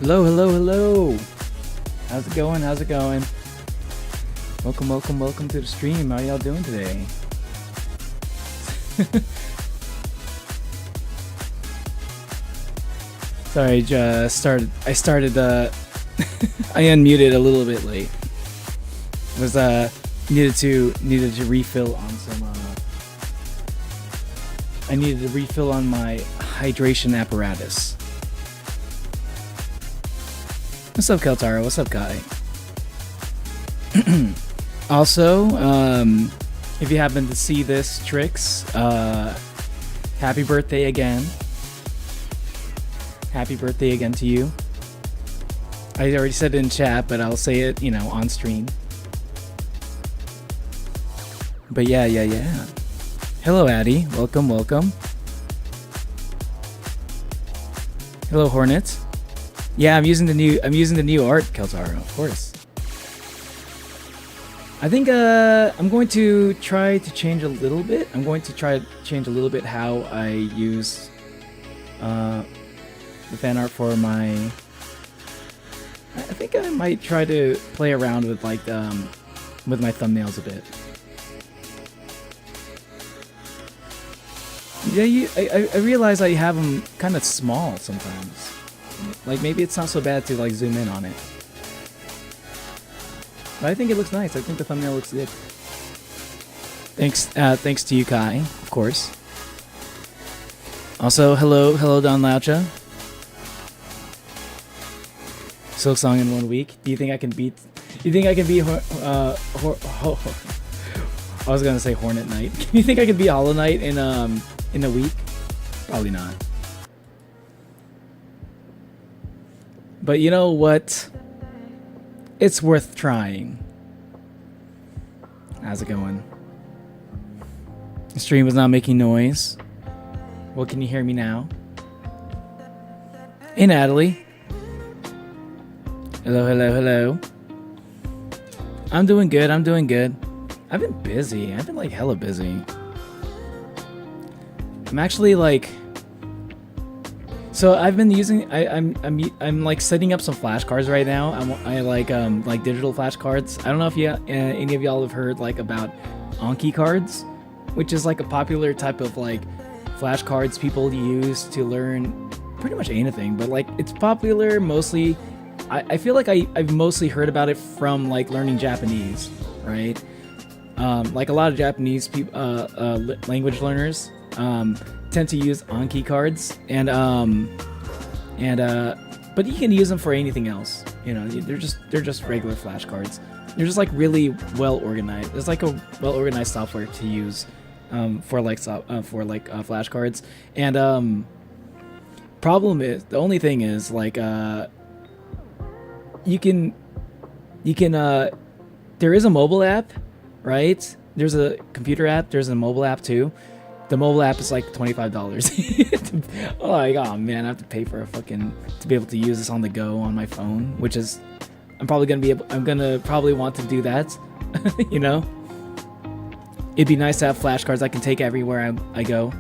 Hello, hello, hello. How's it going? How's it going? Welcome, welcome, welcome to the stream. How y'all doing today? Sorry, I started I unmuted a little bit late. Was needed to refill on some I needed to refill on my hydration apparatus. What's up, Keltaro? What's up, Kai? Also, if you happen to see this, Trix, happy birthday again. Happy birthday again to you. I already said it in chat, but I'll say it, on stream. But yeah. Hello, Addy. Welcome, welcome. Hello, Hornet. Yeah, I'm using the new art, Keltaro, of course. I think I'm going to try to change a little bit. I'm going to try to change a little bit how I use the fan art for my. I think I might try to play around with with my thumbnails a bit. Yeah, I realize I have them kind of small sometimes. Like, maybe it's not so bad to, zoom in on it. But I think it looks nice. I think the thumbnail looks good. Thanks to you, Kai, of course. Also, hello, Don Laucha. Silk Song in 1 week. Do you think I can beat... I was gonna say Hornet Knight. Do you think I can beat Hollow Knight in a week? Probably not. But you know what? It's worth trying. How's it going? The stream was not making noise. Well, can you hear me now? Hey, Natalie. Hello, hello, hello. I'm doing good. I've been busy. I've been hella busy. I'm actually so I've been using I'm setting up some flashcards right now. I like digital flashcards. I don't know if any of y'all have heard about Anki cards, which is a popular type of flashcards people use to learn pretty much anything, but it's popular mostly. I feel like I've mostly heard about it from learning Japanese, right? A lot of Japanese people, language learners tend to use Anki cards, but you can use them for anything else. They're just regular flashcards. They're just really well organized. It's a well organized software to use for flashcards. And problem is, the only thing is you can there is a mobile app, right? There's a computer app. There's a mobile app too. The mobile app is $25. Oh man, I have to pay for to be able to use this on the go on my phone, which is I'm gonna probably want to do that. It'd be nice to have flashcards I can take everywhere I go.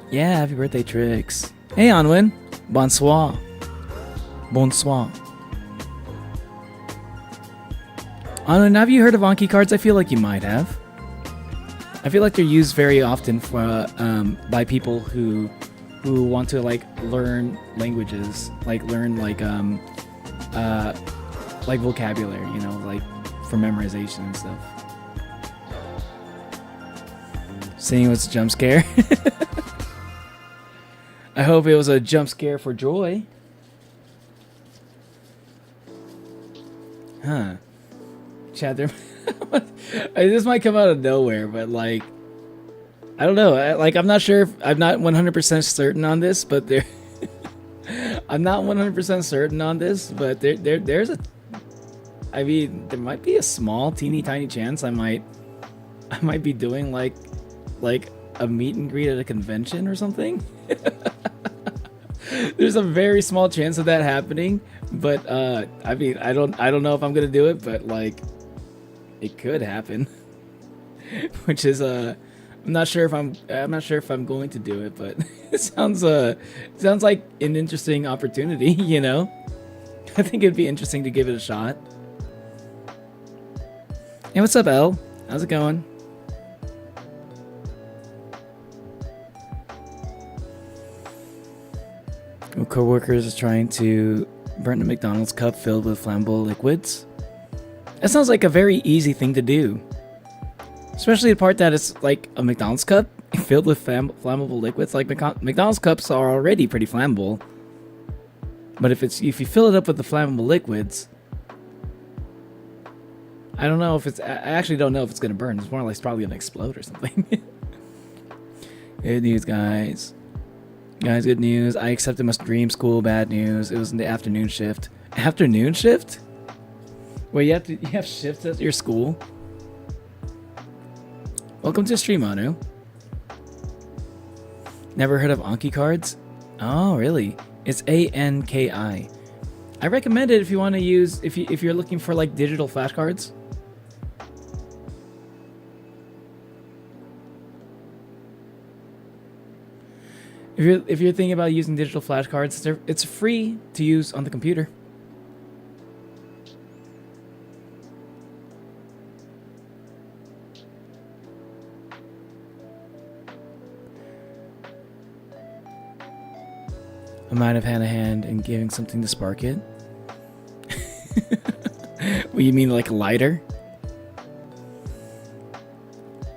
Yeah, happy birthday, Trix. Hey, Anwin. Bonsoir. Bonsoir. Anwin, have you heard of Anki cards? I feel like you might have. I feel like they're used very often for by people who want to learn languages, learn vocabulary, for memorization and stuff. Seeing what's a jump scare. I hope it was a jump scare for joy. Huh. Chad, this might come out of nowhere, but I don't know. I'm not sure. I'm not 100% certain on this, but I'm not 100% certain on this, but there's a. I mean, there might be a small, teeny tiny chance I might be doing like a meet and greet at a convention or something. There's a very small chance of that happening, but I mean, I don't know if I'm gonna do it, but it could happen. Which is I'm not sure if I'm going to do it, but it sounds like an interesting opportunity, you know? I think it'd be interesting to give it a shot. Hey, what's up, Elle? How's it going? Co-workers is trying to burn a McDonald's cup filled with flammable liquids. That sounds like a very easy thing to do. Especially the part that it's like a McDonald's cup filled with flammable liquids. Like McDonald's cups are already pretty flammable. But if you fill it up with the flammable liquids, I actually don't know if it's gonna burn. It's more like it's probably gonna explode or something. Good news, guys. Guys, good news. I accepted my dream school. Bad news. It was in the afternoon shift. Afternoon shift? Wait, you have shifts at your school? Welcome to stream, Anu. Never heard of Anki cards? Oh, really? It's ANKI. I recommend it if you want to use if you're looking for like digital flashcards. If you're thinking about using digital flashcards, it's free to use on the computer. I might have had a hand in giving something to spark it. What, you mean like a lighter?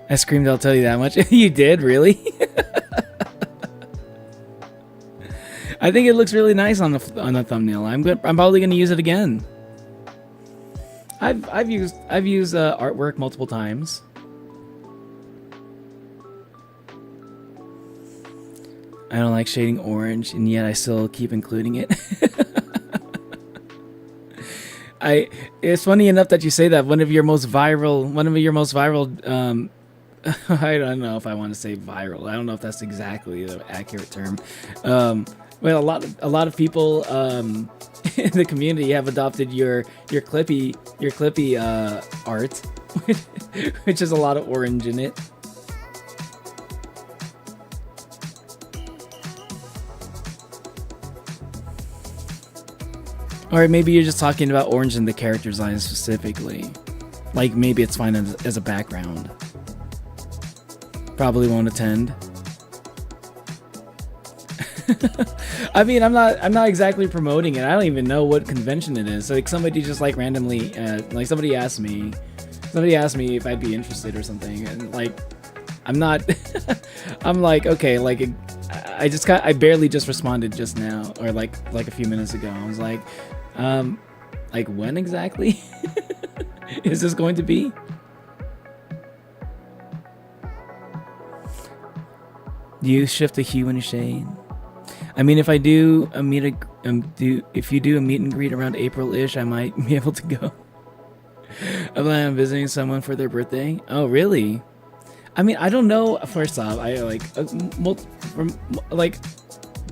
I screamed, I'll tell you that much. You did, really? I think it looks really nice on the thumbnail. I'm probably gonna use it again. I've used artwork multiple times. I don't like shading orange, and yet I still keep including it. It's funny enough that you say that. One of your most viral I don't know if I want to say viral. I don't know if that's exactly the accurate term. Well, a lot of people in the community have adopted your Clippy art, which has a lot of orange in it. Or maybe you're just talking about orange in the character design specifically. Like maybe it's fine as a background. Probably won't attend. I mean, I'm not exactly promoting it. I don't even know what convention it is. So like somebody just like randomly, like somebody asked me if I'd be interested or something, and like I'm not. I'm like, okay, like I barely just responded just now, or like a few minutes ago. I was like when exactly is this going to be? Do you shift a hue and a shade? I mean, if I do if you do a meet and greet around April-ish, I might be able to go. I plan on visiting someone for their birthday. Oh, really? I mean, I don't know. First off, I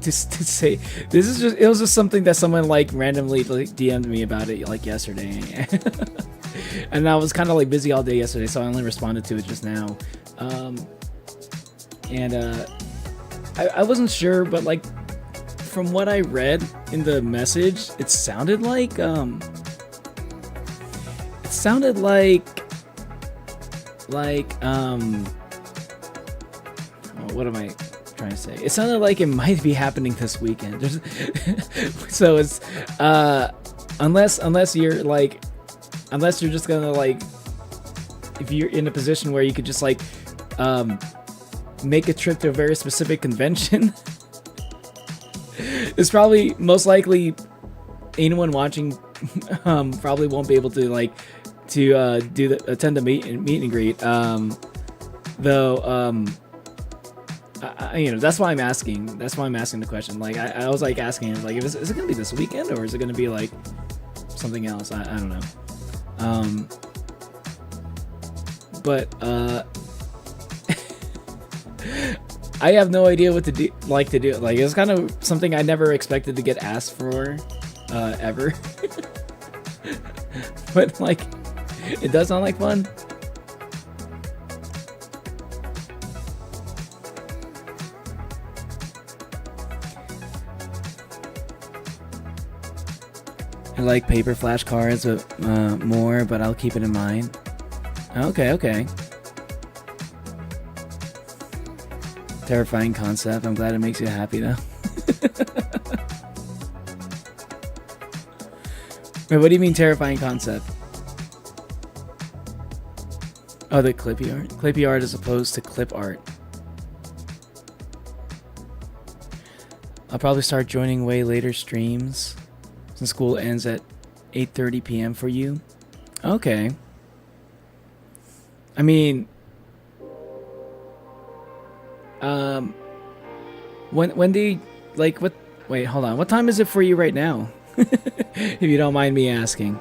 to say this is just, it was just something that someone like randomly like DM'd me about it like yesterday, and I was kind of like busy all day yesterday, so I only responded to it just now. I wasn't sure, but like from what I read in the message, it sounded like what am I trying to say? It sounded like it might be happening this weekend. So it's unless you're just gonna like, if you're in a position where you could just like make a trip to a very specific convention. It's probably most likely anyone watching probably won't be able to like attend the meet and greet. You know, that's why I'm asking. That's why I'm asking the question. Like I was like asking, like, is it gonna be this weekend or is it gonna be like something else? I don't know. But I have no idea what to do. Like it's kind of something I never expected to get asked for, ever. But like, it does sound like fun. I like paper flashcards more, but I'll keep it in mind. Okay, okay. Terrifying concept. I'm glad it makes you happy though. Wait, what do you mean terrifying concept? Oh, the clippy art? Clippy art as opposed to clip art. I'll probably start joining way later streams since school ends at 8:30 p.m. for you. Okay. I mean, when do you, like, what, wait, hold on. What time is it for you right now? If you don't mind me asking.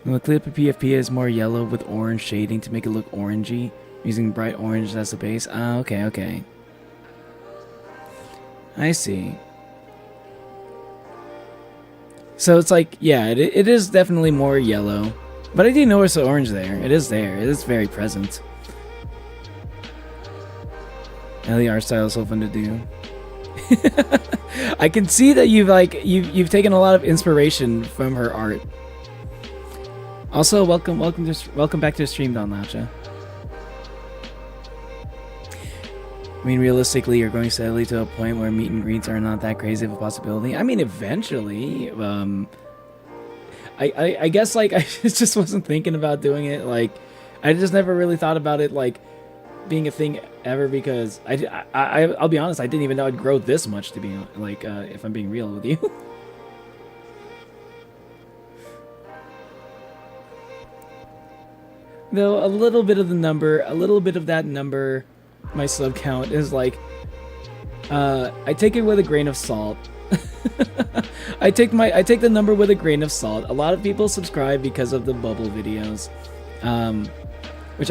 The clip of PFP is more yellow with orange shading to make it look orangey, using bright orange as the base. Ah, okay, okay. I see. So it's like, yeah, it is definitely more yellow. But I do notice the orange there. It is there. It is very present. And the art style is so fun to do. I can see that you've taken a lot of inspiration from her art. Also, welcome back to the stream, Don Lacha. I mean, realistically, you're going steadily to a point where meet and greets are not that crazy of a possibility. I mean, eventually, I guess, like, I just wasn't thinking about doing it. Like, I just never really thought about it, like, being a thing ever, because I'll be honest, I didn't even know I'd grow this much, to be, like, if I'm being real with you. Though a little bit of that number, my sub count is like, I take it with a grain of salt. I take the number with a grain of salt. A lot of people subscribe because of the bubble videos, which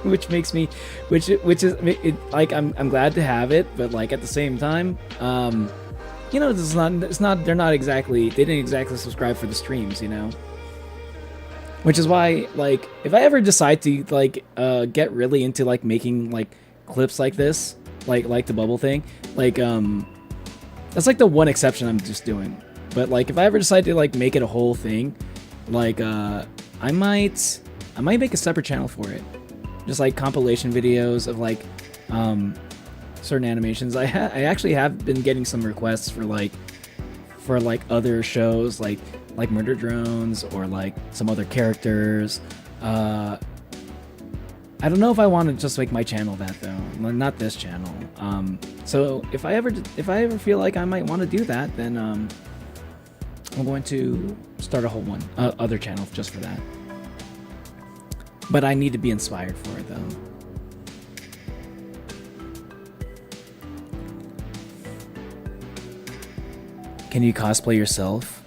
which makes me, which is it, like, I'm glad to have it, but like at the same time, you know, they didn't exactly subscribe for the streams, you know. Which is why, like, if I ever decide to, like, get really into, like, making, like, clips like this, like the bubble thing, like, that's, like, the one exception I'm just doing. But, like, if I ever decide to, like, make it a whole thing, like, I might make a separate channel for it. Just, like, compilation videos of, like, certain animations. I actually have been getting some requests for, like, other shows, like Murder Drones, or like some other characters. I don't know if I want to just make my channel that, though. Not this channel. So if I ever feel like I might want to do that, then I'm going to start a whole other channel just for that. But I need to be inspired for it, though. Can you cosplay yourself?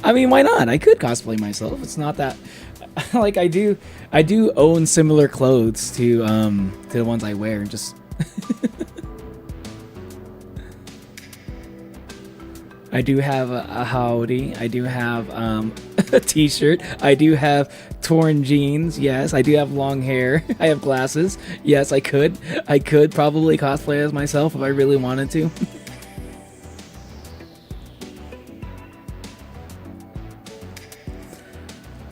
I mean, why not? I could cosplay myself. It's not that, like, I do own similar clothes to the ones I wear. Just I do have a howdy. I do have a t-shirt. I do have torn jeans. Yes, I do have long hair. I have glasses. Yes, I could probably cosplay as myself if I really wanted to.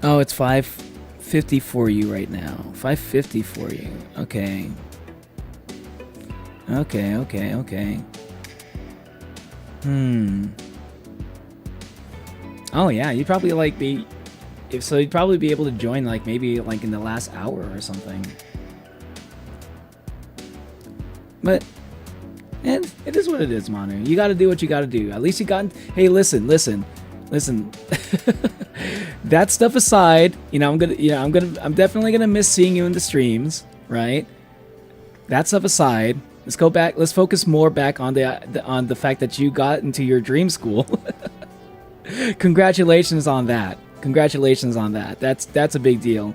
Oh, it's 5:50 for you right now. 5:50 for you. Okay. Okay. Oh yeah, you'd probably like be, you'd probably be able to join like maybe like in the last hour or something. But it is what it is, Manu. You got to do what you got to do. At least you got. Hey, listen. That stuff aside, you know, I'm definitely gonna miss seeing you in the streams, right? That stuff aside, let's go back. Let's focus more back on the fact that you got into your dream school. Congratulations on that. Congratulations on that. That's a big deal.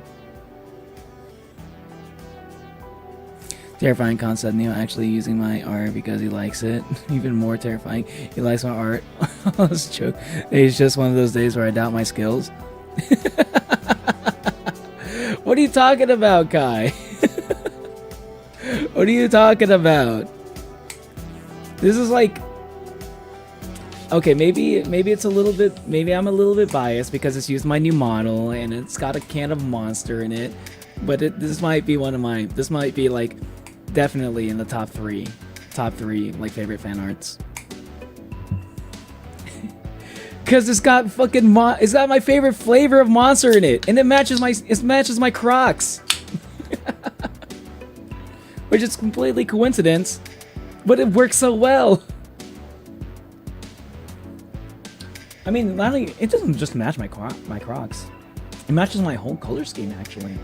Terrifying concept. Neo actually using my art because he likes it. Even more terrifying. He likes my art. That's a joke. It's just one of those days where I doubt my skills. What are you talking about, Kai? What are you talking about? This is like, Okay, maybe it's a little bit, maybe I'm a little bit biased because it's used my new model and it's got a can of Monster in it. But this might be this might be like definitely in the top three like favorite fan arts. Cause it's got fucking it's got my favorite flavor of Monster in it, and it matches my Crocs. Which is completely coincidence, but it works so well. I mean, not only, it doesn't just match my Crocs. It matches my whole color scheme, actually.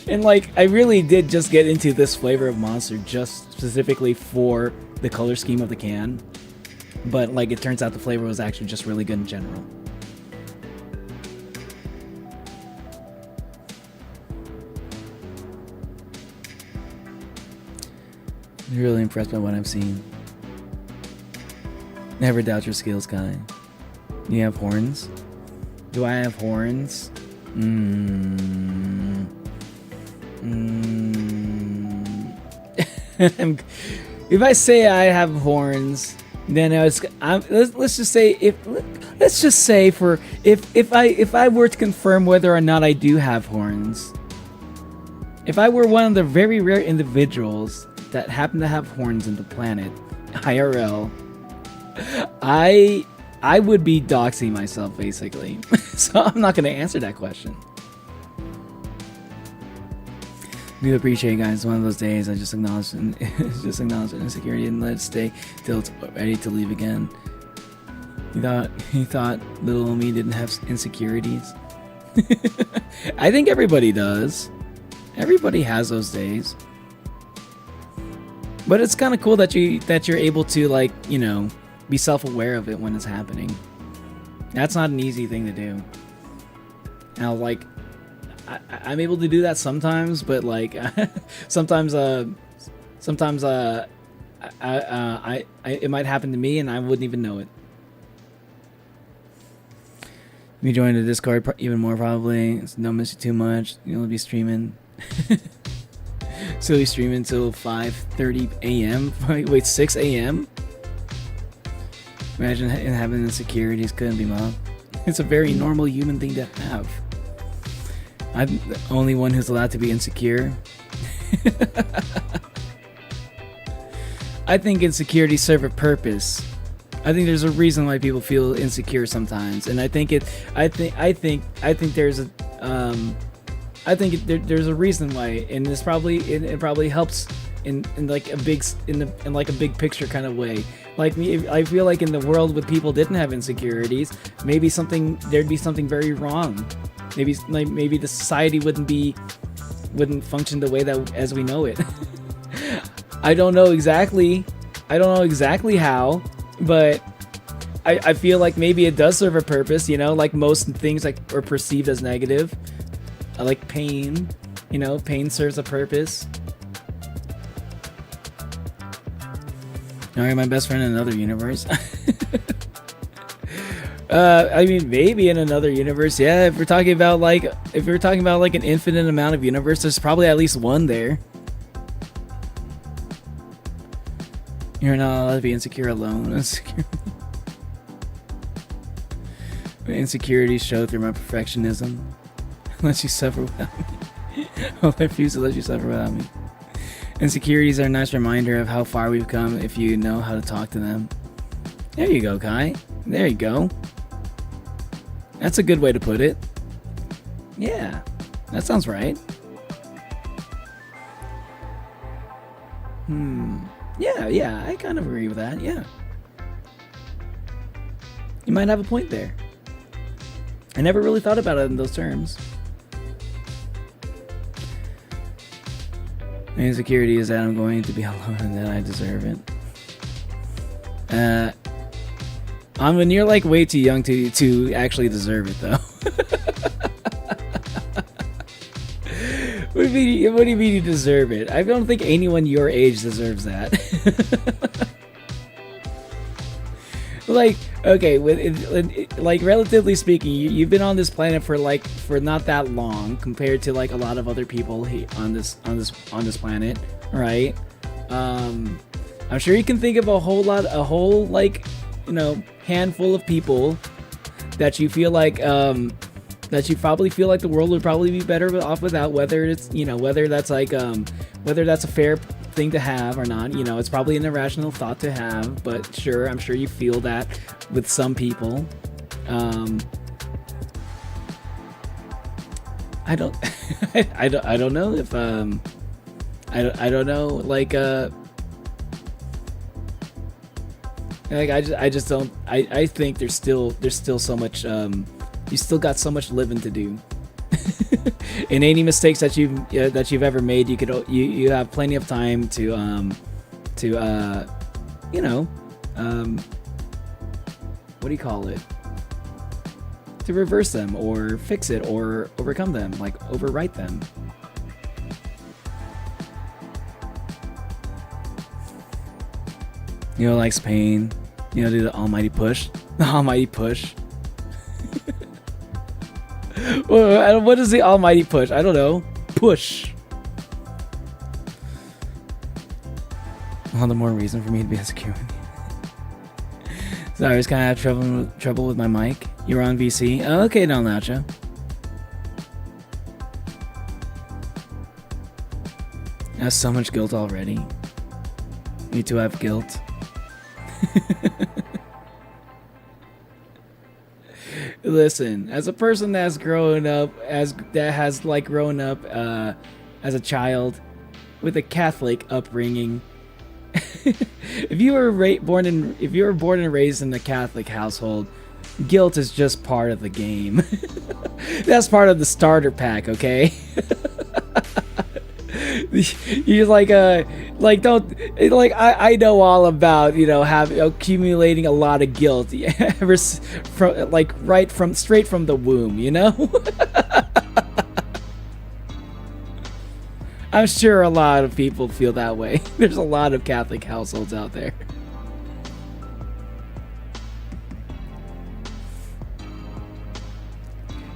And like, I really did just get into this flavor of Monster just specifically for the color scheme of the can. But like, it turns out the flavor was actually just really good in general. I'm really impressed by what I've seen. Never doubt your skills, Kai. You have horns? Do I have horns? If I say I have horns, then let's just say if I were to confirm whether or not I do have horns, if I were one of the very rare individuals that happen to have horns in the planet IRL, I would be doxing myself basically. So I'm not gonna answer that question. Do appreciate it, guys. One of those days I just acknowledge insecurity and let it stay till it's ready to leave again. You thought little me didn't have insecurities? I think everybody does. Everybody has those days. But it's kind of cool that you're able to, like, you know, be self-aware of it when it's happening. That's not an easy thing to do. Now, like, I'm able to do that sometimes, but like sometimes it might happen to me and I wouldn't even know it. You join the Discord even more probably. Don't miss you too much. You'll be streaming. So you stream until 5:30 a.m. Wait, 6 a.m. Imagine having insecurities. Couldn't be, Mom. It's a very normal human thing to have. I'm the only one who's allowed to be insecure. I think insecurities serve a purpose. I think there's a reason why people feel insecure sometimes, and I think there's a reason why, and it probably helps in like a big picture kind of way. Like me, I feel like in the world where people didn't have insecurities, maybe there'd be something very wrong. Maybe the society wouldn't function the way that as we know it. I don't know exactly how, but I feel like maybe it does serve a purpose, you know, like most things like are perceived as negative. Like pain, you know, pain serves a purpose. Alright, my best friend in another universe. I mean, maybe in another universe, yeah. If we're talking about like an infinite amount of universes, there's probably at least one there. You're not allowed to be insecure alone. Insecurities show through my perfectionism. Let you suffer without me. I'll refuse to let you suffer without me. Insecurities are a nice reminder of how far we've come if you know how to talk to them. There you go, Kai. There you go. That's a good way to put it. Yeah, that sounds right. Yeah, I kind of agree with that, yeah. You might have a point there. I never really thought about it in those terms. My insecurity is that I'm going to be alone and that I deserve it. When you're like way too young to actually deserve it, though. What do you mean you deserve it? I don't think anyone your age deserves that. Like, okay, like relatively speaking, you've been on this planet for not that long compared to like a lot of other people on this planet, right? I'm sure you can think of a whole like, you know, handful of people that you feel like that you probably feel like the world would probably be better off without, whether it's, you know, whether that's like whether that's a fair thing to have or not. You know, it's probably an irrational thought to have, but sure, I'm sure you feel that with some people. I don't I don't know if I don't know, like I just don't, I think there's still so much, you still got so much living to do. And any mistakes that you've ever made, you have plenty of time to you know, what do you call it, to reverse them or fix it or overcome them, like overwrite them. You know, likes pain. You know, do the almighty push. The almighty push. What is the almighty push? I don't know. Push. All the more reason for me to be insecure. Sorry, I was kind of having trouble with my mic. You're on VC. Oh, okay, Don Lacha. I have so much guilt already. Me too have guilt. Listen, as a person that's grown up as a child with a Catholic upbringing, if you were born and raised in a Catholic household, guilt is just part of the game. That's part of the starter pack, okay? You're like I know all about, you know, accumulating a lot of guilt straight from the womb, you know. I'm sure a lot of people feel that way. There's a lot of Catholic households out there.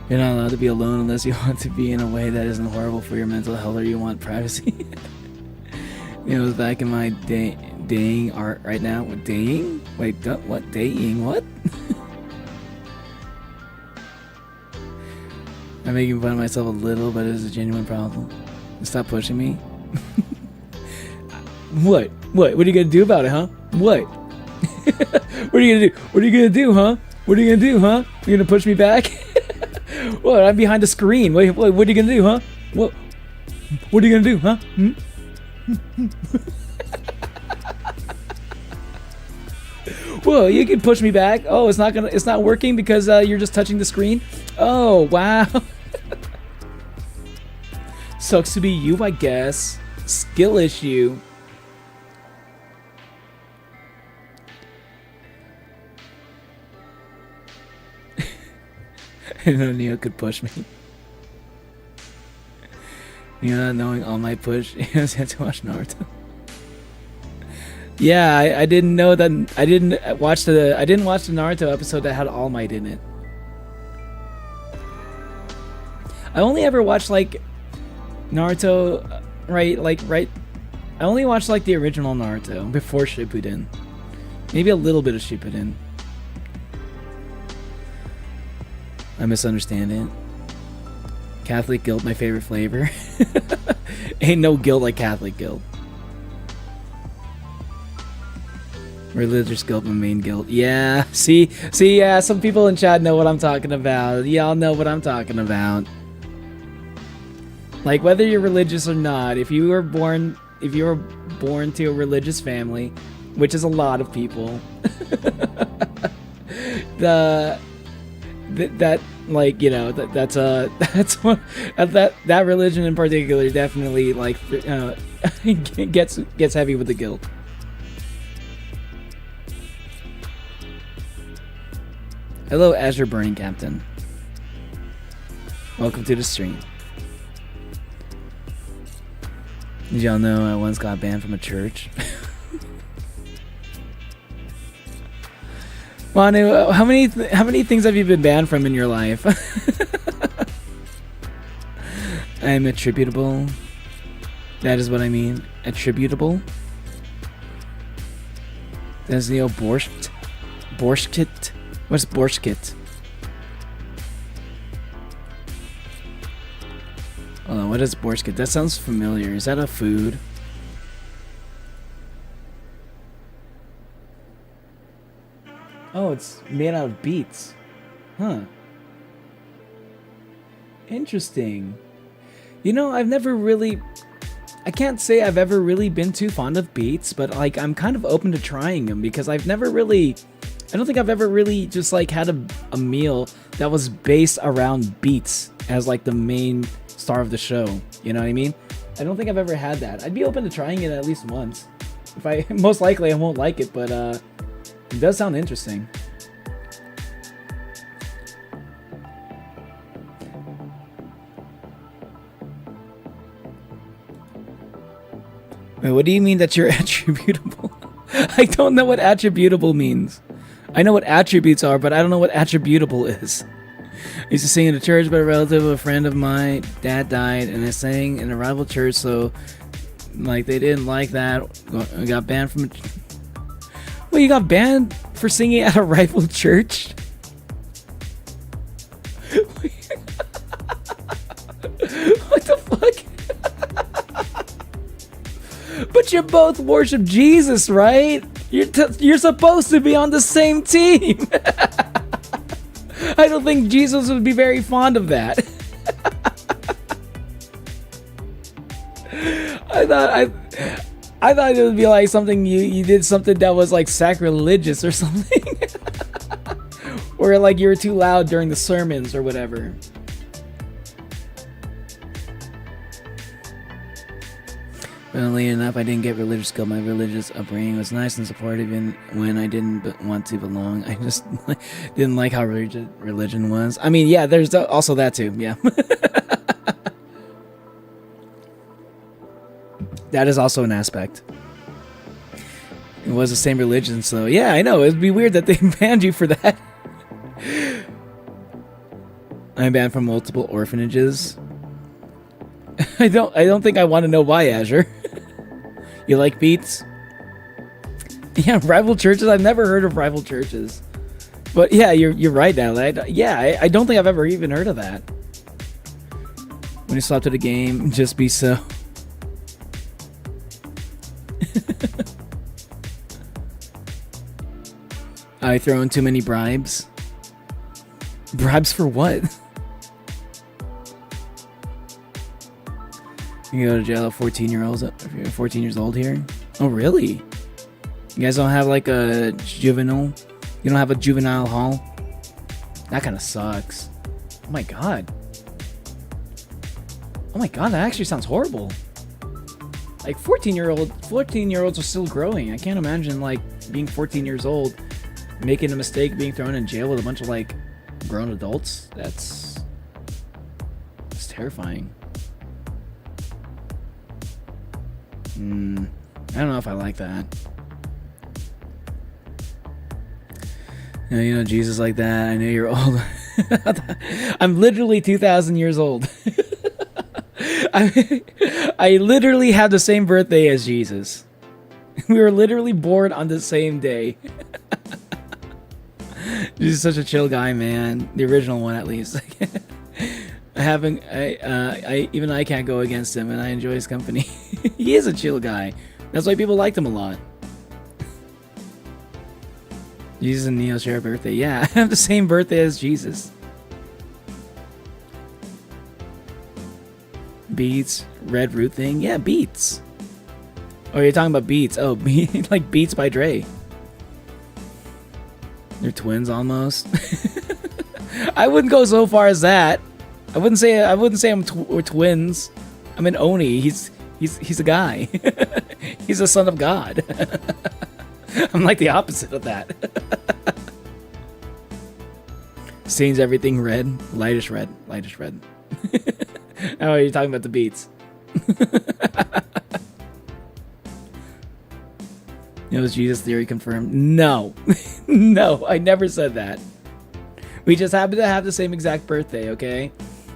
You're not allowed to be alone unless you want to be in a way that isn't horrible for your mental health or you want privacy. You know, back in my daying art right now. What, daying? Wait, what? Daying? What? I'm making fun of myself a little, but it is a genuine problem. Stop pushing me. What? What are you gonna do about it, huh? What? What are you gonna do? What are you gonna do, huh? What are you gonna do, huh? You're gonna push me back? What? I'm behind the screen. What are you gonna do, huh? What are you gonna do, huh? Whoa, you can push me back. Oh, it's not working because you're just touching the screen. Oh, wow. Sucks to be you, I guess. Skill issue. I didn't know Neo could push me. You not knowing all my push, he has had to watch Naruto. Yeah, I didn't know that. I didn't watch the Naruto episode that had All Might in it. I only ever watched like Naruto, right? I only watched like the original Naruto before Shippuden. Maybe a little bit of Shippuden. I misunderstand it. Catholic guilt, my favorite flavor. Ain't no guilt like Catholic guilt. Religious guilt, my main guilt. Yeah, see, yeah, some people in chat know what I'm talking about. Y'all know what I'm talking about. Like, whether you're religious or not, if you were born to a religious family, which is a lot of people, that's one that religion in particular definitely like gets heavy with the guilt. Hello, Azure Burning Captain. Welcome to the stream. Did y'all know I once got banned from a church? Manu, how many things have you been banned from in your life? I'm attributable. That is what I mean. Attributable. There's the old borscht. Borscht? What's borscht? Hold on, what is borscht? That sounds familiar. Is that a food? Oh, it's made out of beets. Huh. Interesting. You know, I've never really... I can't say I've ever really been too fond of beets, but like I'm kind of open to trying them because I've never really... I don't think I've ever really just like had a meal that was based around beets as like the main star of the show. You know what I mean? I don't think I've ever had that. I'd be open to trying it at least once. If I... Most likely I won't like it, but it does sound interesting. Wait, what do you mean that you're attributable? I don't know what attributable means. I know what attributes are, but I don't know what attributable is. I used to sing in a church, but a relative of a friend of my dad died, and I sang in a rival church, so like they didn't like that. I got banned from... Wait, you got banned for singing at a rival church? What the fuck? But you both worship Jesus, right? You're supposed to be on the same team. I don't think Jesus would be very fond of that. I thought it would be like something you did something that was like sacrilegious or something. Or like you were too loud during the sermons or whatever. Funnily enough, I didn't get religious school. My religious upbringing was nice and supportive even when I didn't want to belong. I just didn't like how religion was. I mean, yeah, there's also that too, yeah. That is also an aspect. It was the same religion, so yeah, I know. It'd be weird that they banned you for that. I'm banned from multiple orphanages. I don't think I want to know why, Azure. You like beets? Yeah, rival churches? I've never heard of rival churches. But yeah, you're right, Natalie. I don't think I've ever even heard of that. When you swap to the game, just be so. I throw in too many bribes. Bribes for what? You go to jail at 14 years old here? Oh, really? You guys don't have like a juvenile? You don't have a juvenile hall? That kind of sucks. Oh my god. Oh my god, that actually sounds horrible. Like 14-year-olds are still growing. I can't imagine like being 14 years old, making a mistake, being thrown in jail with a bunch of like grown adults. That's terrifying. I don't know if I like that. You know, Jesus like that. I know you're old. I'm literally 2,000 years old. I literally have the same birthday as Jesus. We were literally born on the same day. Jesus is such a chill guy, man. The original one, at least. Even I can't go against him, and I enjoy his company. He is a chill guy. That's why people liked him a lot. Jesus and Neo share a birthday. Yeah, I have the same birthday as Jesus. Beats, red root thing. Yeah, Beats. Oh, you're talking about Beats. Oh, like Beats by Dre. They're twins almost. I wouldn't go so far as that. I wouldn't say we're twins. I mean, Oni. He's a guy. He's a son of God. I'm like the opposite of that. Stains everything red. Lightish red. Lightish red. Oh, you're talking about the beats. It was Jesus theory confirmed. No. No, I never said that. We just happen to have the same exact birthday, okay?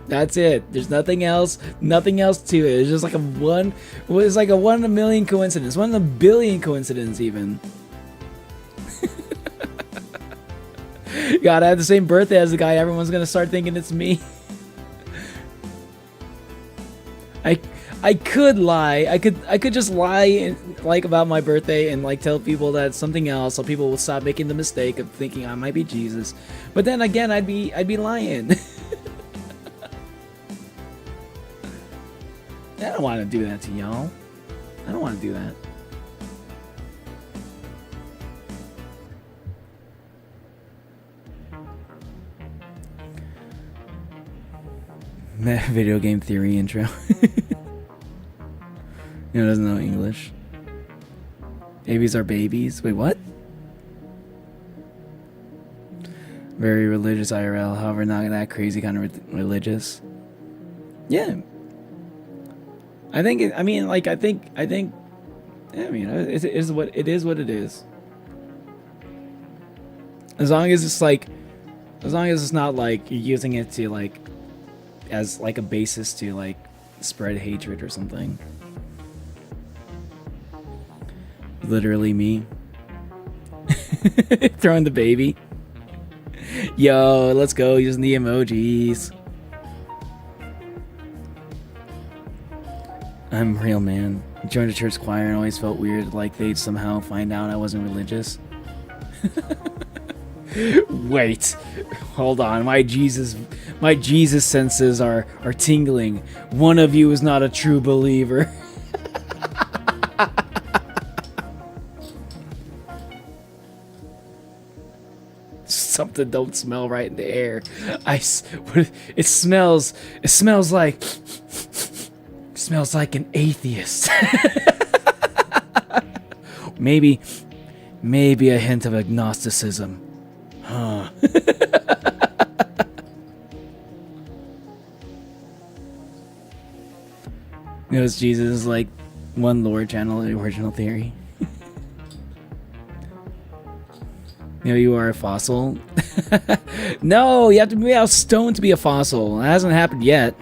That's it. There's nothing else to it. It's just like a 1 in a million coincidence. 1 in a billion coincidence even. God, I have the same birthday as the guy. Everyone's gonna start thinking it's me. I could lie. I could just lie and, like, about my birthday and like tell people that it's something else, so people will stop making the mistake of thinking I might be Jesus. But then again, I'd be lying. I don't want to do that to y'all. I don't want to do that. Video game theory intro. You know, doesn't know English. Babies are babies. Wait, what? Very religious IRL, however, not that crazy kind of religious. Yeah. I think. I mean, like, I think. I mean, it is what it is. What it is. As long as it's like, as long as it's not like you're using it to like, as like a basis to like spread hatred or something. Literally me. Throwing the baby. Yo, let's go using the emojis. I'm real, man. I joined a church choir and always felt weird, like they'd somehow find out I wasn't religious. Wait, hold on. My Jesus senses are tingling. One of you is not a true believer. Something don't smell right in the air. It smells like an atheist. maybe a hint of agnosticism. Huh. Notice Jesus is like one lore channel, the original theory. You know, you are a fossil. No, you have to be out stoned to be a fossil. It hasn't happened yet.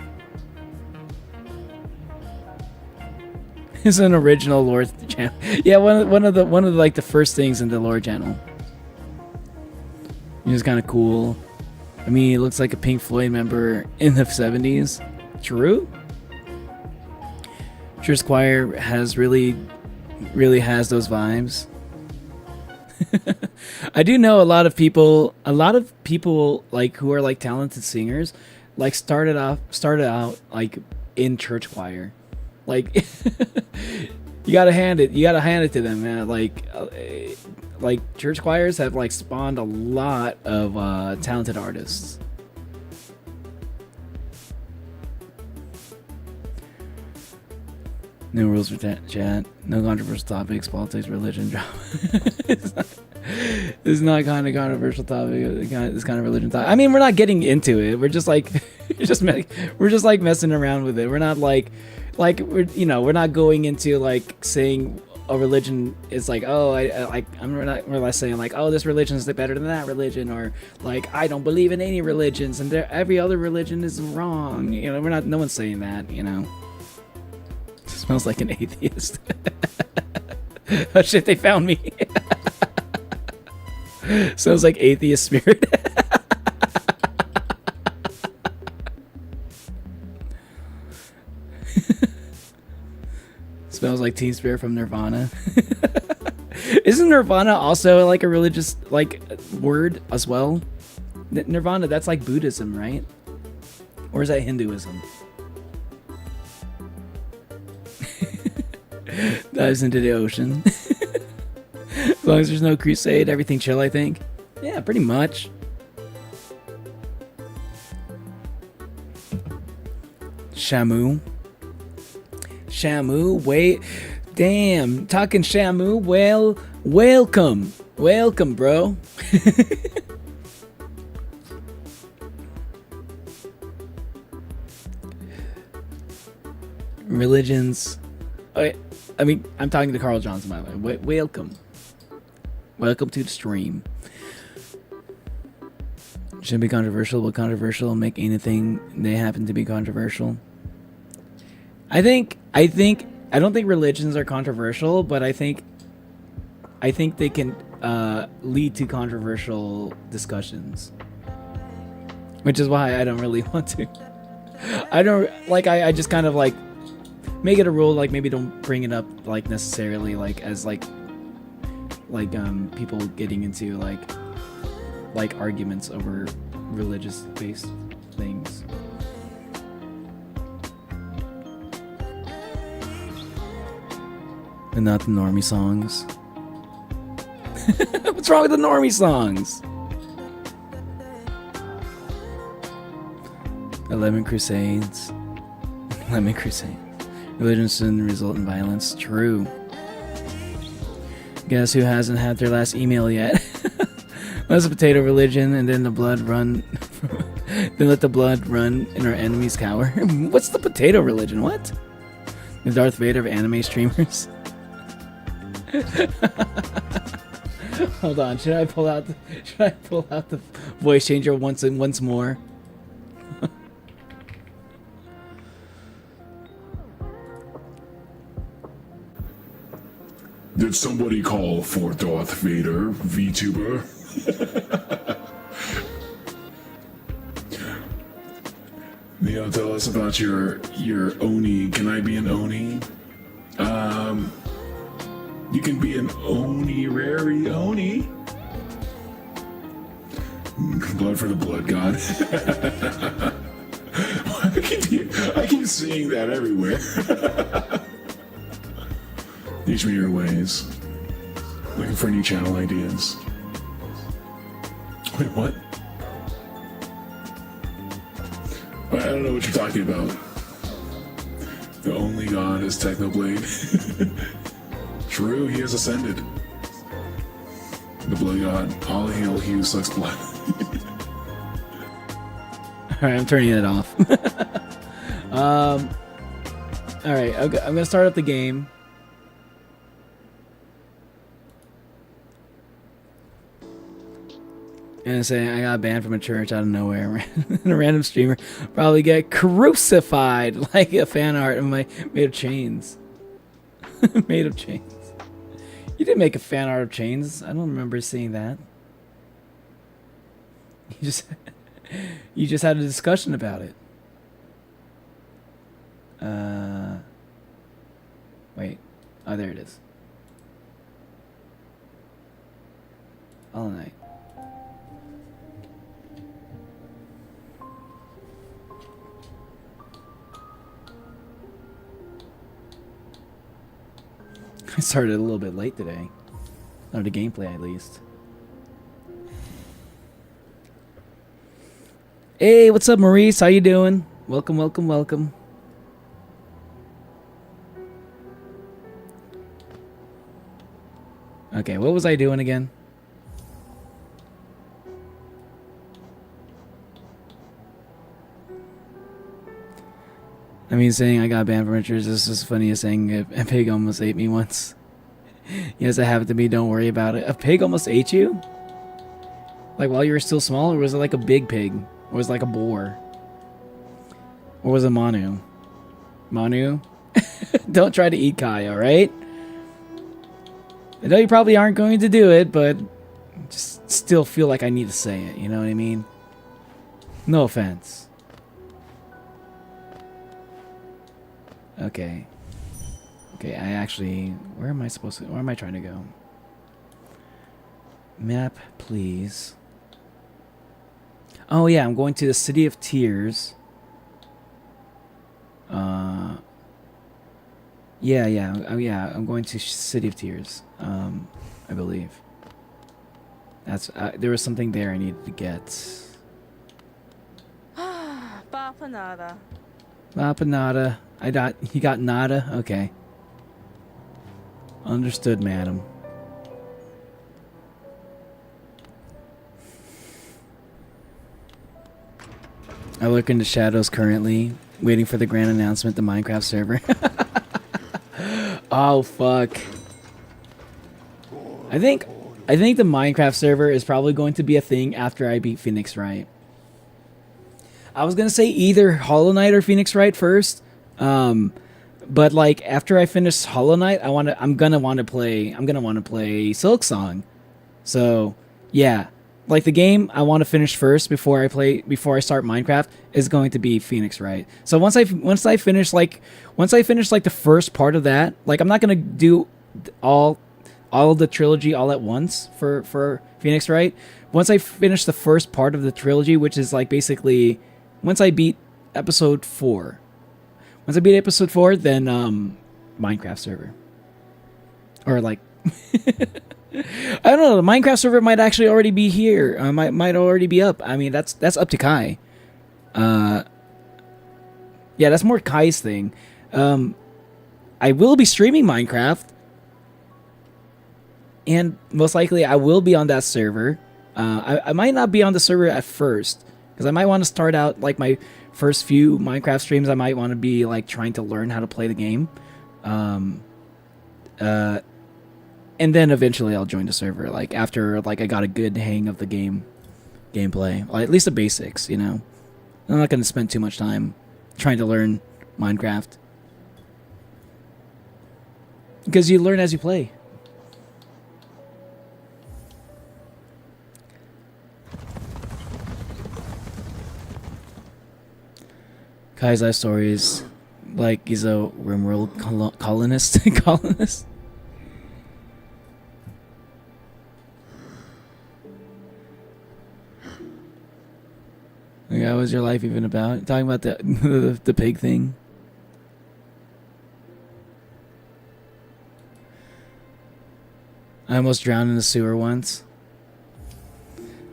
It's an original lore channel. Yeah, one of the like the first things in the lore channel. It was kind of cool. I mean, he looks like a Pink Floyd member in the 70s. True. Church choir has really has those vibes. I do know a lot of people like who are like talented singers, like started out like in church choir. Like you gotta hand it to them, man. Like church choirs have like spawned a lot of talented artists. No rules for chat. No controversial topics. Politics, religion, drama. It's not kind of controversial topic. It's kind of religion topic. I mean, we're not getting into it. We're just like, we're just like messing around with it. We're not like we're not going into like saying a religion is like, oh, we're not saying like, oh, this religion is better than that religion, or like I don't believe in any religions and every other religion is wrong. You know, no one's saying that. You know. Smells like an atheist. Oh shit, they found me. Sounds like atheist spirit. Smells like Teen Spirit from Nirvana. Isn't Nirvana also like a religious like word as well? Nirvana, that's like Buddhism, right? Or is that Hinduism? Dives into the ocean. As long as there's no crusade, everything chill, I think. Yeah, pretty much. Shamu, wait. Damn, talking Shamu. Well, welcome, bro. Religions. I mean, I'm talking to Carl Johnson, by the way. Welcome to the stream. Shouldn't be controversial, but controversial make anything they happen to be controversial. I don't think religions are controversial, but I think they can lead to controversial discussions, which is why I don't really want to. I just kind of like make it a rule, like maybe don't bring it up like necessarily like as like people getting into like arguments over religious based things. And not the normie songs. What's wrong with the normie songs? 11 Crusades. 11 Crusades. Religion shouldn't result in violence. True. Guess who hasn't had their last email yet? Let's potato religion and then the blood run. Then let the blood run and our enemies cower. What's the potato religion? What? The Darth Vader of anime streamers? Hold on, should I pull out the voice changer once more? Did somebody call for Darth Vader, VTuber? Neo, tell us about your Oni. Can I be an Oni? You can be an Oni-rary Oni. Blood for the blood god. I keep seeing that everywhere. Teach me your ways. Looking for new channel ideas. Wait, what? I don't know what you're talking about. The only god is Technoblade. True, he has ascended. The blood god. All hail he who sucks blood. Alright, I'm turning it off. Alright, I'm gonna start up the game. And say I got banned from a church out of nowhere. And a random streamer probably get crucified like a fan art of my made of chains. Made of chains. You didn't make a fan art of chains. I don't remember seeing that. You just had a discussion about it. Wait. Oh, there it is. All night. I started a little bit late today. Or the gameplay, at least. Hey, what's up, Maurice? How you doing? Welcome, welcome, welcome. Okay, what was I doing again? I mean, saying I got banned from Richards is as funny as saying a pig almost ate me once. Yes, it happened to me. Don't worry about it. A pig almost ate you? Like while you were still small, or was it like a big pig? Or was it like a boar? Or was it Manu? Manu? Don't try to eat Kai, alright? I know you probably aren't going to do it, but just still feel like I need to say it, you know what I mean? No offense. Okay. Okay, I actually... Where am I supposed to... Where am I trying to go? Map, please. Oh, yeah, I'm going to the City of Tears. Yeah, I'm going to City of Tears. I believe. That's... there was something there I needed to get. Papanada. Papanada. You got nada? Okay. Understood, madam. I lurk into shadows currently, waiting for the grand announcement, the Minecraft server. Oh, fuck. I think the Minecraft server is probably going to be a thing after I beat Phoenix Wright. I was gonna say either Hollow Knight or Phoenix Wright first. But like after I finish Hollow Knight, I'm gonna want to play Silk Song. So yeah, like the game I want to finish first before I start Minecraft is going to be Phoenix Wright. So once I finish like the first part of that, like I'm not gonna do all of the trilogy all at once for Phoenix Wright. Once I finish the first part of the trilogy, which is like basically once I beat episode 4. Once I beat episode 4, then Minecraft server. Or like I don't know, the Minecraft server might actually already be here. Might already be up. I mean, that's up to Kai. Yeah, that's more Kai's thing. I will be streaming Minecraft, and most likely I will be on that server. I might not be on the server at first, because I might want to start out like my first few Minecraft streams. I might want to be like trying to learn how to play the game, and then eventually I'll join the server. Like after like I got a good hang of the gameplay, or at least the basics. You know, I'm not gonna spend too much time trying to learn Minecraft, because you learn as you play. Kai's life stories, like he's a RimWorld colonist. colonist. Like, how was your life even about? Talking about the pig thing. I almost drowned in the sewer once.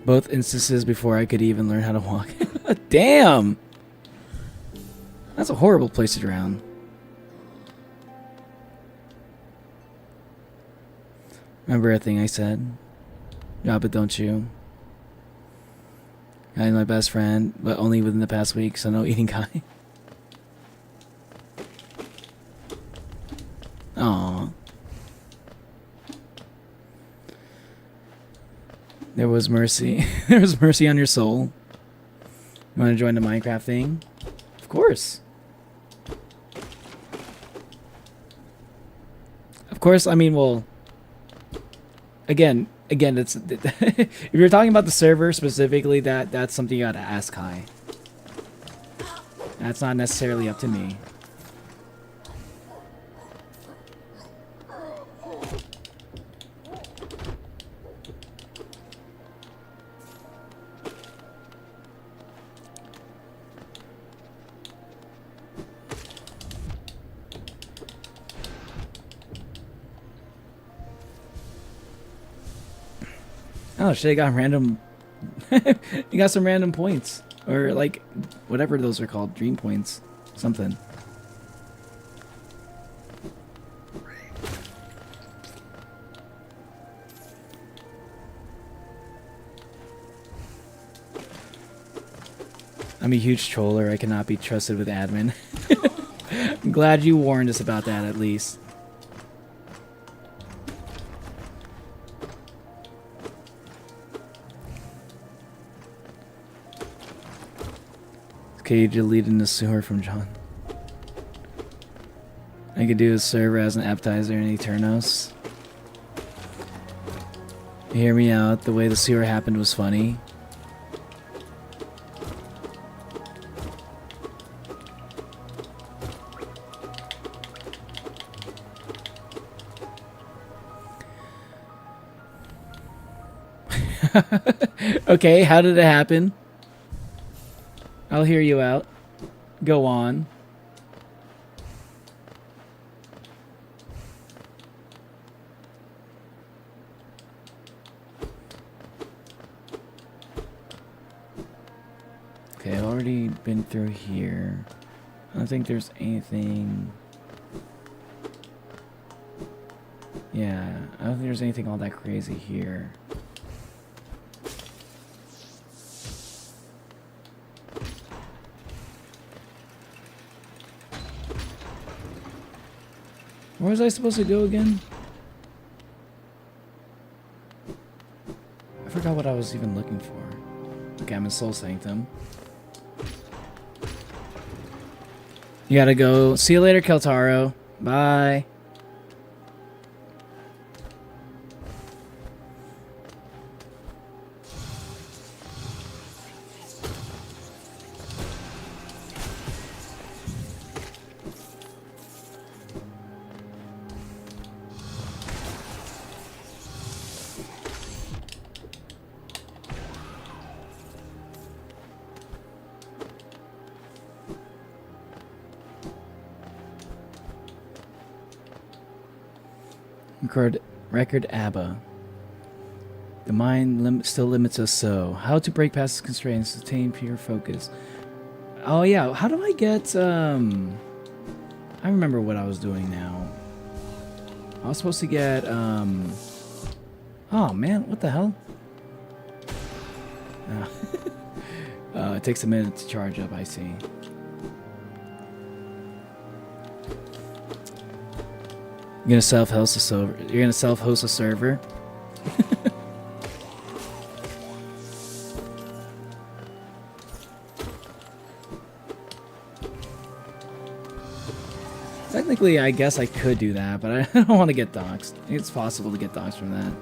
Both instances before I could even learn how to walk. Damn! That's a horrible place to drown. Remember a thing I said? Yeah, but don't you? Kai's my best friend, but only within the past week, so no eating Kai. Aww. There was mercy. There was mercy on your soul. You want to join the Minecraft thing? Of course. Of course, I mean, well, again, it's if you're talking about the server specifically, that's something you gotta ask Kai. That's not necessarily up to me. Oh shit, I got random you got some random points. Or like whatever those are called, dream points. Something. I'm a huge troller, I cannot be trusted with admin. I'm glad you warned us about that at least. Okay, you deleted the sewer from John. I could do a server as an appetizer in Eternos. Hear me out, the way the sewer happened was funny. Okay, how did it happen? I'll hear you out. Go on. Okay, I've already been through here. I don't think there's anything... Yeah, I don't think there's anything all that crazy here. Where was I supposed to go again? I forgot what I was even looking for. Okay, I'm in Soul Sanctum. You gotta go. See you later, Keltaro. Bye. Record ABBA. The mind still limits us so. How to break past its constraints, sustain pure focus. Oh yeah, how do I get I remember what I was doing now. I was supposed to get oh man, what the hell? It takes a minute to charge up, I see. You're gonna self-host a server. You're gonna self-host a server. Technically, I guess I could do that, but I don't want to get doxxed. I think it's possible to get doxxed from that.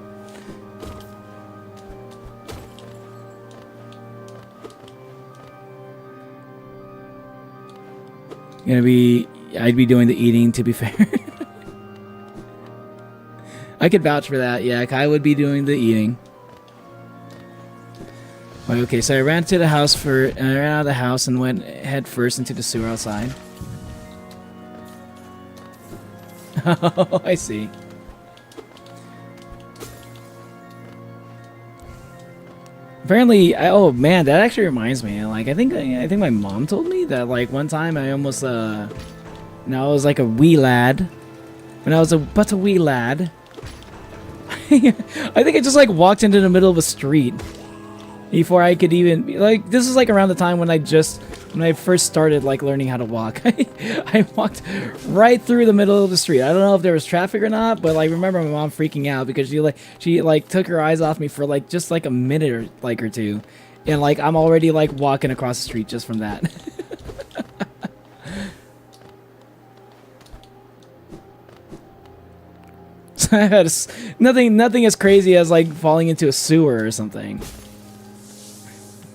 I'd be doing the eating, to be fair. I could vouch for that. Yeah, Kai would be doing the eating. Right, okay, so I ran to the house I ran out of the house and went head first into the sewer outside. Oh, I see. Apparently, oh man, that actually reminds me. Like, I think my mom told me that like one time I almost I was like a wee lad. When I was a wee lad, I think I just like walked into the middle of a street before I could even like. This is like around the time when I first started like learning how to walk. I walked right through the middle of the street. I don't know if there was traffic or not, but like remember my mom freaking out because she took her eyes off me for like just like a minute or two, and like I'm already like walking across the street just from that. So I had nothing as crazy as like falling into a sewer or something.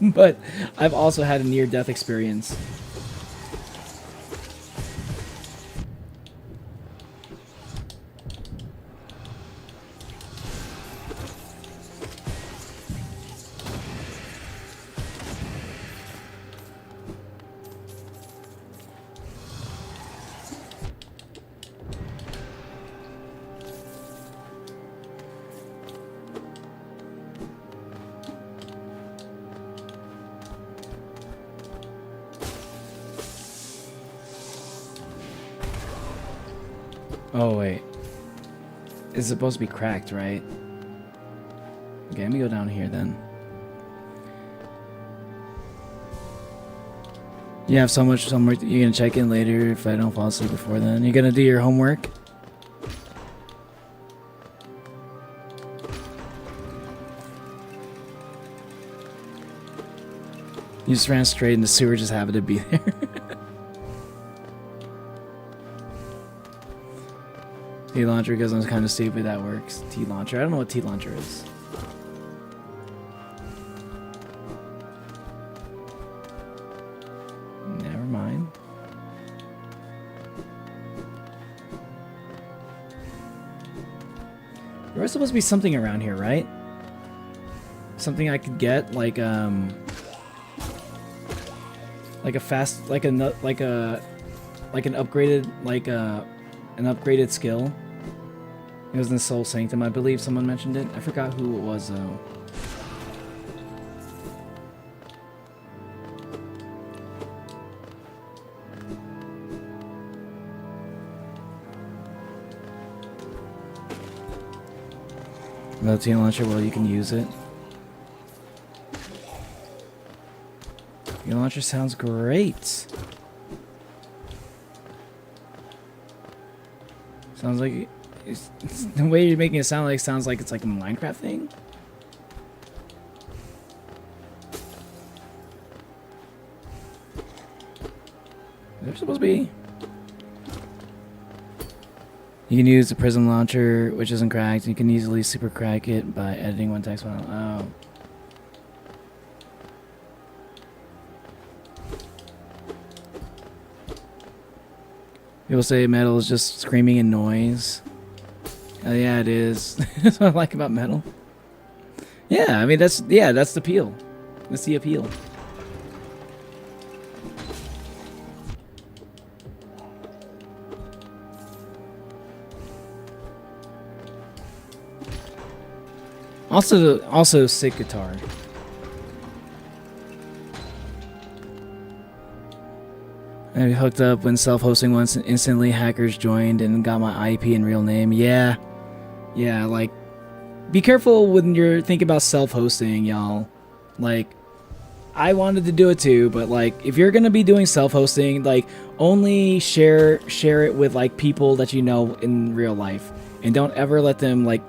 But I've also had a near-death experience. Oh, wait. It's supposed to be cracked, right? Okay, let me go down here then. You have so much homework that you're gonna check in later if I don't fall asleep before then. You're gonna do your homework? You just ran straight and the sewer just happened to be there. T-launcher because I'm kind of stupid. That works. T-launcher. I don't know what T-launcher is. Never mind. There was supposed to be something around here, right? Something I could get, like a fast, like an upgraded, an upgraded skill. It was in Soul Sanctum, I believe someone mentioned it. I forgot who it was though. No team launcher, well you can use it. Your launcher sounds great. Sounds like it's the way you're making it sound like sounds like it's like a Minecraft thing. They're supposed to be. You can use the prism launcher, which isn't cracked. You can easily super crack it by editing one text file. Oh. People say metal is just screaming and noise. Yeah, it is. That's what I like about metal. Yeah, I mean that's the appeal. That's the appeal. Also sick guitar. I hooked up when self-hosting once, and instantly hackers joined and got my IP and real name. Yeah, like, be careful when you're thinking about self-hosting, y'all. Like, I wanted to do it too, but like, if you're gonna be doing self-hosting, like, only share it with like people that you know in real life, and don't ever let them like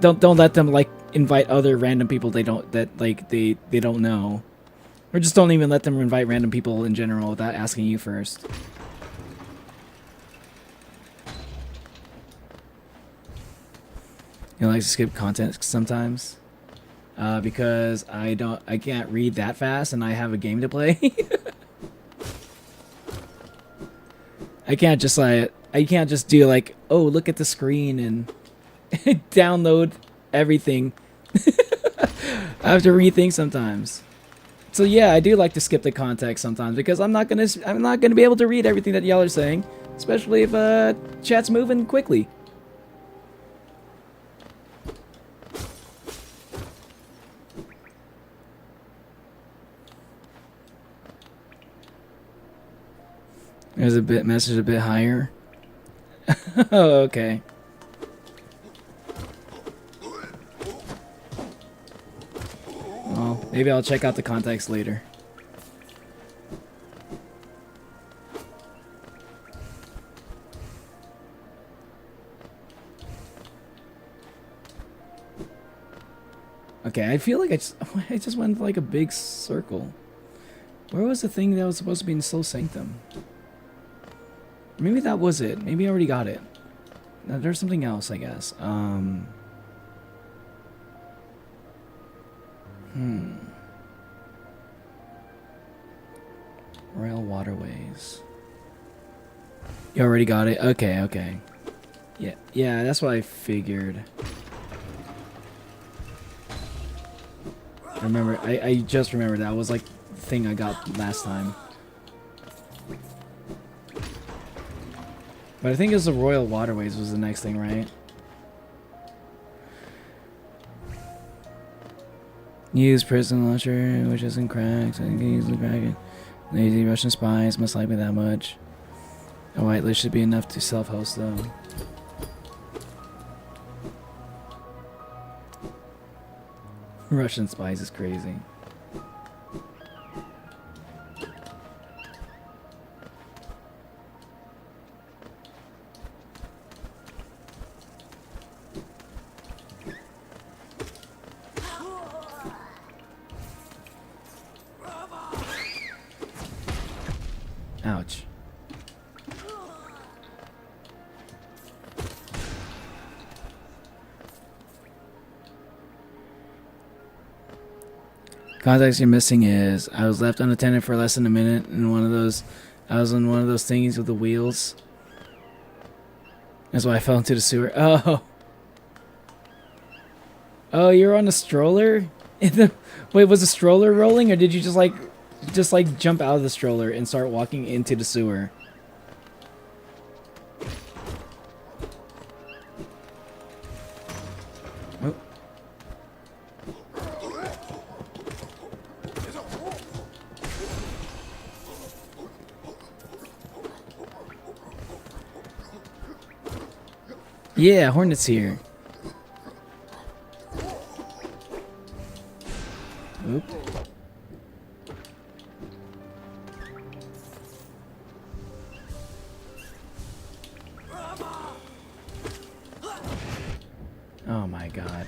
don't let them like invite other random people they don't know. Or just don't even let them invite random people in general without asking you first. You like to skip content sometimes? Because I can't read that fast and I have a game to play. I can't just do like, oh, look at the screen and download everything. I have to read things sometimes. So yeah, I do like to skip the context sometimes because I'm not gonna be able to read everything that y'all are saying, especially if chat's moving quickly. There's a bit message a bit higher. Oh, okay. Well, maybe I'll check out the context later. Okay, I feel like I just went like a big circle. Where was the thing that was supposed to be in Soul Sanctum? Maybe that was it. Maybe I already got it. Now, there's something else, I guess. Rail waterways. You already got it? Okay. Yeah, that's what I figured. Remember, I just remembered that was like the thing I got last time. But I think it was the Royal Waterways was the next thing, right? Use prison launcher, which isn't cracked. I can easily crack it. Lazy Russian spies, must likely that much. A whitelist should be enough to self-host though. Russian spies is crazy. Ouch. Context you're missing is I was left unattended for less than a minute in one of those. I was on one of those thingies with the wheels. That's why I fell into the sewer. Oh, you're on a stroller? Wait, was the stroller rolling, or did you just like jump out of the stroller and start walking into the sewer? Oh. Yeah, Hornet's here. Oop. Oh my god.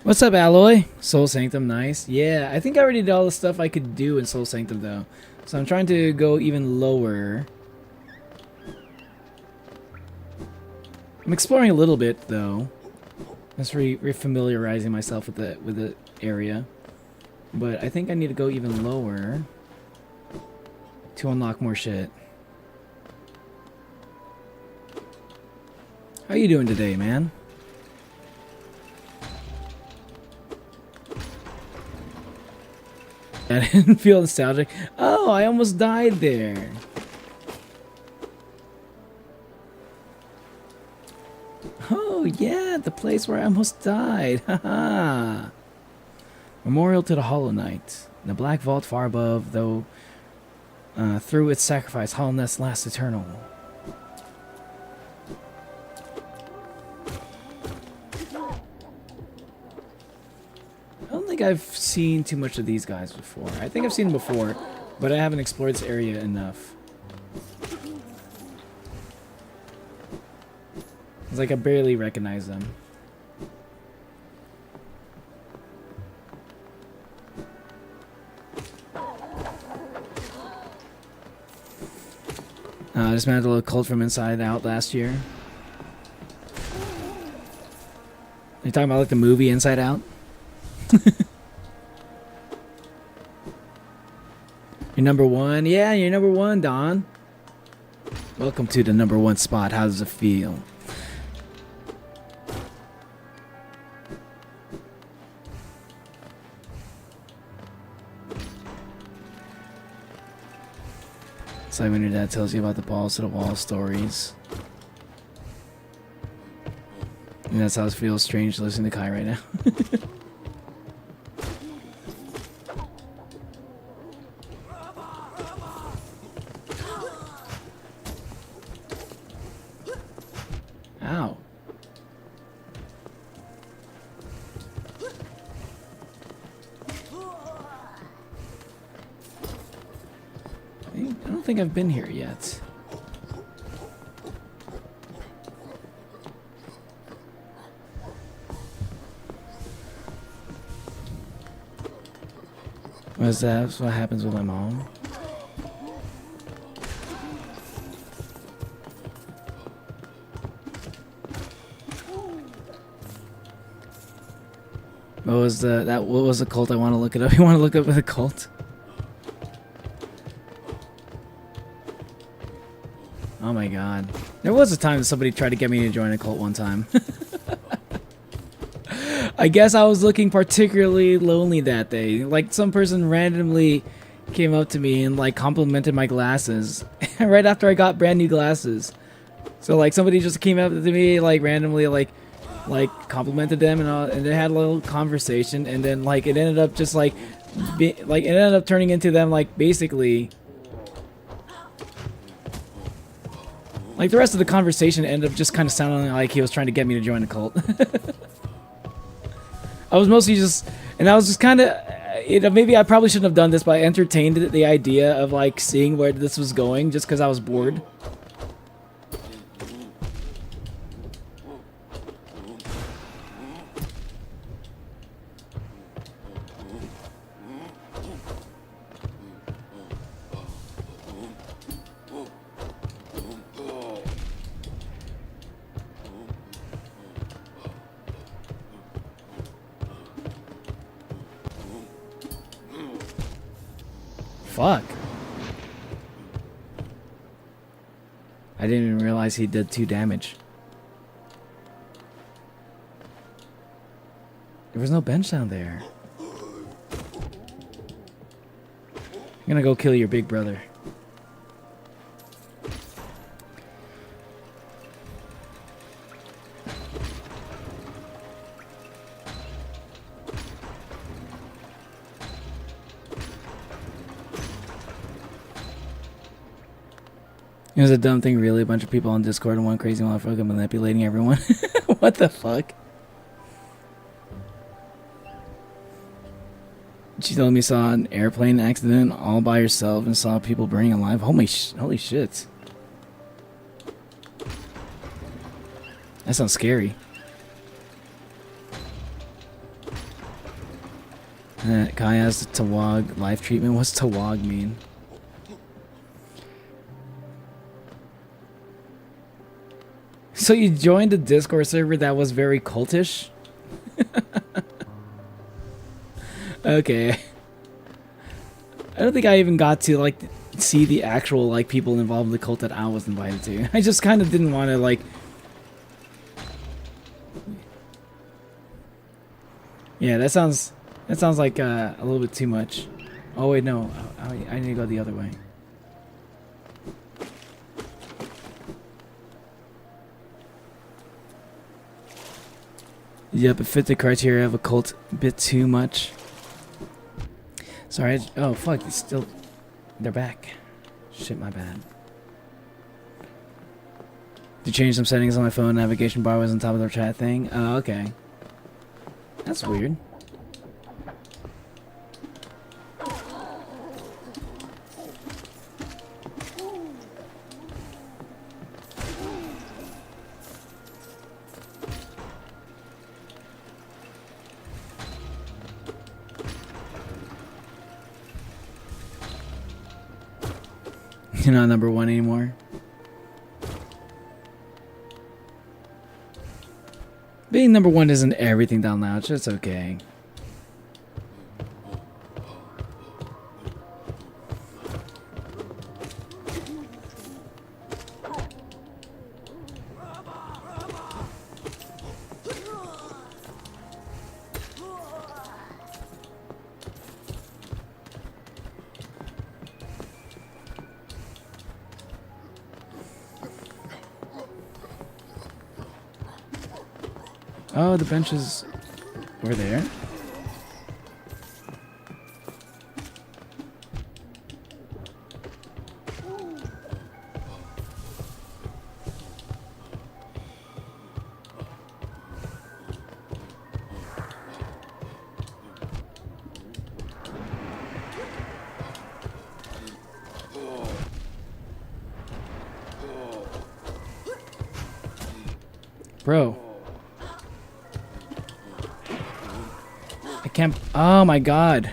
What's up, Alloy? Soul Sanctum, nice. Yeah, I think I already did all the stuff I could do in Soul Sanctum, though. So I'm trying to go even lower. I'm exploring a little bit, though. Just re-familiarizing myself with the area. But I think I need to go even lower to unlock more shit. How you doing today, man? I didn't feel nostalgic. Oh, I almost died there. Oh, yeah, the place where I almost died. Haha. Memorial to the Hollow Knight. The black vault far above, though, through its sacrifice, hollowness lasts eternal. I don't think I've seen too much of these guys before. I think I've seen them before, but I haven't explored this area enough. It's like I barely recognize them. I dismantled a cult from inside out last year. You talking about like the movie Inside Out? You're number one? Yeah, you're number one, Don. Welcome to the number one spot. How does it feel? It's like when your dad tells you about the balls to the wall stories. And that's how it feels strange listening to Kai right now. Ow. I don't think I've been here yet. Was that what happens with my mom? What was what was the cult I want to look it up? You want to look up the cult? Oh my god. There was a time that somebody tried to get me to join a cult one time. I guess I was looking particularly lonely that day. Like some person randomly came up to me and like complimented my glasses right after I got brand new glasses. So like somebody just came up to me like randomly like complimented them and they had a little conversation and then like it ended up just like it ended up turning into them like basically like the rest of the conversation ended up just kind of sounding like he was trying to get me to join the cult. I was mostly just, and I was just kind of, maybe I probably shouldn't have done this, but I entertained the idea of like seeing where this was going just because I was bored. Fuck. I didn't even realize he did 2 damage. There was no bench down there. I'm gonna go kill your big brother. It was a dumb thing, really. A bunch of people on Discord and one crazy motherfucker manipulating everyone. What the fuck? She told me saw an airplane accident all by herself and saw people burning alive. Holy shit. That sounds scary. Kai has the Tawag life treatment. What's Tawag mean? So you joined a Discord server that was very cultish? Okay. I don't think I even got to like see the actual like people involved in the cult that I was invited to. I just kind of didn't want to like. Yeah, that sounds like a little bit too much. Oh wait, no. I need to go the other way. Yep, it fit the criteria of a cult a bit too much. Sorry. Oh fuck! It's still. They're back. Shit, my bad. To change some settings on my phone, navigation bar was on top of the chat thing. Oh, okay. That's weird. You're not number one anymore. Being number one isn't everything down lounge. It's okay. Oh, the benches were there. Bro. I can't. Oh my god.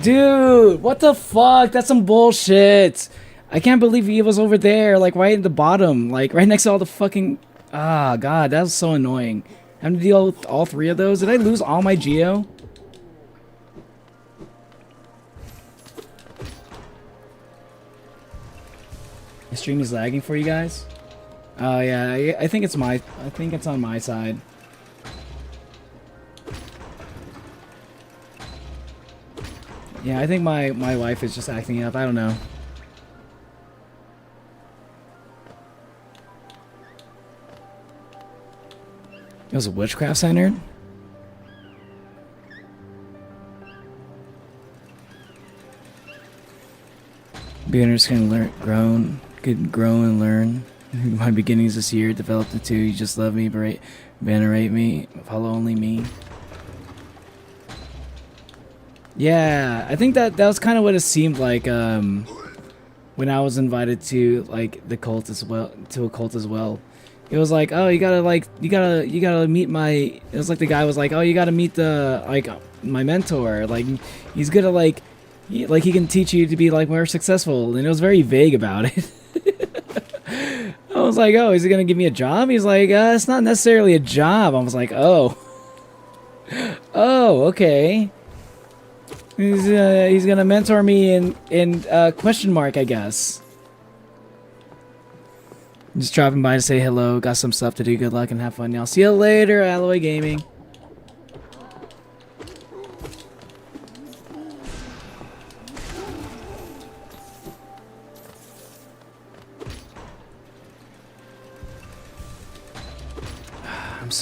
Dude, what the fuck? That's some bullshit. I can't believe he was over there, like right at the bottom, like right next to all the fucking. Ah, god, that was so annoying. Having to deal with all three of those. Did I lose all my geo? The stream is lagging for you guys. Oh yeah, I think it's I think it's on my side. Yeah, I think my wife is just acting up. I don't know. It was a witchcraft center. Beginners can grow and learn. My beginnings this year developed into you just love me, venerate me, follow only me. Yeah, I think that was kind of what it seemed like when I was invited to like the cult as well, to a cult as well. It was like, oh, you gotta meet my. It was like the guy was like, oh, you gotta meet my mentor. Like he's gonna like he can teach you to be like more successful. And it was very vague about it. I was like, oh, is he gonna give me a job? He's like, it's not necessarily a job. I was like, oh, okay. He's gonna mentor me in question mark, I guess. Just dropping by to say hello. Got some stuff to do. Good luck and have fun, y'all. See you later, Alloy Gaming.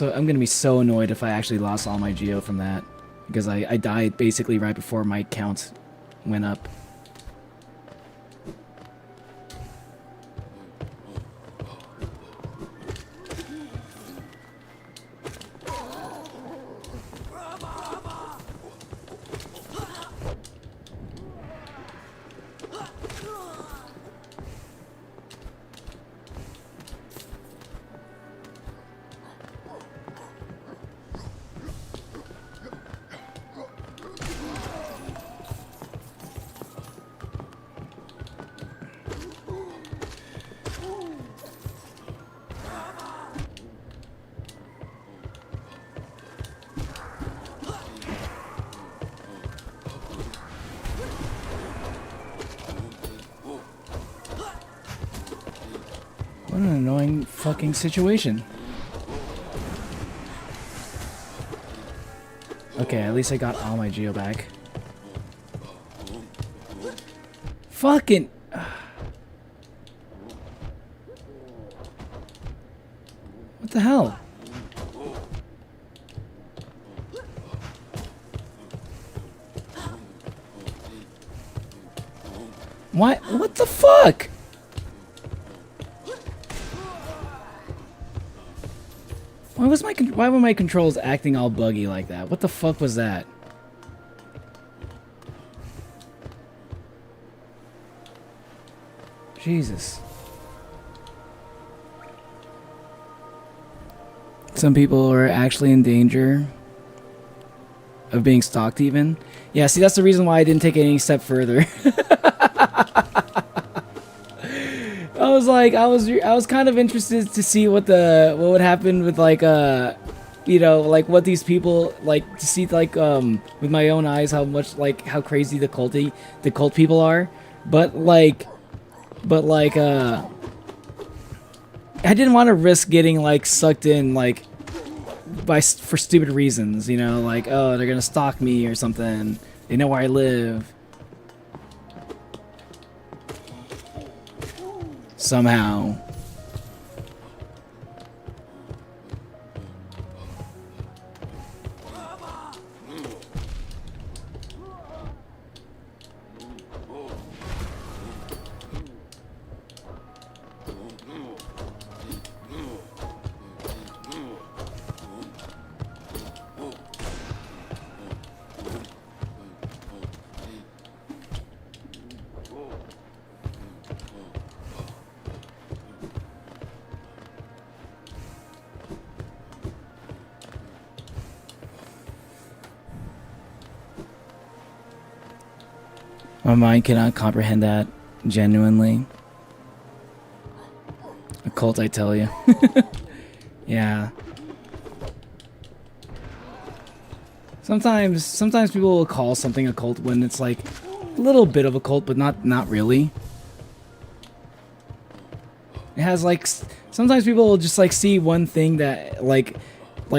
I'm gonna be so annoyed if I actually lost all my geo from that, because I died basically right before my count went up. What an annoying fucking situation. Okay, at least I got all my geo back. Fucking... What the hell? What? What the fuck? Why were my controls acting all buggy like that? What the fuck was that? Jesus. Some people are actually in danger of being stalked even. Yeah, see, that's the reason why I didn't take it any step further. I was kind of interested to see what would happen with like you know, like what these people like to see, like with my own eyes how much, like, how crazy the cult people are, but like I didn't want to risk getting like sucked in like for stupid reasons, you know, like, oh, they're gonna stalk me or something, they know where I live somehow. My mind cannot comprehend that, genuinely. A cult, I tell you. Yeah. Sometimes people will call something a cult when it's like a little bit of a cult, but not really. It has like, sometimes people will just like see one thing that like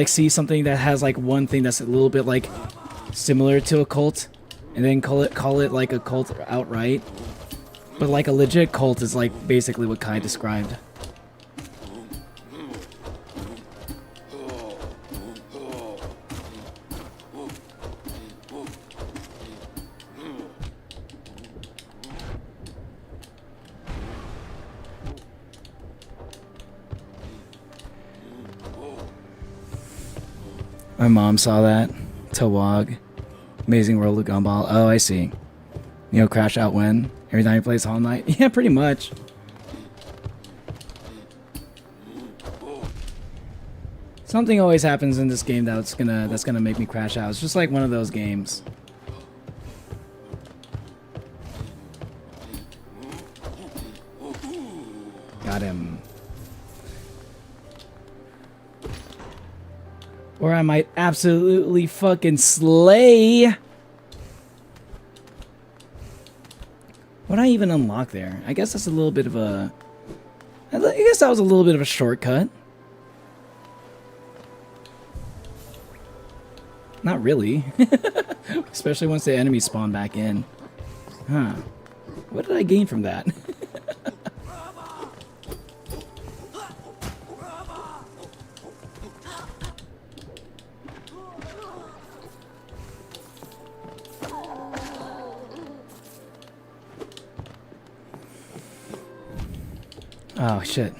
see something that has like one thing that's a little bit like similar to a cult, and then call it like a cult outright. But like a legit cult is like basically what Kai described. My mom saw that. Tawag. Amazing World of Gumball. Oh, I see. You know, Crash Out when? Every time he plays Hollow Knight? Yeah, pretty much. Something always happens in this game that's gonna make me crash out. It's just like one of those games. Got him. Or I might absolutely fucking slay. What'd I even unlock there? I guess that's a little bit of a... I guess that was a little bit of a shortcut. Not really. Especially once the enemies spawn back in. Huh. What did I gain from that? Oh shit.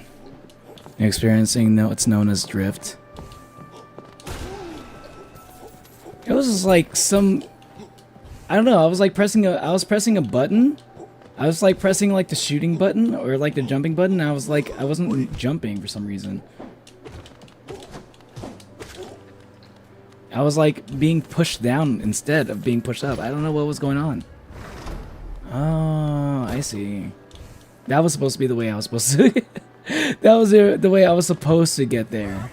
You're experiencing what's known as drift. It was just like some... I don't know, I was pressing a button. I was like pressing like the shooting button or like the jumping button, and I was like, I wasn't jumping for some reason. I was like being pushed down instead of being pushed up. I don't know what was going on. Oh, I see. That was supposed to be the way I was supposed to... That was the way I was supposed to get there.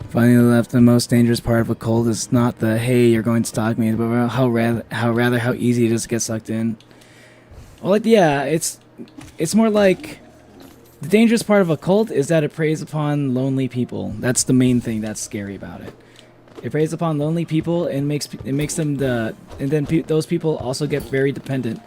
Finally left, the most dangerous part of a cult is not the hey you're going to stalk me, but how easy it is to get sucked in. Well, like, yeah, it's more like the dangerous part of a cult is that it preys upon lonely people. That's the main thing that's scary about it. It preys upon lonely people and makes them and then those people also get very dependent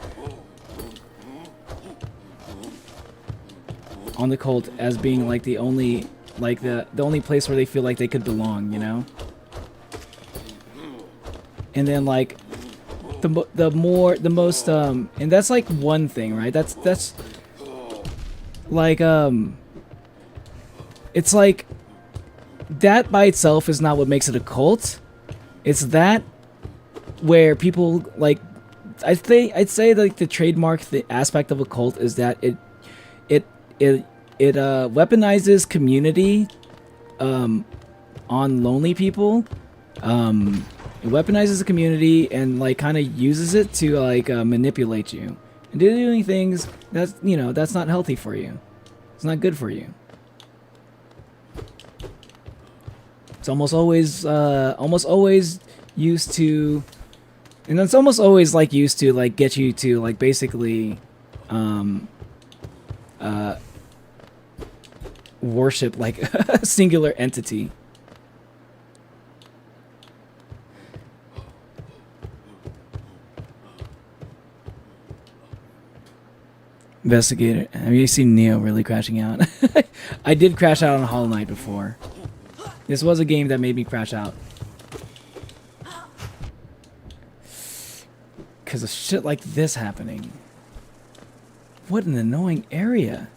on the cult as being like the only the only place where they feel like they could belong, you know? And then like the most and that's like one thing, right? That's like it's like that by itself is not what makes it a cult. It's that where people like I'd say like the trademark aspect of a cult is that it weaponizes community on lonely people. It weaponizes the community and like kind of uses it to like manipulate you and doing things that's, you know, that's not healthy for you. It's not good for you. It's almost always used to, and it's almost always like used to like get you to like basically worship like a singular entity. Investigator. Have you seen Neo really crashing out? I did crash out on Hollow Knight before. This was a game that made me crash out. Because of shit like this happening. What an annoying area.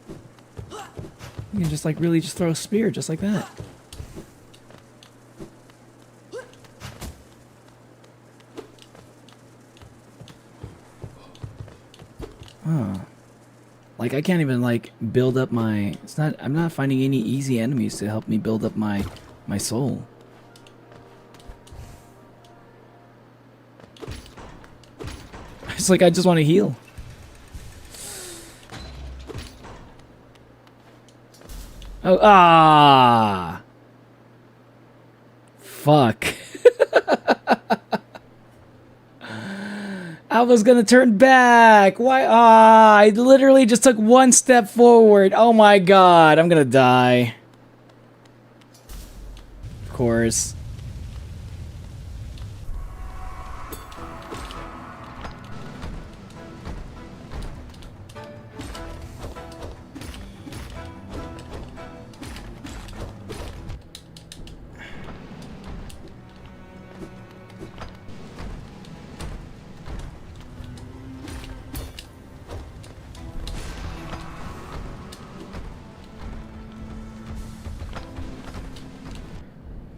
You can just like really just throw a spear just like that. Huh. Like I can't even like build up my, I'm not finding any easy enemies to help me build up my soul. It's like I just want to heal. Oh, fuck. I was gonna turn back. Why? I literally just took one step forward. Oh my god, I'm gonna die. Of course.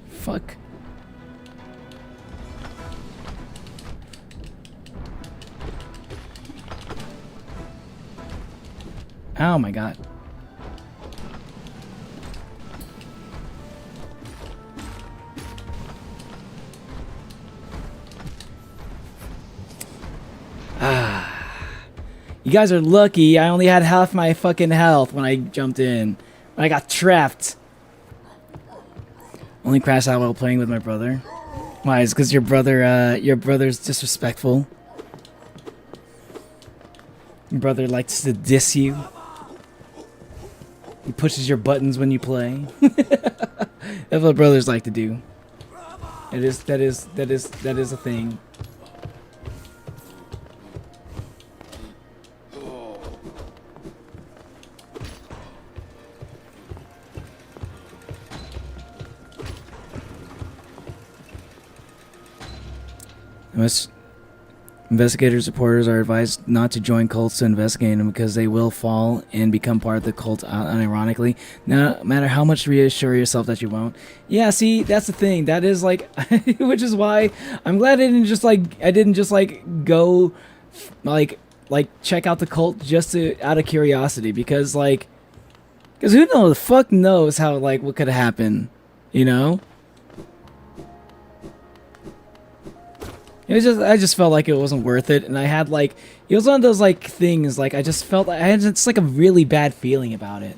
Fuck. Oh my god. You guys are lucky. I only had half my fucking health when I jumped in. I got trapped. Only crashed out while playing with my brother. Why? It's because your brother's disrespectful. Your brother likes to diss you. He pushes your buttons when you play. That's what brothers like to do. That is a thing. Investigators, reporters are advised not to join cults to investigate them because they will fall and become part of the cult unironically. No matter how much you reassure yourself that you won't. Yeah, see, that's the thing. That is like, which is why I'm glad I didn't just go check out the cult just out of curiosity, because who knows, the fuck knows how what could happen, you know? I just felt like it wasn't worth it, and I had it was one of those things I just felt I had just a really bad feeling about it.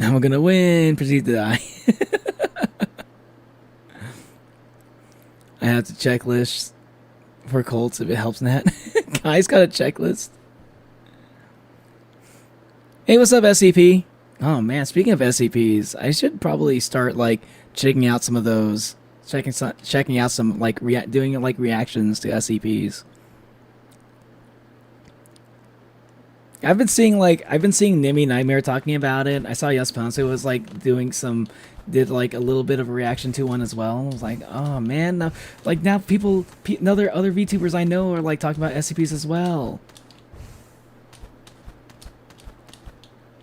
I'm gonna win. Proceed to die. I have to checklist for Colts if it helps Nat. Guy's got a checklist. Hey, what's up, SCP? Oh man, speaking of SCPs, I should probably start like checking out some of those, checking out some like doing like reactions to SCPs. I've been seeing Nimmy Nightmare talking about it. I saw Yasponso was like did like a little bit of a reaction to one as well. I was like, oh man, now other VTubers I know are like talking about SCPs as well.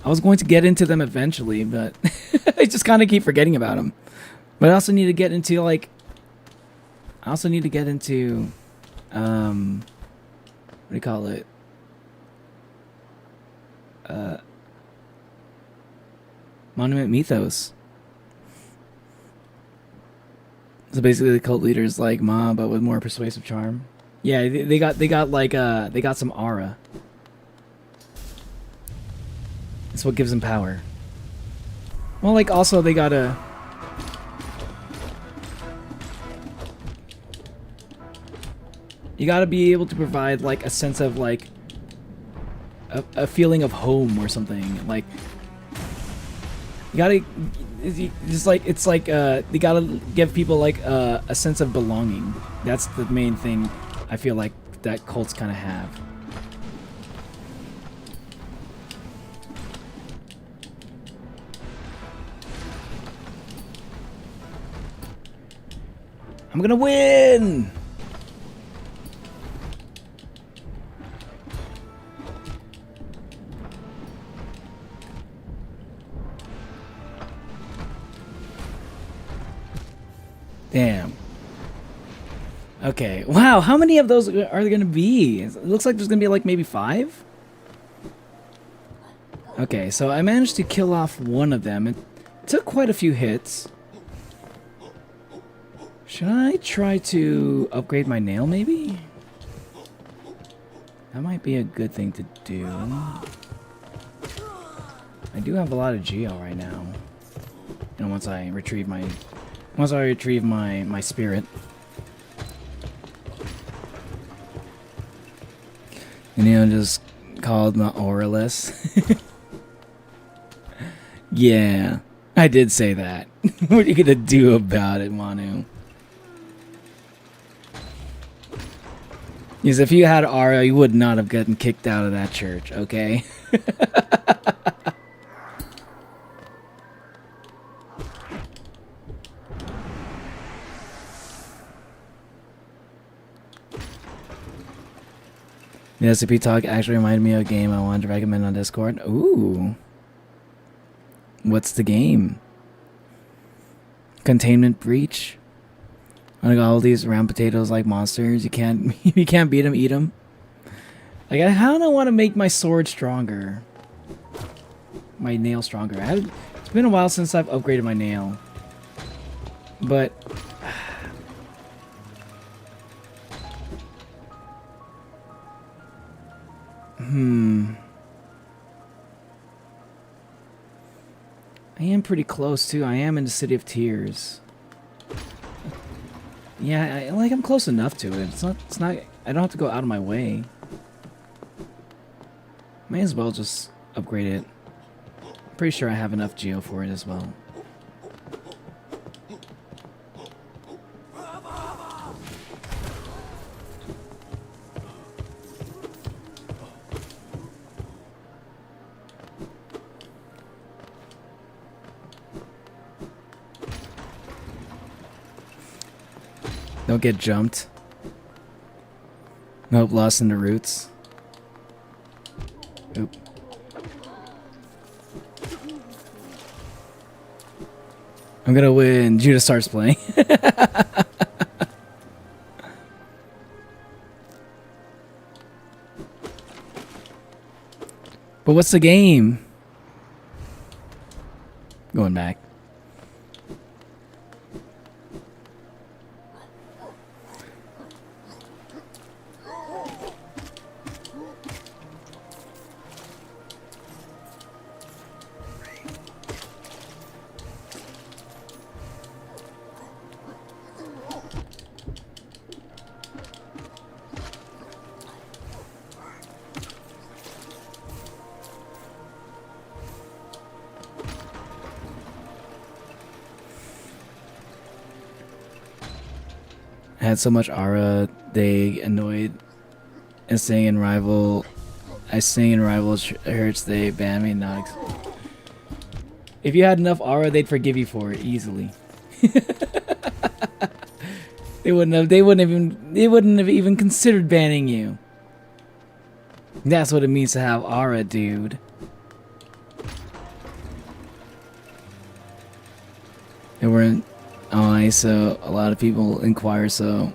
I was going to get into them eventually, but I just kind of keep forgetting about them. But I also need to get into what do you call it? Monument Mythos. So basically the cult leaders like Ma, but with more persuasive charm. Yeah, they got some aura. It's what gives them power. Well, like also they gotta. You gotta be able to provide like a sense of like a feeling of home or something. Like you gotta you gotta give people like a sense of belonging. That's the main thing I feel like that cults kind of have. I'm gonna win! Damn. Okay. Wow, how many of those are there gonna be? It looks like there's gonna be like maybe 5? Okay, so I managed to kill off one of them. It took quite a few hits. Should I try to upgrade my nail, maybe? That might be a good thing to do. I do have a lot of geo right now. And once I retrieve my spirit. And just called my auraless. Yeah, I did say that. What are you gonna do about it, Manu? Because if you had aura, you would not have gotten kicked out of that church, okay? The SCP talk actually reminded me of a game I wanted to recommend on Discord. Ooh. What's the game? Containment Breach. I got all these round potatoes like monsters. You can't beat them, eat them. Like I kind of want to make my sword stronger. My nail stronger. It's been a while since I've upgraded my nail. But I am pretty close too. I am in the City of Tears. Yeah, I'm close enough to it. It's not, I don't have to go out of my way. May as well just upgrade it. I'm pretty sure I have enough geo for it as well. Don't get jumped. Nope, lost in the roots. Oop. I'm gonna win. Judah starts playing. But what's the game? Going back. had so much aura, they annoyed. And sing in rival. I sing in rivals hurts, they ban me. Not if you had enough aura, they'd forgive you for it easily. They wouldn't have even considered banning you. That's what it means to have aura, dude. There weren't. Oh, so a lot of people inquire. So.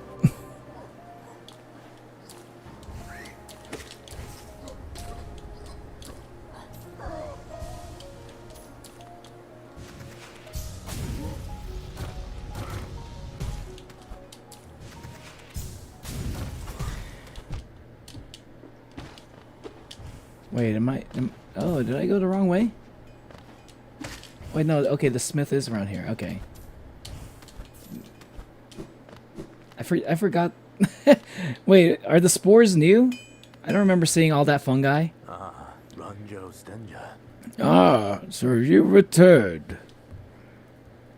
Wait, oh, did I go the wrong way? Wait, no, okay, the smith is around here, okay. I forgot. Wait, are the spores new? I don't remember seeing all that fungi. Ah, so you returned.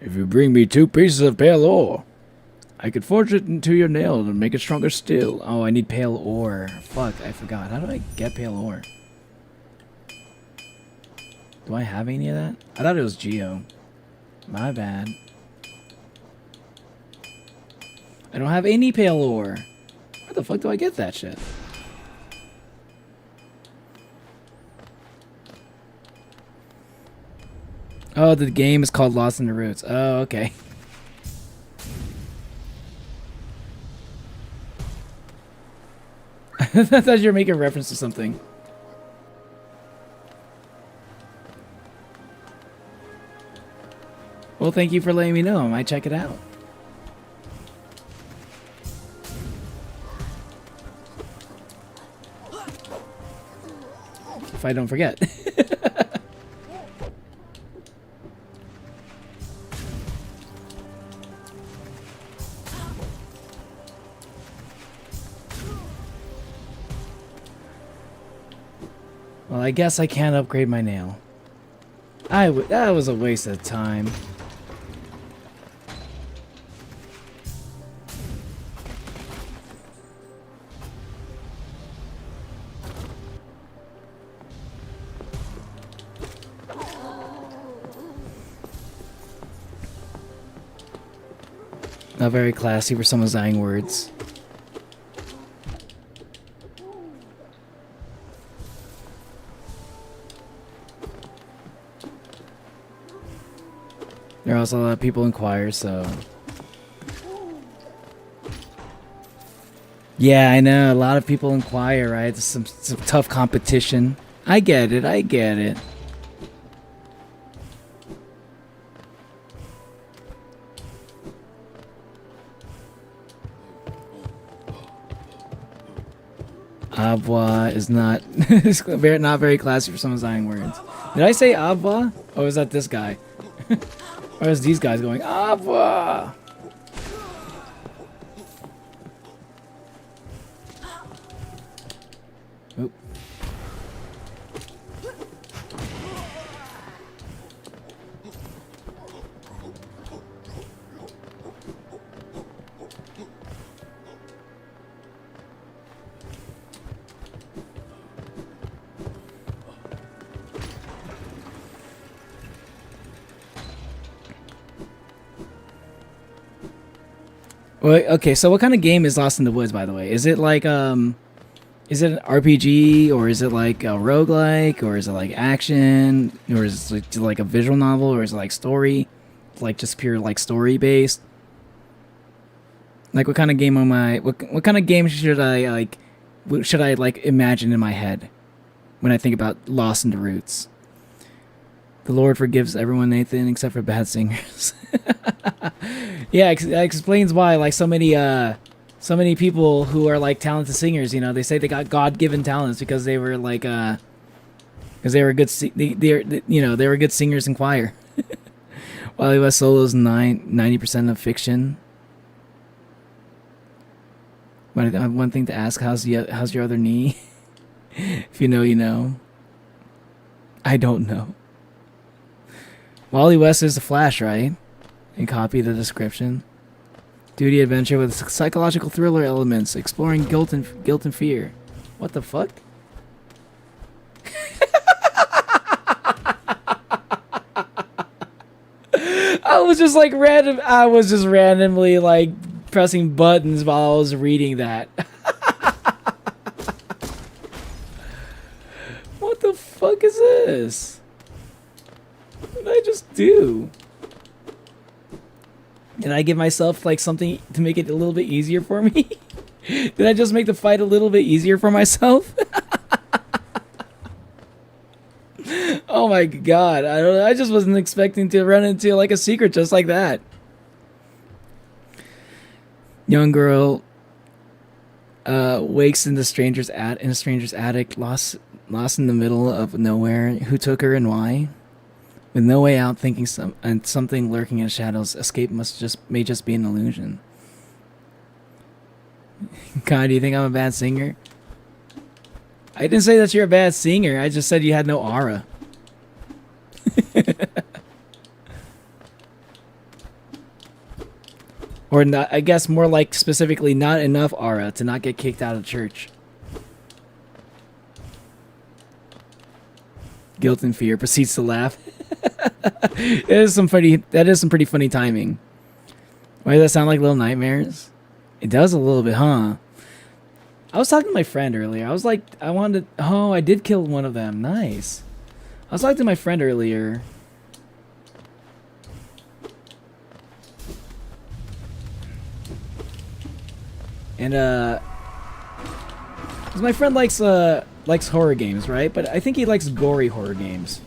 If you bring me 2 pieces of pale ore, I could forge it into your nail and make it stronger still. Oh, I need pale ore. Fuck, I forgot. How do I get pale ore? Do I have any of that? I thought it was Geo. My bad. I don't have any pale ore. Where the fuck do I get that shit? Oh, the game is called Lost in the Roots. Oh, okay. I thought you were making reference to something. Well, thank you for letting me know. I might check it out. If I don't forget. Well, I guess I can't upgrade my nail. That was a waste of time. Not very classy for someone's dying words. There are also a lot of people inquire, so... Yeah, I know, a lot of people inquire, right? It's some tough competition. I get it, I get it. Abwa is not not very classy for someone's dying words. Did I say Abwa? Or was that this guy? Or is these guys going Abwa? Oop. Well, okay, so what kind of game is Lost in the Woods, by the way? Is it like, is it an RPG, or is it like a roguelike, or is it like action, or is it like a visual novel, or is it like story? Like just pure like story based? Like what kind of game am I, what kind of game should I like imagine in my head when I think about Lost in the Roots? The Lord forgives everyone, Nathan, except for bad singers. Yeah, that explains why, like, so many people who are like talented singers, you know, they say they got God-given talents because they were like, because they were good, they were good singers in choir. Wally West Solo's 90% of fiction. But I have one thing to ask: how's your other knee? If you know, you know. I don't know. Wally West is the Flash, right? And copy the description. Duty adventure with psychological thriller elements, exploring guilt and fear. What the fuck? I was just like random. I was just randomly like pressing buttons while I was reading that. What the fuck is this? What did I just do? Did I give myself like something to make it a little bit easier for me? Did I just make the fight a little bit easier for myself? Oh my god, I don't know. I just wasn't expecting to run into like a secret just like that. Young girl wakes in a stranger's attic, lost in the middle of nowhere. Who took her and why? With no way out, thinking something lurking in shadows, escape may just be an illusion. God, do you think I'm a bad singer? I didn't say that you're a bad singer. I just said you had no aura. Or not, I guess more like specifically not enough aura to not get kicked out of church. Guilt and fear proceeds to laugh. That is some pretty funny timing. Why does that sound like Little Nightmares? It does a little bit, huh? I was talking to my friend earlier. I was like, oh, I did kill one of them. Nice. I was talking to my friend earlier. And, 'cause my friend likes horror games, right? But I think he likes gory horror games.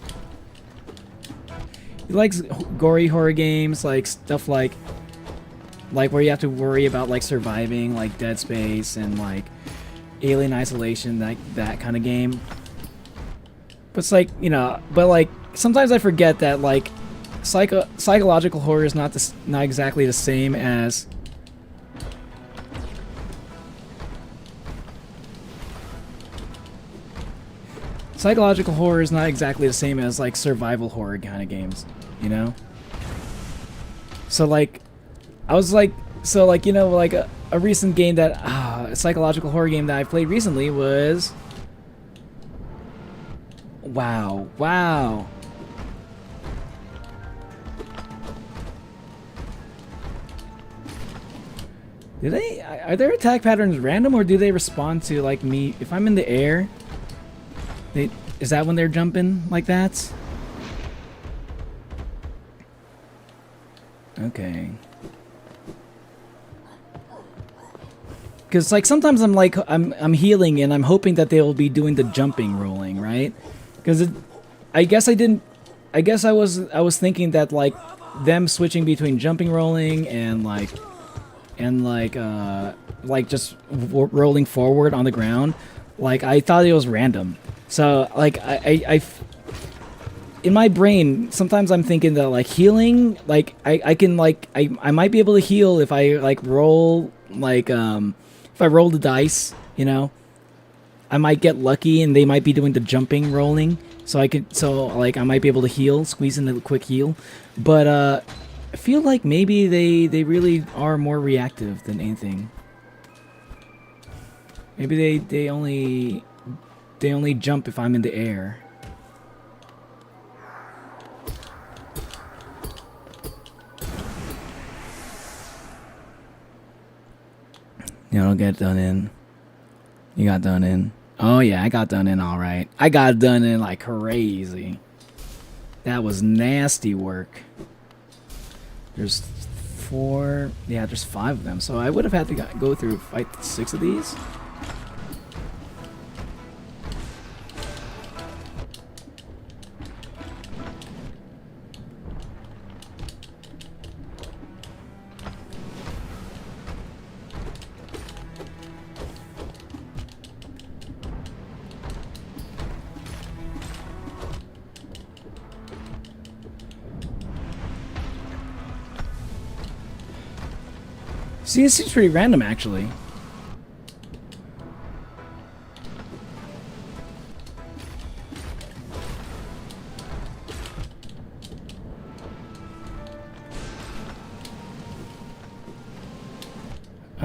He likes gory horror games, like stuff like where you have to worry about like surviving, like Dead Space and like Alien Isolation, that kind of game. But it's like, you know, but like sometimes I forget that like psychological horror is not exactly the same as psychological horror is not exactly the same as like survival horror kind of games, you know? So like I was like, so like, you know, like a recent game that a psychological horror game that I played recently was wow. Are their attack patterns random, or do they respond to like me if I'm in the air? Is that when they're jumping like that? Okay. Because like sometimes I'm like I'm healing and I'm hoping that they will be doing the jumping rolling, right? Because I guess I was thinking that like them switching between jumping rolling and just rolling forward on the ground, like I thought it was random. So like I in my brain sometimes I'm thinking that like healing, like I can like I might be able to heal if I like roll like if I roll the dice, you know, I might get lucky and they might be doing the jumping rolling, so I might be able to heal, squeeze in a quick heal. But I feel like maybe they really are more reactive than anything. Maybe they only jump if I'm in the air. You don't get done in. You got done in. Oh yeah, I got done in all right. I got done in like crazy. That was nasty work. There's 4, yeah, there's 5 of them. So I would have had to go through fight 6 of these. See, it seems pretty random, actually.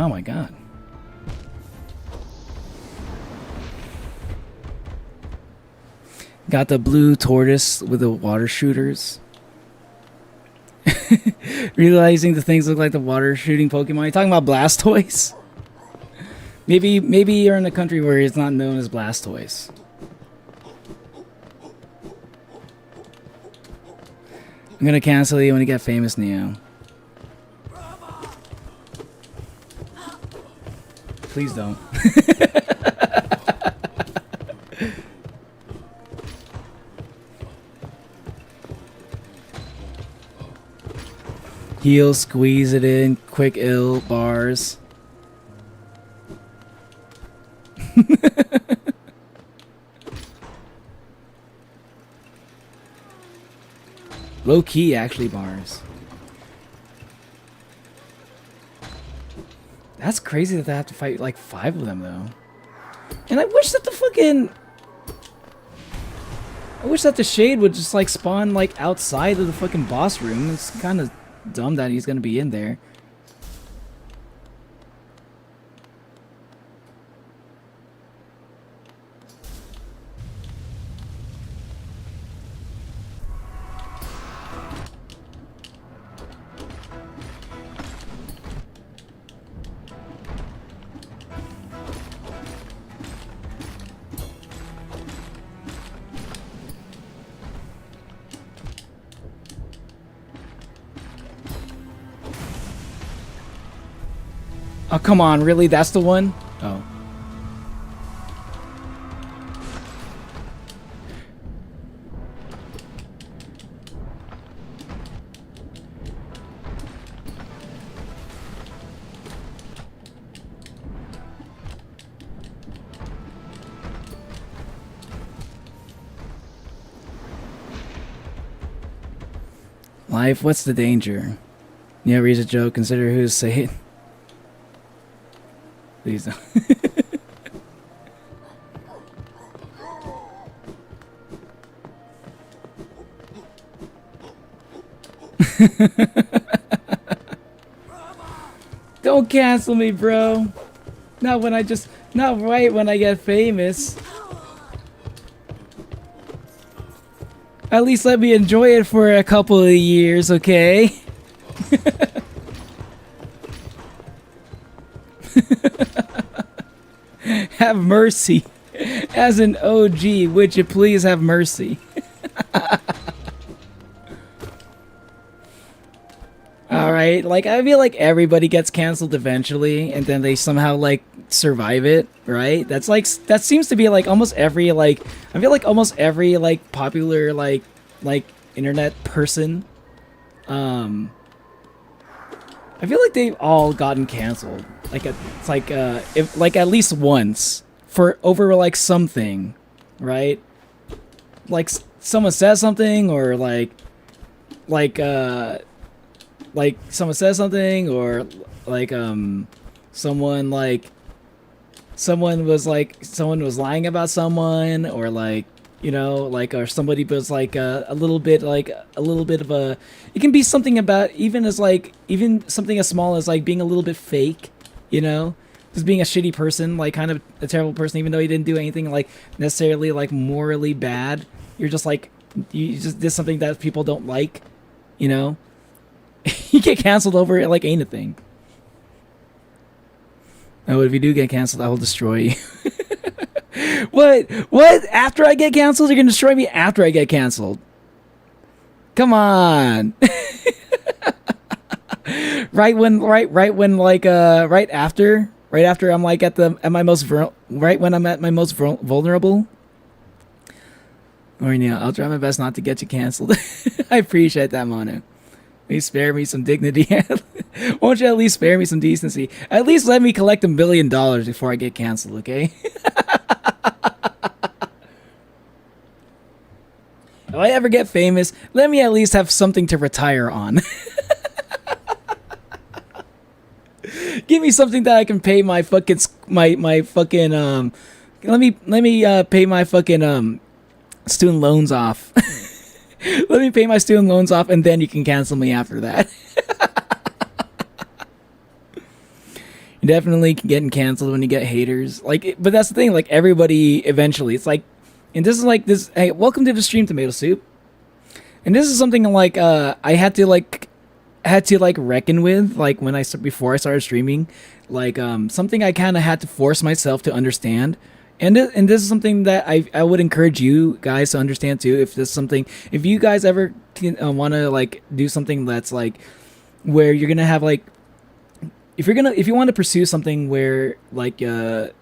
Oh my god. Got the blue tortoise with the water shooters. Realizing the things look like the water shooting Pokemon. You talking about Blastoise? Maybe you're in a country where it's not known as Blastoise. I'm gonna cancel you when you get famous, Neo. Please don't. Heal, squeeze it in, quick ill, bars. Low key, actually, bars. That's crazy that they have to fight like 5 of them, though. And I wish that the Shade would just like spawn like outside of the fucking boss room. It's kind of dumb that he's gonna be in there. Oh, come on, really? That's the one? Oh. Life, what's the danger? Yeah, reads a joke, consider who's saying. Please don't. Don't cancel me, bro. Not right when I get famous. At least let me enjoy it for a couple of years, okay? Have mercy. As an OG, would you please have mercy? Alright, like I feel like everybody gets canceled eventually and then they somehow like survive it, right? That's like that seems to be like almost every like I feel like almost every like popular like internet person. I feel like they've all gotten canceled. Like it's like if like at least once for over like something, right? Like someone says something or like someone says something or like someone was lying about someone or like you know like or somebody was like a little bit of a it can be something about even something as small as like being a little bit fake, you know, just being a shitty person, like kind of a terrible person even though you didn't do anything like necessarily like morally bad. You're just like you just did something that people don't like, you know. You get canceled over it like ain't a thing. Oh, if you do get canceled, I will destroy you. What? After I get canceled, you're gonna destroy me after I get canceled? Come on. right after I'm like at my most vulnerable. Or yeah, I'll try my best not to get you canceled. I appreciate that, Manu. Please spare me some dignity. Won't you at least spare me some decency? At least let me collect $1 billion before I get canceled, okay? If I ever get famous, let me at least have something to retire on. Give me something that I can pay my fucking my fucking let me pay my fucking student loans off. Let me pay my student loans off and then you can cancel me after that. You're definitely getting canceled when you get haters. Like, but that's the thing. Like, everybody eventually, it's like, and this is like this. Hey, welcome to the stream, Tomato Soup. And this is something like I had to reckon with, like, when before I started streaming, like something I kind of had to force myself to understand. And this is something that I would encourage you guys to understand too. If you guys ever want to like do something that's like where you're gonna have like, if you want to pursue something where like you're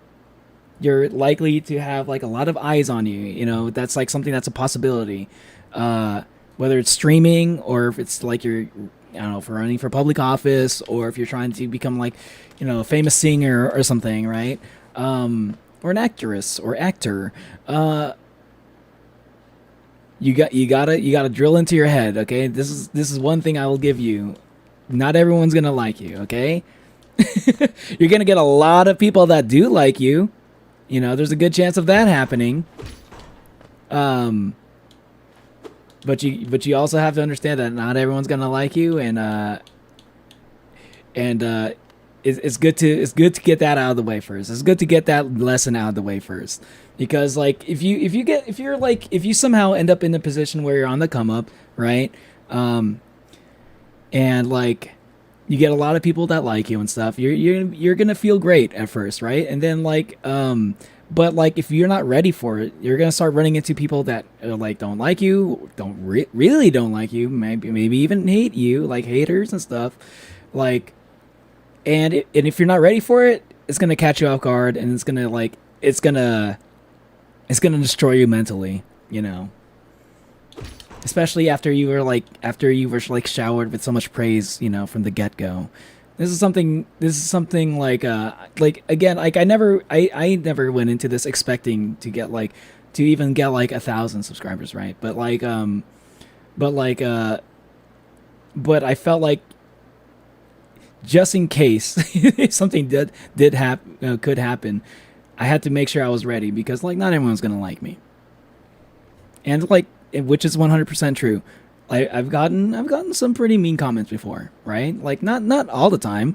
likely to have like a lot of eyes on you, you know, that's like something that's a possibility. Whether it's streaming or if it's like you're, I don't know, for running for public office, or if you're trying to become like, you know, a famous singer or something, right? Or an actress or actor. You gotta drill into your head, okay? This is one thing I will give you. Not everyone's gonna like you, okay? You're gonna get a lot of people that do like you. You know, there's a good chance of that happening. But you also have to understand that not everyone's gonna like you, and it's good to get that out of the way first. It's good to get that lesson out of the way first, because like if you somehow end up in a position where you're on the come up, right? And like you get a lot of people that like you and stuff, you're gonna feel great at first, right? And then like but like if you're not ready for it, you're gonna start running into people that like don't like you, really don't like you, maybe even hate you, like haters and stuff, like, and if you're not ready for it, it's gonna catch you off guard, and it's gonna destroy you mentally, you know. Especially after you were like showered with so much praise, you know, from the get go. This is something like again, like I never went into this expecting to even get like 1,000 subscribers, right? But I felt like just in case something could happen, I had to make sure I was ready, because like not everyone's gonna like me, and like, which is 100% true. I've gotten some pretty mean comments before, right? Like not all the time.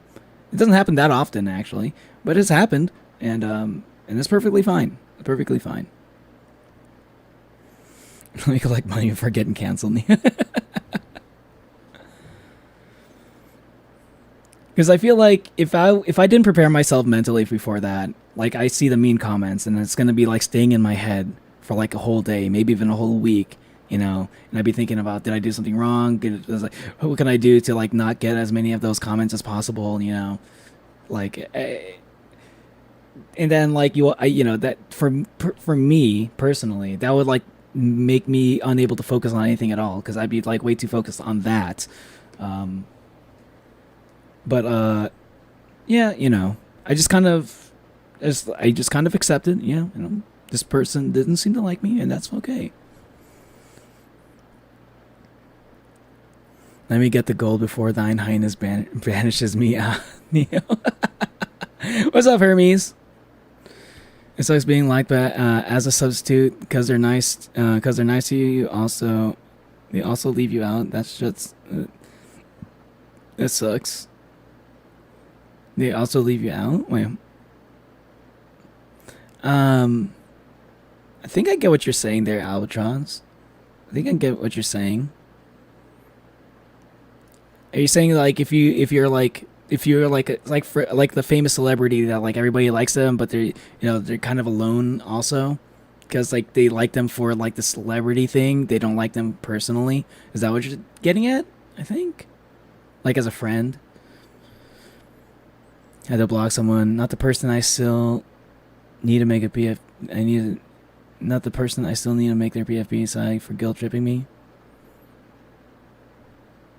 It doesn't happen that often actually, but it's happened, and it's perfectly fine. Perfectly fine. Let me collect money before getting canceled. Because I feel like if I didn't prepare myself mentally before that, like I see the mean comments and it's gonna be like staying in my head for like a whole day, maybe even a whole week. You know, and I'd be thinking about, did I do something wrong? What can I do to like not get as many of those comments as possible? You know, like, and then like you know that for me personally, that would like make me unable to focus on anything at all, because I'd be like way too focused on that. But yeah, you know, I just kind of accepted. Yeah, you know, this person didn't seem to like me, and that's okay. Let me get the gold before thine highness banishes me out. What's up, Hermes? It sucks being like that as a substitute, because they're nice. Because they're nice to you. They also leave you out. That's just it sucks. They also leave you out. Wait. I think I get what you're saying there, Albatrons. I think I get what you're saying. Are you saying like if you're like the famous celebrity that like everybody likes them, but they're kind of alone also, because like they like them for like the celebrity thing, they don't like them personally? Is that what you're getting at? I think, like as a friend. I had to block someone, not the person I still need to make a PF. Not the person I still need to make their PFP side for guilt tripping me.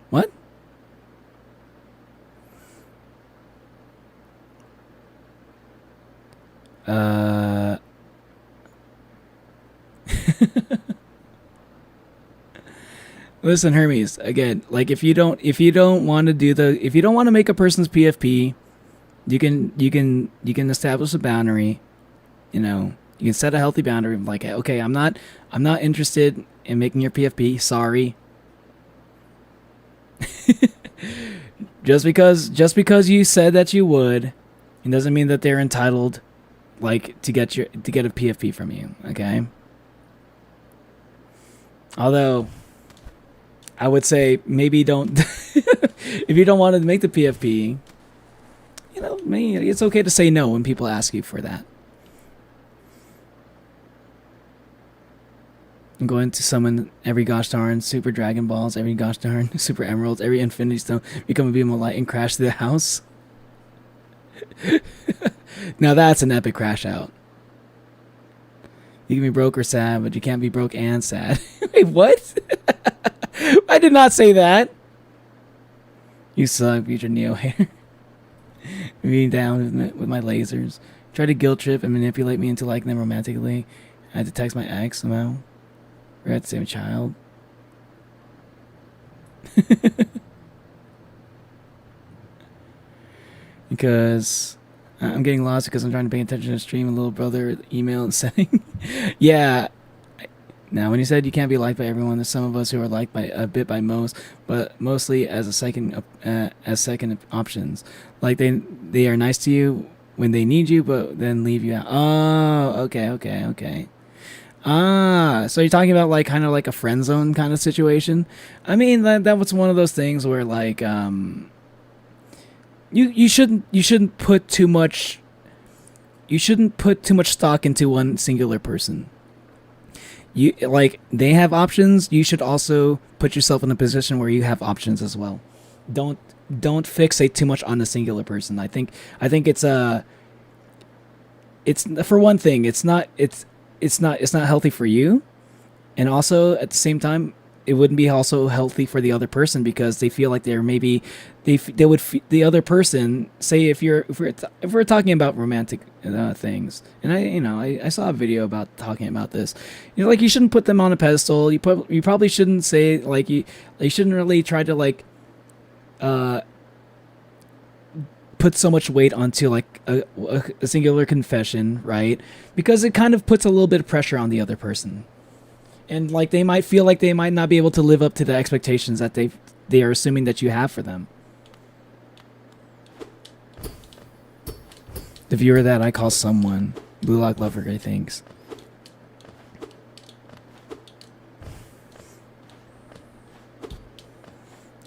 What? Listen, Hermes, again, like if you don't want to make a person's PFP, you can establish a boundary. You know, you can set a healthy boundary, like, okay, I'm not interested in making your PFP. Sorry. just because you said that you would, It doesn't mean that they're entitled, like, to get a PFP from you. Okay. Although, I would say maybe don't. If you don't want to make the PFP, you know, maybe it's okay to say no when people ask you for that. I'm going to summon every gosh darn Super Dragon Balls, every gosh darn Super Emeralds, every Infinity Stone, become a beam of light, and crash through the house. Now that's an epic crash out. You can be broke or sad, but you can't be broke and sad. Wait, what? I did not say that. You suck, future Neo hater. Me down with my lasers. Try to guilt trip and manipulate me into liking them romantically. I had to text my ex somehow. We're at the same child. Because I'm getting lost because I'm trying to pay attention to the stream. A little brother email and setting. Yeah. Now, when you said you can't be liked by everyone, there's some of us who are liked by a bit by most, but mostly as a second options. Like they are nice to you when they need you, but then leave you out. Oh, okay. So you're talking about like kind of like a friend zone kind of situation. I mean that was one of those things where like you shouldn't put too much stock into one singular person. You like they have options. You should also put yourself in a position where you have options as well. Don't fixate too much on a singular person. I think it's for one thing, it's not healthy for you, and also at the same time, it wouldn't be also healthy for the other person because they feel like they're maybe the other person, say if we're talking about romantic things, and I saw a video about talking about this. Like you shouldn't put them on a pedestal. You probably shouldn't say like you shouldn't really try to like put so much weight onto like a singular confession, right? Because it kind of puts a little bit of pressure on the other person. And like they might feel like they might not be able to live up to the expectations that they are assuming that you have for them. The viewer that I call someone, Blue Lock Lover, great things.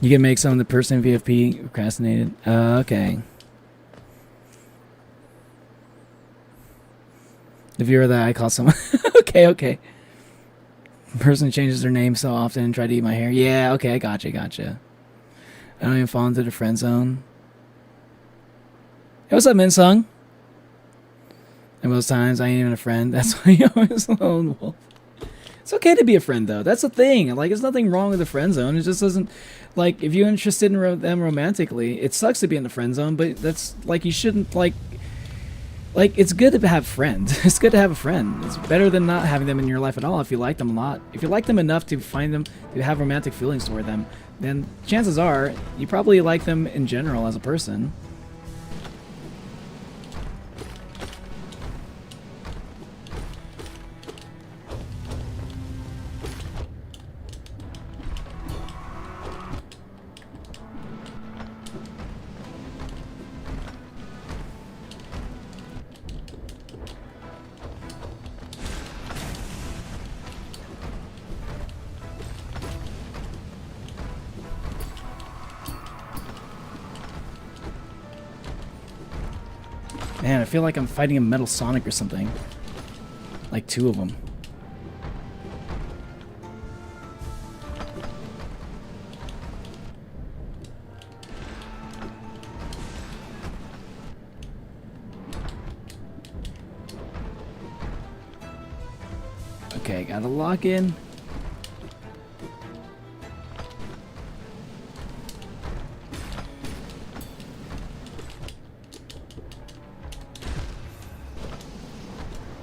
You can make some of the person VFP procrastinated. Okay. The viewer that I call someone. Okay. Person changes their name so often and try to eat my hair. Yeah, okay, I gotcha. I don't even fall into the friend zone. Hey, what's up, Minsung? And most times, I ain't even a friend. That's why you're always a lone wolf. It's okay to be a friend, though. That's the thing. Like, there's nothing wrong with the friend zone. It just doesn't... Like, if you're interested in them romantically, it sucks to be in the friend zone, but that's... Like, you shouldn't, like... Like, it's good to have friends. It's good to have a friend. It's better than not having them in your life at all if you like them a lot. If you like them enough to find them, to have romantic feelings toward them, then chances are you probably like them in general as a person. Man, I feel like I'm fighting a Metal Sonic or something. Like two of them. Okay, gotta lock in.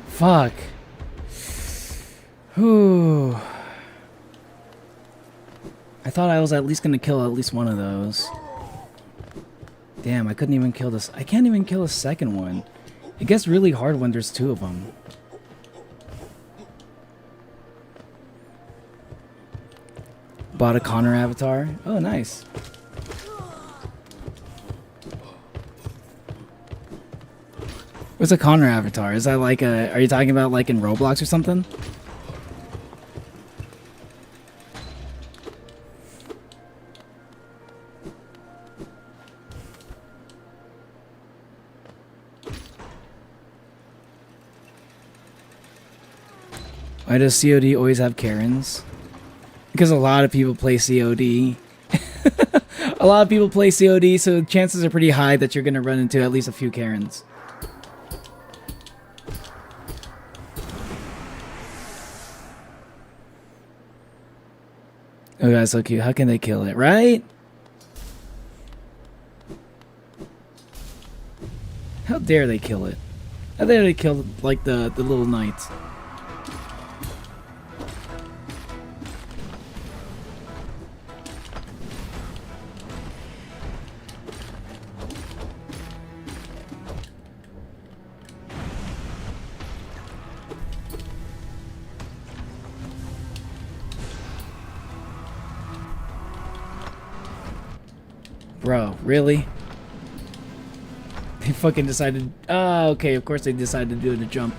Fuck. Whew. I thought I was at least gonna kill at least one of those. Damn, I couldn't even kill this. I can't even kill a second one. It gets really hard when there's two of them. Bought a Connor avatar. Oh, nice. What's a Connor avatar? Is that like a... Are you talking about like in Roblox or something? Why does COD always have Karens? Because a lot of people play COD. A lot of people play COD, so chances are pretty high that you're going to run into at least a few Karens. Oh, that's so cute. How can they kill it, right? How dare they kill it? How dare they kill, like, the little knights? Bro, really? They fucking decided... Oh, okay, of course they decided to do the jump.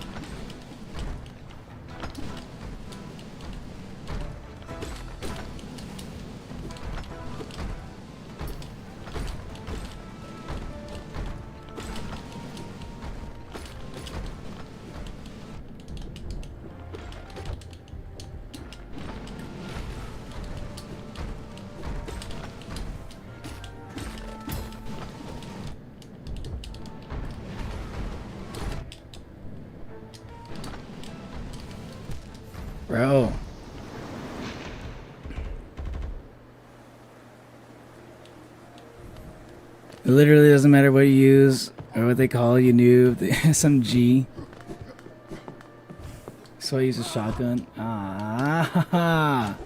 Bro. It literally doesn't matter what you use or what they call you noob. Some G. So I use a shotgun. Ah.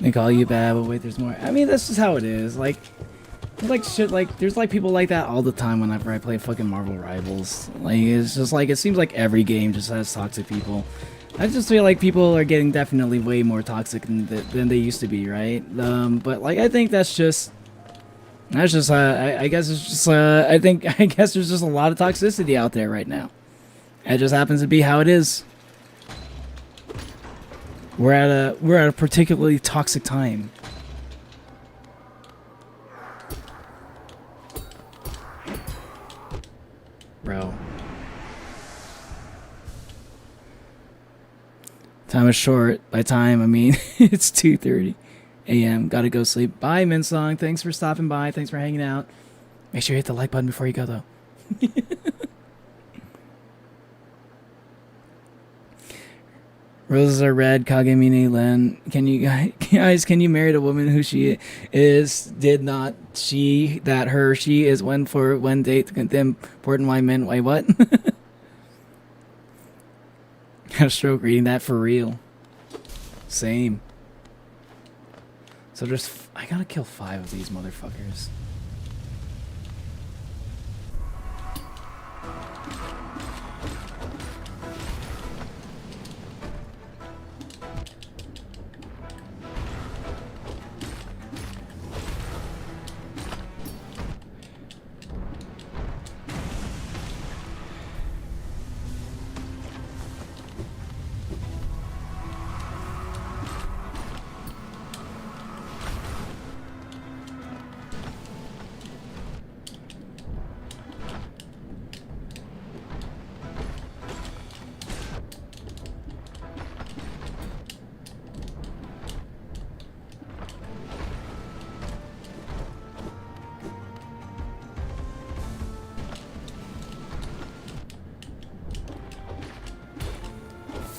They call you bad, but wait, there's more. I mean, that's just how it is. Like shit, like, there's like people like that all the time whenever I play fucking Marvel Rivals. Like, it's just like, it seems like every game just has toxic people. I just feel like people are getting definitely way more toxic than they used to be, right? But like, I think that's just, I guess it's just, I guess there's just a lot of toxicity out there right now. It just happens to be how it is. We're at a particularly toxic time. Bro. Time is short. By time, I mean it's 2:30 a.m. Gotta go sleep. Bye, Minsong. Thanks for stopping by. Thanks for hanging out. Make sure you hit the like button before you go, though. Roses are red, Kagemine Len. Can you guys, can you marry a woman who she is, did not, she, that, her, she is, when, for, when, date, them, important, why, men, why, what? Had a stroke reading that for real. Same. So there's, I gotta kill 5 of these motherfuckers.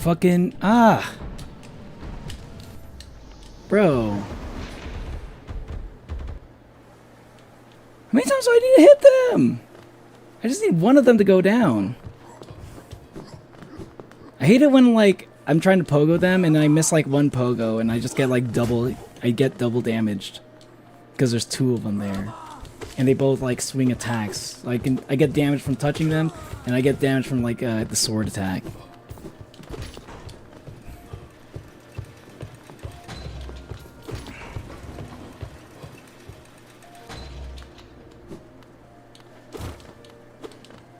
Fucking bro, how many times do I need to hit them? I just need one of them to go down. I hate it when, like, I'm trying to pogo them, and I miss like one pogo, and I just get like double. I get double damaged because there's two of them there, and they both like swing attacks. Like I get damage from touching them, and I get damage from like the sword attack.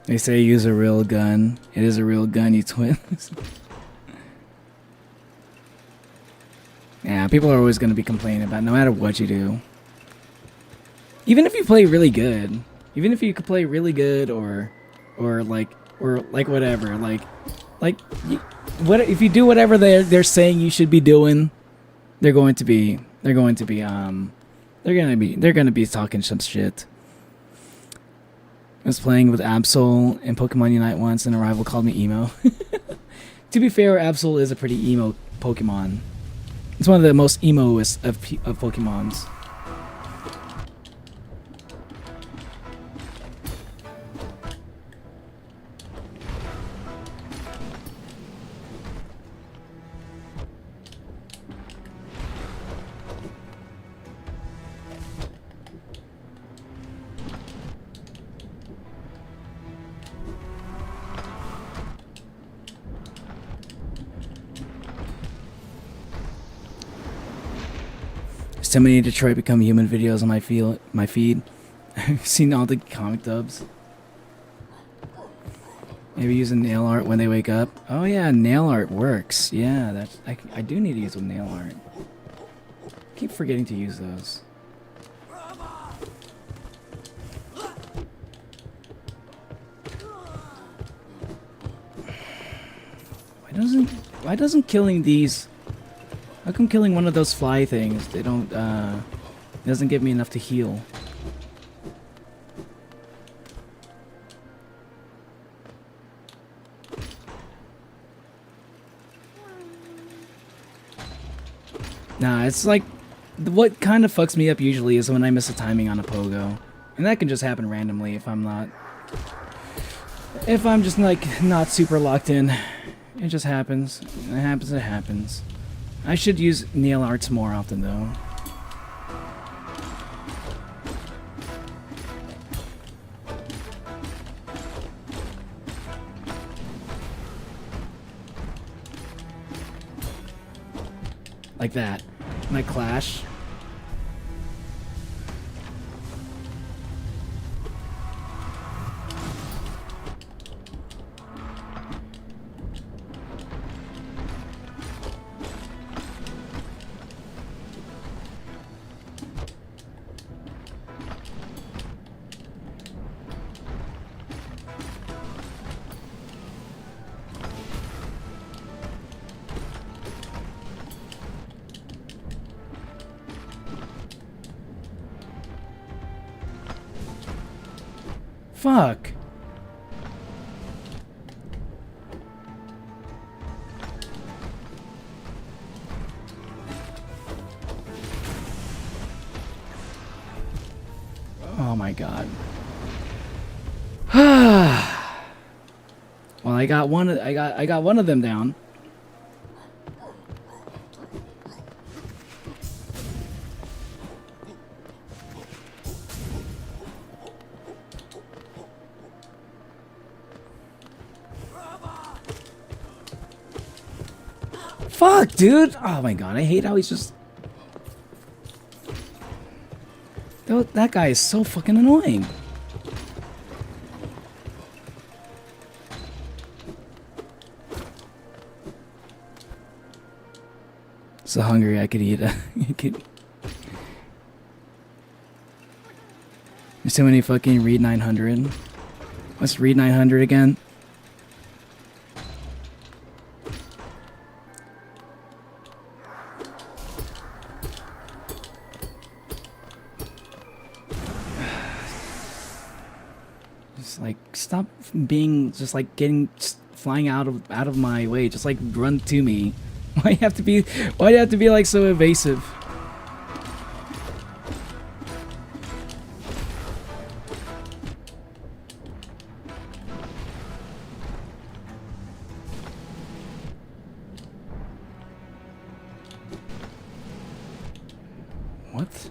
They say use a real gun. It is a real gun, you twins. Yeah, people are always going to be complaining about it, no matter what you do. Even if you play really good. Even if you could play really good or like whatever. Like what if you do whatever they're saying you should be doing, they're going to be talking some shit. I was playing with Absol in Pokemon Unite once, and a rival called me emo. To be fair, Absol is a pretty emo Pokemon. It's one of the most emo-est of Pokemons. So many Detroit Become Human videos on my feed. I've seen all the comic dubs. Maybe using nail art when they wake up. Oh yeah, nail art works. Yeah, that's I do need to use with nail art. Keep forgetting to use those. Why doesn't killing these? How come killing one of those fly things, they don't, it doesn't give me enough to heal? Nah, it's like, what kind of fucks me up usually is when I miss a timing on a pogo. And that can just happen randomly if I'm just like, not super locked in. It just happens. It happens. I should use nail arts more often, though. Like that. My clash. Fuck. Oh my god. Well, I got one of them down. Fuck, dude! Oh my god, I hate how he's just... That guy is so fucking annoying. So hungry I could eat a... There's so many fucking Read 900. What's Read 900 again? Like, stop being just like flying out of my way. Just like run to me. Why do you have to be like so evasive? What?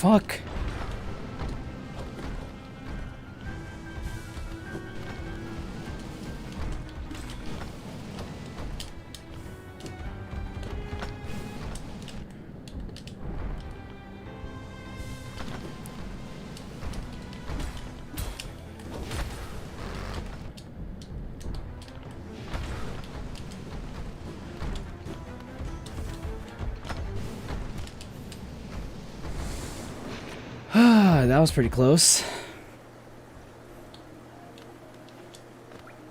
Fuck. That was pretty close.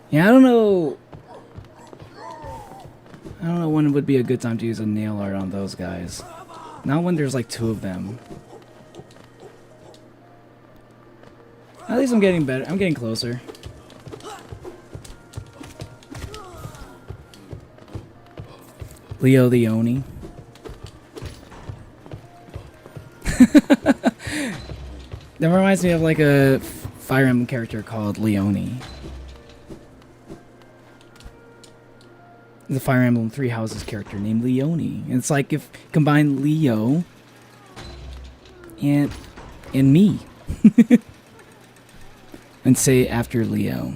Yeah, I don't know when would be a good time to use a nail art on those guys. Not when there's like 2 of them. At least I'm getting better. I'm getting closer. Leo the Oni. That reminds me of like a Fire Emblem character called Leone. The Fire Emblem Three Houses character named Leone. And it's like if combine Leo and me. And say after Leo.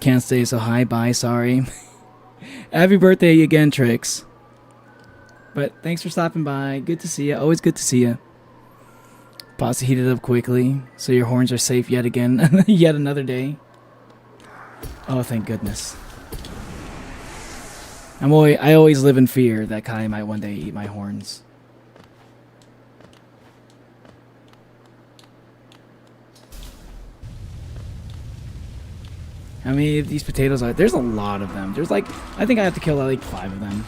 Can't stay so high, bye, sorry. Happy birthday again, Trix. But thanks for stopping by. Good to see you. Always good to see you. Pause to heat it up quickly, so your horns are safe yet again. Yet another day. Oh, thank goodness. I always live in fear that Kai might one day eat my horns. How many of these potatoes are? There's a lot of them. There's like, I think I have to kill like 5 of them.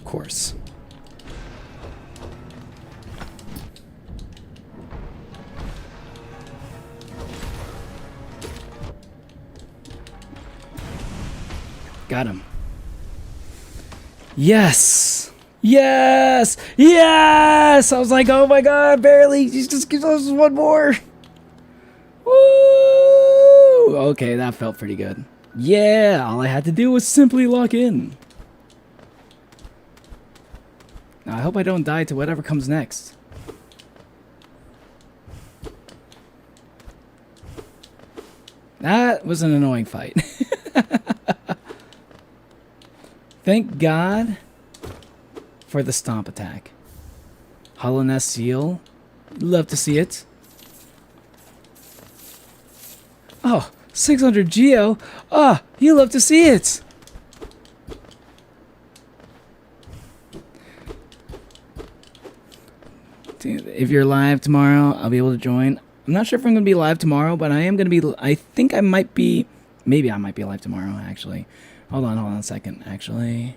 Course. Got him. Yes! Yes! Yes! I was like, oh my god, barely. Just give us one more. Woo! Okay, that felt pretty good. Yeah, all I had to do was simply lock in. Now, I hope I don't die to whatever comes next. That was an annoying fight. Thank God for the stomp attack. Hollow Nest Seal. Love to see it. Oh, 600 Geo. Oh, you love to see it. Dude, if you're live tomorrow, I'll be able to join. I'm not sure if I'm going to be live tomorrow, but I am going to be... I think I might be... Maybe I might be live tomorrow, actually. Hold on a second, actually.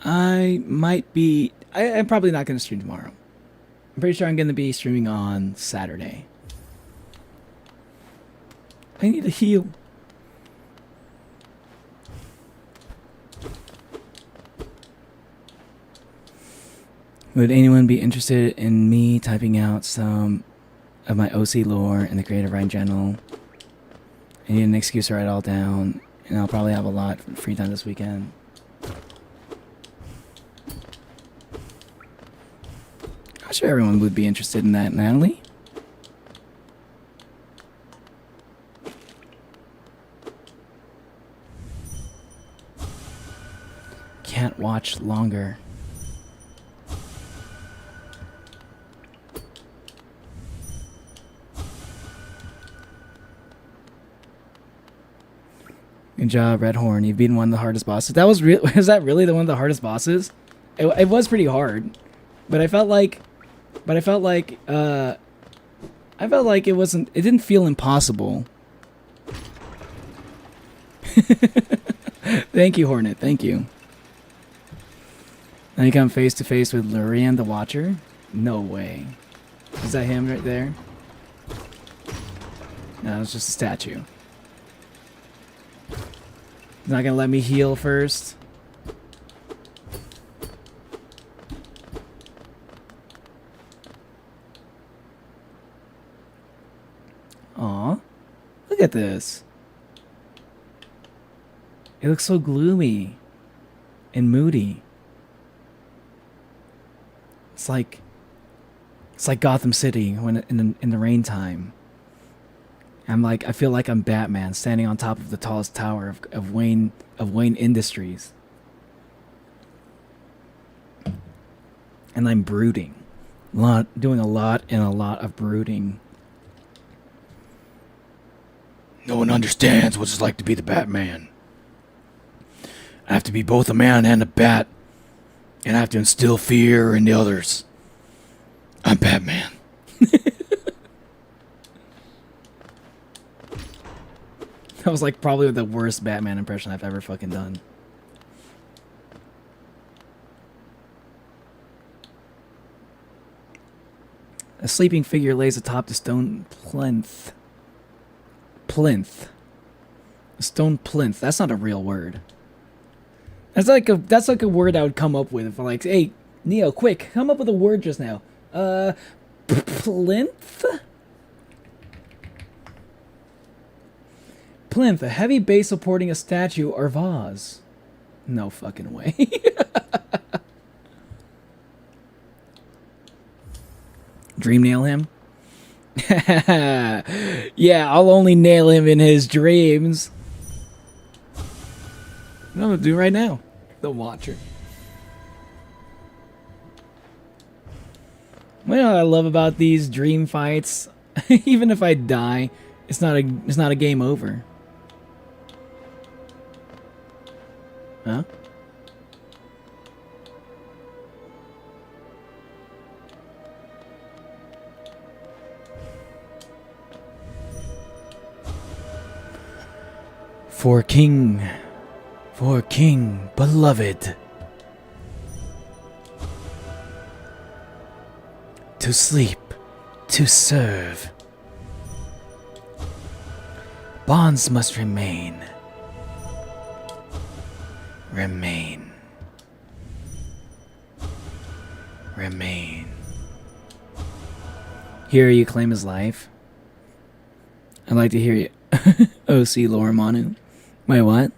I might be... I'm probably not going to stream tomorrow. I'm pretty sure I'm going to be streaming on Saturday. I need to heal. Would anyone be interested in me typing out some of my OC lore in the Creative Writing Journal? I need an excuse to write it all down, and I'll probably have a lot of free time this weekend. I'm sure everyone would be interested in that, Natalie. Can't watch longer. Good job, Red Horn. You've beaten one of the hardest bosses. That was real. Was that really the one of the hardest bosses? It was pretty hard, but I felt like it wasn't. It didn't feel impossible. Thank you, Hornet. Thank you. Now you come face to face with Lurian the Watcher. No way. Is that him right there? No, it's just a statue. He's not gonna let me heal first. Aw, look at this. It looks so gloomy and moody. It's like Gotham City when in the rain time. I feel like I'm Batman standing on top of the tallest tower of Wayne Industries. And I'm brooding. Doing a lot of brooding. No one understands what it's like to be the Batman. I have to be both a man and a bat. And I have to instill fear in the others. I'm Batman. That was like probably the worst Batman impression I've ever fucking done. A sleeping figure lays atop the stone plinth. Plinth. A stone plinth. That's not a real word. That's like a word I would come up with if I'm like, hey, Neo, quick, come up with a word just now. Plinth? Plinth, a heavy base supporting a statue or vase. No fucking way. Dream nail him? Yeah, I'll only nail him in his dreams. I'm gonna do right now. The Watcher. What I love about these dream fights, even if I die, it's not a game over. Huh? For King beloved, to sleep, to serve, bonds must remain. remain. Hear you claim his life. I'd like to hear you. OC lore, Manu. Wait, what?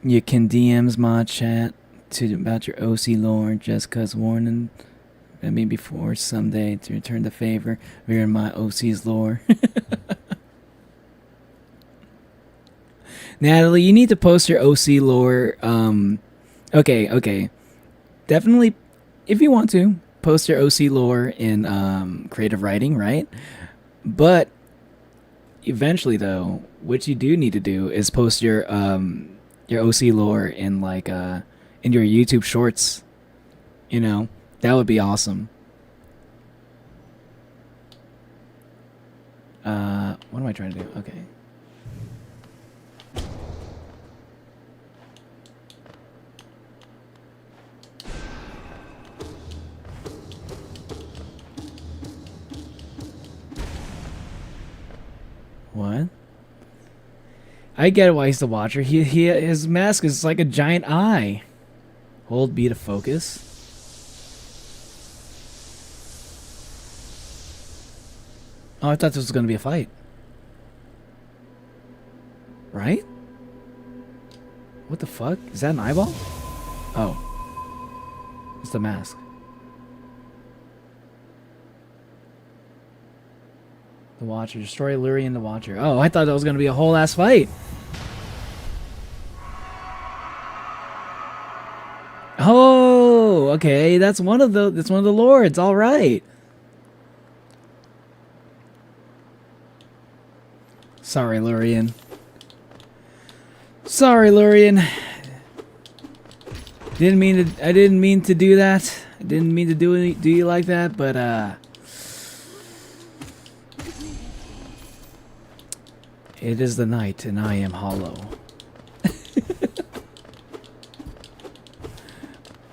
You can DMs my chat about your OC lore just cause warning me before someday to return the favor via my OC's lore. Natalie, you need to post your OC lore. Okay. Definitely, if you want to, post your OC lore in creative writing, right? But eventually, though, what you do need to do is post your OC lore in like in your YouTube shorts. You know, that would be awesome. What am I trying to do? Okay. What? I get why he's the watcher. His mask is like a giant eye. Hold B to focus. Oh, I thought this was gonna be a fight. Right? What the fuck? Is that an eyeball? Oh. It's the mask. The Watcher. Destroy Lurian the Watcher. Oh, I thought that was gonna be a whole ass fight. Oh, okay. That's one of the lords. All right. Sorry, Lurian. Sorry, Lurian. I didn't mean to do that. I didn't mean to do you like that, but it is the night and I am hollow.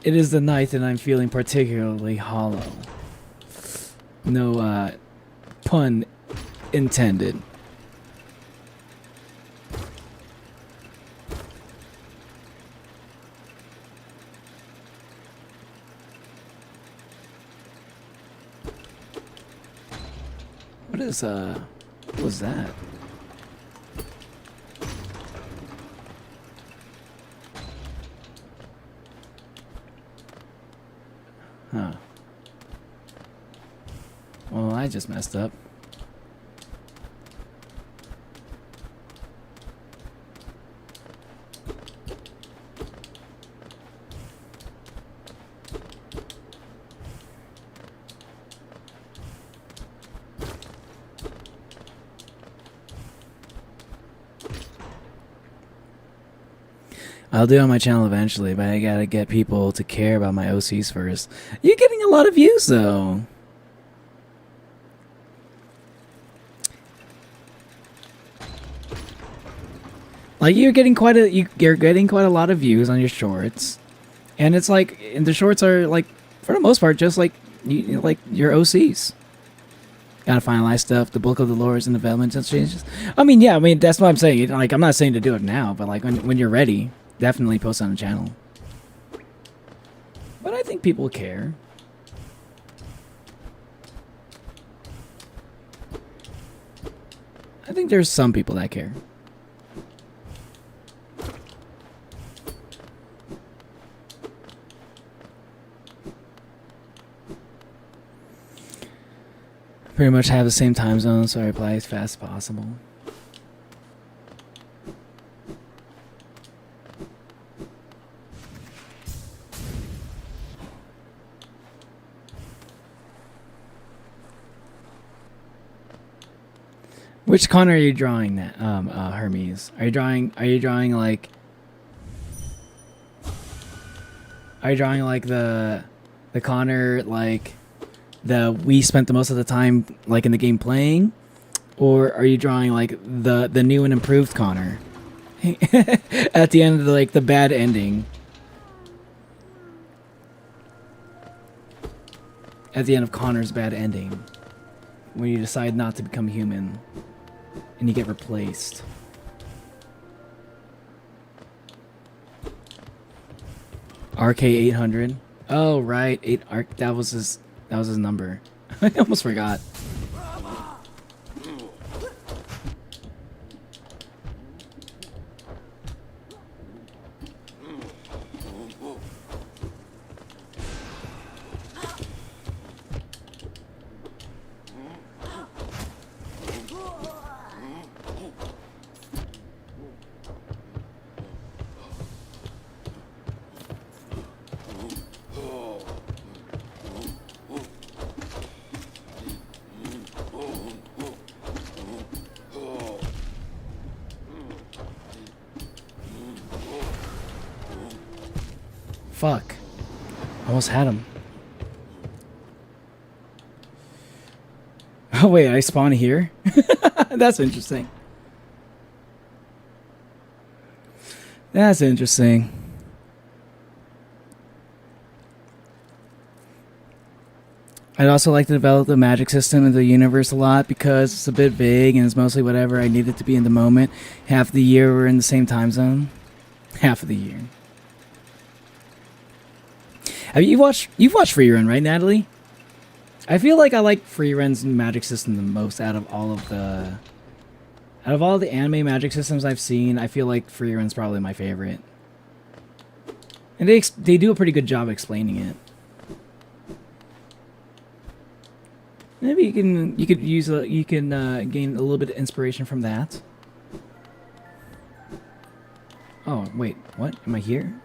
It is the night and I'm feeling particularly hollow. No pun intended. What was that? Huh. Well, I just messed up. I'll do it on my channel eventually, but I gotta get people to care about my OCs first. You're getting a lot of views, though. Like you're getting quite a lot of views on your shorts, and it's like, and the shorts are like, for the most part, just like like your OCs. Gotta finalize stuff. The bulk of the lore is in development and changes. I mean, yeah, I mean that's what I'm saying. Like, I'm not saying to do it now, but like when you're ready. Definitely post on the channel. But I think people care. I think there's some people that care. Pretty much have the same time zone, so I reply as fast as possible. Which Connor are you drawing that, Hermes? Are you drawing like the Connor like we spent the most of the time like in the game playing, or are you drawing like the new and improved Connor at the end of the bad ending? At the end of Connor's bad ending, when you decide not to become human and you get replaced. RK800. Oh right, that was his number. I almost forgot. Fuck. Almost had him. Oh wait, I spawn here? That's interesting. That's interesting. I'd also like to develop the magic system of the universe a lot because it's a bit vague and it's mostly whatever I need it to be in the moment. Half the year we're in the same time zone. Half of the year. You've watched Freerun, right, Natalie? I feel like I like Freerun's magic system the most out of all the anime magic systems I've seen. I feel like Freerun's probably my favorite, and they do a pretty good job explaining it. Maybe you can gain a little bit of inspiration from that. Oh wait, what? Am I here?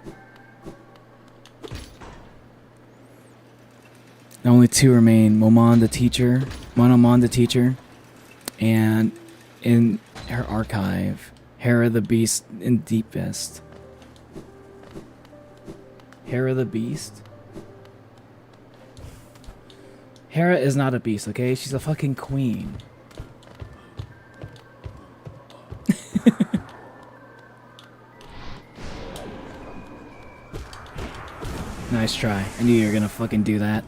Only two remain: Monomon the teacher, and in her archive, Hera the Beast in Deepest. Hera the Beast? Hera is not a beast, okay? She's a fucking queen. Nice try. I knew you were gonna fucking do that.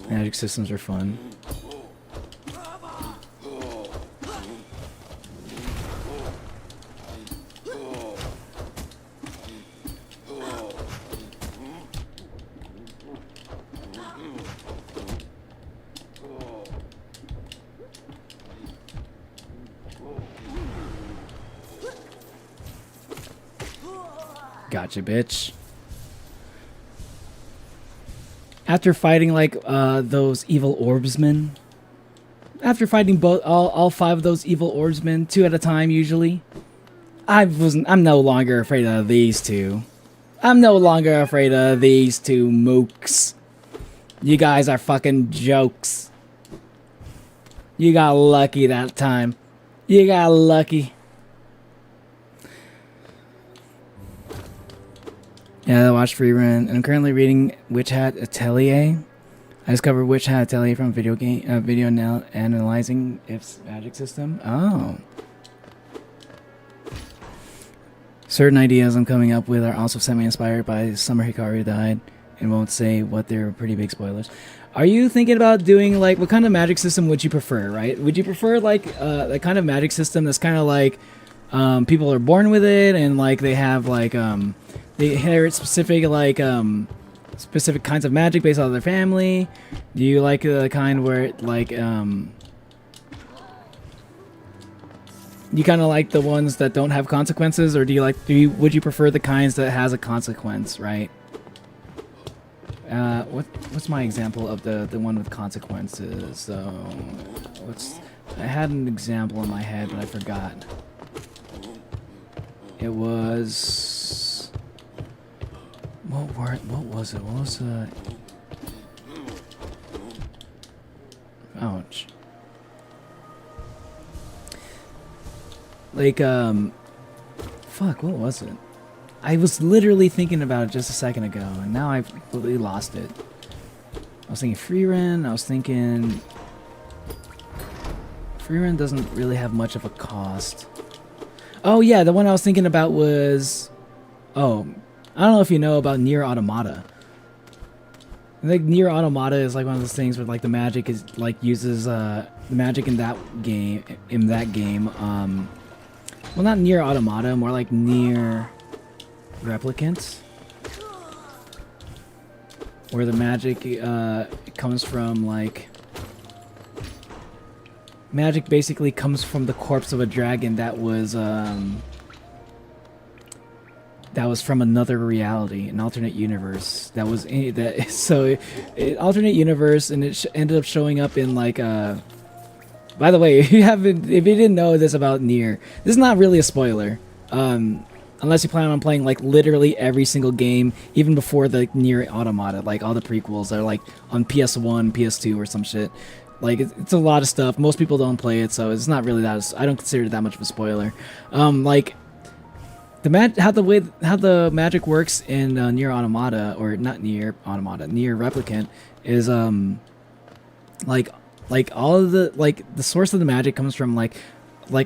Magic systems are fun. Gotcha, bitch. After fighting like those evil orbsmen, after fighting all five of those evil orbsmen, 2 at a time usually, I'm no longer afraid of these two. I'm no longer afraid of these two mooks. You guys are fucking jokes. You got lucky that time. You got lucky. Yeah, I watched Freerun, and I'm currently reading Witch Hat Atelier. I discovered Witch Hat Atelier from video now analyzing its magic system. Oh. Certain ideas I'm coming up with are also semi-inspired by Summer Hikaru Died, and won't say what they're pretty big spoilers. Are you thinking about doing, like, what kind of magic system would you prefer, right? Would you prefer, like, the kind of magic system that's kind of like, people are born with it, and, like, they have, like, they inherit specific, like, specific kinds of magic based on their family? Do you like the kind where, like, you kind of like the ones that don't have consequences, or would you prefer the kinds that has a consequence, right? What's my example of the one with consequences? So, I had an example in my head, but I forgot. It was... What was it? What was ouch. Like, fuck, what was it? I was literally thinking about it just a second ago, and now I've completely lost it. I was thinking Freerun, I was thinking... Freerun doesn't really have much of a cost. Oh yeah, the one I was thinking about was... Oh, I don't know if you know about Nier Automata. I think Nier Automata is like one of those things where like the magic is like uses the magic in that game well, not Nier Automata, more like Nier Replicant, where the magic comes from like magic basically comes from the corpse of a dragon that was from another reality, an alternate universe. That was alternate universe, and it ended up showing up in like By the way, if you didn't know this about Nier, this is not really a spoiler. Unless you plan on playing like literally every single game, even before the Nier Automata, like all the prequels are like on PS1, PS2, or some shit. Like it's a lot of stuff. Most people don't play it, so it's not really that. I don't consider it that much of a spoiler. Like how the magic works in Nier Automata, or not Nier Automata, Nier Replicant is like all of the the source of the magic comes from like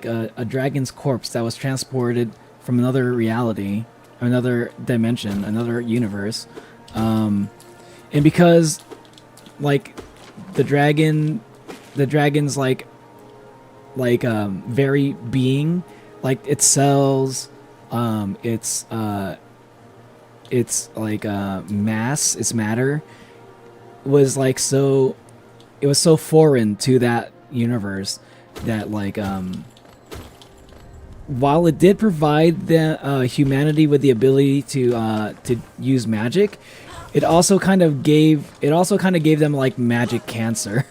a dragon's corpse that was transported from another reality, another dimension, another universe, and because like the dragon's very being, like its cells, its mass, its matter was like so. It was so foreign to that universe that like while it did provide the humanity with the ability to use magic, it also kind of gave them like magic cancer.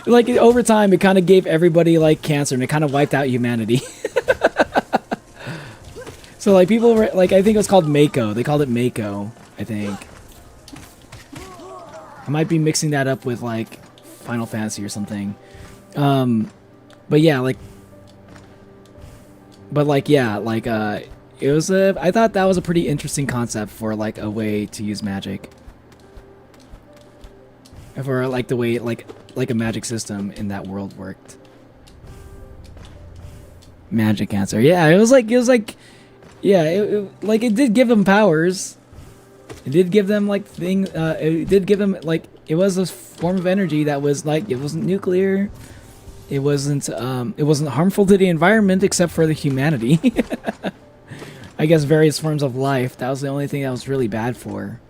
Like over time, it kind of gave everybody like cancer, and it kind of wiped out humanity. So like people were like, I think it was called Mako. They called it Mako, I think. I might be mixing that up with like Final Fantasy or something. But yeah, it was I thought that was a pretty interesting concept for like a way to use magic. For like the way like a magic system in that world worked. Magic answer. Yeah, it was like yeah, it did give them powers. It did give them like things. It did give them like it was a form of energy that was like it wasn't nuclear. It wasn't harmful to the environment except for the humanity. I guess various forms of life. That was the only thing that was really bad for.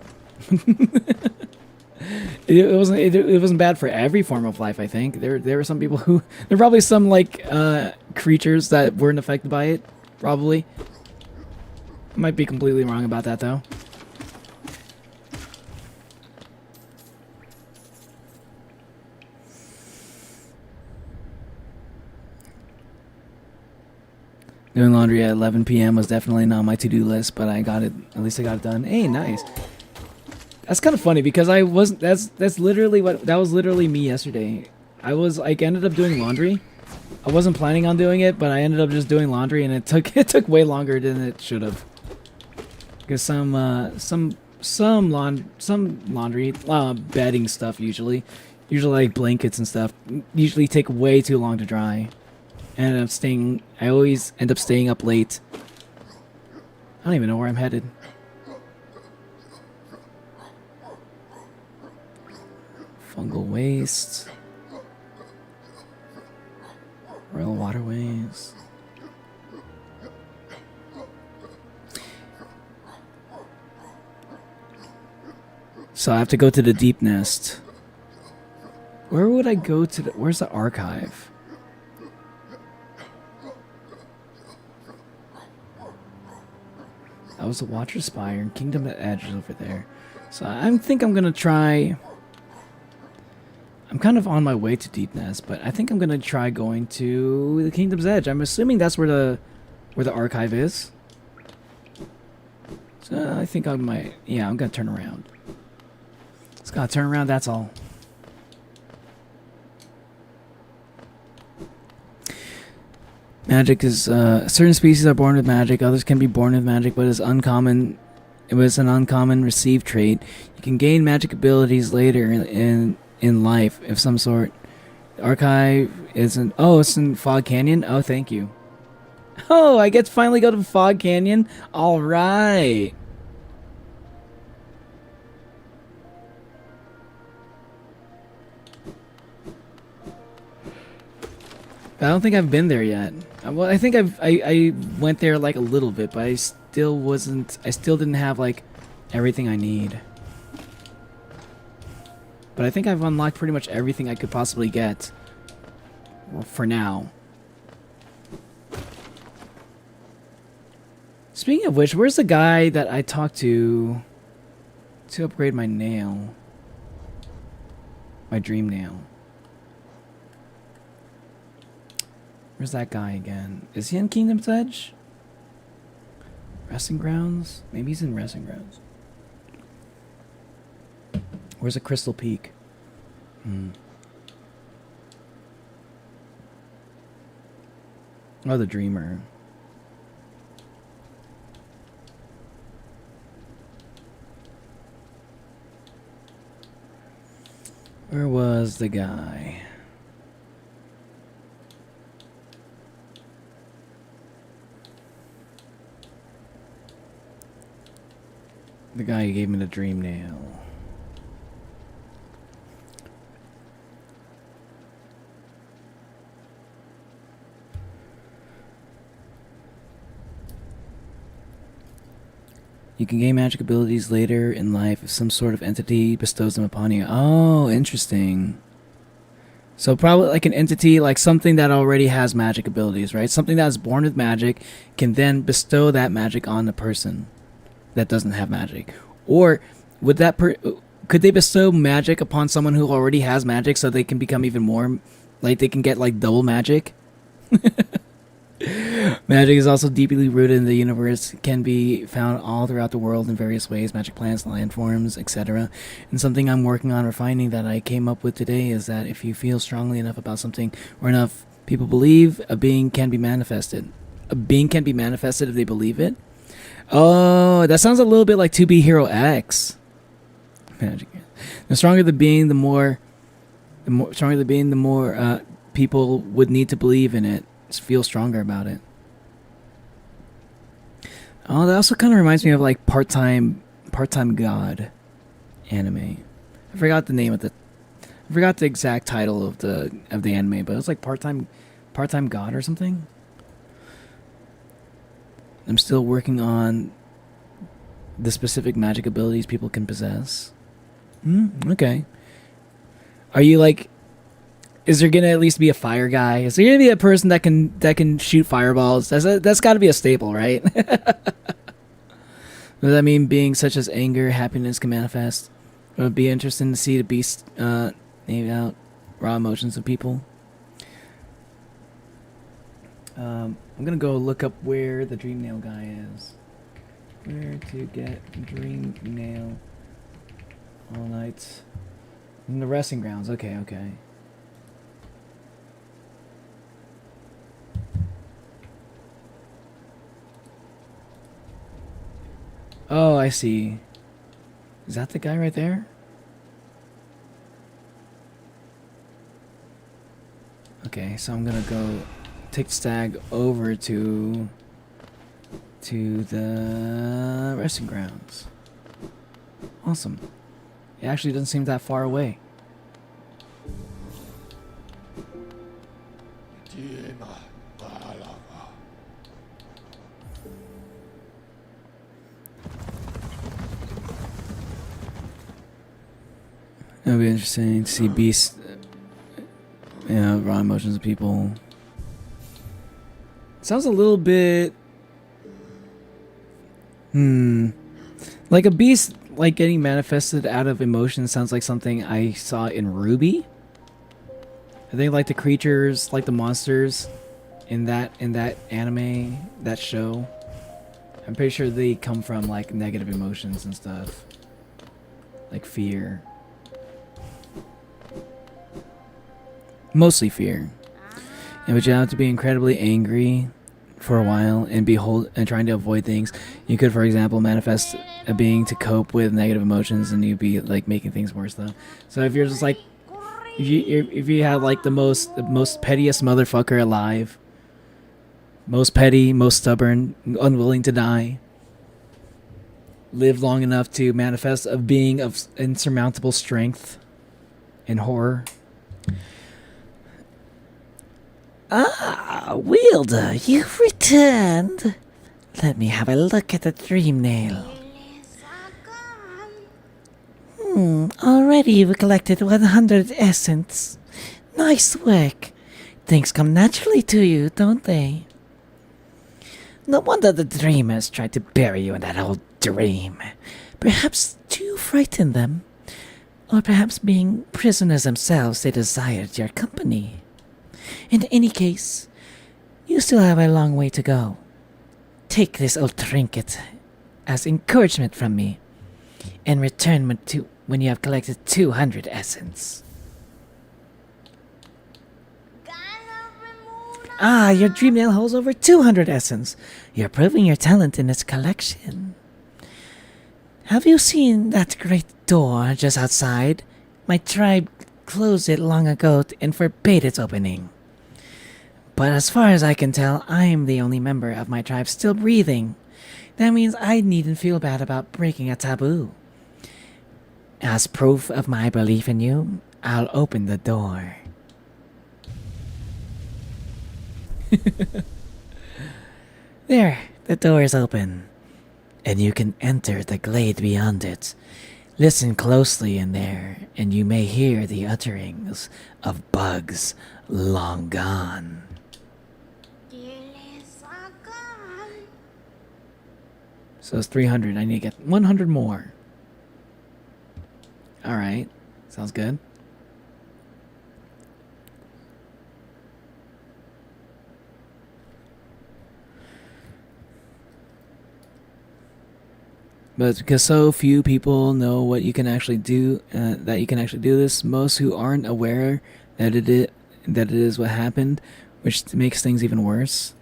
It wasn't bad for every form of life. I think there were some people who there were probably some like creatures that weren't affected by it. Probably. I might be completely wrong about that though. Doing laundry at 11 p.m. was definitely not on my to-do list, but I got it. At least I got it done. Hey, nice. That's kind of funny because I wasn't. That's literally that was literally me yesterday. I ended up doing laundry. I wasn't planning on doing it, but I ended up just doing laundry, and it took way longer than it should have. Because some laundry, bedding stuff usually like blankets and stuff, usually take way too long to dry. I always end up staying up late. I don't even know where I'm headed. Fungal waste. Royal waterways. So I have to go to the deep nest. Where would I go to where's the archive? That was the Watcher Spire, and Kingdom Edge is over there. So I think I'm gonna try. I'm kind of on my way to Deep Nest, but I think I'm gonna try going to the Kingdom's Edge. I'm assuming that's where the archive is. So I think I'm gonna turn around. Just gotta turn around. That's all. Magic is certain species are born with magic, others can be born with magic, but it's uncommon. It was an uncommon received trait. You can gain magic abilities later in life of some sort. The archive is it's in Fog Canyon. Oh, thank you. Oh, I get to finally go to Fog Canyon. All right. I don't think I've been there yet. Well, I think I went there like a little bit, but I still didn't have like everything I need. But I think I've unlocked pretty much everything I could possibly get. Well, for now. Speaking of which, where's the guy that I talked to upgrade my nail? My dream nail. Where's that guy again? Is he in Kingdom's Edge? Resting Grounds? Maybe he's in Resting Grounds. Where's a Crystal Peak? Oh, the Dreamer. Where was the guy? The guy who gave me the dream nail. You can gain magic abilities later in life if some sort of entity bestows them upon you. Oh, interesting. So probably like an entity, like something that already has magic abilities, right? Something that's born with magic can then bestow that magic on the person that doesn't have magic. Or would that could they bestow magic upon someone who already has magic so they can become even more, like they can get like double magic? Magic is also deeply rooted in the universe, can be found all throughout the world in various ways, magic plants, landforms, etc. And something I'm working on refining that I came up with today is that if you feel strongly enough about something, or enough people believe, a being can be manifested. A being can be manifested if they believe it? Oh, that sounds a little bit like 2B Hero X. Magic. The stronger the being, the more stronger the being, the more people would need to believe in it. Feel stronger about it. Oh, that also kind of reminds me of like part-time God anime. I forgot the name of I forgot the exact title of the anime, but it was like part-time God or something. I'm still working on the specific magic abilities people can possess. Okay. Are you like, is there gonna at least be a fire guy? Is there gonna be a person that can shoot fireballs? That's got to be a staple, right? Does that mean beings such as anger, happiness can manifest? It would be interesting to see the beast name out raw emotions of people. I'm gonna go look up where the dream nail guy is. Where to get dream nail? All night in the resting grounds. Okay. Oh, I see. Is that the guy right there? Okay, so I'm gonna go take the stag over to the resting grounds. Awesome. It actually doesn't seem that far away. It'll be interesting to see beasts, raw emotions of people. Sounds a little bit, like a beast, like getting manifested out of emotion sounds like something I saw in Ruby. I think like the creatures, like the monsters in that anime, that show. I'm pretty sure they come from like negative emotions and stuff, like fear. Mostly fear. And but you have to be incredibly angry for a while and trying to avoid things. You could, for example, manifest a being to cope with negative emotions, and you'd be like making things worse though. So if you're just like, if you have like the most pettiest motherfucker alive, most petty, most stubborn, unwilling to die. Live long enough to manifest a being of insurmountable strength and horror. Ah, Wielder, you've returned. Let me have a look at the dream nail. Already you've collected 100 essence. Nice work. Things come naturally to you, don't they? No wonder the dreamers tried to bury you in that old dream. Perhaps you frightened them. Or perhaps being prisoners themselves, they desired your company. In any case, you still have a long way to go. Take this old trinket as encouragement from me, and return when you have collected 200 essence. Ah, your dream nail holds over 200 essence. You're proving your talent in its collection. Have you seen that great door just outside? My tribe closed it long ago and forbade its opening. But as far as I can tell, I am the only member of my tribe still breathing. That means I needn't feel bad about breaking a taboo. As proof of my belief in you, I'll open the door. There, the door is open, and you can enter the glade beyond it. Listen closely in there, and you may hear the utterings of bugs long gone. So it's 300. I need to get 100 more. Alright. Sounds good. But because so few people know what you can actually do, that you can actually do this, most who aren't aware that it is what happened, which makes things even worse.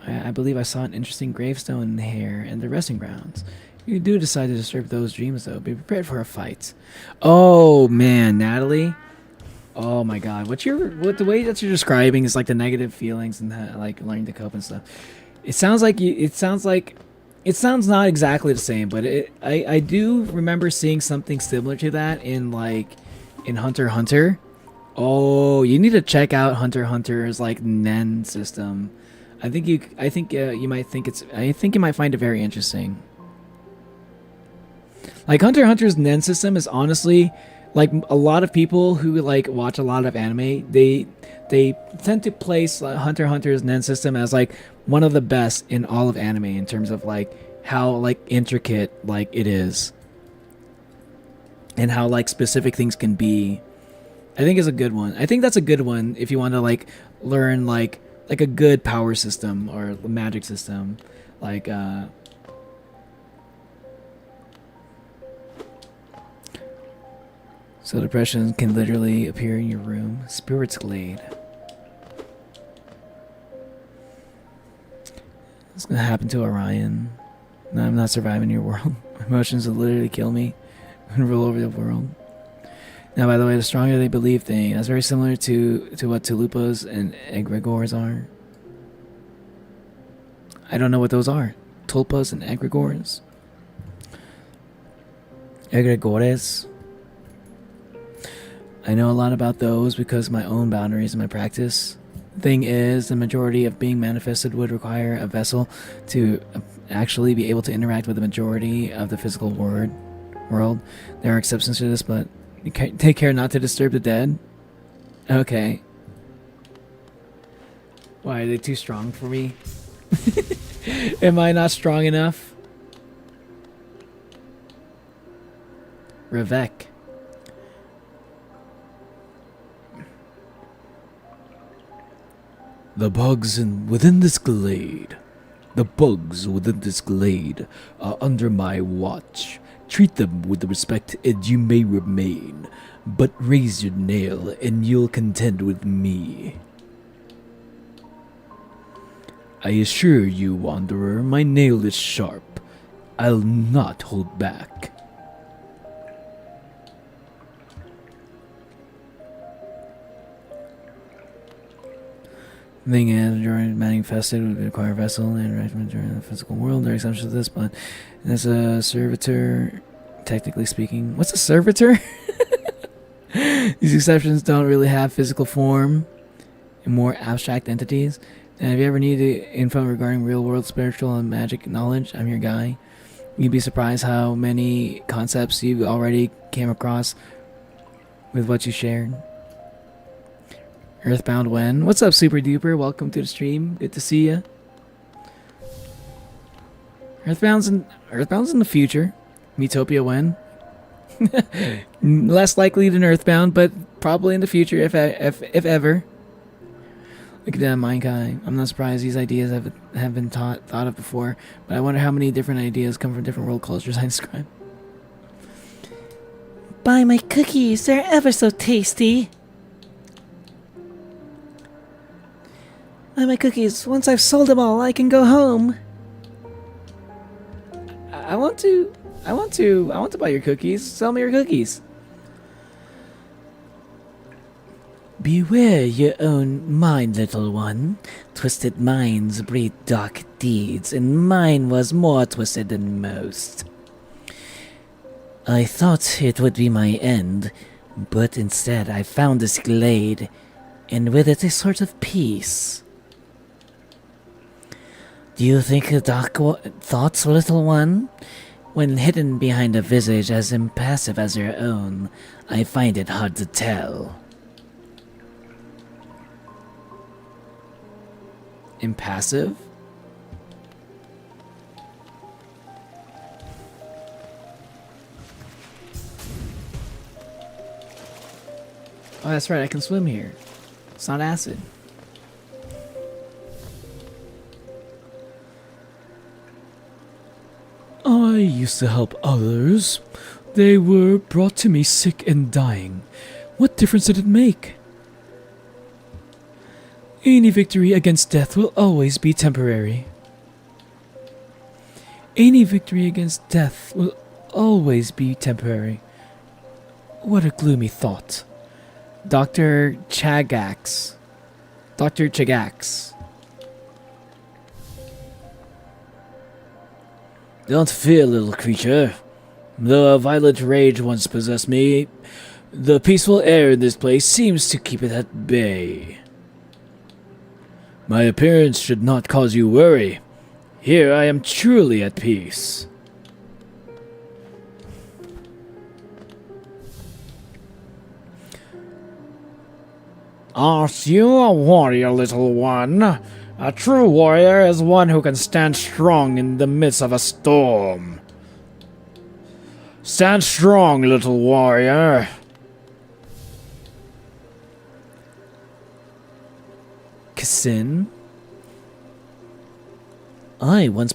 I believe I saw an interesting gravestone here and the resting grounds. You do decide to disturb those dreams, though. Be prepared for a fight. Oh man, Natalie. Oh my God, what the way that you're describing is like the negative feelings and like learning to cope and stuff. It sounds not exactly the same, but I do remember seeing something similar to that in Hunter x Hunter. Oh, you need to check out Hunter x Hunter's like Nen system. I think you might find it very interesting. Like Hunter x Hunter's Nen system is honestly, like a lot of people who like watch a lot of anime, they tend to place Hunter x Hunter's Nen system as like one of the best in all of anime in terms of like how like intricate like it is and how like specific things can be. I think is a good one. I think that's a good one if you want to like learn like a good power system or magic system, like so depression can literally appear in your room. Spirit's Glade. What's gonna happen to Orion? No, I'm not surviving your world. My emotions will literally kill me and rule over the world. Now, by the way, the stronger they believe thing, that's very similar to what Tulupos and egregores are. I don't know what those are. Tulpas and egregores. Egregores. I know a lot about those because of my own boundaries and my practice. The thing is, the majority of being manifested would require a vessel to actually be able to interact with the majority of the physical world. There are exceptions to this, but take care not to disturb the dead. Okay. Why, are they too strong for me? Am I not strong enough? Revek. The bugs within this glade. The bugs within this glade are under my watch. Treat them with the respect and you may remain, but raise your nail and you'll contend with me. I assure you, Wanderer, my nail is sharp. I'll not hold back. Thing is, during manifested would require a vessel and arrangement during the physical world. There are exceptions to this, but as a servitor, technically speaking, what's a servitor? These exceptions don't really have physical form and more abstract entities. And if you ever need info regarding real-world spiritual and magic knowledge, I'm your guy. You'd be surprised how many concepts you already came across with what you shared. Earthbound when? What's up, Super Duper? Welcome to the stream. Good to see ya. Earthbound's in the future. Metopia when? Less likely than Earthbound, but probably in the future, if ever. Look at that mind guy. I'm not surprised these ideas have been thought of before, but I wonder how many different ideas come from different world cultures I describe. Buy my cookies, they're ever so tasty. Buy my cookies. Once I've sold them all, I can go home. I want to buy your cookies. Sell me your cookies. Beware your own mind, little one. Twisted minds breed dark deeds, and mine was more twisted than most. I thought it would be my end, but instead I found this glade, and with it a sort of peace. Do you think the dark thoughts, little one? When hidden behind a visage as impassive as your own, I find it hard to tell. Impassive? Oh, that's right, I can swim here. It's not acid. I used to help others. They were brought to me sick and dying. What difference did it make? Any victory against death will always be temporary. Any victory against death will always be temporary. What a gloomy thought. Dr. Chagax. Dr. Chagax. Don't fear, little creature. Though a violent rage once possessed me, the peaceful air in this place seems to keep it at bay. My appearance should not cause you worry. Here I am truly at peace. Aren't you a warrior, little one? A true warrior is one who can stand strong in the midst of a storm. Stand strong, little warrior. Kassin? I once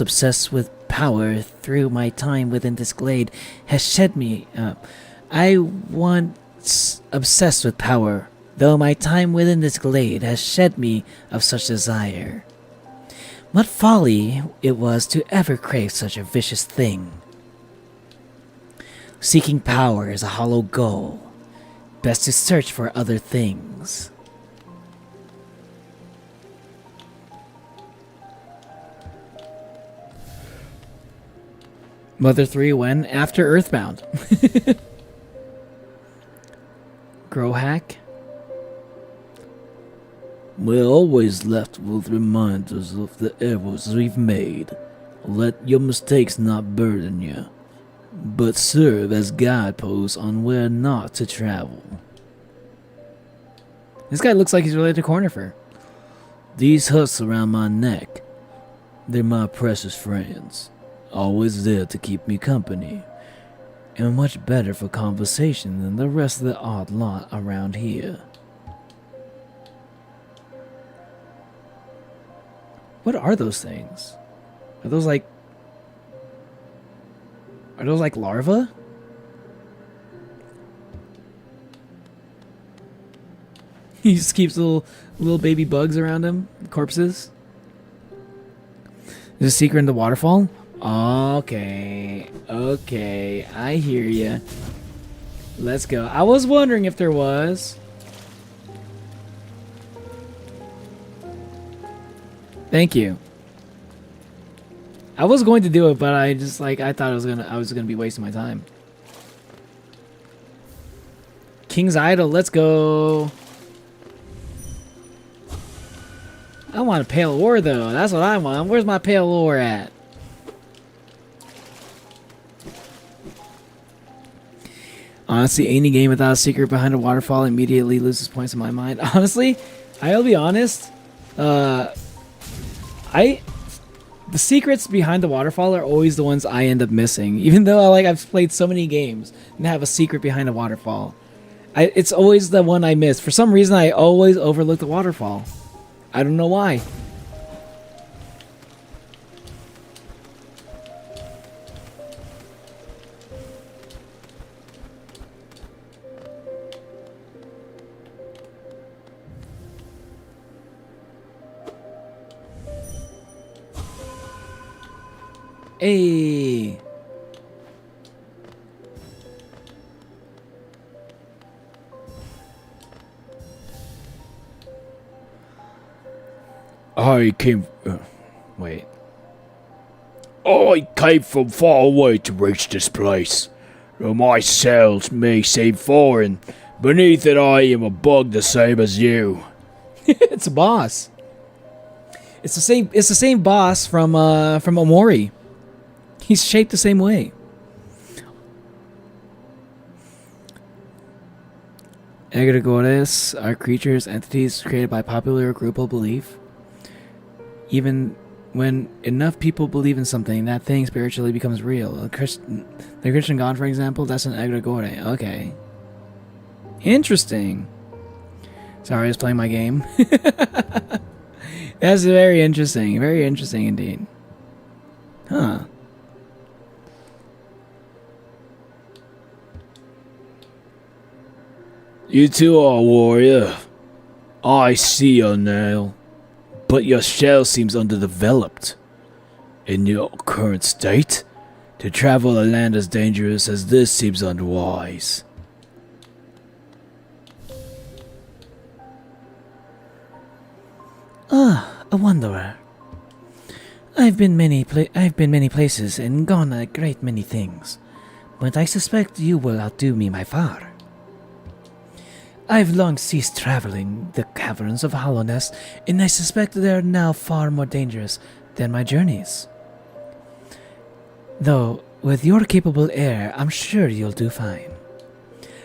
obsessed with power through my time within this glade has shed me up. I once obsessed with power, though my time within this glade has shed me of such desire. What folly it was to ever crave such a vicious thing. Seeking power is a hollow goal. Best to search for other things. Mother 3 when? After Earthbound. Growhack? We're always left with reminders of the errors we've made. Let your mistakes not burden you, but serve as guideposts on where not to travel. This guy looks like he's related to Cornifer. These husks around my neck, they're my precious friends, always there to keep me company, and much better for conversation than the rest of the odd lot around here. What are those things? Are those like larvae? He just keeps little baby bugs around him, corpses. There's a secret in the waterfall? Okay, I hear ya. Let's go. I was wondering if there was. Thank you. I was going to do it, but I just like I thought I was gonna be wasting my time. King's Idol, let's go. I want a pale ore though. That's what I want. Where's my pale ore at? Honestly, any game without a secret behind a waterfall immediately loses points in my mind. Honestly, I'll be honest. The secrets behind the waterfall are always the ones I end up missing. Even though I've played so many games and have a secret behind a waterfall. It's always the one I miss. For some reason, I always overlook the waterfall. I don't know why. Hey. I came... wait. I came from far away to reach this place. Though my cells may seem foreign, beneath it I am a bug the same as you. It's a boss. It's the same boss from Omori. He's shaped the same way. Egregores are creatures, entities created by popular or groupal belief. Even when enough people believe in something, that thing spiritually becomes real. The Christian God, for example, that's an egregore. Okay. Interesting. Sorry, I was playing my game. That's very interesting. Very interesting indeed. Huh. You too are a warrior. I see you now. But your shell seems underdeveloped. In your current state, to travel a land as dangerous as this seems unwise. Ah, a wanderer. I've been many places and gone a great many things, but I suspect you will outdo me by far. I've long ceased traveling the caverns of hollowness, and I suspect they are now far more dangerous than my journeys. Though, with your capable heir, I'm sure you'll do fine.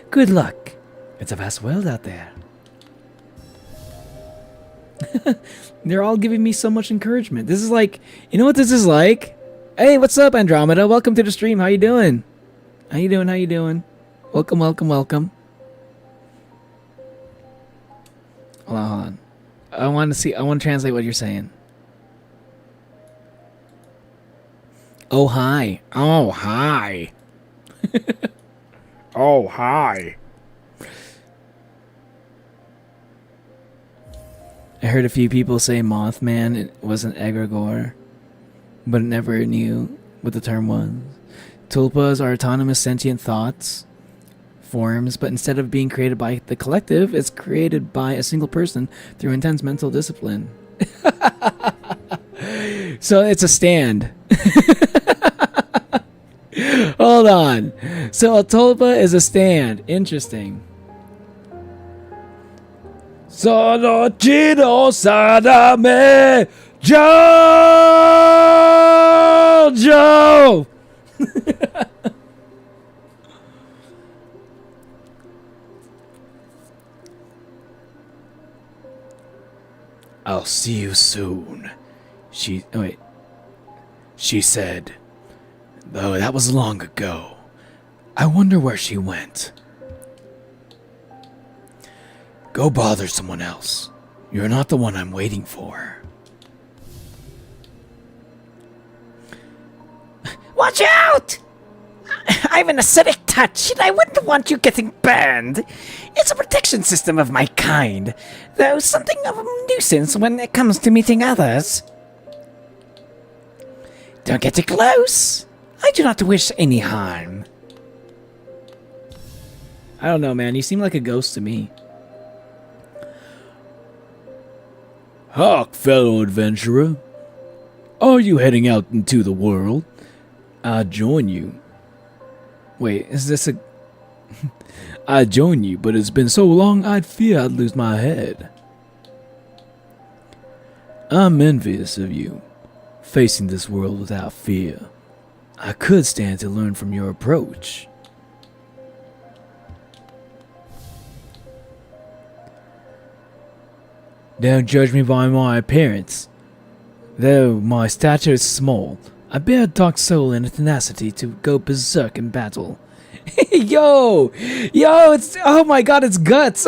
Good luck. It's a vast world out there. They're all giving me so much encouragement. This is like, you know what this is like? Hey, what's up, Andromeda? Welcome to the stream. How you doing? How you doing? How you doing? Welcome, welcome, welcome. Hold on. I want to translate what you're saying. Oh, hi. Oh, hi. Oh, hi. I heard a few people say Mothman it was an egregore, but never knew what the term was. Tulpas are autonomous sentient thoughts, forms, but instead of being created by the collective, it's created by a single person through intense mental discipline. So it's a stand. Hold on. So a tulpa is a stand. Interesting. Sono Gino Sadame Jojo. I'll see you soon. She said. Though that was long ago. I wonder where she went. Go bother someone else. You're not the one I'm waiting for. Watch out! I have an acidic touch, and I wouldn't want you getting burned. It's a protection system of my kind, though something of a nuisance when it comes to meeting others. Don't get too close. I do not wish any harm. I don't know, man. You seem like a ghost to me. Hark, fellow adventurer. Are you heading out into the world? I'd join you. Wait, is this a... I'd join you, but it's been so long I'd fear I'd lose my head. I'm envious of you, facing this world without fear. I could stand to learn from your approach. Don't judge me by my appearance. Though my stature is small, I bear a dark soul and a tenacity to go berserk in battle. Yo, it's, oh my god, it's Guts.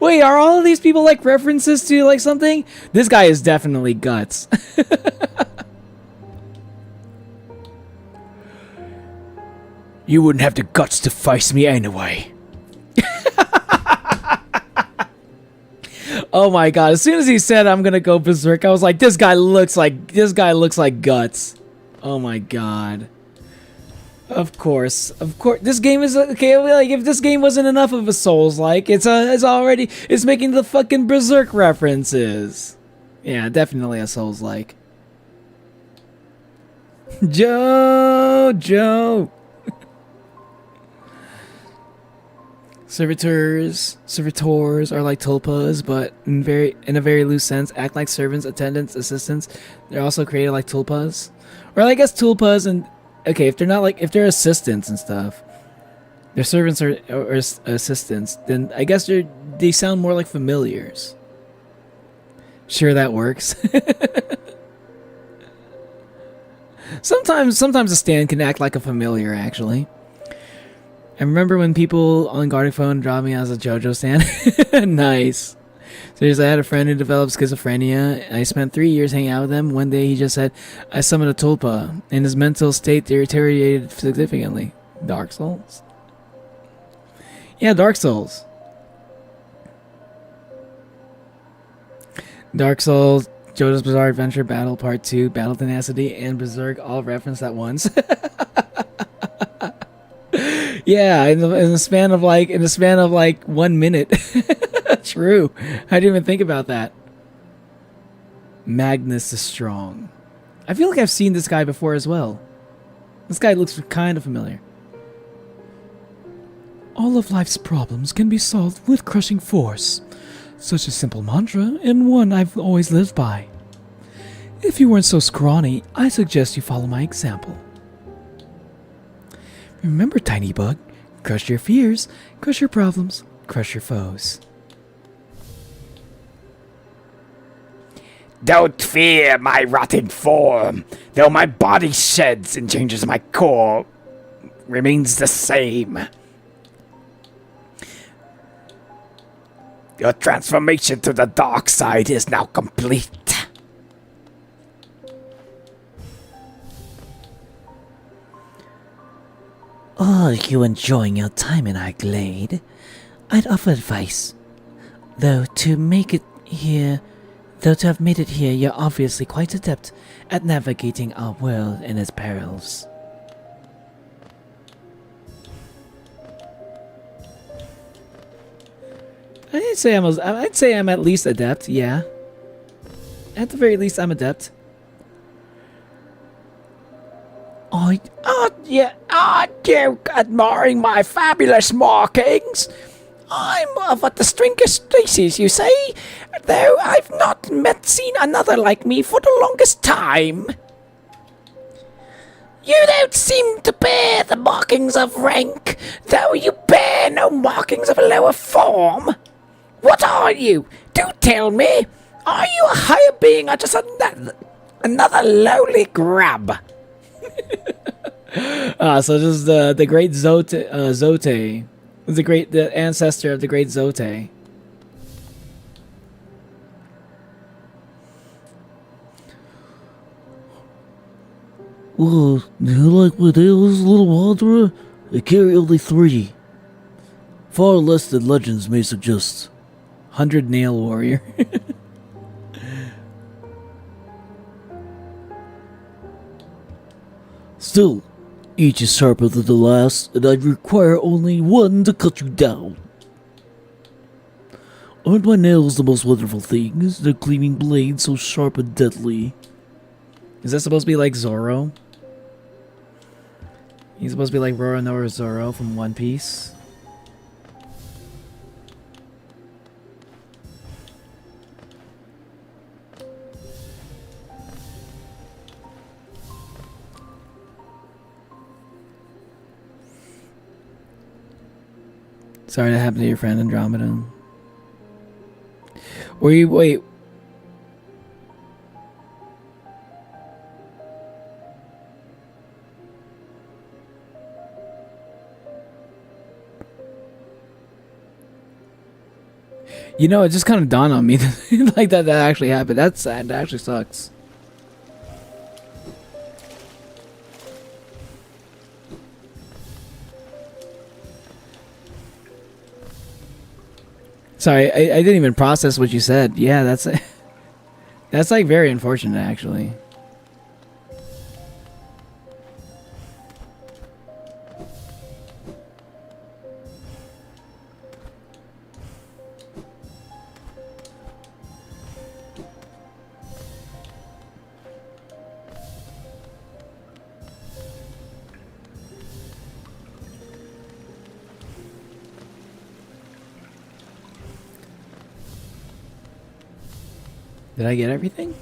Wait, are all of these people like references to like something? This guy is definitely Guts. You wouldn't have the guts to face me anyway. Oh my god, as soon as he said I'm gonna go berserk, I was like, this guy looks like Guts. Oh my god. Of course. This game is okay. Like, if this game wasn't enough of a Souls-like, it's making the fucking berserk references. Yeah, definitely a Souls-like. Joe. Servitors are like tulpas, but in a very loose sense, act like servants, attendants, assistants. They're also created like tulpas, or I guess tulpas and okay, if they're assistants and stuff, they're servants or assistants. Then I guess they sound more like familiars. Sure, that works. Sometimes a stand can act like a familiar, actually. I remember when people on Guardian Phone dropped me as a JoJo stan. Nice. Seriously, I had a friend who developed schizophrenia. I spent 3 years hanging out with him. One day he just said, I summoned a tulpa, and his mental state deteriorated significantly. Dark Souls? Yeah, Dark Souls. Dark Souls, JoJo's Bizarre Adventure, Battle Part 2, Battle Tenacity, and Berserk all referenced at once. Yeah, in the span of like 1 minute. True. I didn't even think about that. Magnus the Strong. I feel like I've seen this guy before as well. This guy looks kind of familiar. All of life's problems can be solved with crushing force. Such a simple mantra, and one I've always lived by. If you weren't so scrawny, I suggest you follow my example. Remember, Tiny Bug, crush your fears, crush your problems, crush your foes. Don't fear my rotting form, though my body sheds and changes, my core remains the same. Your transformation to the dark side is now complete. Are you enjoying your time in our glade? I'd offer advice. Though to have made it here, you're obviously quite adept at navigating our world and its perils. I'd say I'm at least adept, yeah. At the very least, I'm adept. Duke, admiring my fabulous markings. I'm of a distinguished species, you see, though I've not seen another like me for the longest time. You don't seem to bear the markings of rank, though you bear no markings of a lower form. What are you? Do tell me. Are you a higher being or just another lowly grub? So this is the great Zote, the ancestor of the great Zote. Well, do you like my tales, little wanderer? I carry only 3. Far less than legends may suggest. 100 Nail Warrior. Still, each is sharper than the last, and I'd require only one to cut you down. Aren't my nails the most wonderful things? Their gleaming blades so sharp and deadly. Is that supposed to be like Zoro? He's supposed to be like Roronoa Zoro from One Piece. Sorry that happened to your friend Andromeda. Or you wait. You know, it just kind of dawned on me like that actually happened. That's sad. That actually sucks. Sorry, I didn't even process what you said. Yeah, that's like very unfortunate actually. Did I get everything?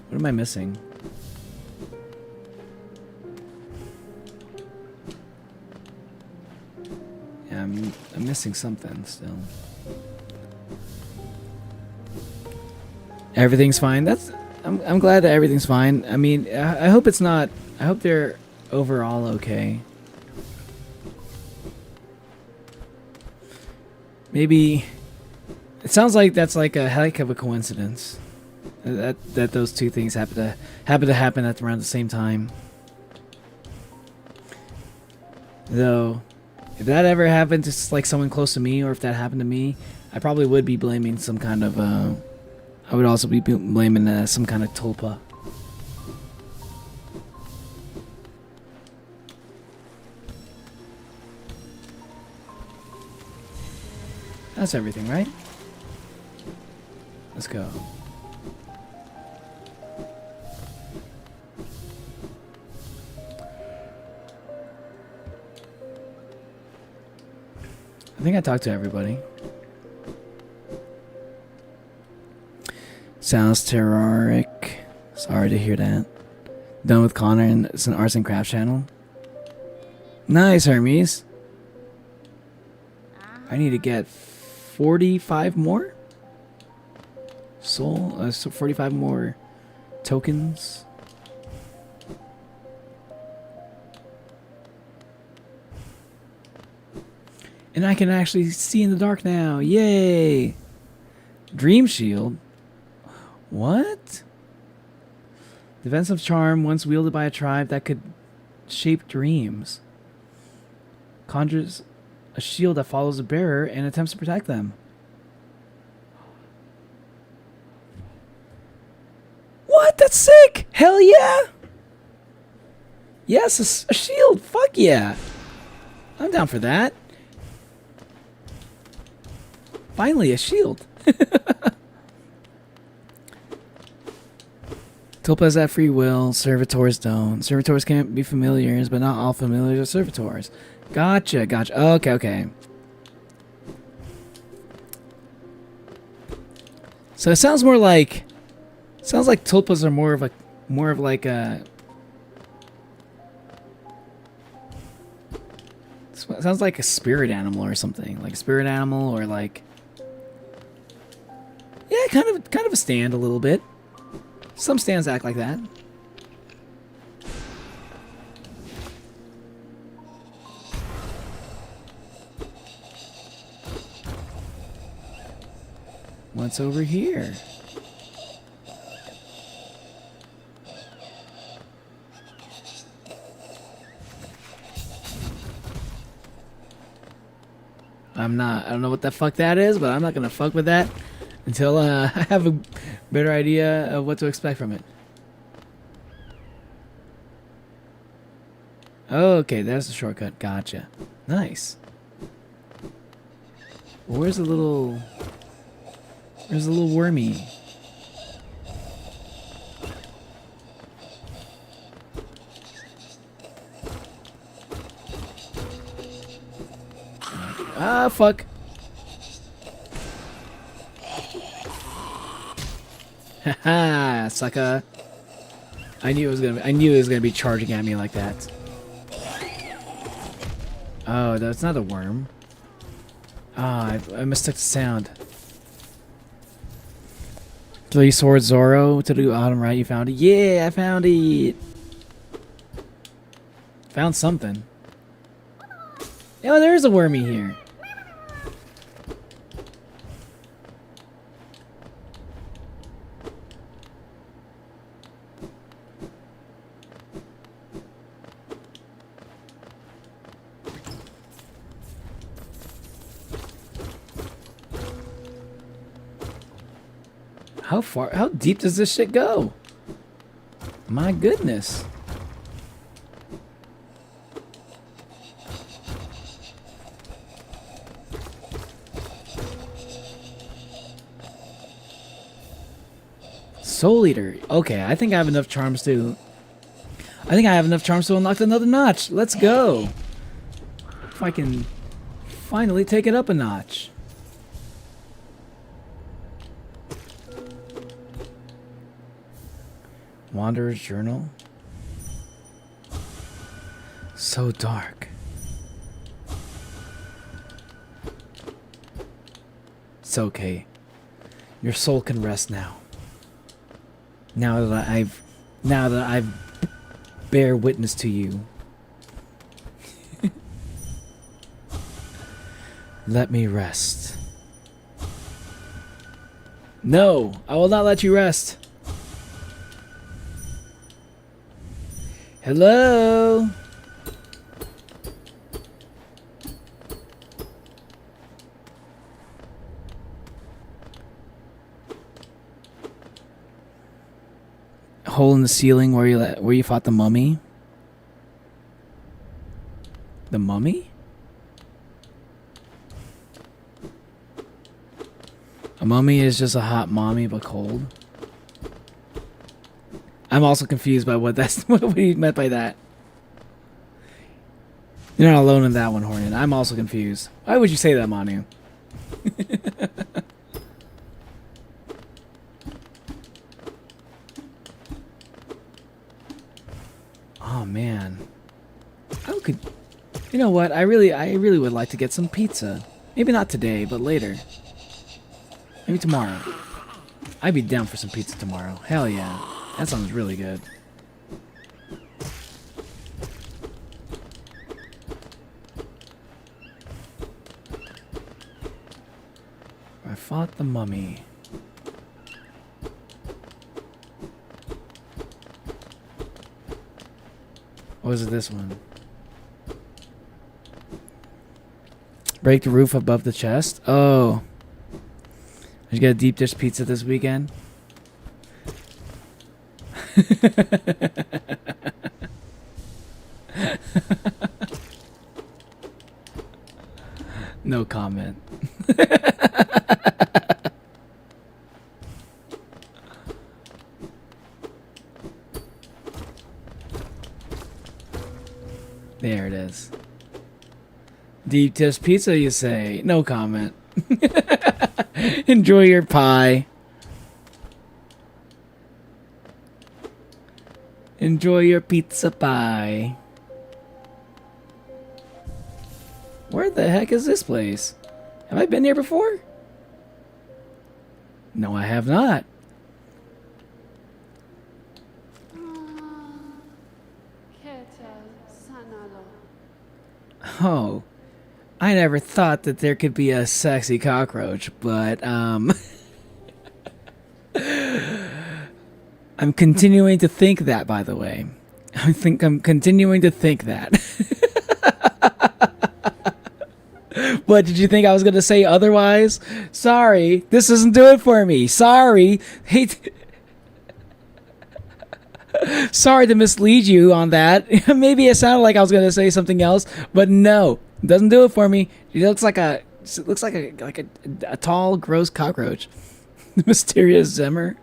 What am I missing? Yeah, I'm missing something still. Everything's fine. I'm glad that everything's fine. I mean, I hope it's not. I hope they're overall okay. Maybe it sounds like that's like a heck of a coincidence. That those two things happen to happen at around the same time. Though, if that ever happened to like someone close to me, or if that happened to me, I probably would be blaming some kind of. I would also be blaming some kind of tulpa. That's everything, right? Let's go. I think I talked to everybody. Sounds terroric. Sorry to hear that. Done with Connor and it's an arts and crafts channel. Nice, Hermes. I need to get 45 more soul. So 45 more tokens. And I can actually see in the dark now. Yay! Dream Shield? What? Defensive charm once wielded by a tribe that could shape dreams. Conjures a shield that follows the bearer and attempts to protect them. What? That's sick! Hell yeah! Yes, a shield! Fuck yeah! I'm down for that. Finally, a shield. Tulpas have free will. Servitors don't. Servitors can't be familiars, but not all familiars are servitors. Gotcha, gotcha. Okay, okay. So it sounds more like... Sounds like tulpas are more of like a... Sounds like a spirit animal or something. Like a spirit animal or like... Yeah, kind of a stand a little bit. Some stands act like that. What's over here? I don't know what the fuck that is, but I'm not gonna fuck with that until I have a better idea of what to expect from it. Okay, there's the shortcut. Gotcha. Nice. Where's the little... There's a little wormy. Ah, fuck. Haha, sucker. I knew it was gonna be charging at me like that. Oh, that's not a worm. Ah, I mistook the sound. 3 Swords Zoro to the bottom right. You found it. Yeah, I found it. Found something. Oh, there's a wormy here. How deep does this shit go? My goodness. Soul Eater. Okay, I think I have enough charms to... unlock another notch. Let's go. If I can finally take it up a notch. Wanderer's Journal. So dark. It's okay. Your soul can rest now. Now that I've bear witness to you. Let me rest. No, I will not let you rest. Hello? Hole in the ceiling where you fought the mummy? The mummy? A mummy is just a hot mommy but cold. I'm also confused by what he meant by that. You're not alone in that one, Hornet. I'm also confused. Why would you say that, Manu? Oh man. You know what? I really would like to get some pizza. Maybe not today, but later. Maybe tomorrow. I'd be down for some pizza tomorrow. Hell yeah. That sounds really good. I fought the mummy. What was it, this one? Break the roof above the chest? Oh. Did you get a deep dish pizza this weekend? No comment. There it is. Deep dish pizza, you say? No comment. Enjoy your pie. Enjoy your pizza pie. Where the heck is this place? Have I been here before? No, I have not. Oh, I never thought that there could be a sexy cockroach, but I'm continuing to think that, by the way. I'm continuing to think that. What, did you think I was going to say otherwise? Sorry, this doesn't do it for me. Sorry. Sorry to mislead you on that. Maybe it sounded like I was going to say something else, but no, it doesn't do it for me. It looks like a tall, gross cockroach. Mysterious Zemmer.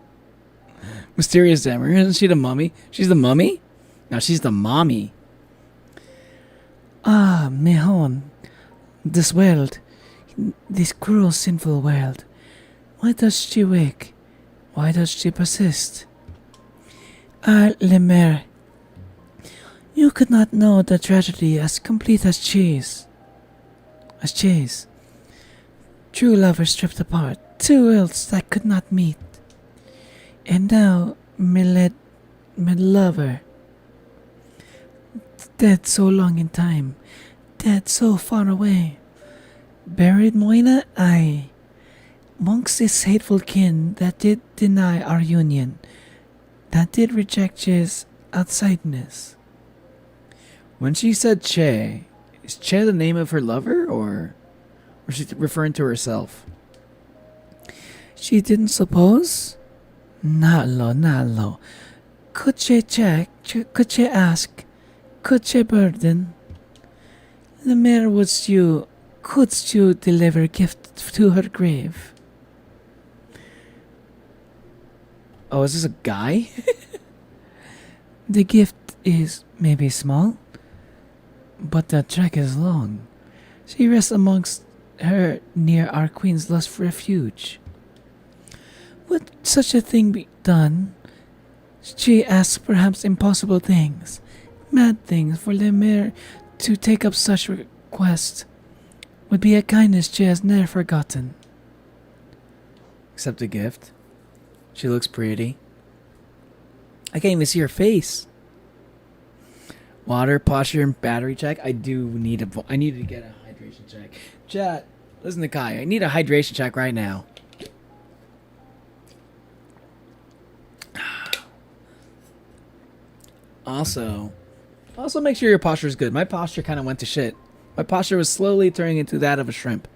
Mysterious Zemmer. Isn't she the mummy? She's the mummy? No, she's the mommy. Ah, Mehon, this world, this cruel, sinful world. Why does she wake? Why does she persist? Ah, Lemaire, you could not know the tragedy as complete as cheese. As cheese. True lovers stripped apart, two worlds that could not meet. And now, my lover, dead so long in time, dead so far away. Buried Moina, aye. Amongst this hateful kin that did deny our union, that did reject his outsideness. When she said Che, is Che the name of her lover, or is she referring to herself? She didn't suppose? Nalo. Could she check? Could she ask? Could she burden? The mere couldst you deliver gift to her grave? Oh, is this a guy? The gift is maybe small, but the trek is long. She rests amongst her near our queen's lost refuge. Would such a thing be done? She asks perhaps impossible things, mad things for Lemaire to take up such request. Would be a kindness she has ne'er forgotten. Accept a gift. She looks pretty. I can't even see her face. Water, posture, and battery check. I need to get a hydration check. Chat, listen to Kai. I need a hydration check right now. Also make sure your posture is good. My posture kind of went to shit. My posture was slowly turning into that of a shrimp.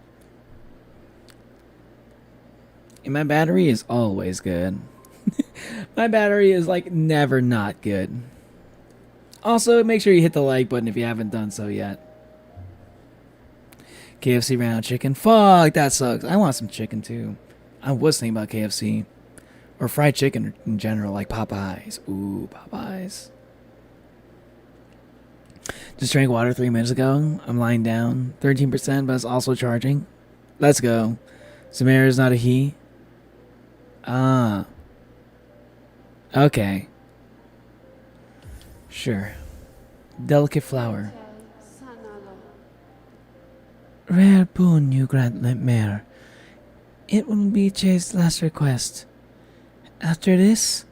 And my battery is always good. My battery is like never not good. Also, make sure you hit the like button if you haven't done so yet. KFC ran out of chicken. Fuck, that sucks. I want some chicken too. I was thinking about KFC. Or fried chicken in general, like Popeyes. Ooh, Popeyes. Just drank water 3 minutes ago. I'm lying down. 13%, but it's also charging. Let's go. Samara is not a he. Ah. Okay. Sure. Delicate flower. Rare boon you grant, Mare. It will be Jay's last request. After this,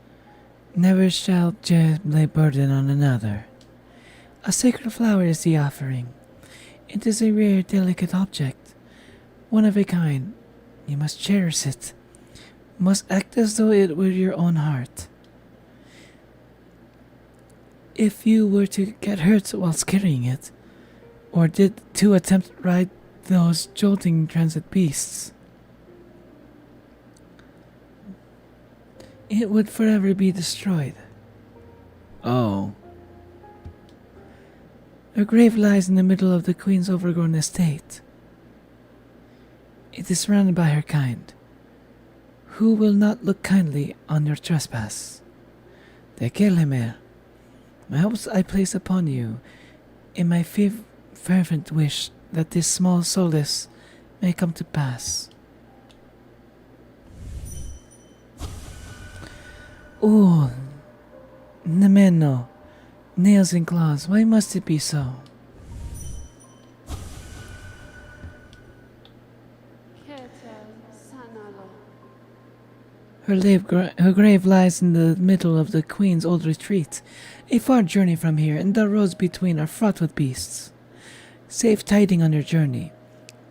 never shall Jay lay burden on another. A sacred flower is the offering. It is a rare, delicate object, one of a kind. You must cherish it. Must act as though it were your own heart. If you were to get hurt whilst carrying it, or did to attempt to ride those jolting transit beasts, it would forever be destroyed. Oh. Her grave lies in the middle of the queen's overgrown estate. It is surrounded by her kind, who will not look kindly on your trespass. De Kelemere, my hopes I place upon you, in my fervent wish that this small solace may come to pass. Oh, Nemeno, nails and claws, why must it be so? Her grave lies in the middle of the queen's old retreat, a far journey from here, and the roads between are fraught with beasts. Safe tiding on your journey.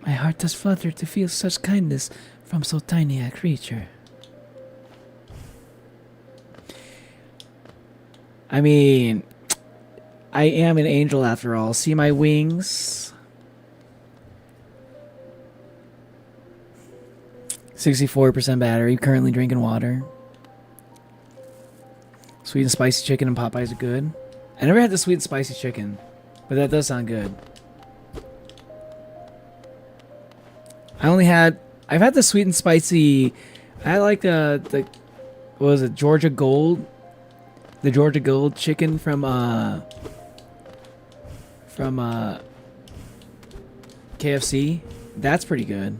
My heart does flutter to feel such kindness from so tiny a creature. I mean, I am an angel after all. See my wings? 64% battery. Currently drinking water. Sweet and spicy chicken and Popeyes are good. I never had the sweet and spicy chicken, but that does sound good. I've had the sweet and spicy I like the what was it, Georgia Gold? The Georgia Gold chicken from KFC. That's pretty good.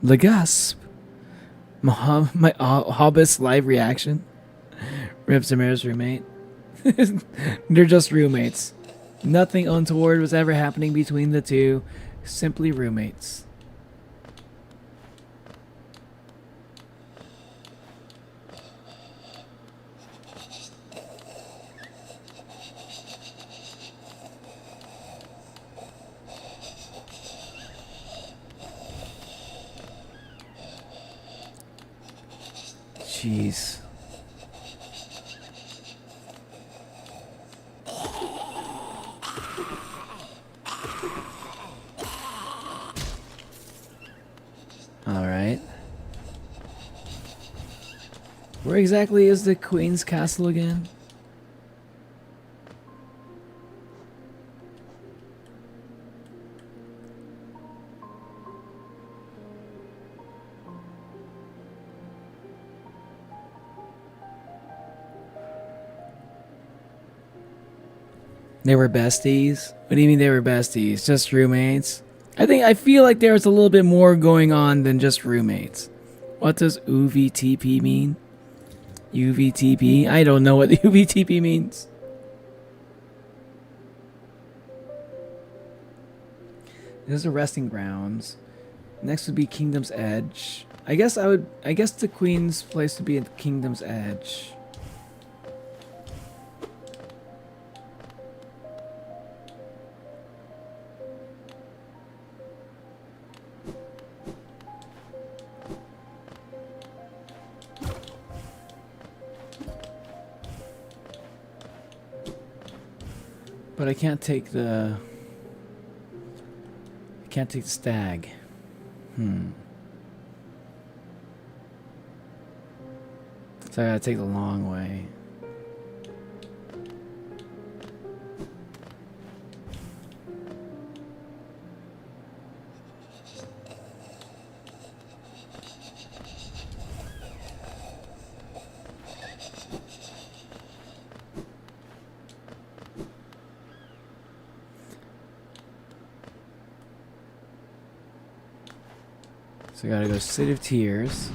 The Gasp. My Hobbit's live reaction. Rip Samara's roommate. They're just roommates. Nothing untoward was ever happening between the two. Simply roommates. Jeez. All right. Where exactly is the Queen's Castle again? They were besties? What do you mean they were besties? Just roommates? I feel like there was a little bit more going on than just roommates. What does UVTP mean? UVTP? I don't know what the UVTP means. This is a resting grounds. Next would be Kingdom's Edge. I guess the Queen's place would be at Kingdom's Edge. But I can't take the stag. So I gotta take the long way. So I gotta go City of Tears.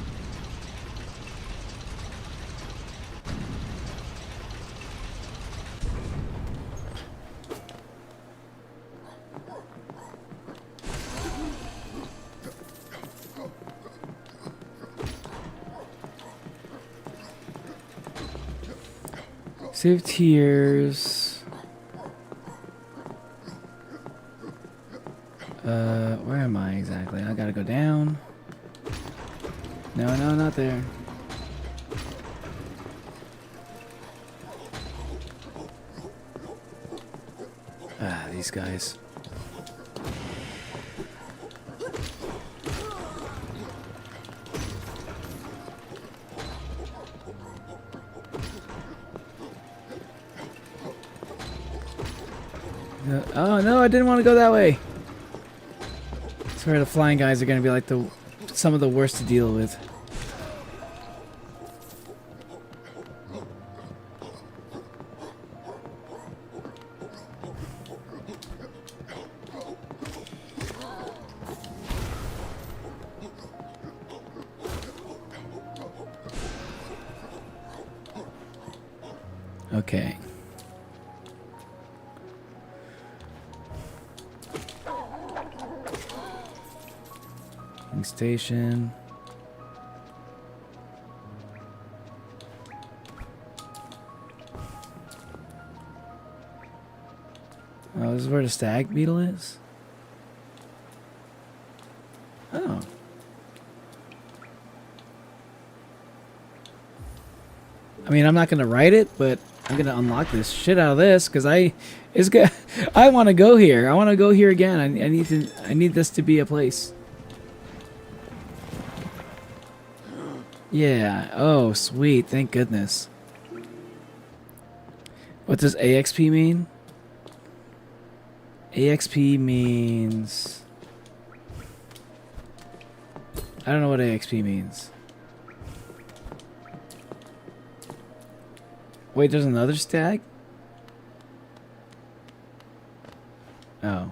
City of Tears. Where am I exactly? I gotta go down. No, not there. Ah, these guys. Oh no, I didn't want to go that way. I swear the flying guys are gonna be like some of the worst to deal with. Okay. Station. Oh, this is where the stag beetle is? Oh. I mean, I'm not gonna write it, but I'm gonna unlock this shit out of this because I want to go here. I want to go here again. I need this to be a place. Yeah. Oh, sweet. Thank goodness. What does AXP mean? AXP means... I don't know what AXP means. Wait, there's another stag? Oh.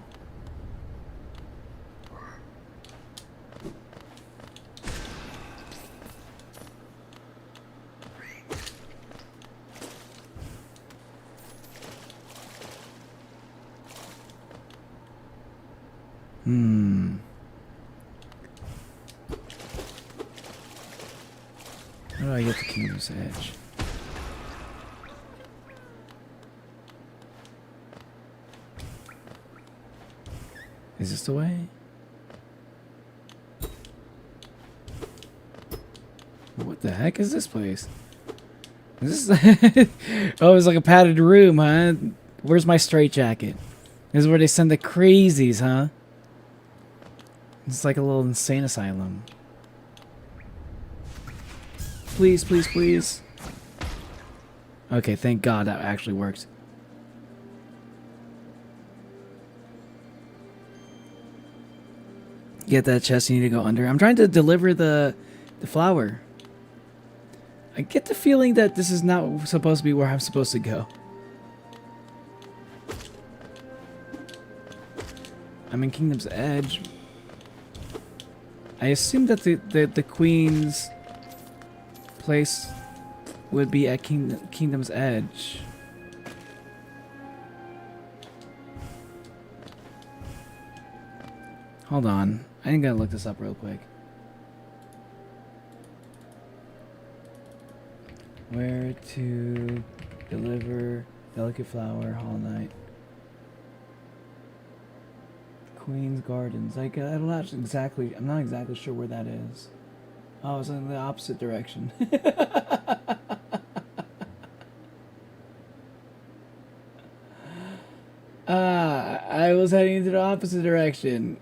How do I get to Kingdom's Edge? Is this the way? What the heck is this place? Is this oh, it's like a padded room, huh? Where's my straitjacket? This is where they send the crazies, huh? It's like a little insane asylum. Please, please, please. Okay, thank God that actually works. Get that chest, you need to go under. I'm trying to deliver the flower. I get the feeling that this is not supposed to be where I'm supposed to go. I'm in Kingdom's Edge. I assumed that the Queen's place would be at Kingdom's Edge. Hold on. I ain't gotta look this up real quick. Where to deliver delicate flower, Hall Knight. Queen's Gardens. Like, I'm not exactly sure where that is. Oh, it's in the opposite direction. I was heading into the opposite direction.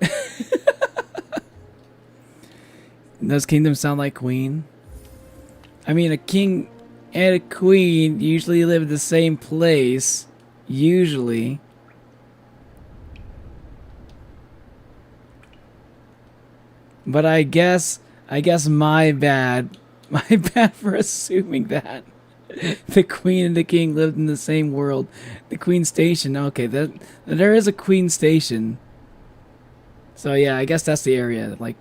Does kingdom sound like queen? I mean, a king and a queen usually live in the same place. Usually. But I guess my bad. My bad for assuming that the queen and the king lived in the same world. The queen station. Okay, there is a queen station. So yeah, I guess that's the area, like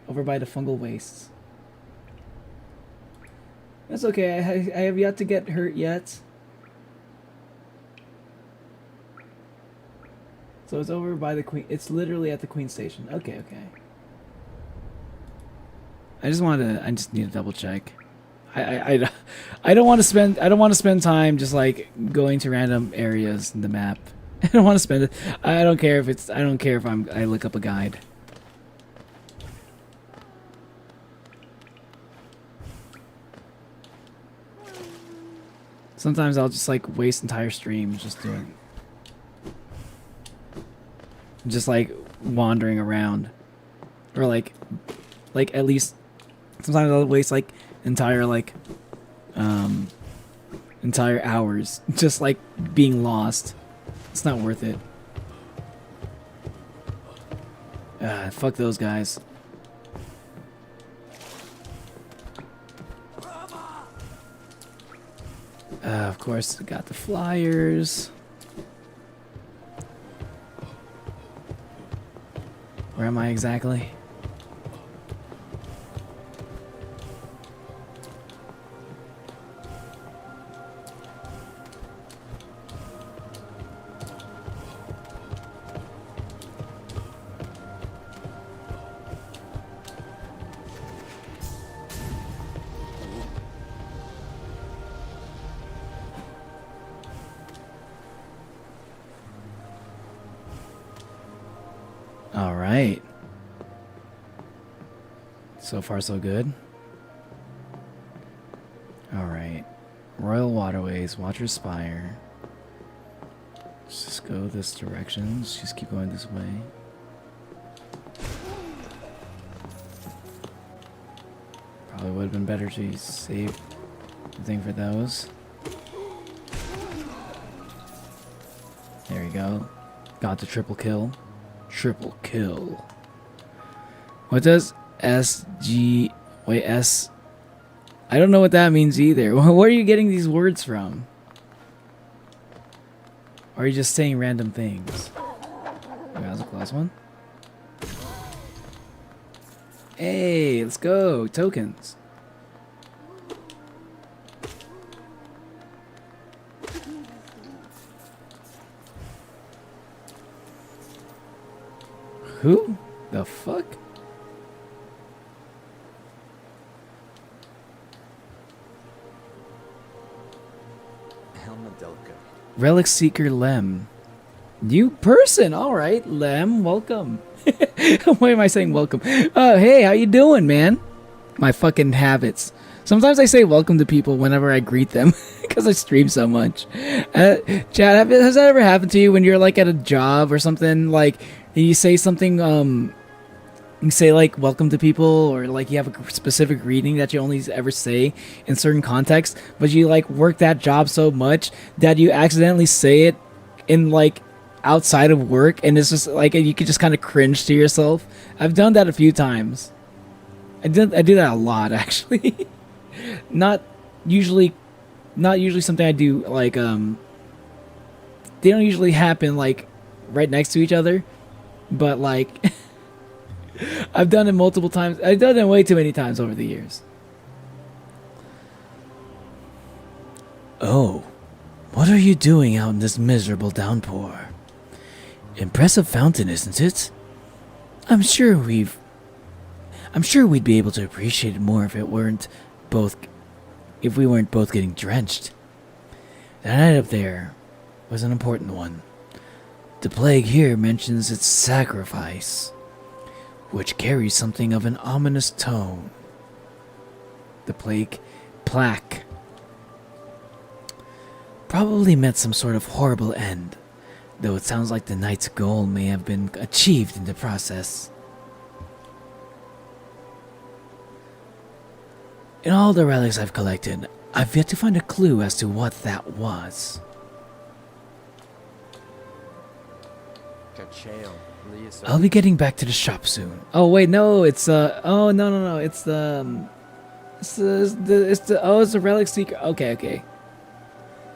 over by the fungal wastes. That's okay. I have yet to get hurt yet. So it's over by the queen. It's literally at the queen station. Okay, okay. I just need to double check. I don't want to spend time just like going to random areas in the map. I don't want to spend it. I don't care if I look up a guide. Sometimes I'll just like waste entire streams just doing, just like wandering around, or like at least sometimes I'll waste like entire hours just like being lost. It's not worth it. Fuck those guys. Of course, I got the flyers. Where am I exactly? All right. So far, so good. All right. Royal Waterways, Watcher's Spire. Let's just go this direction. Let's just keep going this way. Probably would have been better to save the thing for those. There we go. Got the triple kill. Triple kill. What does SG. Wait, S. I don't know what that means either. Where are you getting these words from? Or are you just saying random things? Wait, that was a close one. Hey, let's go. Tokens. Who the fuck? Relic Seeker Lem. New person. All right, Lem, welcome. Why am I saying welcome? Hey, how you doing, man? My fucking habits. Sometimes I say welcome to people whenever I greet them because I stream so much. Chad, has that ever happened to you when you're like at a job or something? Like you say something, you say like welcome to people, or like you have a specific greeting that you only ever say in certain contexts, but you like work that job so much that you accidentally say it in like outside of work, and it's just like you could just kind of cringe to yourself. I've done that a few times. I do that a lot actually. not usually something I do like they don't usually happen like right next to each other, but like I've done it multiple times. I've done it way too many times over the years. Oh, what are you doing out in this miserable downpour? Impressive fountain, isn't it? I'm sure we'd be able to appreciate it more if we weren't both getting drenched. That night up there was an important one. The plague here mentions its sacrifice, which carries something of an ominous tone. The plaque. Probably meant some sort of horrible end, though it sounds like the knight's goal may have been achieved in the process. In all the relics I've collected, I've yet to find a clue as to what that was. I'll be getting back to the shop soon. Oh wait, no, it's oh no, it's the Relic Seeker. Okay.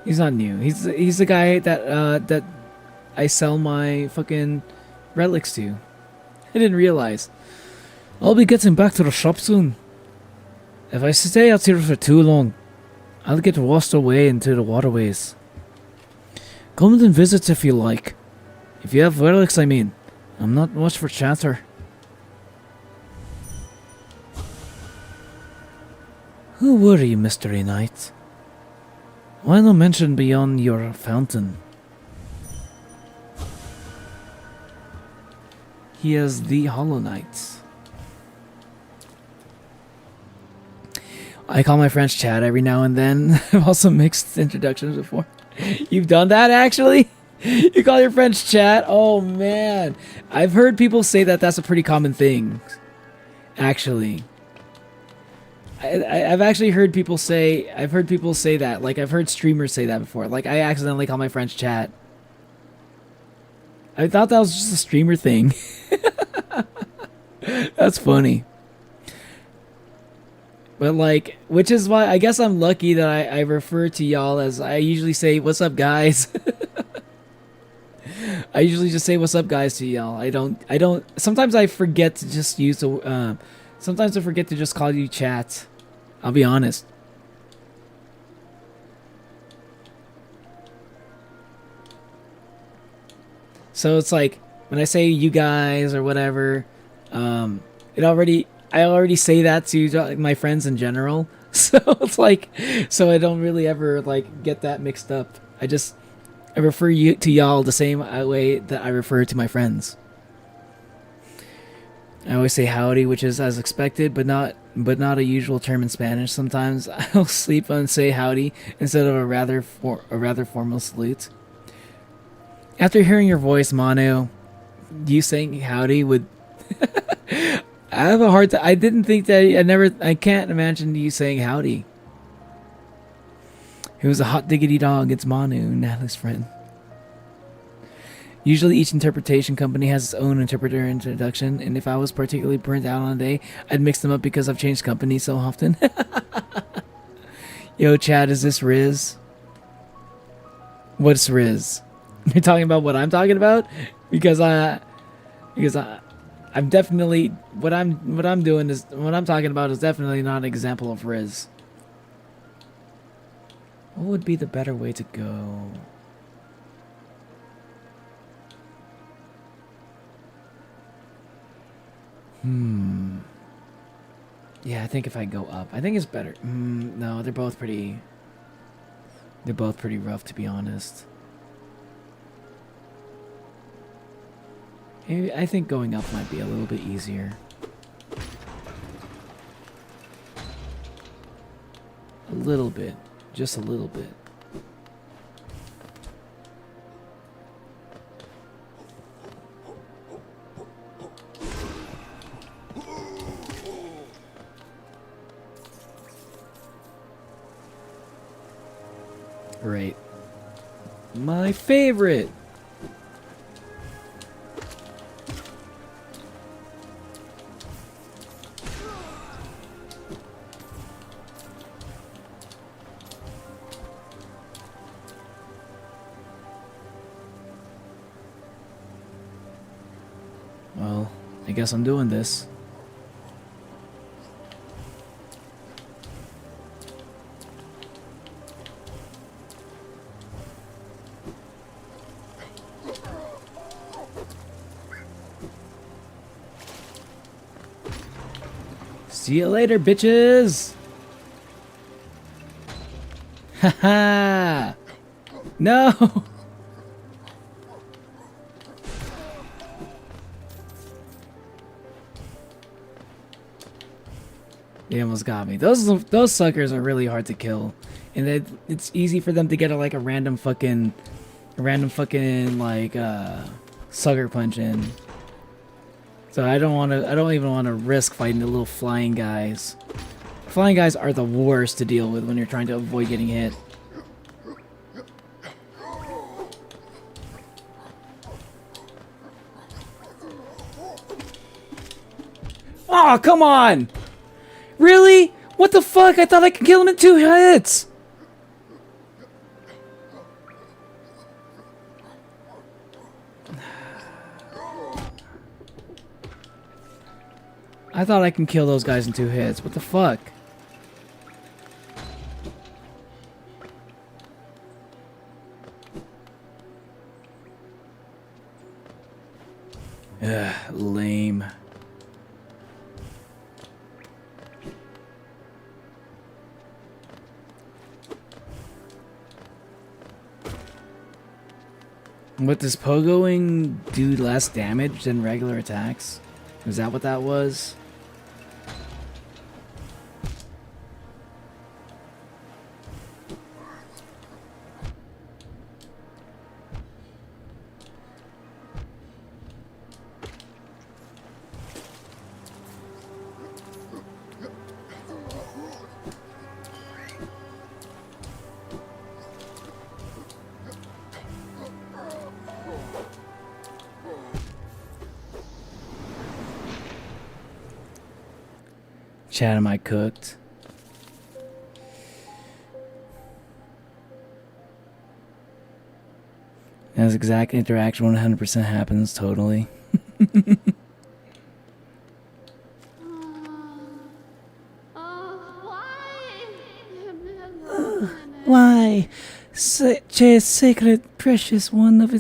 He's not new. He's the guy that I sell my fucking relics to. I didn't realize. I'll be getting back to the shop soon. If I stay out here for too long, I'll get washed away into the waterways. Come and visit if you like. If you have relics, I mean. I'm not much for chatter. Who were you, Mystery Knight? Why no mention beyond your fountain? He is the Hollow Knight. I call my friends Chad every now and then. I've also mixed introductions before. You've done that, actually? You call your friends Chad? Oh, man. I've heard people say that that's a pretty common thing, actually. I've actually heard people say... I've heard people say that. Like, I've heard streamers say that before. Like, I accidentally call my friends Chad. I thought that was just a streamer thing. That's funny. But like, which is why I guess I'm lucky that I refer to y'all as, I usually say, what's up guys? I usually just say what's up guys to y'all. I don't, sometimes I forget to just use the, sometimes I forget to just call you chat. I'll be honest. So it's like, when I say you guys or whatever, I already say that to my friends in general, so it's like, so I don't really ever like get that mixed up. I refer you to y'all the same way that I refer to my friends. I always say howdy, which is as expected, but not a usual term in Spanish. Sometimes I'll sleep and say howdy instead of a rather formal salute. After hearing your voice, Manu, you saying howdy would. I have a hard time. I didn't think that. I can't imagine you saying howdy. It was a hot diggity dog. It's Manu, Natalie's friend. Usually each interpretation company has its own interpreter introduction, and if I was particularly burnt out on a day, I'd mix them up because I've changed companies so often. Yo, Chad, is this Riz? What's Riz? You're talking about what I'm talking about? Because I'm definitely what I'm doing is what I'm talking about is definitely not an example of Riz. What would be the better way to go? Yeah, I think if I go up, I think it's better. No, they're both pretty rough, to be honest. Maybe, I think going up might be a little bit easier. A little bit. Just a little bit. Great. My favorite! Well, I guess I'm doing this. See you later, bitches! Haha! No! They almost got me. Those suckers are really hard to kill, and it's easy for them to get a random fucking like sucker punch in. So I don't even want to risk fighting the little flying guys. Flying guys are the worst to deal with when you're trying to avoid getting hit. Oh, come on! Really? What the fuck? I thought I could kill him in 2 hits! I thought I can kill those guys in 2 hits. What the fuck? Ugh, lame. What, does pogoing do less damage than regular attacks? Is that what that was? Chat, am I cooked? As exact interaction 100% happens, totally. Why, Jay's sacred, precious, one of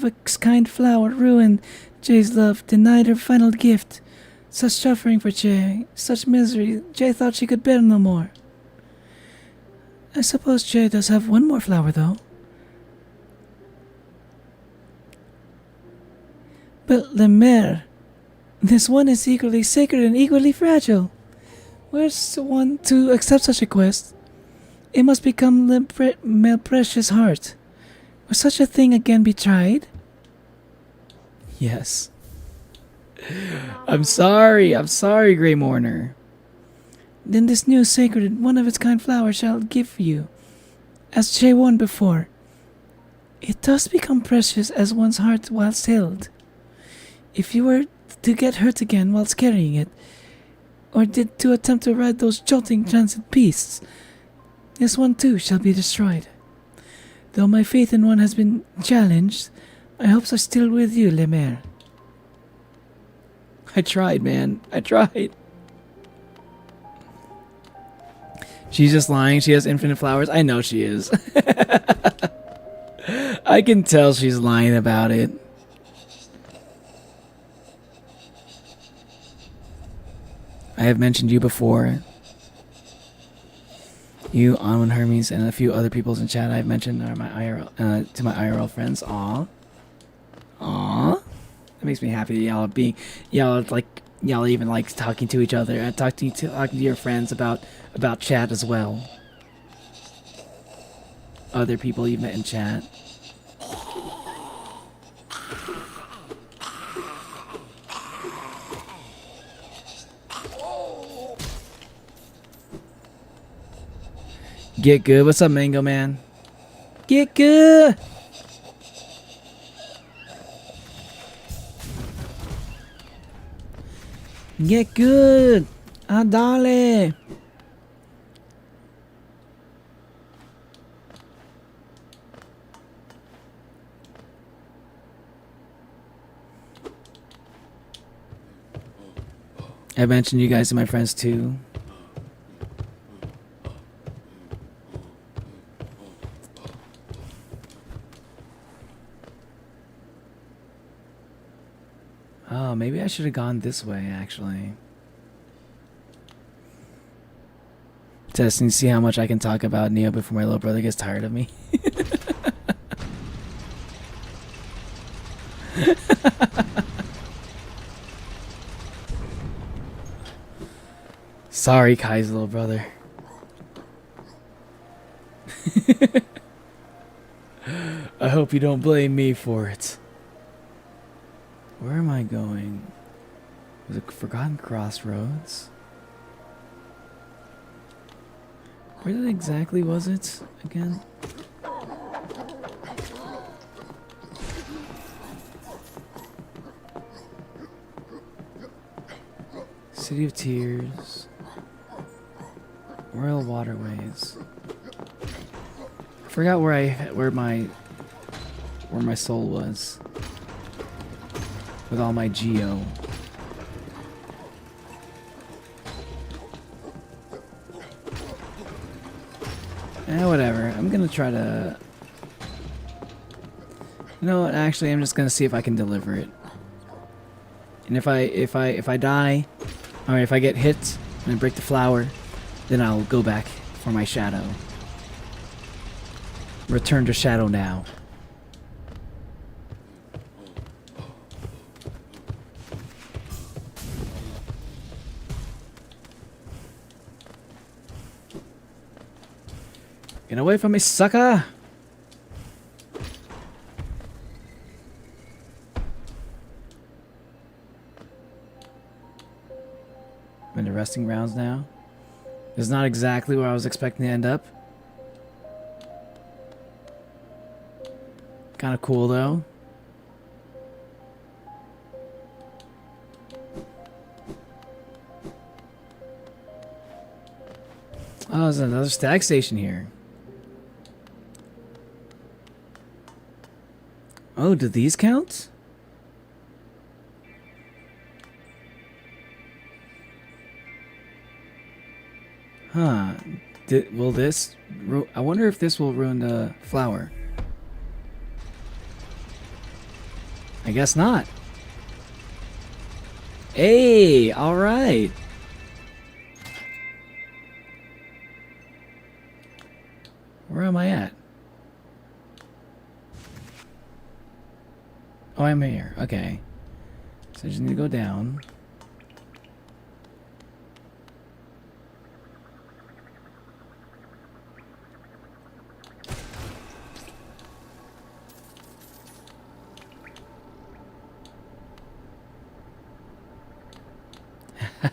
a kind flower ruined Jay's love, denied her final gift. Such suffering for Jay, such misery, Jay thought she could bear no more. I suppose Jay does have one more flower, though. But Lemaire, this one is equally sacred and equally fragile. Where's the one to accept such a quest? It must become Mel Precious' heart. Will such a thing again be tried? Yes. I'm sorry, Grey Mourner. Then this new sacred, one-of-its-kind flower shall give you, as Jay won before. It does become precious as one's heart whilst held. If you were to get hurt again whilst carrying it, or did to attempt to ride those jolting transit beasts, this one too shall be destroyed. Though my faith in one has been challenged, my hopes are still with you, Le Maire. I tried, man. I tried. She's just lying. She has infinite flowers. I know she is. I can tell she's lying about it. I have mentioned you before. You, Anwen Hermes, and a few other peoples in chat I've mentioned are my IRL, to my IRL friends. Aw. Aw. It makes me happy that y'all even like talking to each other, talking to your friends about chat as well. Other people you've met in chat. Get good. What's up, Mango Man? Get good. Get good. Adale. I mentioned you guys to my friends too. Oh, maybe I should have gone this way, actually. Testing to see how much I can talk about Neo before my little brother gets tired of me. Sorry, Kai's little brother. I hope you don't blame me for it. Where am I going? Was it Forgotten Crossroads? Where exactly was it again? City of Tears. Royal Waterways. I forgot where my soul was. With all my geo. Whatever. I'm gonna try to. You know what? Actually, I'm just gonna see if I can deliver it. And if I die, or if I get hit and I break the flower, then I'll go back for my shadow. Return to shadow now. Get away from me, sucker! I'm in the resting grounds now. It's not exactly where I was expecting to end up. Kind of cool, though. Oh, there's another stag station here. Oh, do these count? Huh. Will this... I wonder if this will ruin the flower. I guess not. Hey, alright. Where am I at? Oh, I'm here. Okay. So I just need to go down.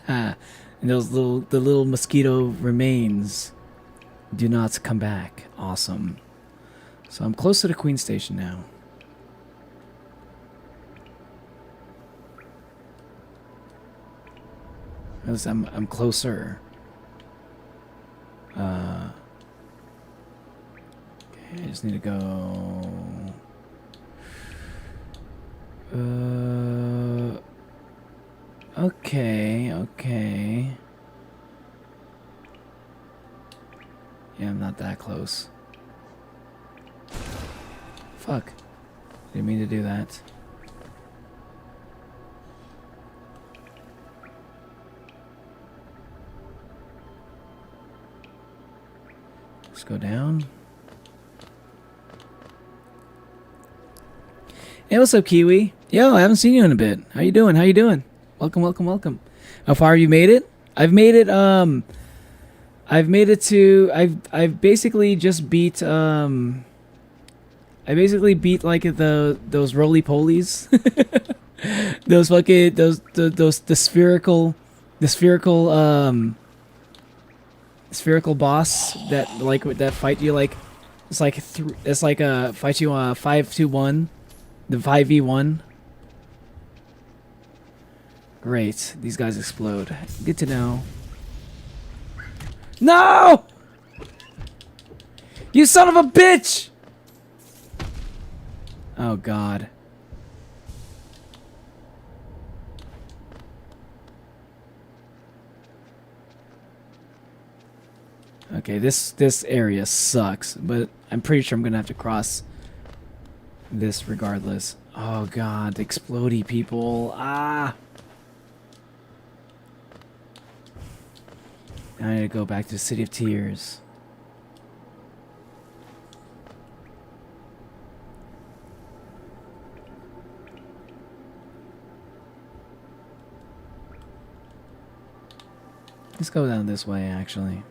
And the little mosquito remains do not come back. Awesome. So I'm close to the Queen Station now. As I'm closer. Okay, I just need to go. Okay. Yeah, I'm not that close. Fuck. Didn't mean to do that. Let's go down. Hey, what's up, Kiwi? Yo, I haven't seen you in a bit. How you doing? Welcome. How far have you made it? I've made it to I've basically just beat I basically beat like those roly polies. Those fucking the spherical boss that like that fight you like it's like a fight you 5-2-1, the 5v1. Great, these guys explode. Good to know. No! You son of a bitch! Oh god. Okay, this area sucks, but I'm pretty sure I'm gonna have to cross this regardless. Oh god, explodey people. Ah! Now I need to go back to the City of Tears. Let's go down this way, actually.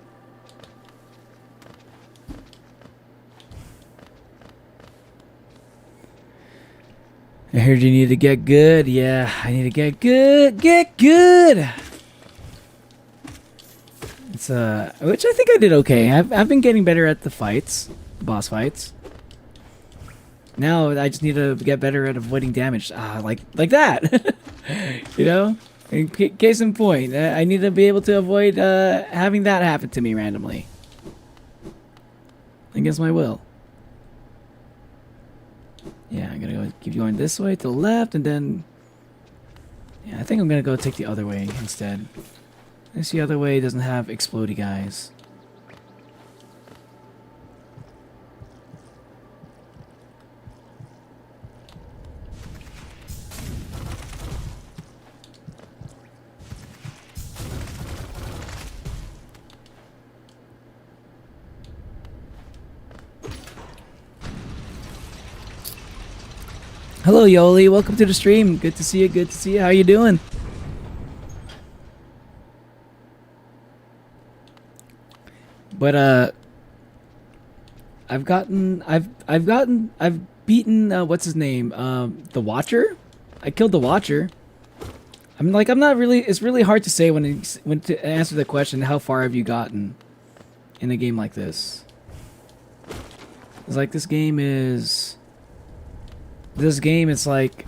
I heard you need to get good. Yeah, I need to get good. Get good! It's, which I think I did okay. I've been getting better at the fights. Boss fights. Now I just need to get better at avoiding damage. Ah, like that! You know? Case in point, I need to be able to avoid having that happen to me randomly. Against my will. Yeah, I'm gonna keep going this way to the left, and then... Yeah, I think I'm gonna go take the other way instead. This the other way doesn't have explodey guys. Hello, Yoli. Welcome to the stream. Good to see you. Good to see you. How you doing? But I've beaten what's his name? The Watcher. I killed the Watcher. I'm not really. It's really hard to say when to answer the question. How far have you gotten in a game like this? It's like this game is. This game, it's like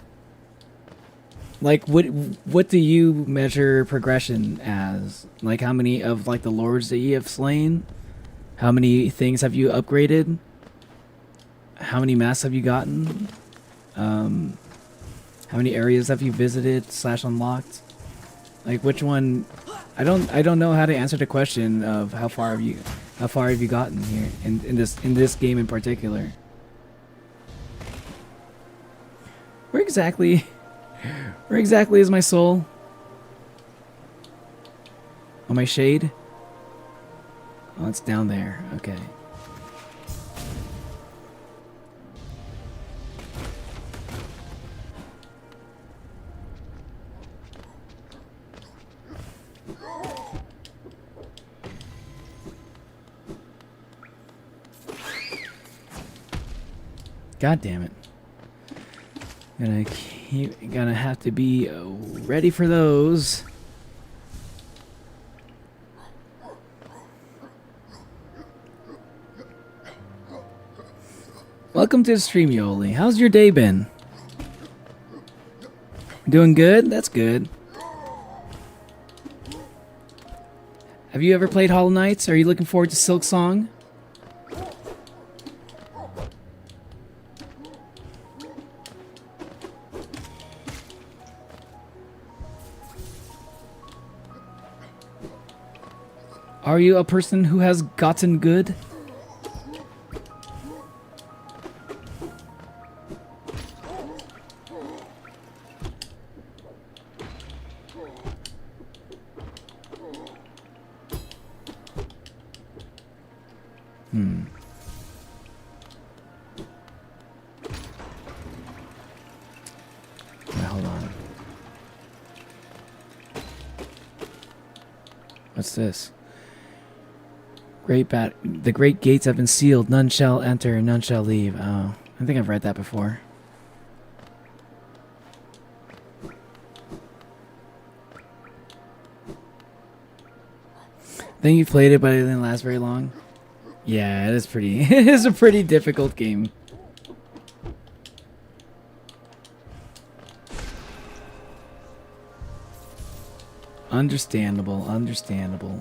what do you measure progression as? Like how many of like the lords that you have slain? How many things have you upgraded? How many masks have you gotten? How many areas have you visited / unlocked? Like which one? I don't know how to answer the question of how far have you gotten here in this game in particular. Where exactly is my soul? Oh, my shade? Oh, it's down there. Okay. God damn it. Gonna have to be ready for those. Welcome to the stream, Yoli. How's your day been? Doing good? That's good. Have you ever played Hollow Knights? Are you looking forward to Silk Song? Are you a person who has gotten good? Hold on. What's this? The great gates have been sealed. None shall enter, none shall leave. Oh, I think I've read that before. Think you played it, but it didn't last very long. Yeah, it is pretty. It is a pretty difficult game. Understandable, understandable.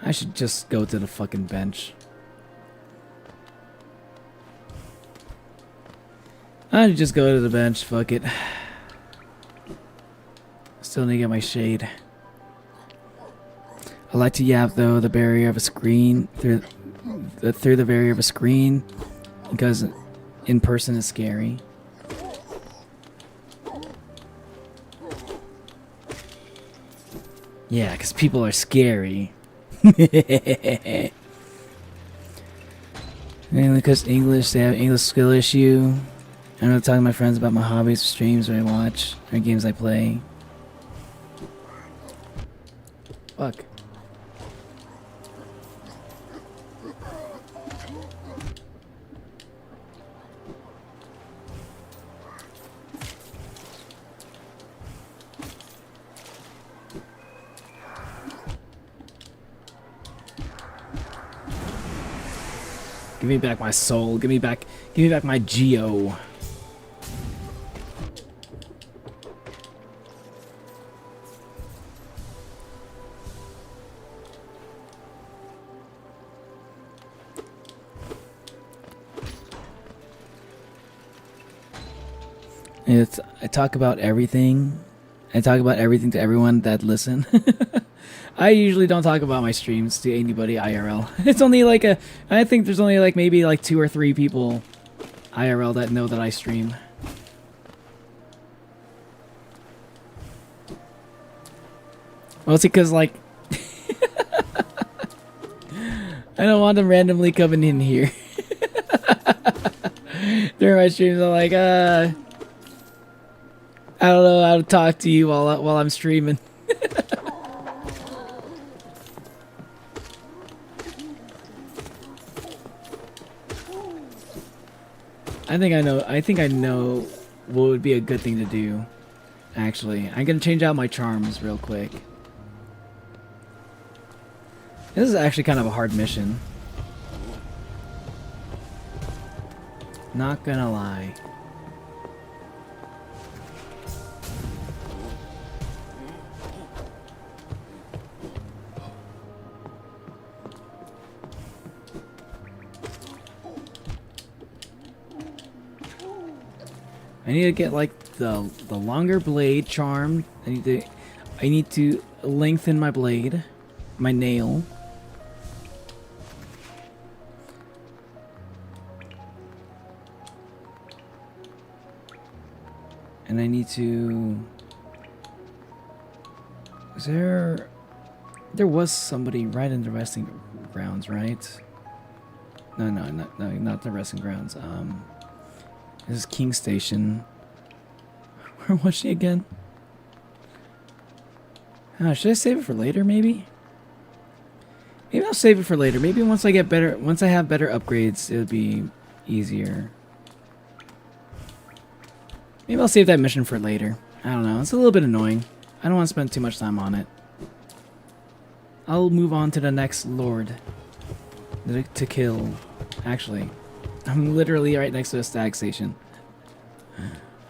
I should just go to the fucking bench. I should just go to the bench, fuck it. Still need to get my shade. I like to yap though the barrier of a screen through the barrier of a screen because in person is scary. Yeah, because people are scary. Mainly because English, they have English skill issue. I'm not talking to my friends about my hobbies, streams, or I watch, or games I play. Fuck. Give me back my soul. Give me back my Geo. I talk about everything. I talk about everything to everyone that listen. I usually don't talk about my streams to anybody IRL. It's only like I think there's only like maybe like 2 or 3 people IRL that know that I stream. Well, it's because like I don't want them randomly coming in here. During my streams, I'm like, I don't know how to talk to you while I'm streaming. I think I know what would be a good thing to do. Actually, I'm gonna change out my charms real quick. This is actually kind of a hard mission. Not gonna lie. I need to get like the longer blade charm. I need to lengthen my blade, my nail. And I need to... There was somebody right in the resting grounds, right? No, not the resting grounds. This is King Station. Where was she again? Should I save it for later, maybe? Maybe I'll save it for later. Maybe once I have better upgrades, it'll be easier. Maybe I'll save that mission for later. I don't know. It's a little bit annoying. I don't want to spend too much time on it. I'll move on to the next lord. to kill. Actually, I'm literally right next to a stag station.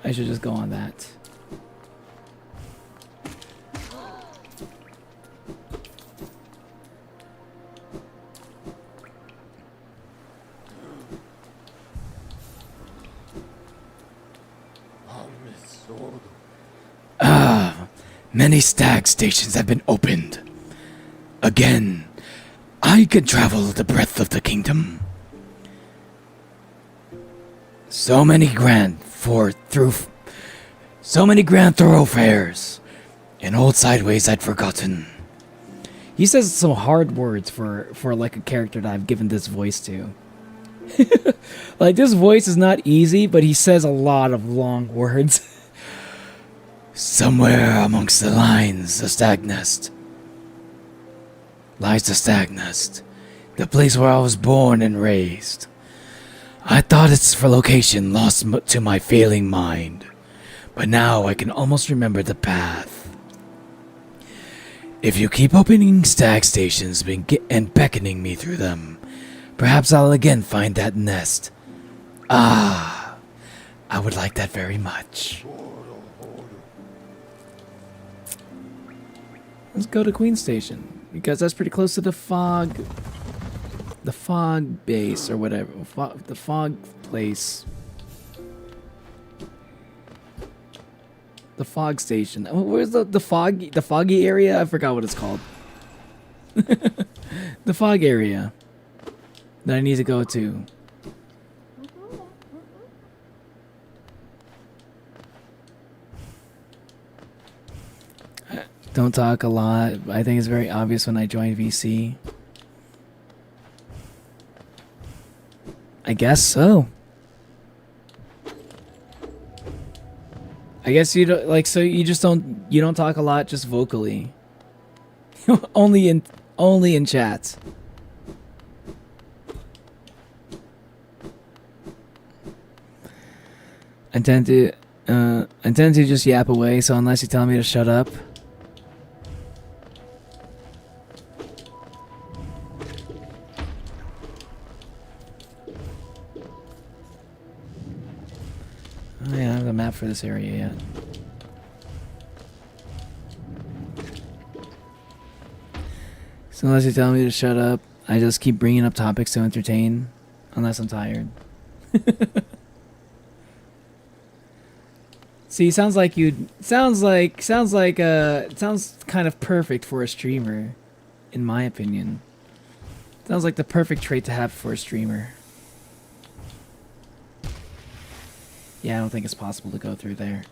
I should just go on that. Many stag stations have been opened. Again, I can travel the breadth of the kingdom. So many grand thoroughfares and old sideways I'd forgotten. He says some hard words for like a character that I've given this voice to. Like, this voice is not easy, but he says a lot of long words. Somewhere amongst the lines, a stag nest. Lies the stag nest, the place where I was born and raised. I thought its location lost to my failing mind, but now I can almost remember the path. If you keep opening stag stations and beckoning me through them, perhaps I'll again find that nest. Ah, I would like that very much. Let's go to Queen Station, because that's pretty close to the fog base or whatever, the fog place. The fog station. Where's the foggy area? I forgot what it's called. The fog area that I need to go to. Don't talk a lot. I think it's very obvious when I join VC. I guess so. I guess you don't like, so you don't talk a lot, just vocally. only in chats. I tend to just yap away, so unless you tell me to shut up. Oh yeah, I don't have the map for this area yet. So unless you tell me to shut up, I just keep bringing up topics to entertain, unless I'm tired. See, sounds kind of perfect for a streamer, in my opinion. Sounds like the perfect trait to have for a streamer. Yeah, I don't think it's possible to go through there.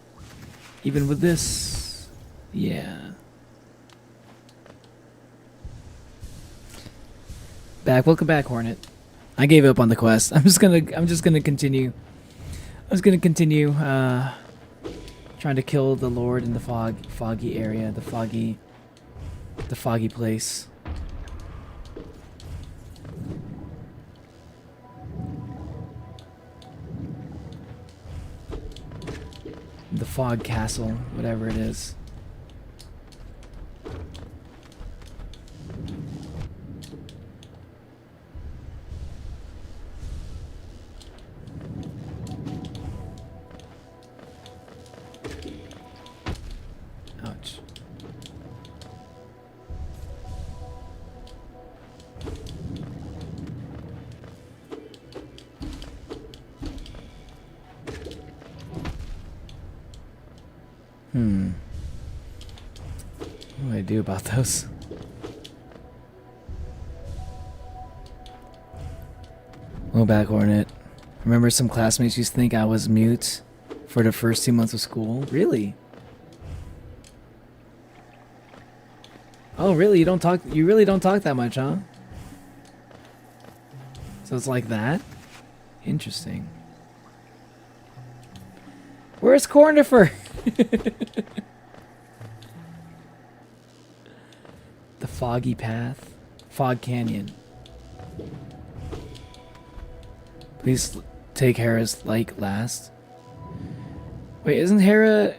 Even with this, yeah. Welcome back, Hornet. I gave up on the quest. I'm just gonna continue. Trying to kill the Lord in the foggy area, the foggy place. The fog castle, whatever it is. Ouch. What do I do about those? Well, back, Hornet. Remember some classmates used to think I was mute for the first 2 months of school? Really? Oh, really? You really don't talk that much, huh? So it's like that? Interesting. Where's Cornifer? The foggy path. Fog Canyon. Please take Hera's like last. Wait, isn't Hera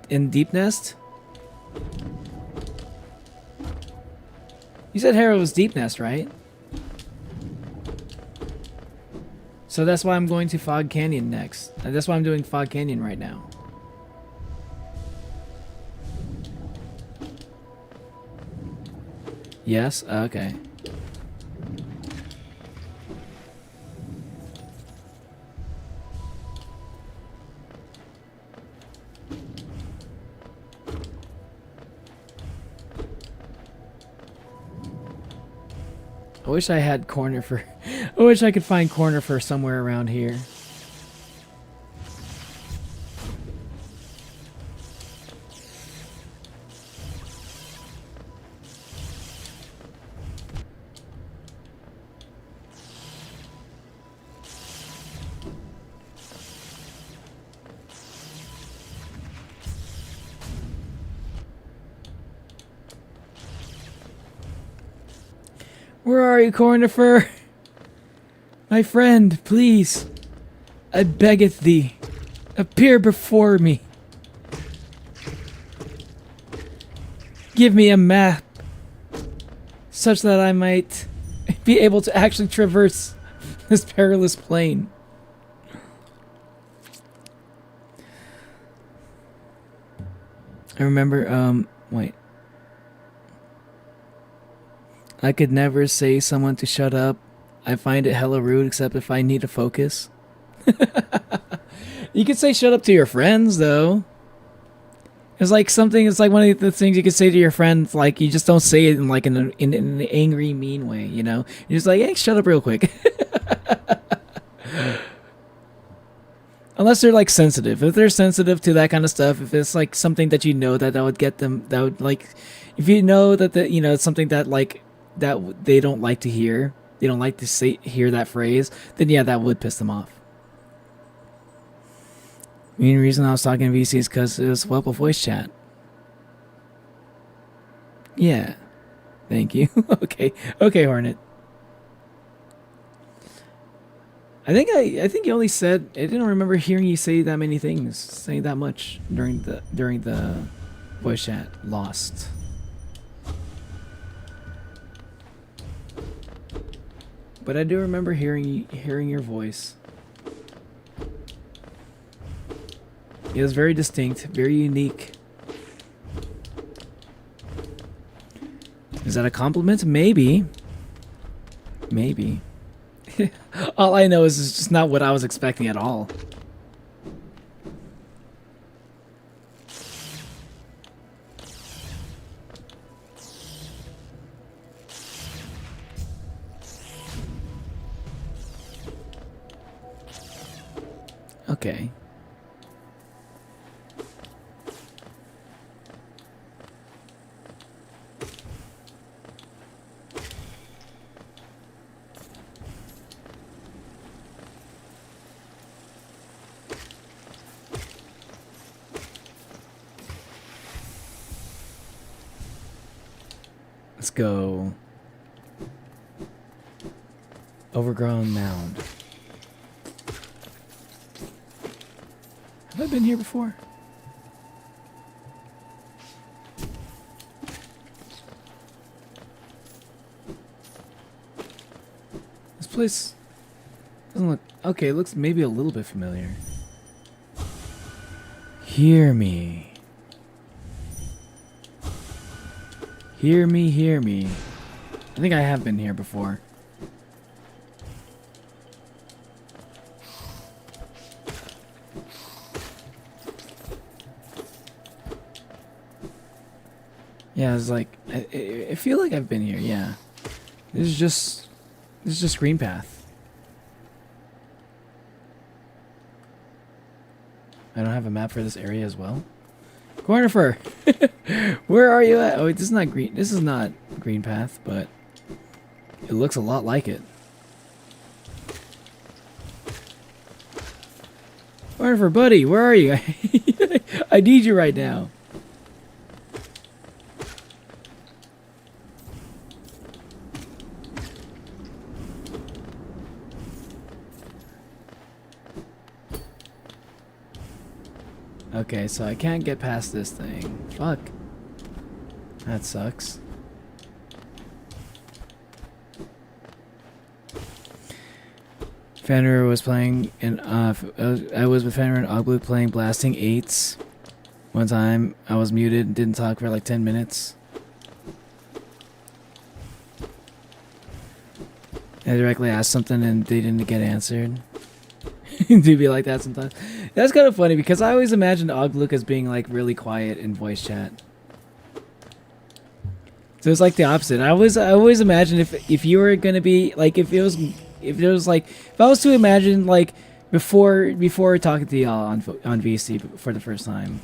in Deep Nest? You said Hera was Deep Nest, right? So that's why I'm going to Fog Canyon next. And that's why I'm doing Fog Canyon right now. Yes? Okay. I wish I had corner for... I wish I could find corner for somewhere around here. Where are you, Cornifer? My friend, please. I beggeth thee, appear before me. Give me a map, such that I might be able to actually traverse this perilous plain. I remember, wait. I could never say someone to shut up. I find it hella rude, except if I need to focus. You could say shut up to your friends, though. It's like something, it's like one of the things you could say to your friends, like, you just don't say it in like in an angry, mean way, you know? You're just like, hey, shut up real quick. Unless they're like sensitive. If they're sensitive to that kind of stuff, if it's like something that you know that would get them, that would like, if you know that you know, it's something that like, that they don't like to hear, they don't like to hear that phrase, then yeah, that would piss them off. Main reason I was talking to VC is because it was WebP voice chat. Yeah. Thank you. Okay, Hornet. I think you only said, I didn't remember hearing you say that many things, say that much during the voice chat. Lost. But I do remember hearing your voice. It was very distinct, very unique. Is that a compliment? Maybe. Maybe. All I know is it's just not what I was expecting at all. Okay. Let's go. Overgrown mound. Have I been here before? This place doesn't look... Okay, it looks maybe a little bit familiar. Hear me. Hear me, hear me. I think I have been here before. Yeah, it's like I feel like I've been here. Yeah, this is just green path. I don't have a map for this area as well. Cornifer, where are you at? Oh, this is not green. This is not green path, but it looks a lot like it. Cornifer, buddy, where are you? I need you right now. Okay, so I can't get past this thing. Fuck. That sucks. Fenrir was playing and I was with Fenrir and Ogblue playing Blasting 8s. One time I was muted and didn't talk for like 10 minutes. I directly asked something and they didn't get answered. Do be like that sometimes. That's kind of funny because I always imagined Ogblue as being like really quiet in voice chat. So it's like the opposite. I always imagine if you were gonna be like if I was to imagine like before talking to y'all on VC for the first time,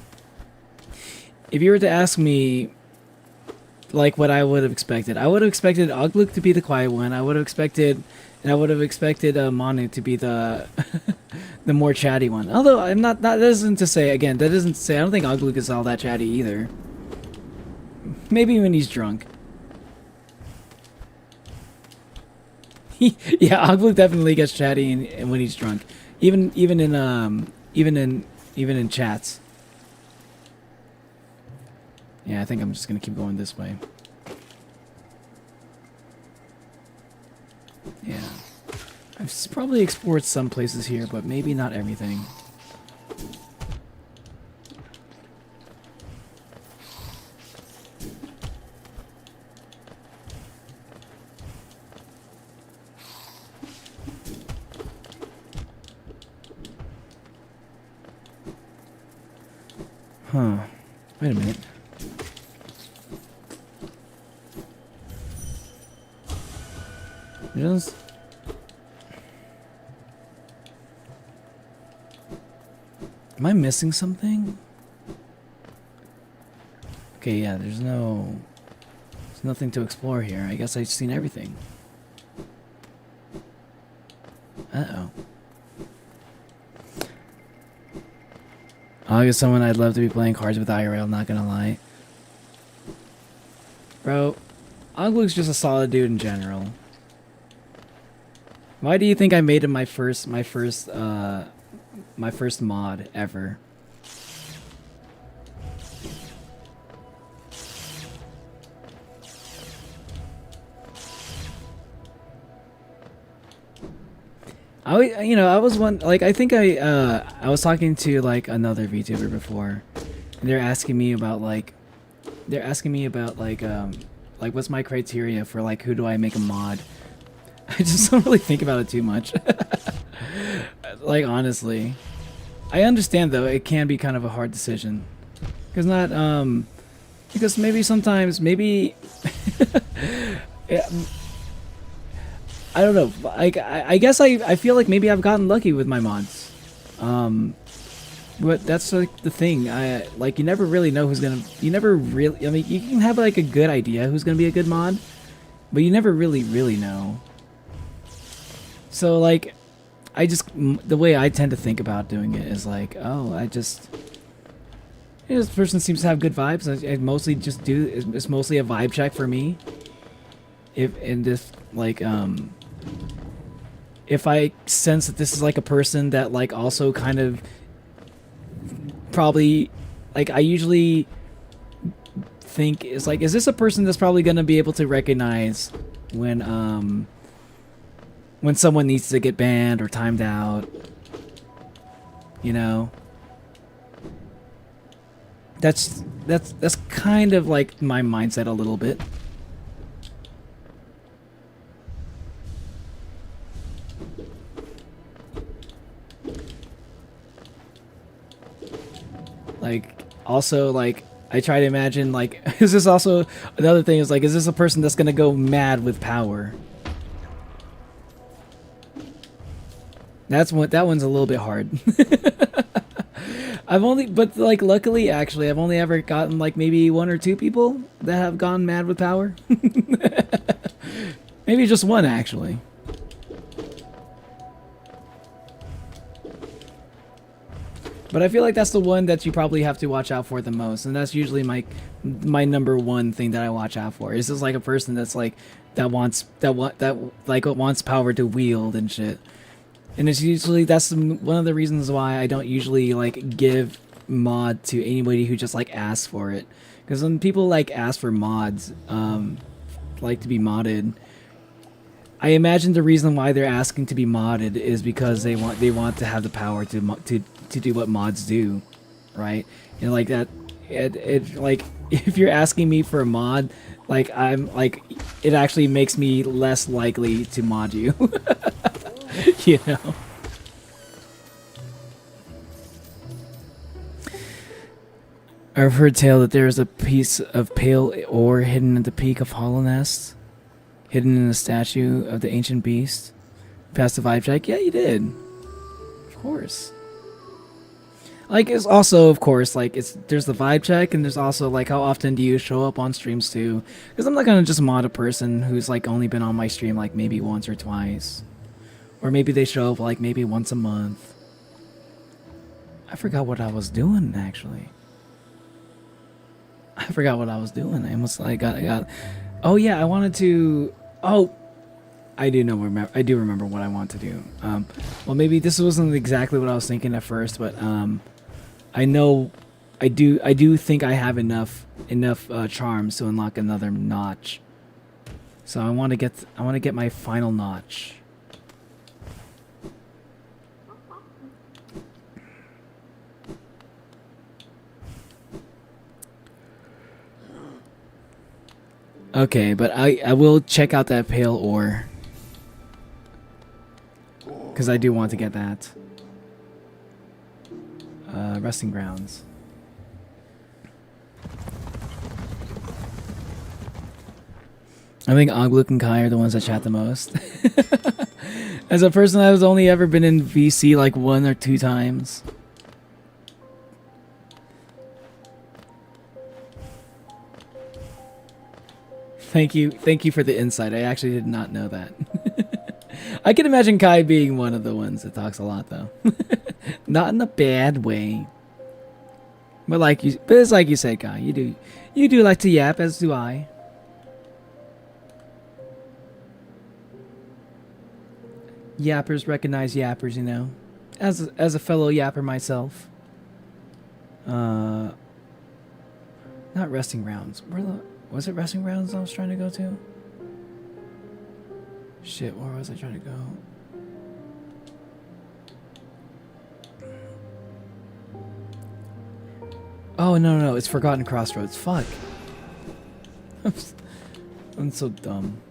if you were to ask me like what I would have expected Ogblue to be the quiet one. I would have expected Manu to be the the more chatty one. Although I'm not that isn't to say again that isn't to say I don't think Ogblue is all that chatty either. Maybe when he's drunk. Yeah, Ogblue definitely gets chatty when he's drunk. Even in chats. Yeah, I think I'm just gonna keep going this way. Yeah. I've probably explored some places here, but maybe not everything. Huh. Wait a minute. Just... Am I missing something? Okay, yeah, there's nothing to explore here. I guess I've seen everything. Uh-oh. I guess someone I'd love to be playing cards with IRL, not gonna lie. Bro, Oglu's just a solid dude in general. Why do you think I made him my first mod ever? I was one like I think I was talking to like another VTuber before, and they're asking me about like what's my criteria for like who do I make a mod. I just don't really think about it too much. Like honestly, I understand though it can be kind of a hard decision, because maybe sometimes yeah, I don't know. Like I guess I feel like maybe I've gotten lucky with my mods, but that's like the thing. You never really know who's gonna. You never really. I mean, you can have like a good idea who's gonna be a good mod, but you never really know. So like, the way I tend to think about doing it is like, oh, this person seems to have good vibes. I mostly just do. It's mostly a vibe check for me. If I sense that this is like a person that like also kind of probably like I usually think is like, is this a person that's probably gonna be able to recognize when someone needs to get banned or timed out, you know? That's kind of like my mindset a little bit. Like, also, like, I try to imagine, like, is this also, another thing is, like, is this a person that's gonna go mad with power? That one's a little bit hard. But, like, luckily, actually, I've only ever gotten, like, maybe 1 or 2 people that have gone mad with power. Maybe just 1, actually. But I feel like that's the one that you probably have to watch out for the most, and that's usually my number 1 thing that I watch out for. Is just like a person that's like that wants power to wield and shit. And it's usually that's one of the reasons why I don't usually like give mod to anybody who just like asks for it. Because when people like ask for mods, like to be modded, I imagine the reason why they're asking to be modded is because they want to have the power to do what mods do, right? And like that, it like if you're asking me for a mod, like I'm like it actually makes me less likely to mod you, you know. I've heard tale that there is a piece of pale ore hidden at the peak of Hollow Nest, hidden in a statue of the ancient beast. Passed the vibe check? Yeah, you did. Of course. Like, it's also, of course, like, there's the vibe check, and there's also, like, how often do you show up on streams, too? Because I'm not gonna just mod a person who's, like, only been on my stream, like, maybe once or twice. Or maybe they show up, like, maybe once a month. I forgot what I was doing, actually. I forgot what I was doing. I almost, like, got... Oh, yeah, I wanted to... Oh! I do remember what I want to do. Well, maybe this wasn't exactly what I was thinking at first, but, I know... I do think I have enough charms to unlock another notch. So I want to get my final notch. Okay, but I will check out that pale ore. Because I do want to get that. Resting grounds. I think Ogluk and Kai are the ones that chat the most. As a person that has only ever been in VC like 1 or 2 times. Thank you for the insight. I actually did not know that. I can imagine Kai being one of the ones that talks a lot, though. Not in a bad way. But it's like you say, Kai. You do like to yap, as do I. Yappers recognize yappers, you know. As a fellow yapper myself. Not resting grounds. Was it resting grounds I was trying to go to? Shit, where was I trying to go? Oh, no, it's Forgotten Crossroads. Fuck. I'm so dumb.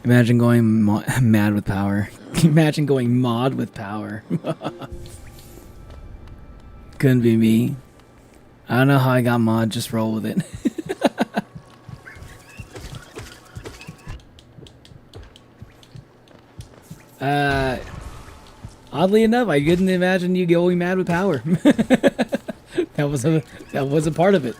Imagine going mad with power. Imagine going mod with power. Couldn't be me. I don't know how I got mod, just roll with it. Oddly enough, I couldn't imagine you going mad with power. That was a part of it.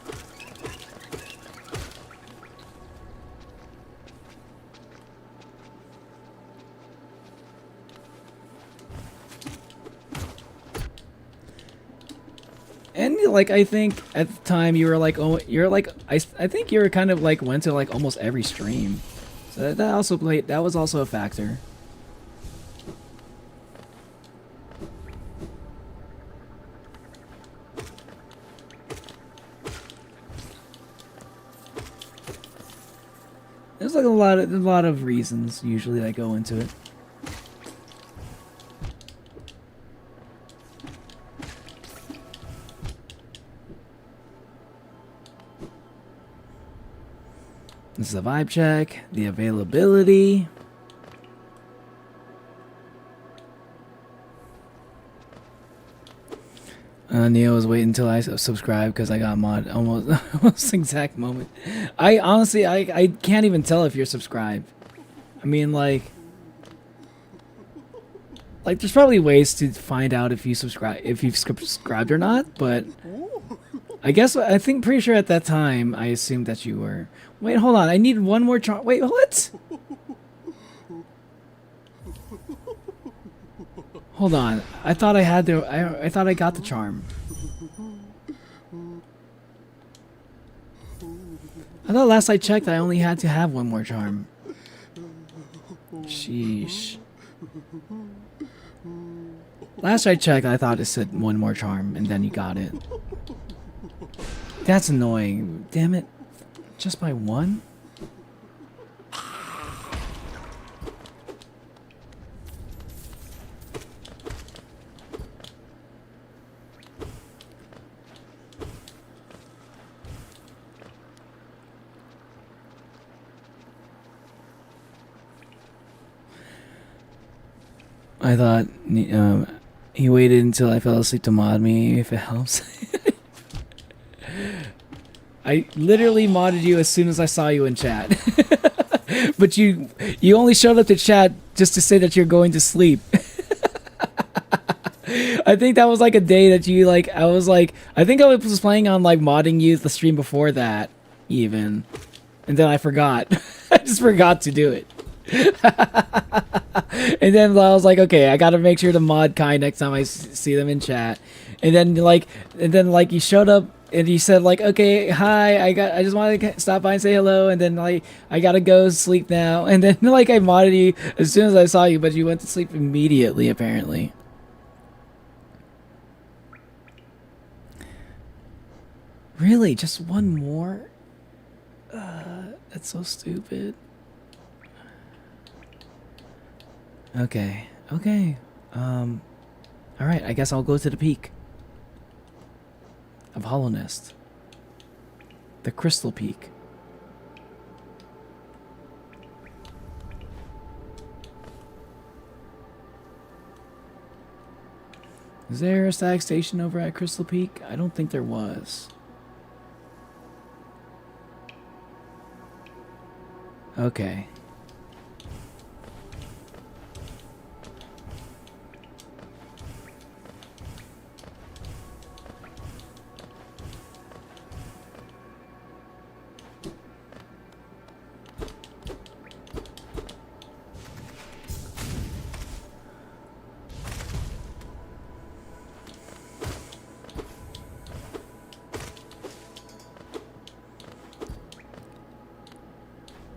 And like I think at the time you were like, oh, you're like I think you were kind of like went to like almost every stream, so that also played. That was also a factor. There's like a lot of reasons usually that go into it. This is a vibe check, the availability. Neo was waiting until I subscribed because I got mod almost exact moment. I honestly, I can't even tell if you're subscribed. I mean, like there's probably ways to find out if you've subscribed or not, but I think pretty sure at that time I assumed that you were. Wait, hold on. I need one more charm. Wait, what? Hold on. I thought I had the. I thought I got the charm. I thought last I checked I only had to have one more charm. Sheesh. Last I checked, I thought it said one more charm, and then you got it. That's annoying. Damn it. Just by one? I thought he waited until I fell asleep to mod me, if it helps. I literally modded you as soon as I saw you in chat. But you only showed up to chat just to say that you're going to sleep. I think that was like a day that you like, I think I was planning on like modding you the stream before that even. And then I forgot. I just forgot to do it. And then I was like, okay, I gotta make sure to mod Kai next time I see them in chat. And then you showed up and you said like, okay, hi, I just wanted to stop by and say hello. And then like, I gotta go sleep now. And then like I modded you as soon as I saw you, but you went to sleep immediately apparently. Really, just one more? That's so stupid. Okay. Alright, I guess I'll go to the peak of Hollow Nest. The Crystal Peak. Is there a stag station over at Crystal Peak? I don't think there was. Okay.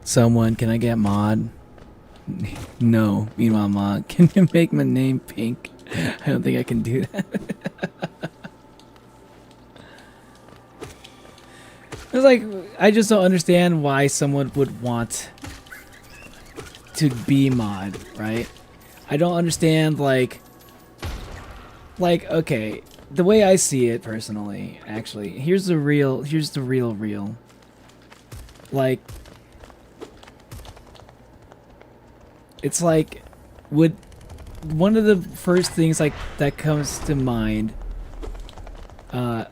Someone, can I get mod? No. Meanwhile, mod, can you make my name pink? I don't think I can do that. It's like, I just don't understand why someone would want to be mod, right? I don't understand, like, okay, the way I see it personally, actually, here's the real. Like, it's like, would one of the first things like that comes to mind, one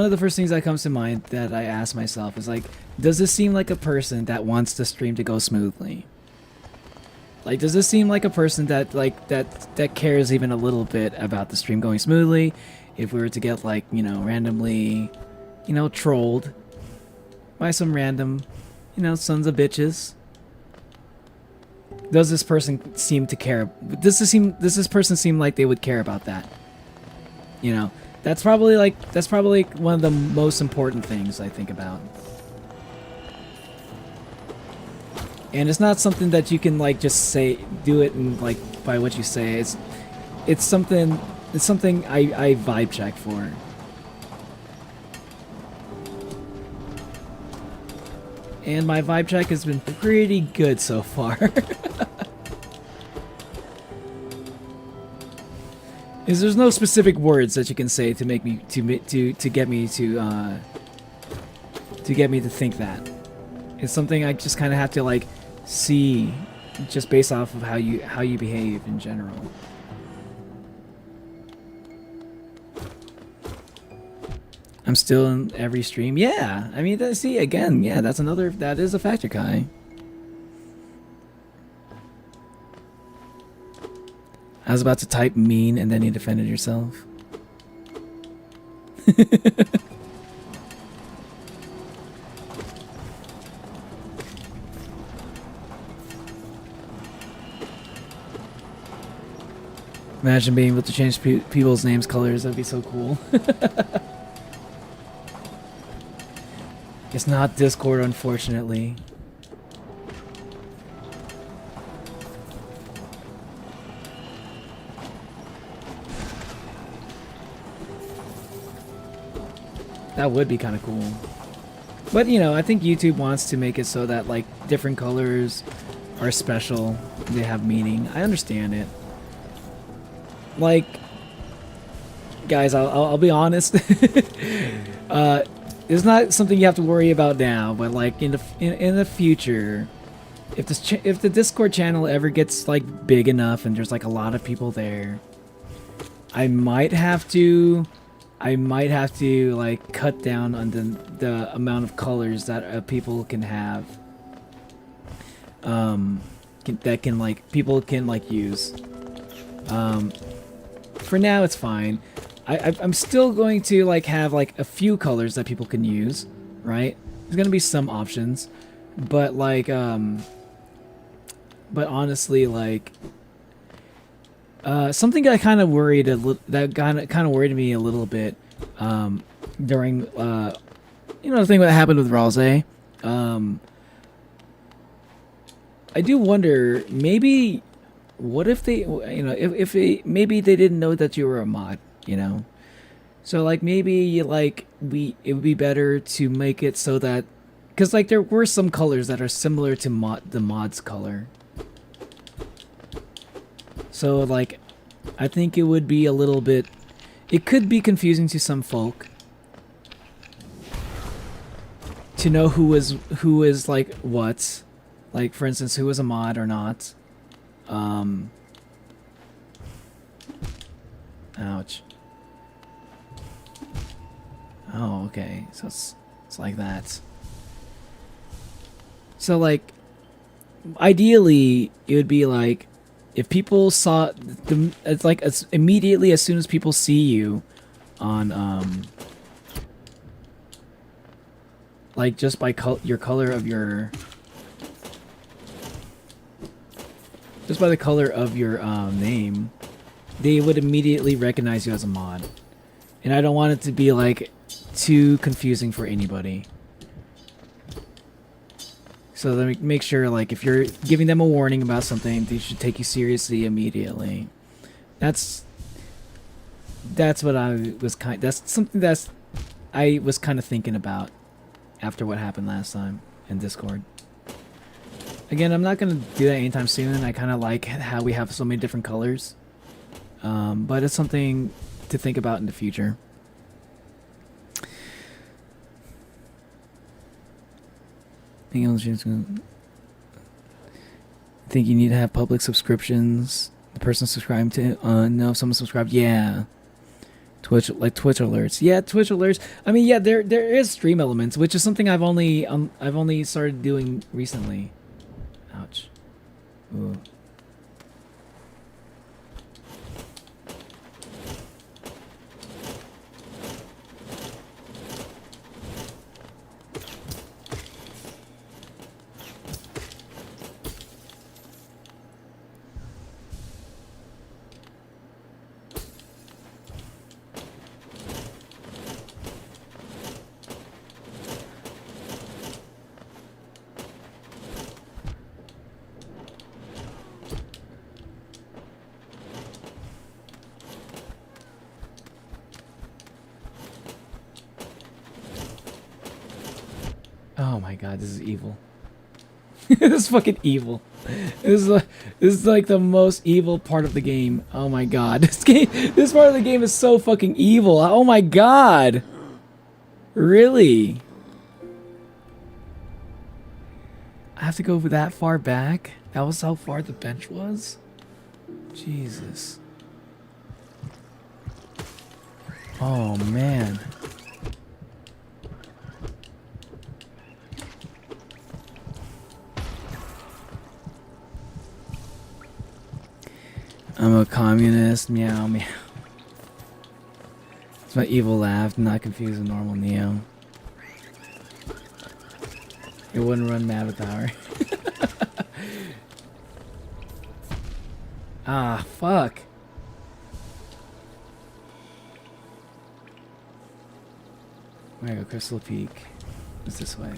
of the first things that comes to mind that I ask myself is like, does this seem like a person that wants the stream to go smoothly? Like, does this seem like a person that that cares even a little bit about the stream going smoothly? If we were to get like, you know, randomly, you know, trolled by some random, you know, sons of bitches. Does this person seem to care? Does this person seem like they would care about that? You know, that's probably one of the most important things I think about. And it's not something that you can like just say, do it and like by what you say. It's something I vibe check for. And my vibe check has been pretty good so far. Is there's no specific words that you can say to make me to get me to think that. It's something I just kind of have to like see, just based off of how you behave in general. I'm still in every stream. Yeah, I mean, see, again, yeah, that is a factor, Kai. I was about to type mean and then you defended yourself. Imagine being able to change people's names, colors, that'd be so cool. It's not Discord, unfortunately. That would be kind of cool. But you know, I think YouTube wants to make it so that like different colors are special. They have meaning. I understand it. Like, guys, I'll be honest. It's not something you have to worry about now, but like in the future, if the Discord channel ever gets like big enough and there's like a lot of people there, I might have to like cut down on the amount of colors that people can have. That can like people can like use. For now, it's fine. I'm still going to like have like a few colors that people can use, right? There's gonna be some options, but like but honestly, like something I kind of worried that kind of worried me a little bit during you know, the thing that happened with Rose. I do wonder, maybe what if they, you know, if they, maybe they didn't know that you were a mod, you know? So like maybe like it would be better to make it so that, because like there were some colors that are similar to the mod's color. So like I think it would be a little bit, it could be confusing to some folk to know who is like what, like for instance who is a mod or not. Ouch. Oh, okay. So it's like that. So like ideally it would be like if people saw it's like immediately as soon as people see you on like just by your color of your, just by the color of your name, they would immediately recognize you as a mod. And I don't want it to be like too confusing for anybody. So let me make sure, like, if you're giving them a warning about something, they should take you seriously immediately. That's what I was that's something I was kind of thinking about after what happened last time in Discord. Again, I'm not going to do that anytime soon. I kind of like how we have so many different colors. But it's something to think about in the future. I think you need to have public subscriptions. The person subscribed to no, if someone subscribed, yeah. Twitch, like Twitch alerts. Yeah, Twitch alerts. I mean, yeah, there is stream elements, which is something I've only started doing recently. Ouch. Ooh. Oh my god, this is evil. This is fucking evil. This is like the most evil part of the game. Oh my god. This part of the game is so fucking evil. Oh my god. Really? I have to go that far back? That was how far the bench was? Jesus. Oh man. I'm a communist, meow meow. It's my evil laugh, not confused with normal Neo. It wouldn't run mad with power. Ah, fuck. Where I go, Crystal Peak. It's this way.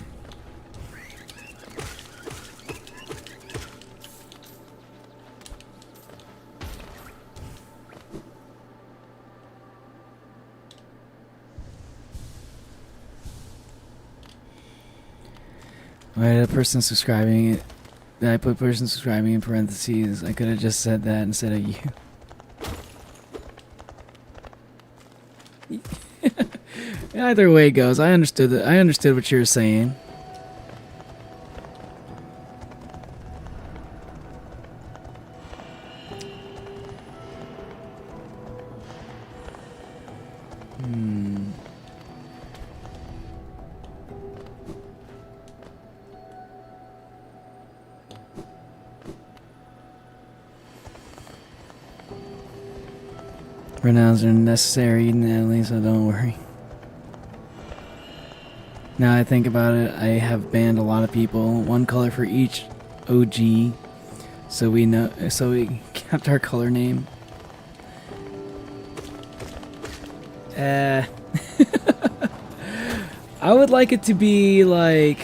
Why did a person subscribing? Did I put person subscribing in parentheses? I could have just said that instead of you. Either way it goes, I understood that. I understood what you were saying. Pronouns are necessary, Natalie, so don't worry. Now I think about it, I have banned a lot of people. One color for each OG, so we know. So we kept our color name. I would like it to be like,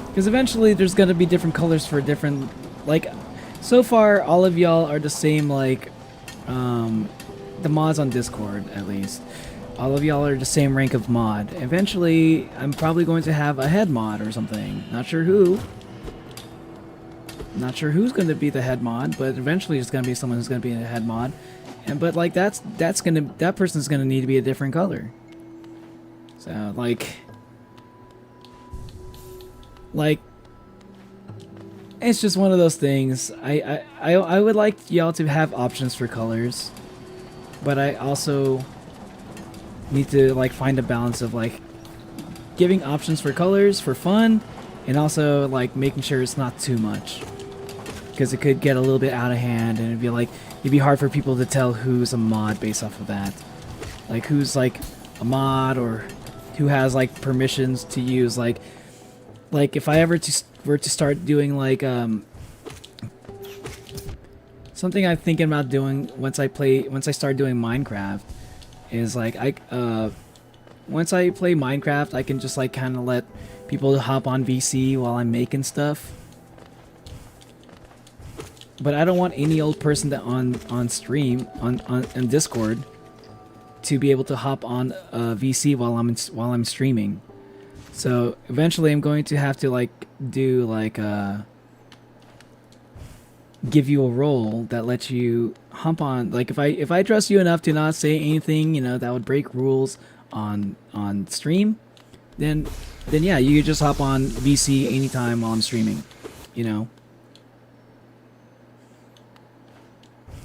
because eventually there's gonna be different colors for different. Like, so far all of y'all are the same. Like, the mods on Discord, at least. All of y'all are the same rank of mod. Eventually, I'm probably going to have a head mod or something. Not sure who. Not sure who's going to be the head mod, but eventually it's going to be someone who's going to be a head mod. And but like that person's going to need to be a different color. So like it's just one of those things. I would like y'all to have options for colors, but I also need to like find a balance of like giving options for colors for fun, and also like making sure it's not too much, because it could get a little bit out of hand, and it'd be hard for people to tell who's a mod based off of that, like who's like a mod or who has like permissions to use like if I ever were to start doing like something I'm thinking about doing once I start doing Minecraft is like once I play Minecraft, I can just like kind of let people hop on VC while I'm making stuff. But I don't want any old person that on stream on Discord to be able to hop on VC while I'm streaming. So eventually I'm going to have to like do like give you a role that lets you hop on. Like if I trust you enough to not say anything, you know, that would break rules on stream, then yeah, you could just hop on VC anytime while I'm streaming, you know.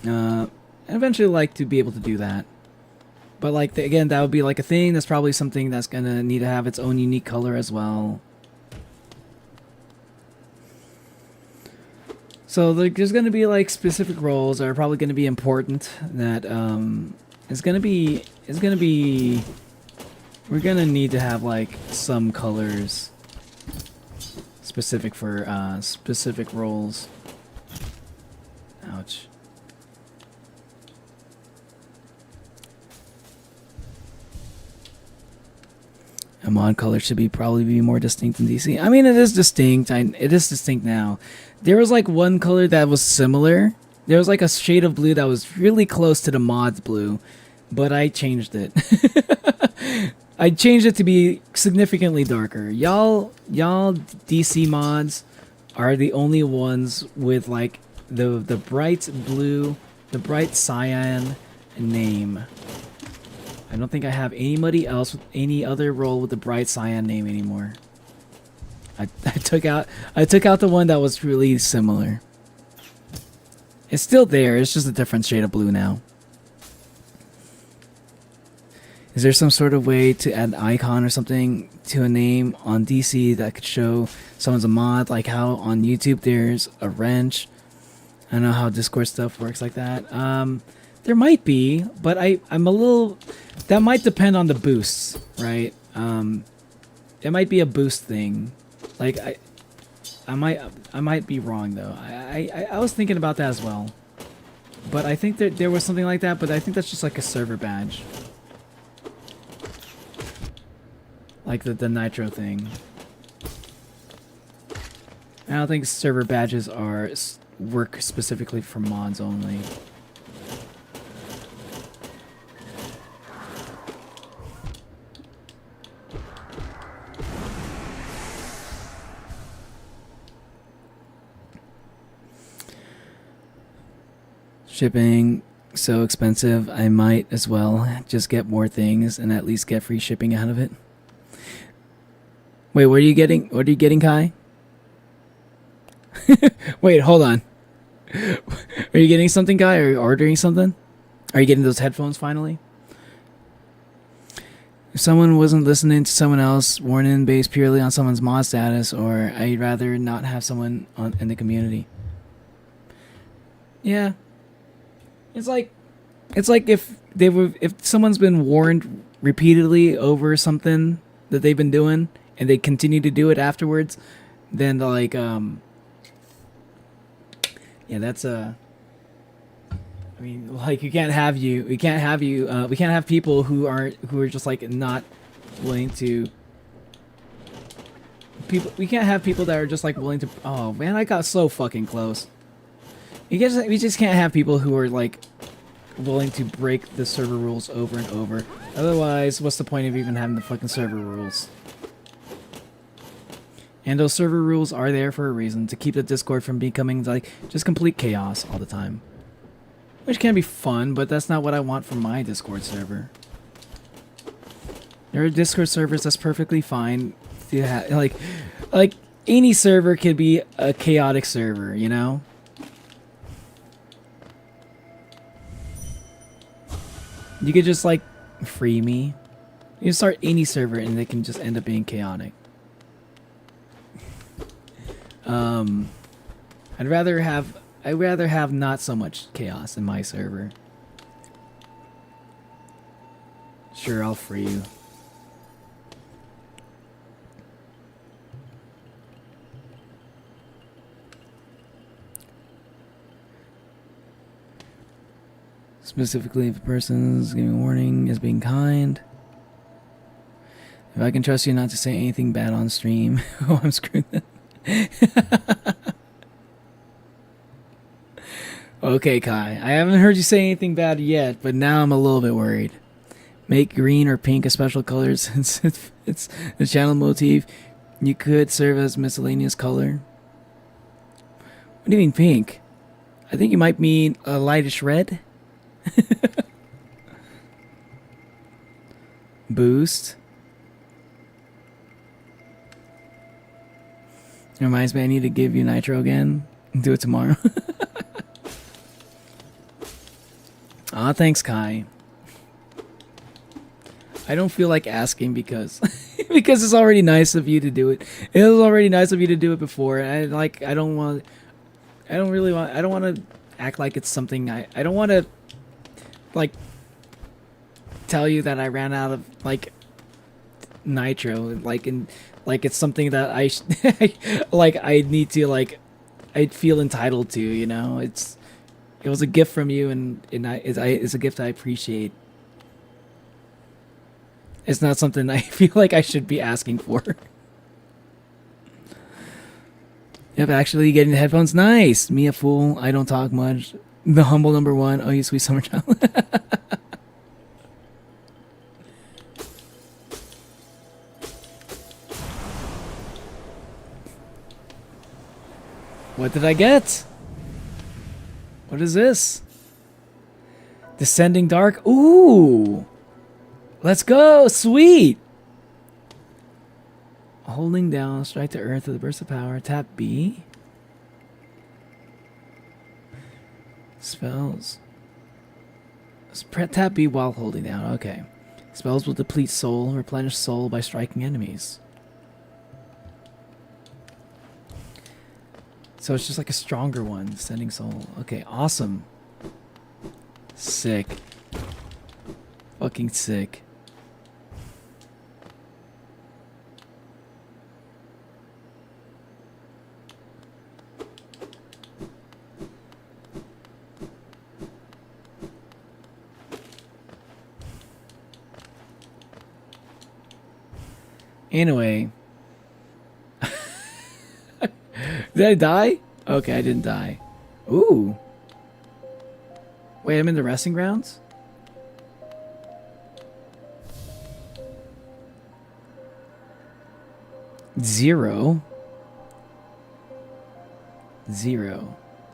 I eventually like to be able to do that. But like again, that would be like a thing. That's probably something that's gonna need to have its own unique color as well. So there's gonna be like specific roles that are probably gonna be important. That is gonna be we're gonna need to have like some colors specific for specific roles. Ouch. A mod color should probably be more distinct than DC. I mean, it is distinct. It is distinct now. There was like one color that was similar. There was like a shade of blue that was really close to the mod's blue, but I changed it. I changed it to be significantly darker. Y'all DC mods are the only ones with like the bright blue, the bright cyan name. I don't think I have anybody else with any other role with the bright cyan name anymore. I took out the one that was really similar. It's still there, it's just a different shade of blue now. Is there some sort of way to add an icon or something to a name on DC that could show someone's a mod, like how on YouTube there's a wrench? I don't know how Discord stuff works like that. There might be, but I'm a little... That might depend on the boosts, right? It might be a boost thing. Like, I might be wrong, though. I was thinking about that as well. But I think that there was something like that, but I think that's just like a server badge. Like the Nitro thing. I don't think server badges work specifically for mods only. Shipping so expensive, I might as well just get more things and at least get free shipping out of it. Wait, what are you getting? What are you getting, Kai? Wait, hold on. Are you getting something, Kai? Are you ordering something? Are you getting those headphones finally? If someone wasn't listening to someone else, warning based purely on someone's mod status, or I'd rather not have someone in the community. Yeah. It's like if someone's been warned repeatedly over something that they've been doing and they continue to do it afterwards, then like yeah, that's I mean, like we can't have people who are just like not willing to we can't have people that are just like willing to. Oh man, I got so fucking close. We just can't have people who are like willing to break the server rules over and over. Otherwise, what's the point of even having the fucking server rules? And those server rules are there for a reason, to keep the Discord from becoming like just complete chaos all the time. Which can be fun, but that's not what I want from my Discord server. There are Discord servers that's perfectly fine to have, like any server could be a chaotic server, you know? You could just like free me. You can start any server and they can just end up being chaotic. I'd rather have not so much chaos in my server. Sure, I'll free you. Specifically, if a person's giving a warning is being kind. If I can trust you not to say anything bad on stream, oh, I'm screwed then. Okay, Kai. I haven't heard you say anything bad yet, but now I'm a little bit worried. Make green or pink a special color since it's the channel motif. You could serve as miscellaneous color. What do you mean pink? I think you might mean a lightish red. Boost. It reminds me I need to give you nitro again. Do it tomorrow. Aw, thanks, Kai. I don't feel like asking because because it's already nice of you to do it. It was already nice of you to do it before. I don't want to act like it's something I don't want to like tell you that I ran out of like nitro like it's something that like I need to like I feel entitled to, you know. It was a gift from you, and it's a gift I appreciate. It's not something I feel like I should be asking for. Yep, actually getting the headphones. Nice. Me a fool. I don't talk much. The humble number one. Oh, you sweet summer child. What did I get? What is this? Descending Dark? Ooh! Let's go! Sweet! Holding down, strike to earth with a burst of power. Tap B. Spells. Tap B while holding down. Okay. Spells will deplete soul, replenish soul by striking enemies. So it's just like a stronger one, Descending Soul. Okay, awesome. Sick. Fucking sick. Anyway. Did I die? Okay, I didn't die. Ooh. Wait, I'm in the resting grounds? Zero.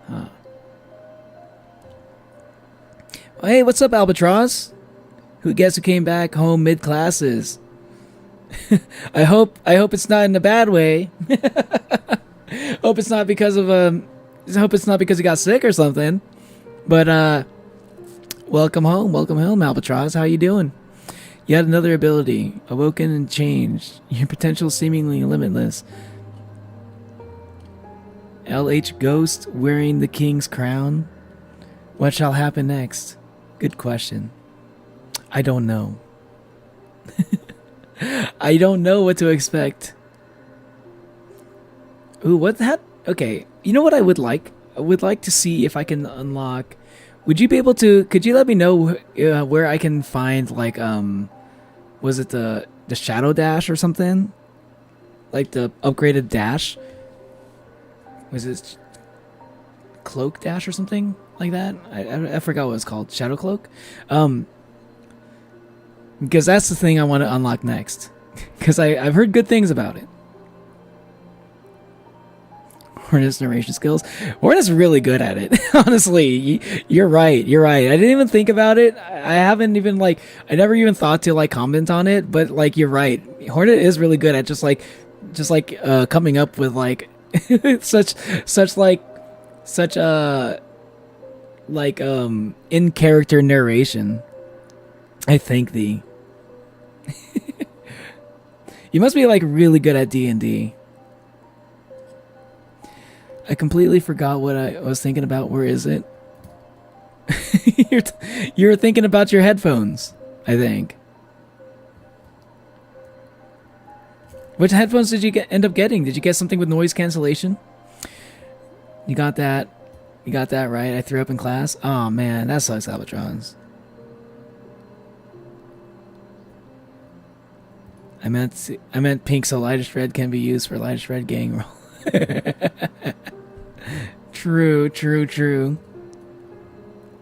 Huh. Hey, what's up, Albatross? Who guess who came back home mid classes? I hope it's not in a bad way. Hope it's not because of hope it's not because you got sick or something. But welcome home, Albatross. How you doing? Yet another ability, awoken and changed. Your potential seemingly limitless. LH Ghost wearing the king's crown. What shall happen next? Good question. I don't know. I don't know what to expect. Ooh, what that? Okay, you know what I would like? I would like to see if I can unlock. Would you be able to? Could you let me know where I can find like was it the shadow dash or something? Like the upgraded dash? Was it cloak dash or something like that? I forgot what it's called. Shadow cloak. Because that's the thing I want to unlock next. Because I've heard good things about it. Hornet's narration skills. Hornet's really good at it. Honestly, you're right. I didn't even think about it. I haven't even like. I never even thought to like comment on it. But like, you're right. Hornet is really good at just like coming up with like such in character narration. I thank thee. You must be like really good at D&D. I completely forgot what I was thinking about. Where is it? You're thinking about your headphones, I think. Which headphones did you end up getting? Did you get something with noise cancellation? You got that. You got that right. I threw up in class. Oh man, that sucks, Albatrons. I meant pink, so lightest red can be used for lightest red gang roll. True.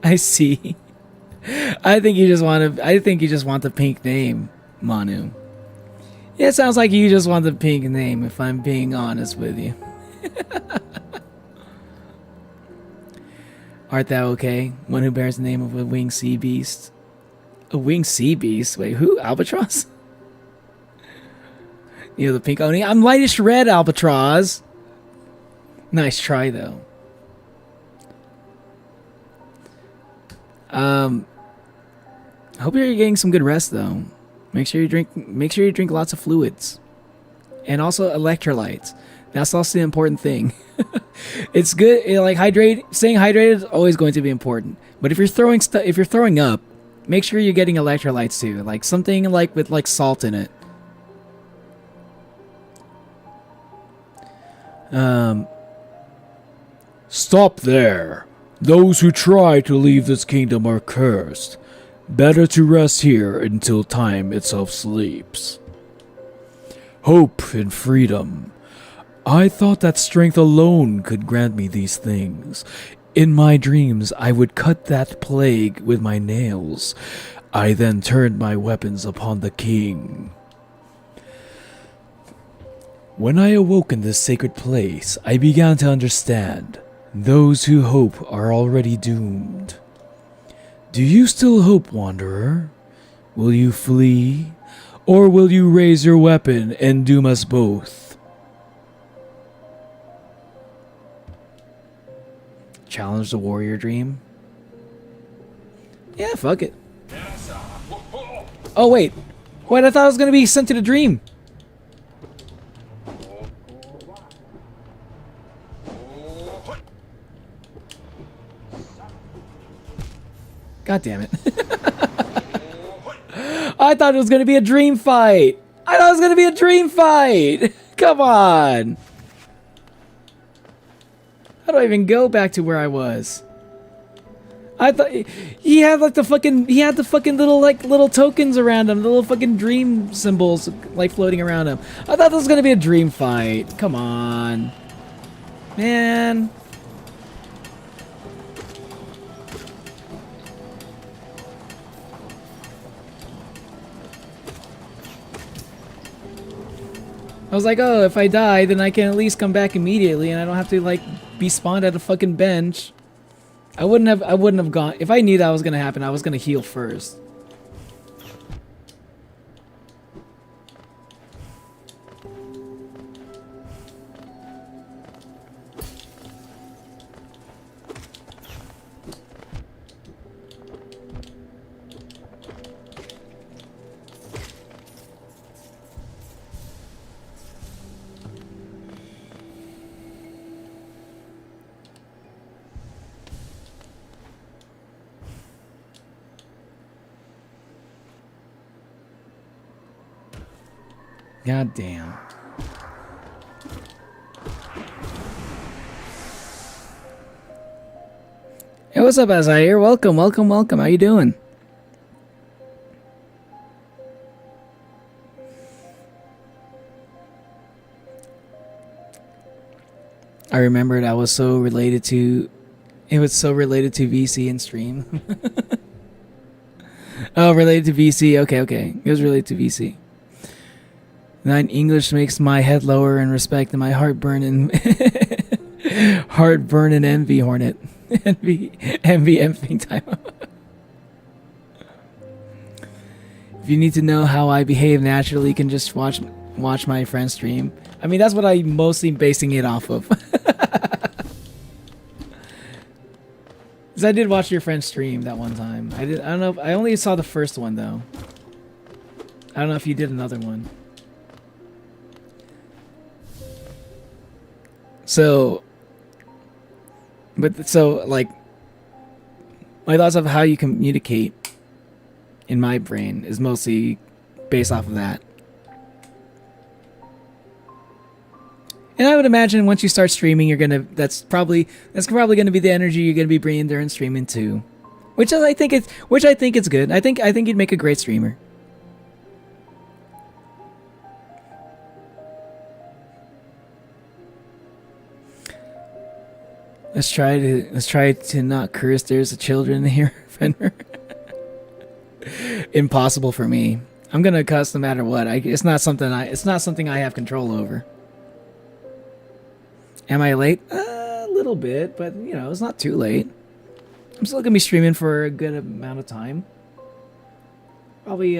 I see. I think you just want the pink name, Manu. Yeah, it sounds like you just want the pink name, if I'm being honest with you. Art thou okay? One who bears the name of a winged sea beast. A winged sea beast? Wait, who? Albatross? You know, the pink Oni. I'm lightish red, Albatross. Nice try, though. Hope you're getting some good rest, though. Make sure you drink lots of fluids, and also electrolytes. That's also the important thing. It's good, like staying hydrated is always going to be important. But if you're throwing up, make sure you're getting electrolytes too, like something like with like salt in it. Stop there. Those who try to leave this kingdom are cursed. Better to rest here until time itself sleeps. Hope and freedom. I thought that strength alone could grant me these things. In my dreams, I would cut that plague with my nails. I then turned my weapons upon the king. When I awoke in this sacred place, I began to understand. Those who hope are already doomed. Do you still hope, Wanderer? Will you flee? Or will you raise your weapon and doom us both? Challenge the warrior dream? Yeah, fuck it. Oh, wait. Wait, I thought I was going to be sent to the dream. God damn it. I thought it was going to be a dream fight. Come on. How do I even go back to where I was? I thought he had like the fucking little tokens around him, the little fucking dream symbols like floating around him. I thought this was going to be a dream fight. Come on. Man. I was like, oh, if I die, then I can at least come back immediately and I don't have to, like, be spawned at a fucking bench. I wouldn't have gone if I knew that was gonna happen. I was gonna heal first. God damn. Hey, what's up, Azair? Welcome, welcome, welcome. How you doing? I remembered I was so related to... It was so related to VC and stream. Oh, related to VC. Okay, okay. It was related to VC. Nine English makes my head lower in respect and my heart burn and envy, Hornet. envy time. If you need to know how I behave naturally, you can just watch my friend's stream. I mean, that's what I'm mostly basing it off of. Cause I did watch your friend's stream that one time. I don't know. I only saw the first one though. I don't know if you did another one. So, like, my thoughts of how you communicate in my brain is mostly based off of that. And I would imagine once you start streaming, that's probably gonna be the energy you're gonna be bringing during streaming too, which I think it's good. I think you'd make a great streamer. Let's try to not curse. There's the children here, Fenrir. Impossible for me. I'm gonna cuss no matter what. It's not something I have control over. Am I late? A little bit, but you know, it's not too late. I'm still gonna be streaming for a good amount of time. Probably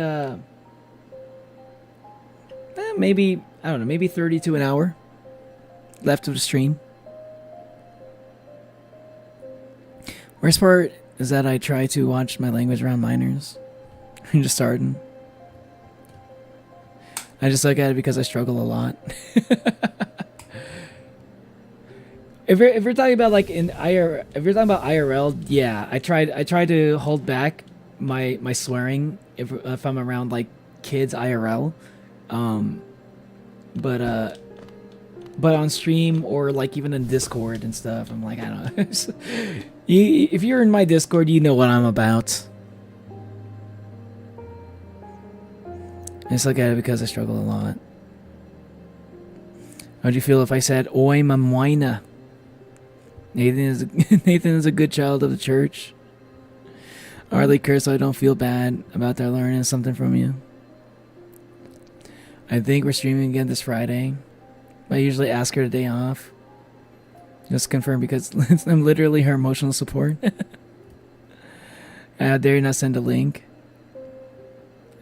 maybe, I don't know, maybe 30 to an hour left of the stream. Worst part is that I try to watch my language around minors. I'm just starting. I just look at it because I struggle a lot. If you're talking about like if you're talking about IRL, yeah, I try to hold back my swearing if I'm around like kids IRL, but on stream or like even in Discord and stuff, I'm like, I don't know. If you're in my Discord, you know what I'm about. I just look at it because I struggle a lot. How'd you feel if I said "Oi, mamoina"? Nathan is a good child of the church. I hardly curse, so I don't feel bad about their learning something from you. I think we're streaming again this Friday. I usually ask her the day off. Just confirm because I'm literally her emotional support. How dare you not send a link?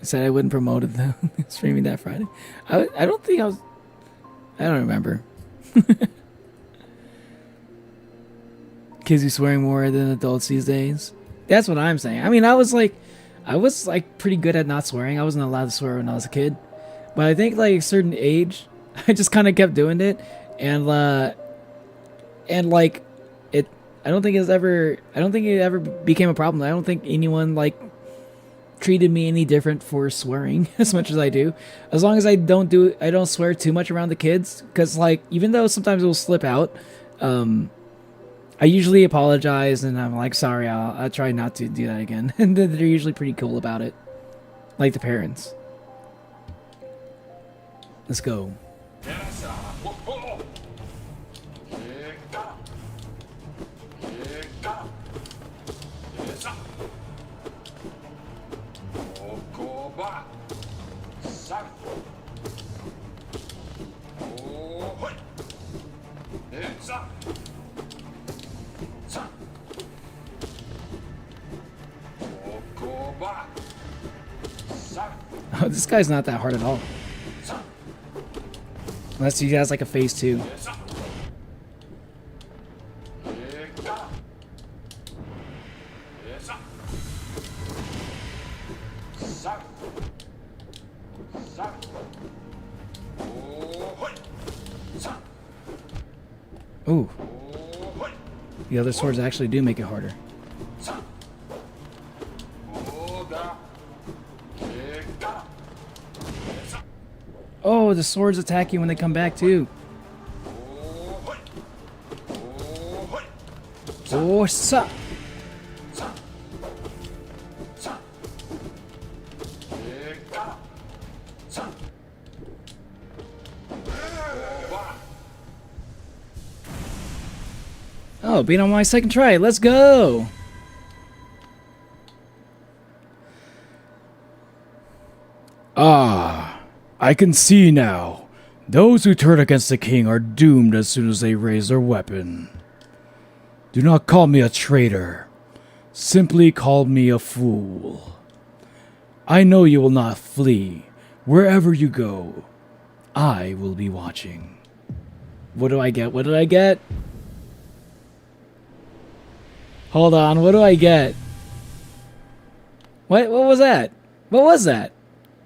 I said I wouldn't promote it though. Streaming that Friday. I don't think I was... I don't remember. Kids be swearing more than adults these days. That's what I'm saying. I mean, I was like pretty good at not swearing. I wasn't allowed to swear when I was a kid. But I think like a certain age, I just kind of kept doing it. And like it, I don't think it ever became a problem. I don't think anyone like treated me any different for swearing as much as I do. As long as I don't swear too much around the kids. Cause like, even though sometimes it will slip out, I usually apologize and I'm like, sorry, I'll try not to do that again. And they're usually pretty cool about it. Like the parents. Let's go. Oh, this guy's not that hard at all. Unless he has like a phase 2. Ooh. The other swords actually do make it harder. Oh, the swords attack you when they come back too. Oh, suck. Oh, beat on my second try. Let's go. Ah, I can see now. Those who turn against the king are doomed as soon as they raise their weapon. Do not call me a traitor. Simply call me a fool. I know you will not flee. Wherever you go, I will be watching. What do I get? What did I get? Hold on. What do I get? What was that? What was that?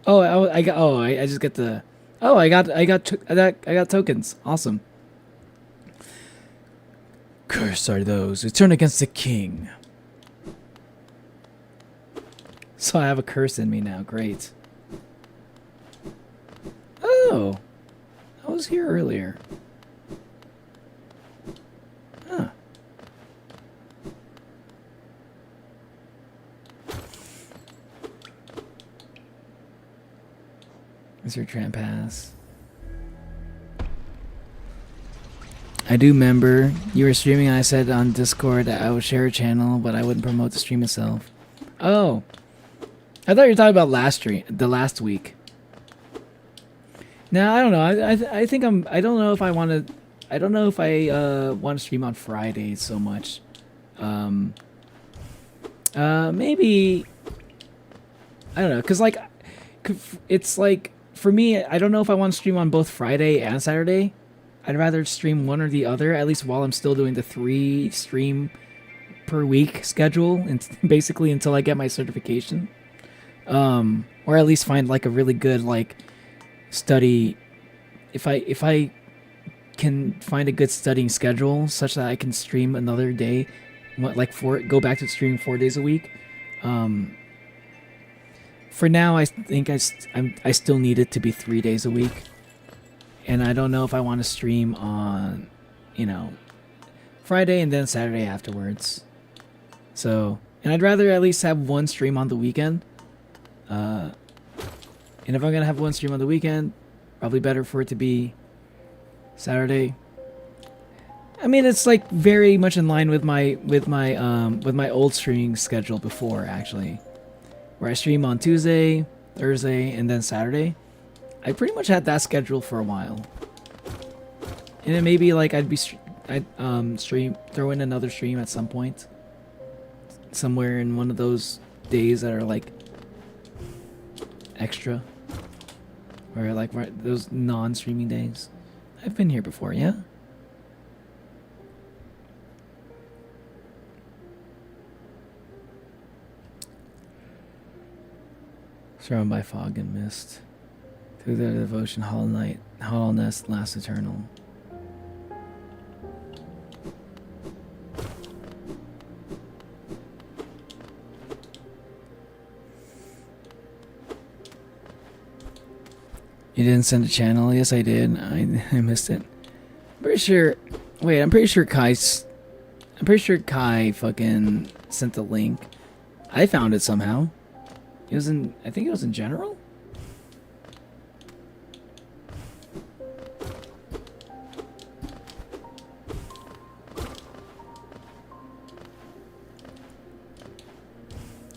Oh, I got. Oh, I just get the. Oh, I got tokens. Awesome. Cursed are those who turn against the king. So I have a curse in me now. Great. Oh, I was here earlier. Huh. Is your tram pass? I do remember you were streaming and I said on Discord that I would share a channel, but I wouldn't promote the stream itself. Oh. I thought you were talking about the last week. Now, I don't know. I think I don't know if I want to I don't know if I want to stream on Fridays so much. Maybe I don't know, cuz like it's like for me, I don't know if I want to stream on both Friday and Saturday. I'd rather stream one or the other, at least while I'm still doing the 3 stream per week schedule, and basically until I get my certification. Or at least find like a really good like study. If I can find a good studying schedule such that I can stream another day, go back to streaming 4 days a week. For now, I think I still need it to be 3 days a week. And I don't know if I want to stream on, Friday and then Saturday afterwards. So, and I'd rather at least have one stream on the weekend. And if I'm gonna have one stream on the weekend, probably better for it to be Saturday. I mean, it's like very much in line with my old streaming schedule before, actually, where I stream on Tuesday, Thursday, and then Saturday. I pretty much had that schedule for a while, and then maybe like I'd throw in another stream at some point, somewhere in one of those days that are like extra, or like those non-streaming days. I've been here before, yeah. Surrounded by fog and mist. Through the devotion, hollow nest lasts eternal. You didn't send a channel? Yes, I did. I missed it. Pretty sure. Wait, I'm pretty sure Kai fucking sent the link. I found it somehow. It was in. I think it was in general.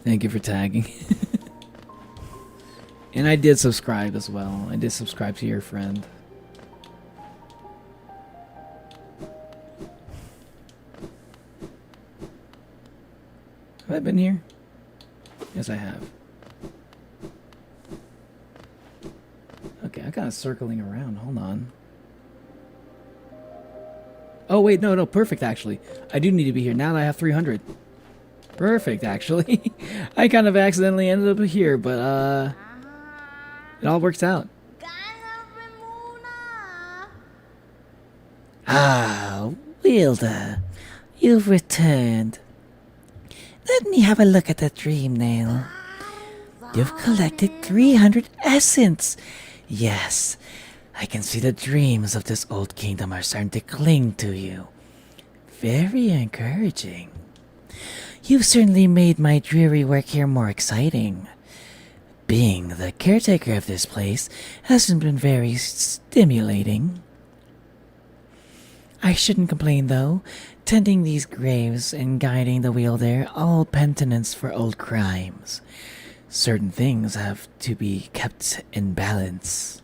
Thank you for tagging. And I did subscribe as well. I did subscribe to your friend. Have I been here? Yes, I have. kind of circling around. Hold on. Oh, wait, no, perfect, actually. I do need to be here now that I have 300. Perfect, actually. I kind of accidentally ended up here, but, it all works out. Ah, Wilda, you've returned. Let me have a look at that dream nail. You've collected 300 essence. Yes, I can see the dreams of this old kingdom are starting to cling to you. Very encouraging. You've certainly made my dreary work here more exciting. Being the caretaker of this place hasn't been very stimulating. I shouldn't complain, though. Tending these graves and guiding the wheel there, all penitence for old crimes. Certain things have to be kept in balance.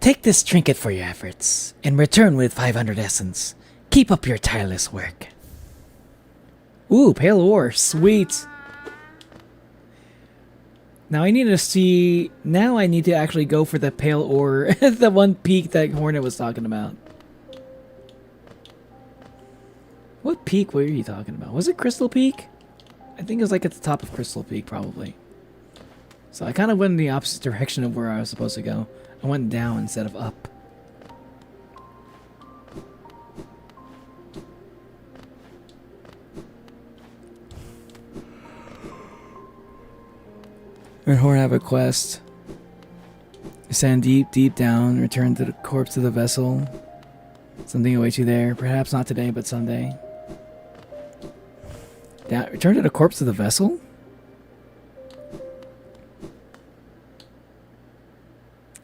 Take this trinket for your efforts, and return with 500 essence. Keep up your tireless work. Ooh, pale ore. Sweet. Now I need to see... Now I need to actually go for the pale ore. The one peak that Hornet was talking about. What peak were you talking about? Was it Crystal Peak? I think it was like at the top of Crystal Peak, probably. So I kind of went in the opposite direction of where I was supposed to go. I went down instead of up. And Hornet have a quest. Ascend deep, deep down. Return to the corpse of the vessel. Something awaits you there. Perhaps not today, but someday. Return to the corpse of the vessel?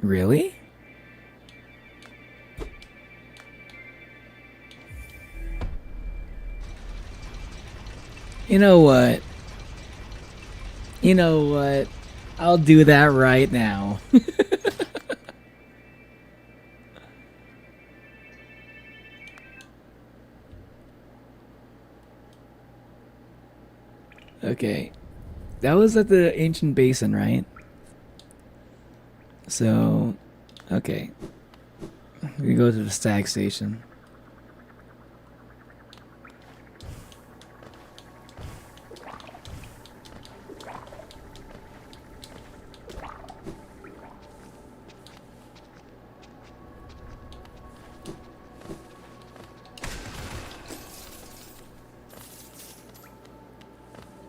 Really? You know what? You know what? I'll do that right now. Okay. That was at the ancient basin, right? So, okay. We go to the stag station.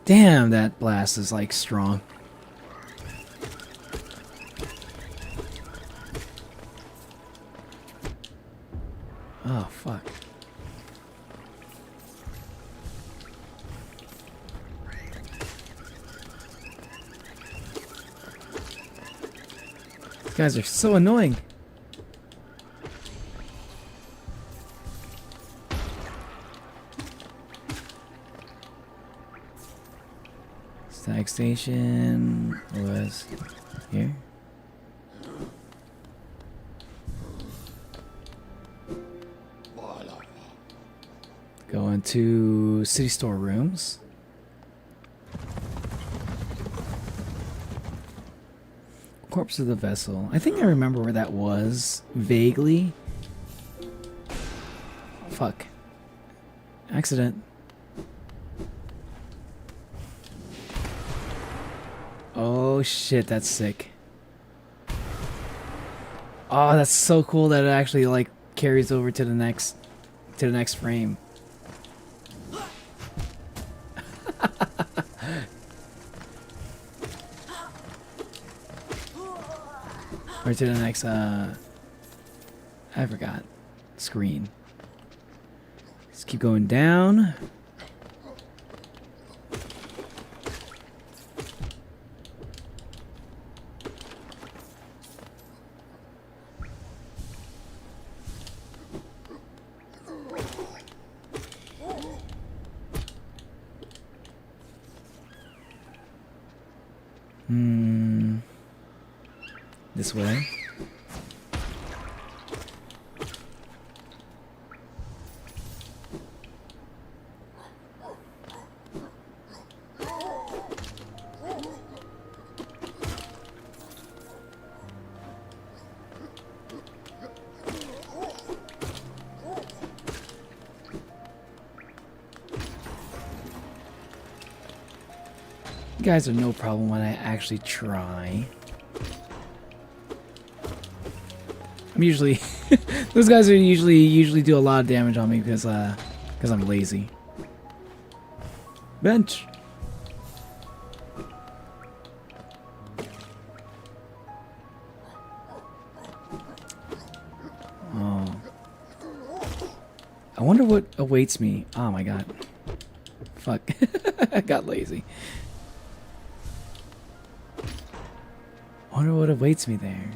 Damn, that blast is like strong. Oh, fuck. These guys are so annoying. Stag station was here. Going to city store rooms. Corpse of the vessel. I think I remember where that was vaguely. Fuck. Accident. Oh shit, that's sick. Oh, that's so cool that it actually like carries over to the next frame. Or to the next I forgot. Screen. Let's keep going down. This way. You guys are no problem when I actually try. I'm usually those guys are usually do a lot of damage on me because I'm lazy. Bench. Oh. I wonder what awaits me. Oh my god. Fuck. I got lazy. I wonder what awaits me there.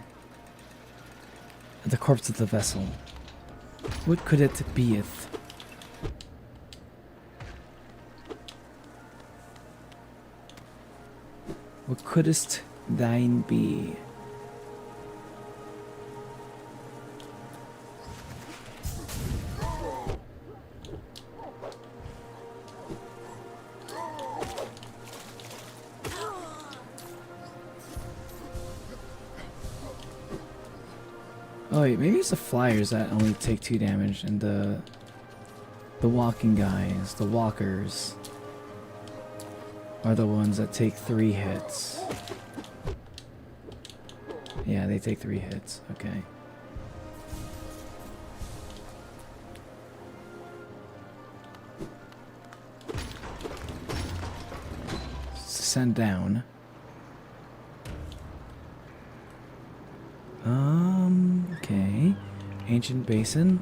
At the corpse of the vessel. What could it beeth? What couldst thine be? Oh wait, maybe it's the flyers that only take 2 damage, and the walking guys, the walkers, are the ones that take 3 hits. Yeah, they take 3 hits. Okay. Send down. Okay. Ancient basin.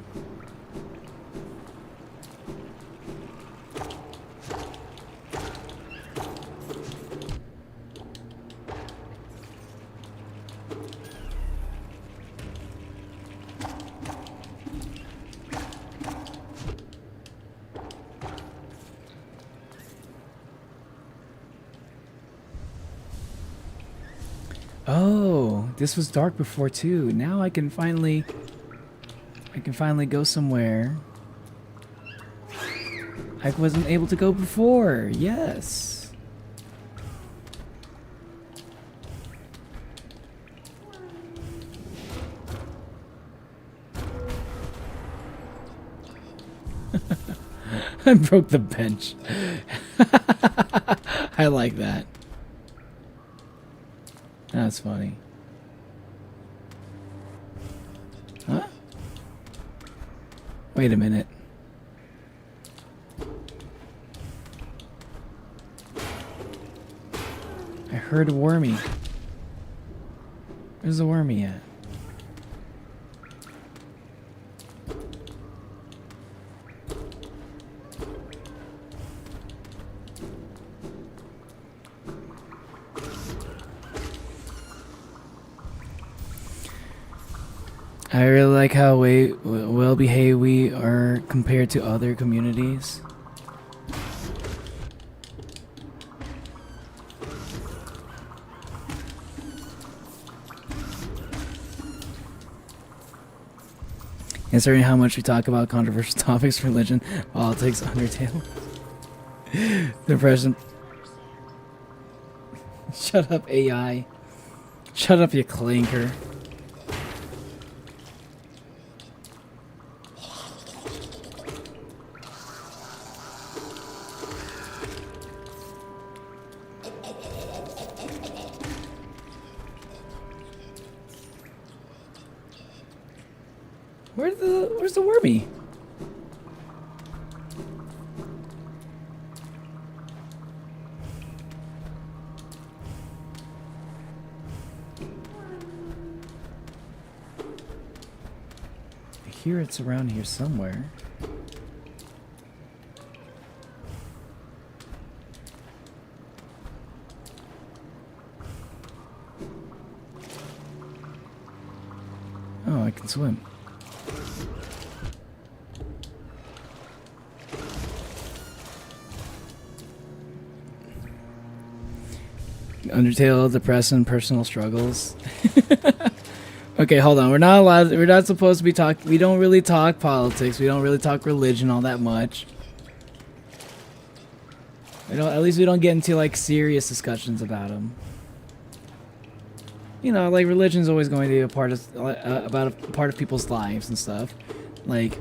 Oh, this was dark before too. Now I can finally go somewhere I wasn't able to go before. Yes. I broke the bench. I like that. That's funny. Huh? Wait a minute. I heard a wormy. Where's the wormy at? I really like how well behaved we are compared to other communities. Considering how much we talk about controversial topics, religion, politics, Undertale, depression. Shut up, AI. Shut up, you clinker. Where's the wormy? I hear it's around here somewhere. Oh, I can swim. Undertale, depression, personal struggles. Okay, hold on. We're not supposed to be talking. We don't really talk politics. We don't really talk religion all that much. At least we don't get into like serious discussions about them. You know, like religion's always going to be a part of about a part of people's lives and stuff. Like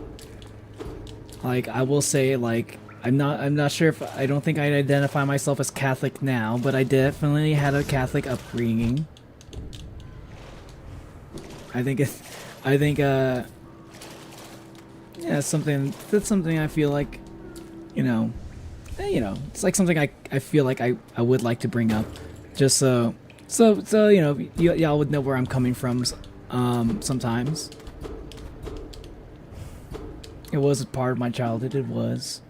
I will say, like I'm not sure if I don't think I'd identify myself as Catholic now, but I definitely had a Catholic upbringing. I think yeah, that's something I feel like, it's like something I feel like I would like to bring up, just so y'all would know where I'm coming from. Sometimes it was a part of my childhood. It was.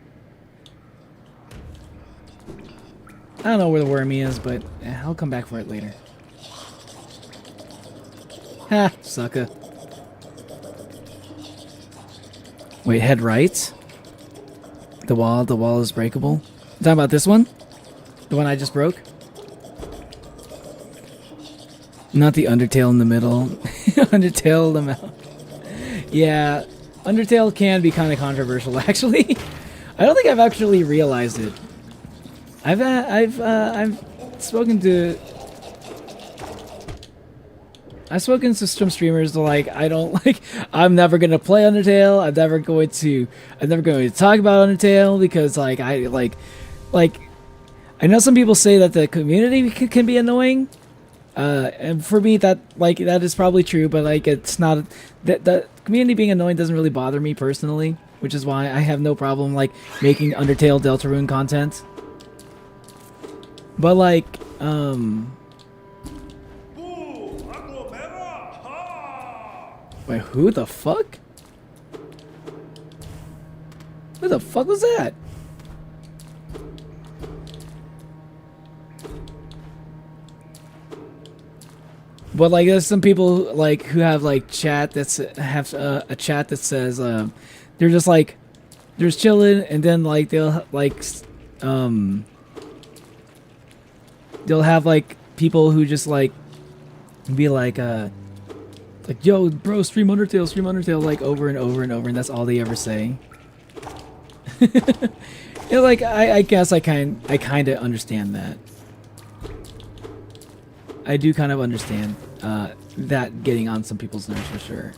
I don't know where the wormy is, but I'll come back for it later. Ha, sucker. Wait, head right. The wall is breakable. You talking about this one? The one I just broke? Not the Undertale in the middle. Undertale in the middle. Yeah, Undertale can be kind of controversial, actually. I don't think I've actually realized it. I've spoken to some streamers like I'm never gonna play Undertale. I'm never going to talk about Undertale because I know some people say that the community can be annoying. And for me that is probably true, but it's not that the community being annoying doesn't really bother me personally, which is why I have no problem making Undertale Deltarune content. But wait, who the fuck? Who the fuck was that? But there's some people who have chat that's have a chat that says they're just they're just chilling, and then they'll have people who just be yo bro, stream Undertale over and over and over, and that's all they ever say. I guess I kind of understand that. I do kind of understand that getting on some people's nerves for sure.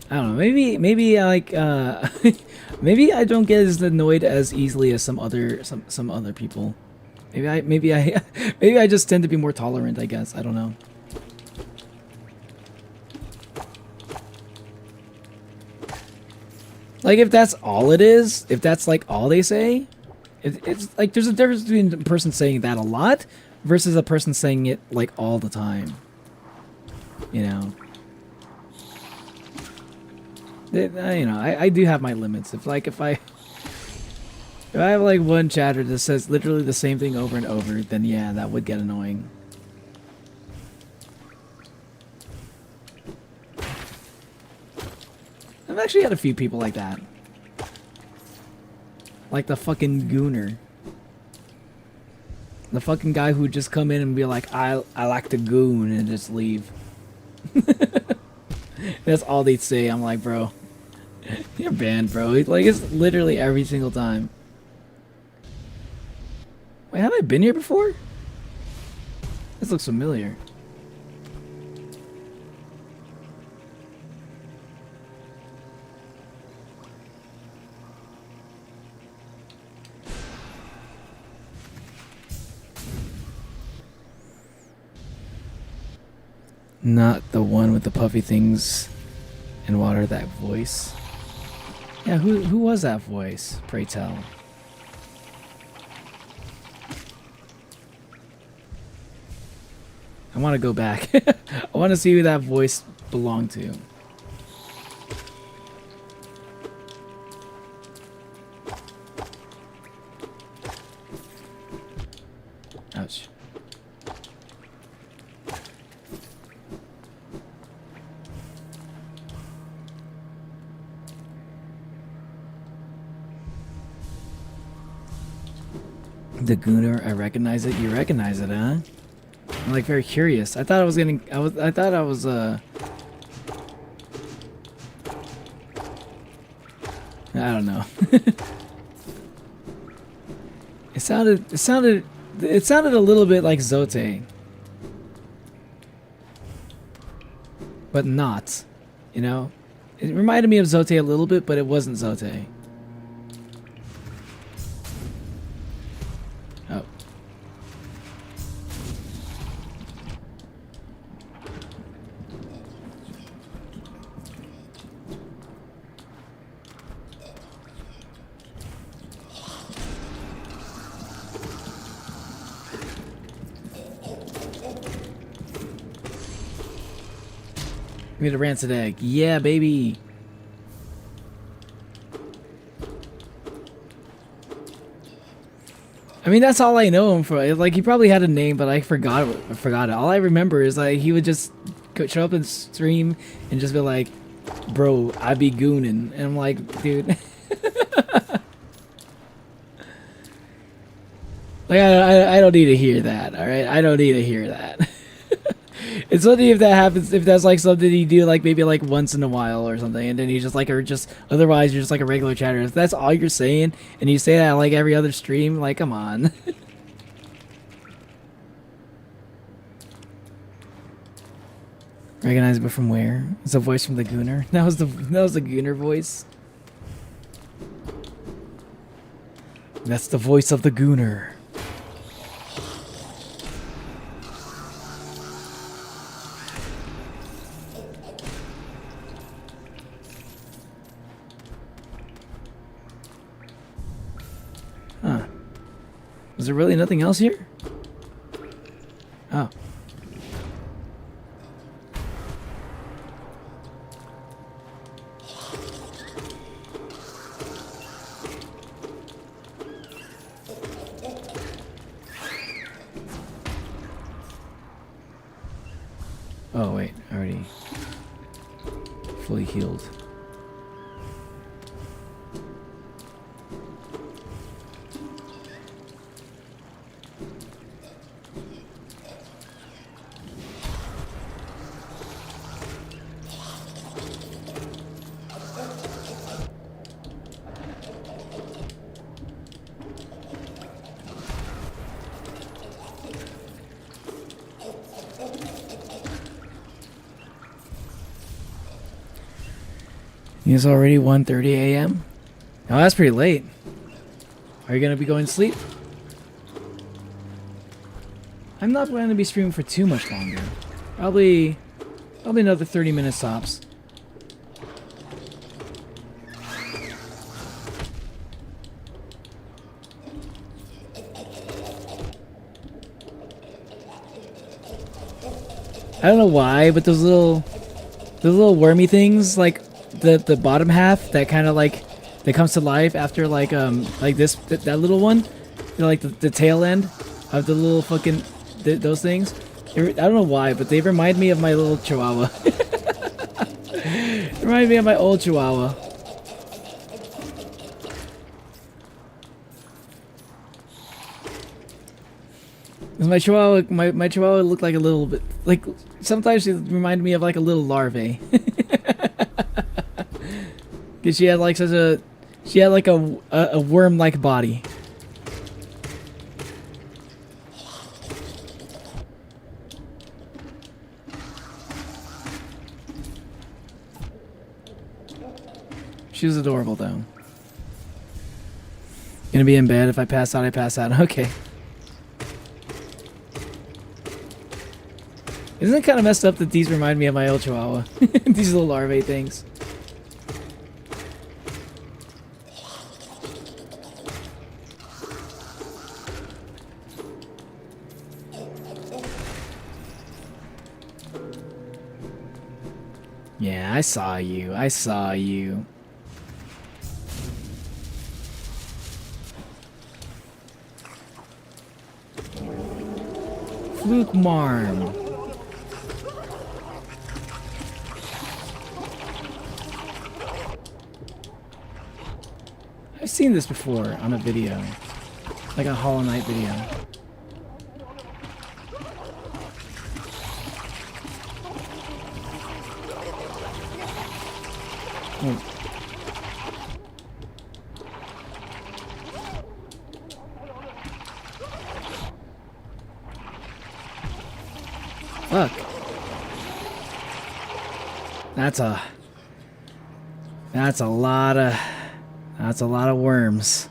I don't know. Maybe maybe I don't get as annoyed as easily as some other people. Maybe I just tend to be more tolerant, I guess. I don't know. If that's all it is, if that's all they say, it's there's a difference between a person saying that a lot versus a person saying it all the time. I do have my limits. If I have one chatter that says literally the same thing over and over, then yeah, that would get annoying. I've actually had a few people like that. Like the fucking gooner. The fucking guy who just come in and be like, I like to goon, and just leave. That's all they'd say. I'm like, bro, you're banned, bro. It's literally every single time. Wait, have I been here before? This looks familiar. Not the one with the puffy things and water, that voice. Yeah, who was that voice? Pray tell. I want to go back. I want to see who that voice belonged to. Ouch. The Gooner, I recognize it. You recognize it, huh? I'm very curious. I thought I was getting. I thought I was. I don't know. It sounded a little bit like Zote, but not. It reminded me of Zote a little bit, but it wasn't Zote. Give me the rancid egg. Yeah, baby. I mean, that's all I know him for. Like, he probably had a name, but I forgot it. All I remember is like he would just show up and stream and just be like, "Bro, I be gooning," and I'm like, dude. Like, I don't need to hear that. All right, I don't need to hear that. It's funny if that happens, if that's like something you do like maybe like once in a while or something, and then you just like, or just otherwise you're just like a regular chatter. If that's all you're saying and you say that like every other stream, like, come on. Recognizable from where? It's a voice from the Gooner. That was the Gooner voice. That's the voice of the Gooner. Huh. Is there really nothing else here? Oh. Oh wait, already fully healed. It's already 1:30 a.m. Oh, that's pretty late. Are you gonna be going to sleep? I'm not planning to be streaming for too much longer. Probably another 30 minutes tops. I don't know why, but those little wormy things, like the bottom half that kind of like that comes to life after like that little one, you know, like the tail end of the little fucking those things. I don't know why, but they remind me of my little chihuahua. Remind me of my old chihuahua. My chihuahua looked like a little bit like, sometimes she reminded me of like a little larvae. Cause she had like a worm-like body. She was adorable though. Gonna be in bed. If I pass out, I pass out. Okay. Isn't it kind of messed up that these remind me of my old chihuahua? These little larvae things. Yeah, I saw you. I saw you. Fluke Marm. I've seen this before on a video. Like a Hollow Knight video. Oh. Fuck. That's a lot of worms.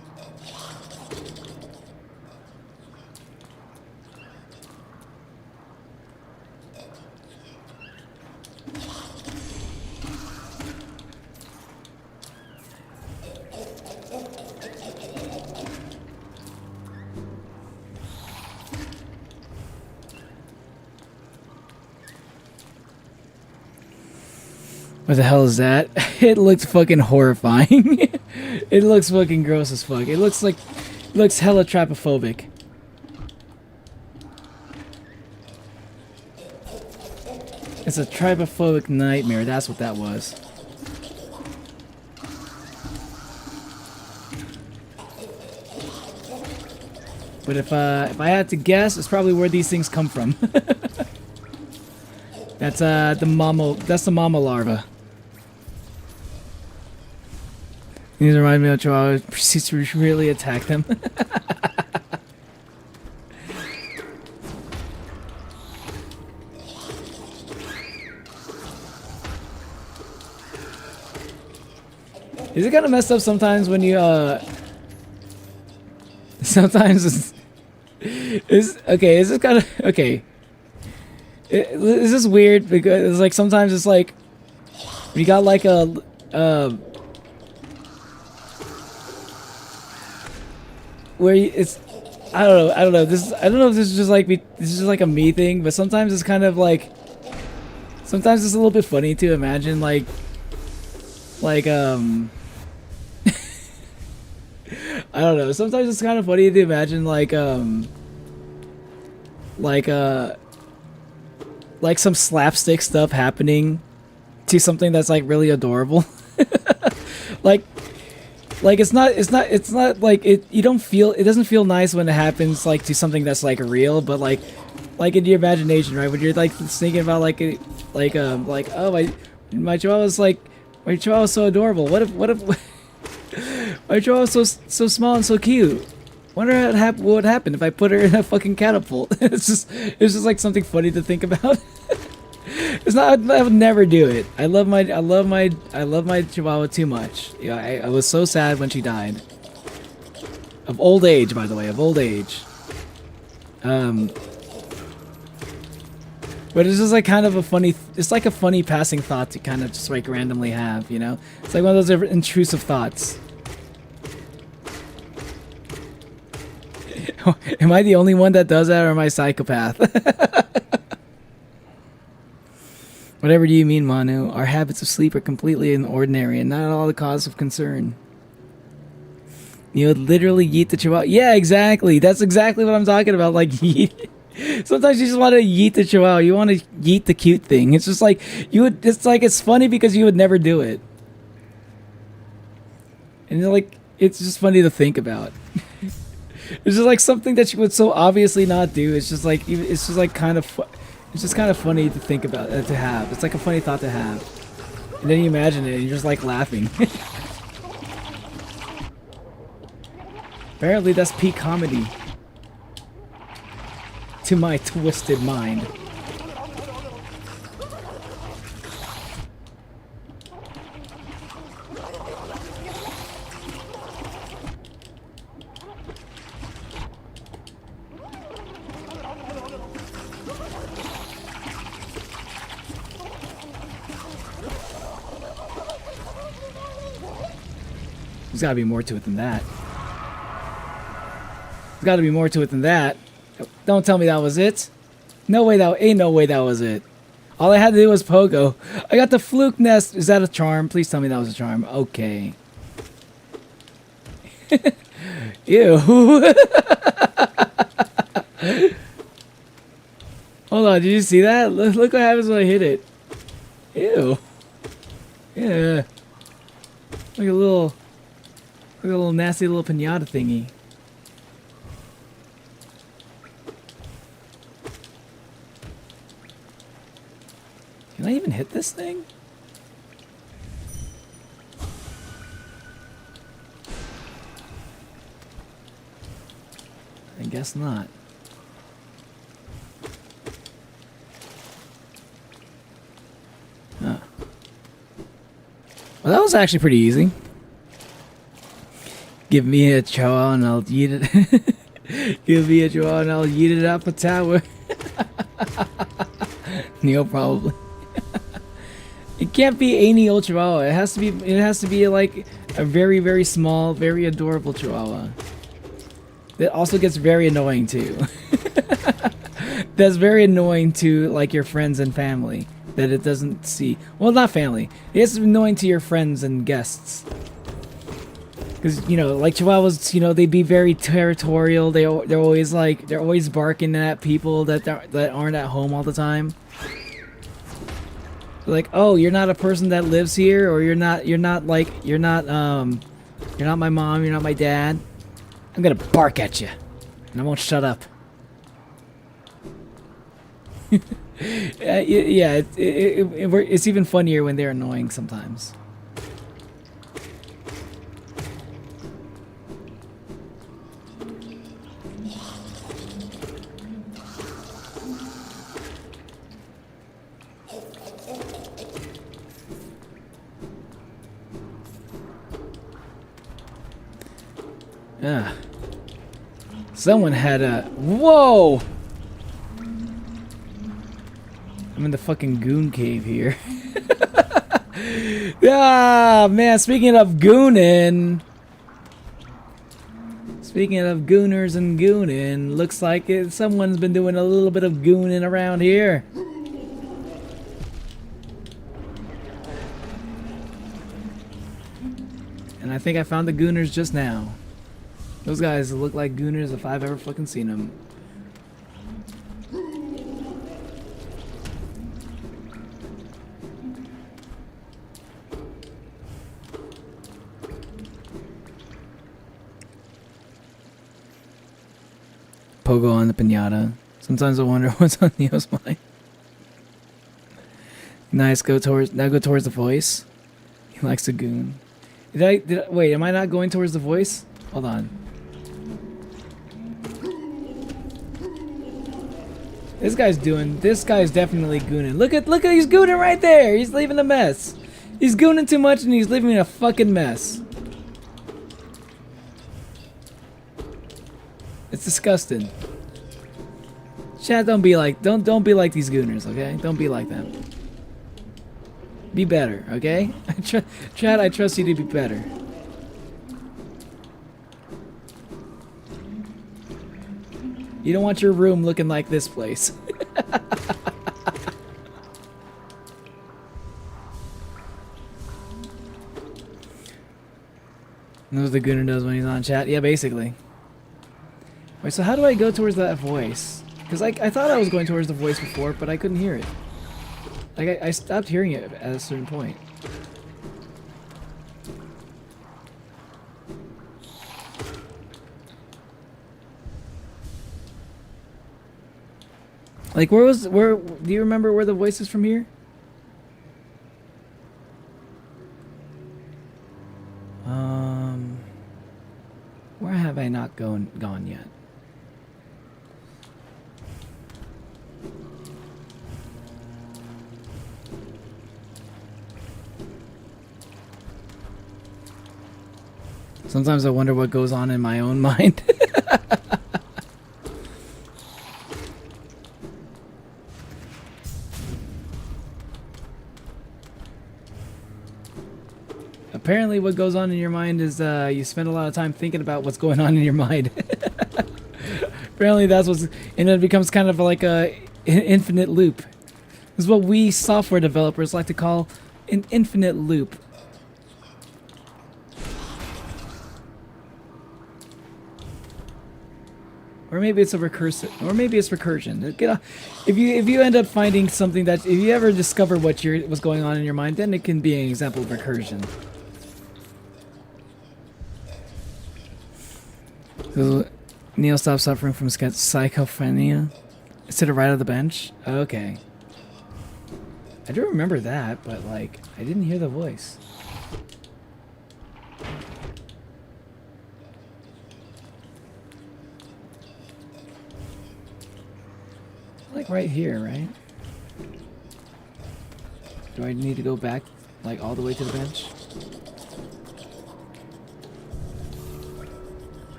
What the hell is that? It looks fucking horrifying. It looks fucking gross as fuck. It looks hella trapophobic. It's a trapophobic nightmare. That's what that was. But if I had to guess, it's probably where these things come from. That's the mama larva. These remind me of Chihuahua proceeds to really attack them. Is it kind of messed up sometimes when you sometimes is this kind of okay? Is this weird because it's like sometimes it's like you got like a where it's I don't know I don't know if this is just like this is just like a me thing, but sometimes it's kind of like sometimes it's a little bit funny to imagine like I don't know, sometimes it's kind of funny to imagine like some slapstick stuff happening to something that's like really adorable. like it's not like it doesn't feel nice when it happens like to something that's like real, but like in your imagination, right? When you're like thinking about oh my chihuahua's so adorable. What if my chihuahua's so small and so cute. Wonder what would happen if I put her in a fucking catapult. It's just like something funny to think about. It's not. I would never do it. I love my Chihuahua too much. Yeah, I was so sad when she died. Of old age, by the way, of old age. But it's just like kind of a funny. It's like a funny passing thought to kind of just like randomly have, you know. It's like one of those intrusive thoughts. Am I the only one that does that, or am I a psychopath? Whatever do you mean, Manu? Our habits of sleep are completely ordinary and not at all the cause of concern. You would literally yeet the chihuahua. Yeah, exactly. That's exactly what I'm talking about. Like, yeet. Sometimes you just want to yeet the chihuahua. You want to yeet the cute thing. It's just like, it's funny because you would never do it. And it's just funny to think about. It's just like something that you would so obviously not do. It's just like kind of funny to think about, to have. It's like a funny thought to have. And then you imagine it and you're just like laughing. Apparently that's peak comedy. To my twisted mind. There's gotta be more to it than that. There's gotta be more to it than that. Don't tell me that was it. No way ain't no way that was it. All I had to do was pogo. I got the fluke nest. Is that a charm? Please tell me that was a charm. Okay. Ew. Hold on, did you see that? Look what happens when I hit it. Ew. Yeah. Like a little nasty little pinata thingy. Can I even hit this thing? I guess not. Huh. Well, that was actually pretty easy. Give me a chihuahua and I'll yeet it. Give me a chihuahua and I'll yeet it up a tower. Neil probably. It can't be any old chihuahua. It has to be like a very, very small, very adorable chihuahua. That also gets very annoying too. that's very annoying to like your friends and family that it doesn't see. Well, not family. It's annoying to your friends and guests. Because, you know, like Chihuahuas, you know, they be very territorial. They're always like, they're always barking at people that aren't at home all the time. Like, oh, you're not a person that lives here, or you're not my mom, you're not my dad. I'm gonna bark at you, and I won't shut up. Yeah, it's even funnier when they're annoying sometimes. Yeah. Someone had a... Whoa! I'm in the fucking goon cave here. Ah, man, speaking of gooning. Speaking of gooners and gooning, looks like someone's been doing a little bit of gooning around here. And I think I found the gooners just now. Those guys look like gooners if I've ever fucking seen them. Pogo on the pinata. Sometimes I wonder what's on Neo's mind. Nice, go towards the voice. He likes to goon. Wait, am I not going towards the voice? Hold on. This guy's definitely gooning. Look at he's gooning right there. He's leaving a mess. He's gooning too much and he's leaving a fucking mess. It's disgusting. Chat, don't be like these gooners, okay? Don't be like them. Be better, okay? Chat, I trust you to be better. You don't want your room looking like this place. Knows what the gooner does when he's on chat? Yeah, basically. Wait, so how do I go towards that voice? Because I thought I was going towards the voice before, but I couldn't hear it. Like, I stopped hearing it at a certain point. Like, do you remember where the voice is from here? Where have I not gone yet? Sometimes I wonder what goes on in my own mind. Apparently what goes on in your mind is you spend a lot of time thinking about what's going on in your mind. Apparently that's and it becomes kind of like an infinite loop. This is what we software developers like to call an infinite loop. Or maybe it's recursion. Get off. If you end up finding something if you ever discover what's going on in your mind, then it can be an example of recursion. So, Neil stopped suffering from schizophrenia. Sit right on the bench. Okay. I do remember that, but like I didn't hear the voice. Like right here, right? Do I need to go back like all the way to the bench?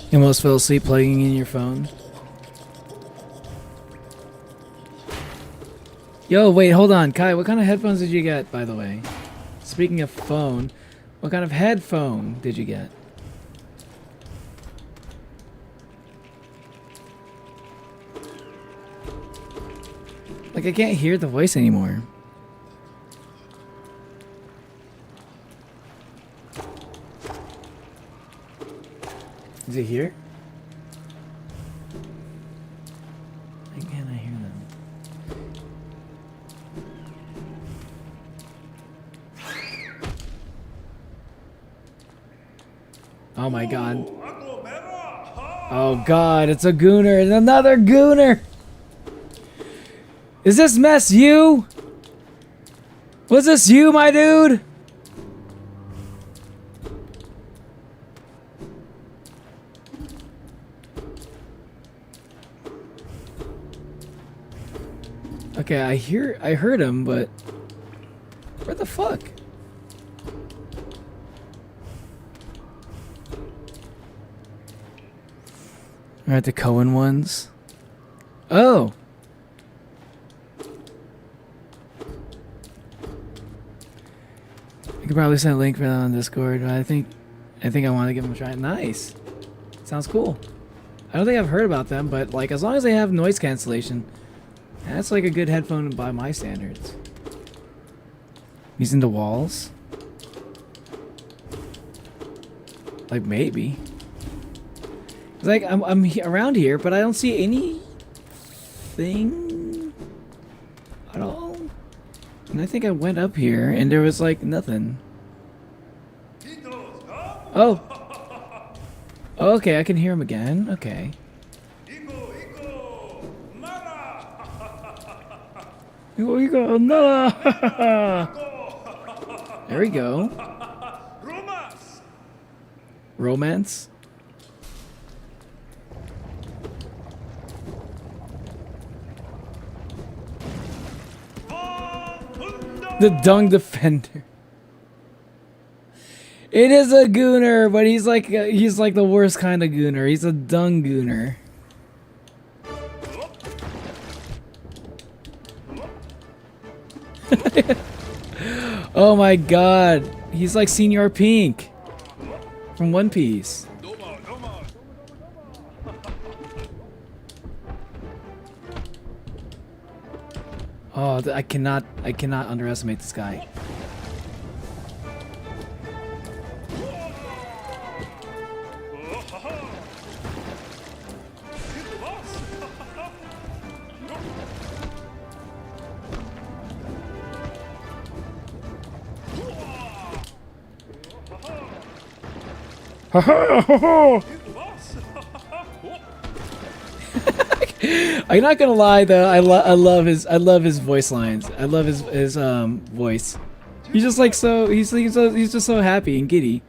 You almost fell asleep playing in your phone. Yo, wait, hold on. Kai, what kind of headphones did you get, by the way? Speaking of phone, what kind of headphone did you get? Like, I can't hear the voice anymore. Is it here? Why can't I hear them? Oh my god. Oh god, it's a gooner. It's another gooner! Is this mess you? Was this you, my dude? Okay, I heard him, but where the fuck? Alright, the Cohen ones. Oh! You could probably send a link for that on Discord, but I think I want to give them a try. Nice! Sounds cool. I don't think I've heard about them, but like as long as they have noise cancellation, that's like a good headphone by my standards. Using the walls? Like maybe. It's like I'm around here, but I don't see anything at all. And I think I went up here and there was like nothing. Oh. Okay, I can hear him again. Okay. We go, no. There we go. Romance? The dung defender. It is a gooner, but he's like the worst kind of gooner. He's a dung gooner. Oh my god. He's like Senior Pink from One Piece. Oh, I cannot underestimate this guy. I'm not gonna lie though, I love his voice lines. I love his voice. He's just like he's just so happy and giddy.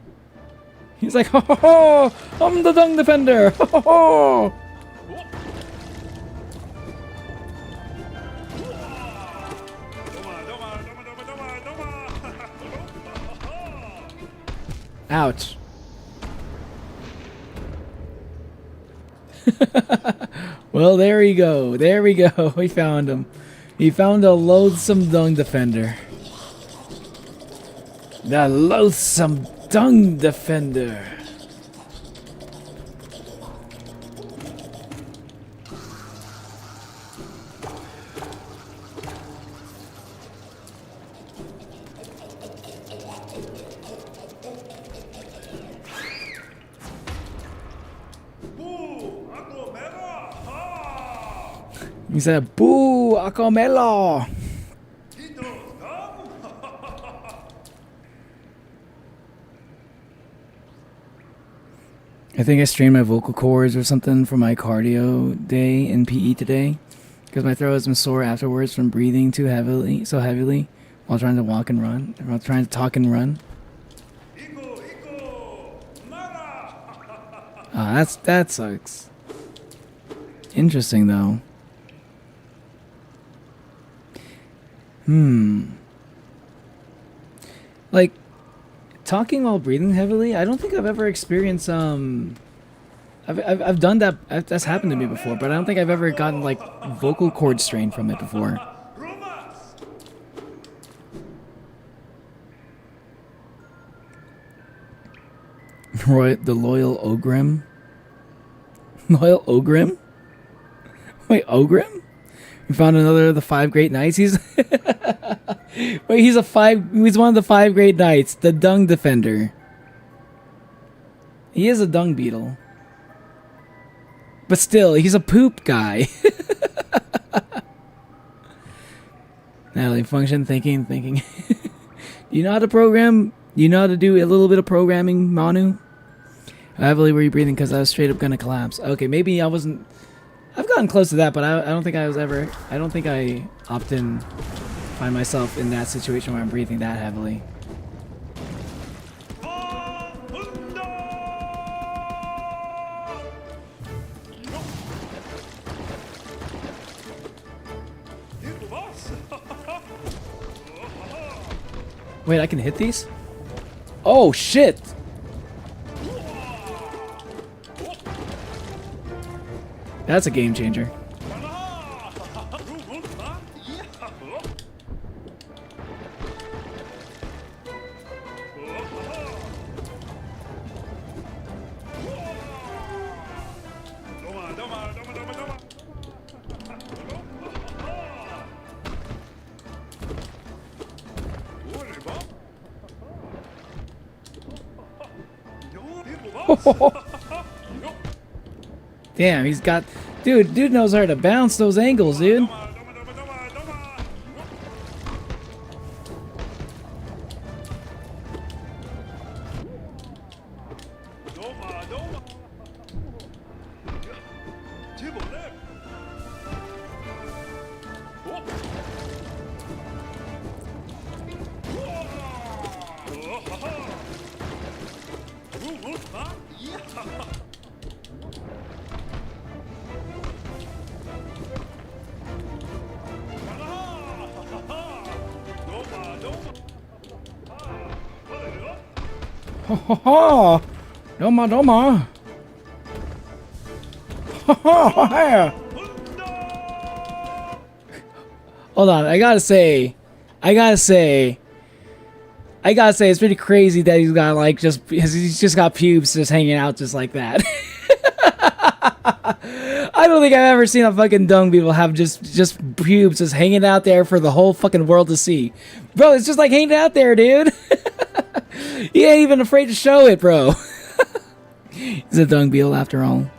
He's like, ho ho ho! I'm the dung defender! Ho ho ho! Ouch. Well, there we go. There we go. We found him. He found a loathsome dung defender. The loathsome dung defender. He said, "Boo, Acomelo." I think I strained my vocal cords or something for my cardio day in PE today, because my throat has been sore afterwards from breathing so heavily while trying to walk and run, while trying to talk and run. That sucks. Interesting though. Like, talking while breathing heavily, I don't think I've ever experienced, I've done that, that's happened to me before, but I don't think I've ever gotten, like, vocal cord strain from it before. The loyal Ogrim. Loyal Ogrim? Wait, Ogrim? We found another of the 5 great knights. He's wait, he's one of the 5 great knights, the dung defender. He is a dung beetle. But still, he's a poop guy. Natalie, function, thinking. Do you know how to program? Do you know how to do a little bit of programming, Manu? How heavily were you breathing? Because I was straight up gonna collapse. Okay, maybe I wasn't. I've gotten close to that, but I don't think I was ever. I don't think I often find myself in that situation where I'm breathing that heavily. Wait, I can hit these? Oh, shit! That's a game changer. Damn, he's got... Dude knows how to bounce those angles, dude. Ho ho ho! Doma doma! Ho ho ho! Hold on, I gotta say, it's pretty crazy that he's got like he's just got pubes just hanging out just like that. I don't think I've ever seen a fucking dung beetle have just pubes just hanging out there for the whole fucking world to see. Bro, it's just like hanging out there, dude. He ain't even afraid to show it, bro. He's a dung beetle after all.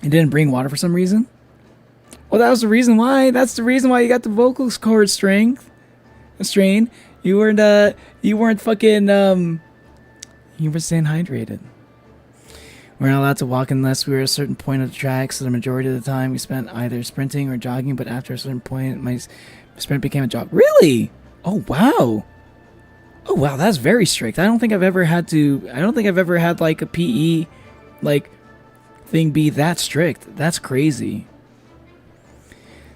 He didn't bring water for some reason? Well, that was the reason why. That's the reason why you got the vocal cord strain. You weren't fucking, you were staying hydrated. We're not allowed to walk unless we were at a certain point of the track, so the majority of the time we spent either sprinting or jogging, but after a certain point, my sprint became a jog. Really? Oh, wow. Oh, wow, that's very strict. I don't think I've ever had like a PE, like, thing be that strict. That's crazy.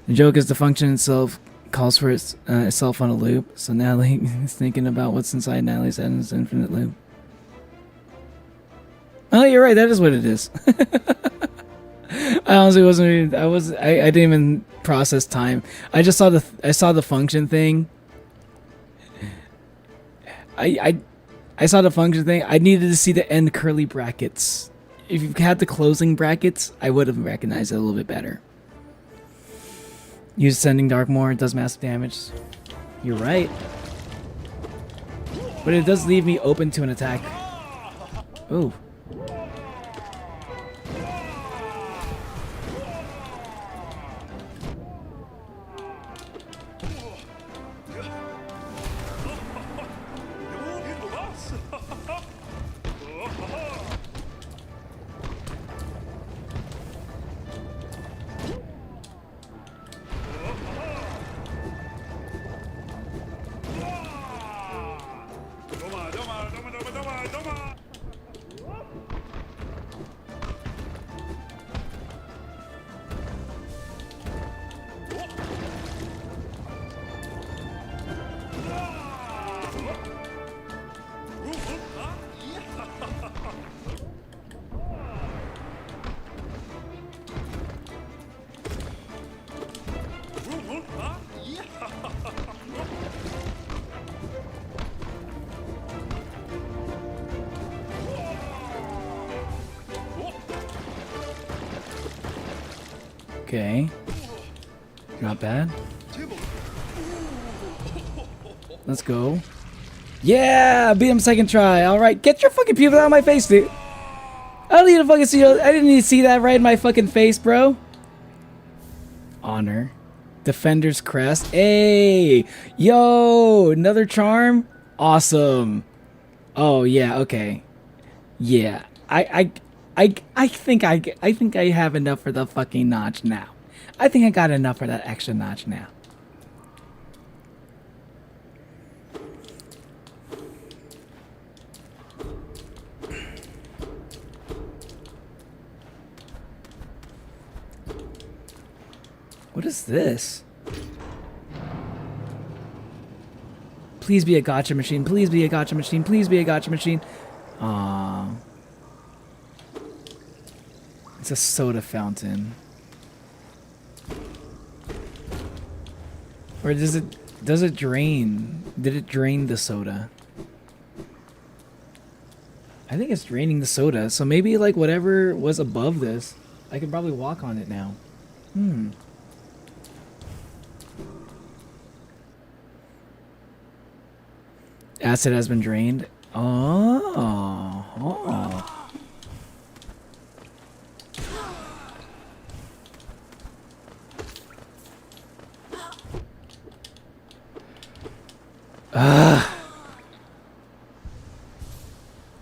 The joke is the function itself calls for itself on a loop, so Natalie is thinking about what's inside Natalie's head in this infinite loop. Oh, you're right, that is what it is. I honestly wasn't even, I didn't even process time. I just saw the function thing. I saw the function thing. I needed to see the end curly brackets. If you had the closing brackets, I would have recognized it a little bit better. Use Sending Dark more, it does massive damage. You're right. But it does leave me open to an attack. Ooh. Okay. Not bad. Let's go. Yeah! Beat him second try. Alright, get your fucking pupils out of my face, dude. I don't need to fucking see. I didn't need to see that right in my fucking face, bro. Honor. Defender's crest. Hey! Yo! Another charm? Awesome. Oh, yeah, okay. Yeah. I think I have enough for the fucking notch now. I think I got enough for that extra notch now. What is this? Please be a gotcha machine. Please be a gotcha machine. Please be a gotcha machine. Aww. It's a soda fountain. Or does it drain? Did it drain the soda? I think it's draining the soda. So maybe like whatever was above this, I could probably walk on it now. Acid has been drained. Oh.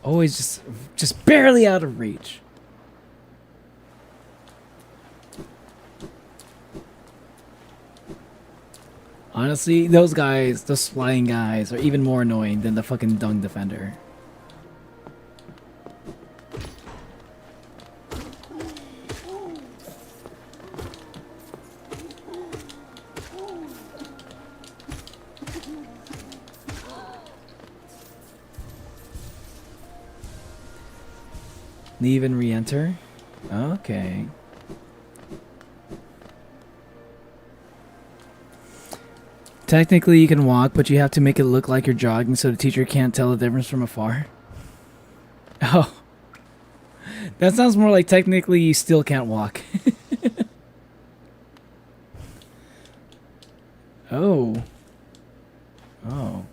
Always just barely out of reach. Honestly, those guys, those flying guys, are even more annoying than the fucking dung defender. Leave and re-enter? Okay. Technically you can walk, but you have to make it look like you're jogging so the teacher can't tell the difference from afar. Oh. That sounds more like technically you still can't walk. Oh. Oh.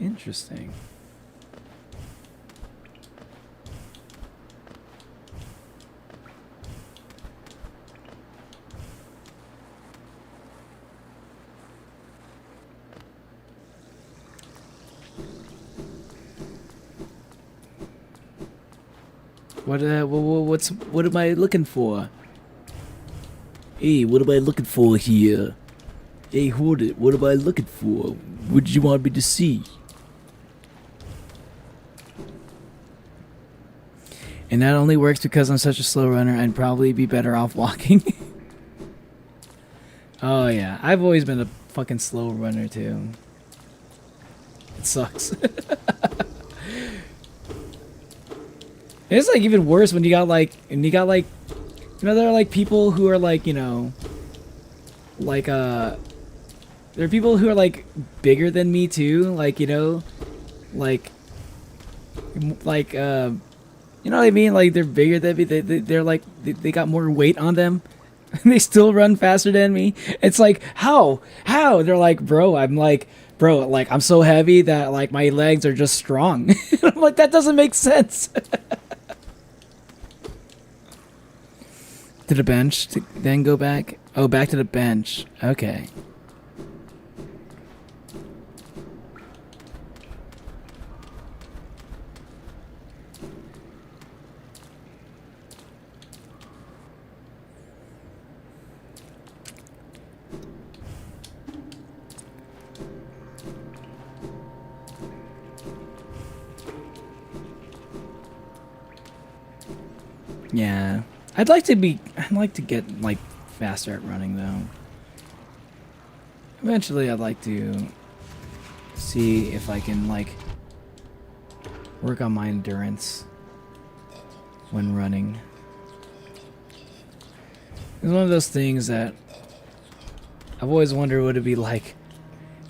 Interesting. What am I looking for? Hey, what am I looking for here? Hey, Hornet, what am I looking for? What do you want me to see? And that only works because I'm such a slow runner. I'd probably be better off walking. Oh yeah, I've always been a fucking slow runner too. It sucks. It's like even worse when you got like, you know, there are like people who are like, you know, like there are people who are like bigger than me too, like, you know, like you know what I mean? Like they're bigger than me. They're like they got more weight on them. And they still run faster than me. It's like how? They're like, bro, like I'm so heavy that like my legs are just strong. I'm like, that doesn't make sense. To the bench to then go back? Oh, back to the bench. Okay. Yeah. I'd like to get like faster at running though. Eventually I'd like to see if I can like work on my endurance when running. It's one of those things that I've always wondered what it'd be like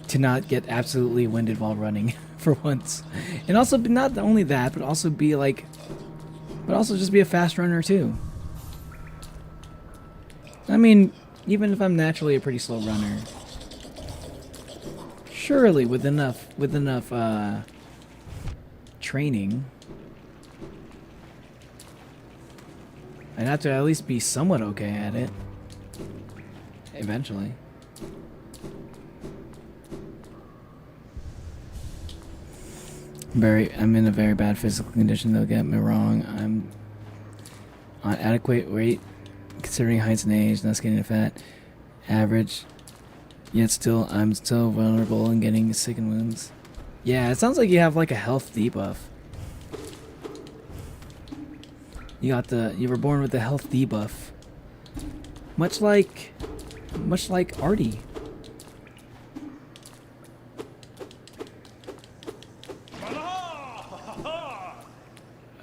to not get absolutely winded while running for once. And also not only that, but also be like but also just be a fast runner too. I mean, even if I'm naturally a pretty slow runner, surely with enough training, I'd have to at least be somewhat okay at it eventually. I'm in a very bad physical condition, don't get me wrong. I'm on adequate weight considering height and age, not skinny and fat, average, yet I'm still vulnerable and getting sick and wounds. Yeah, it sounds like you have like a health debuff. You were born with the health debuff. Much like Artie.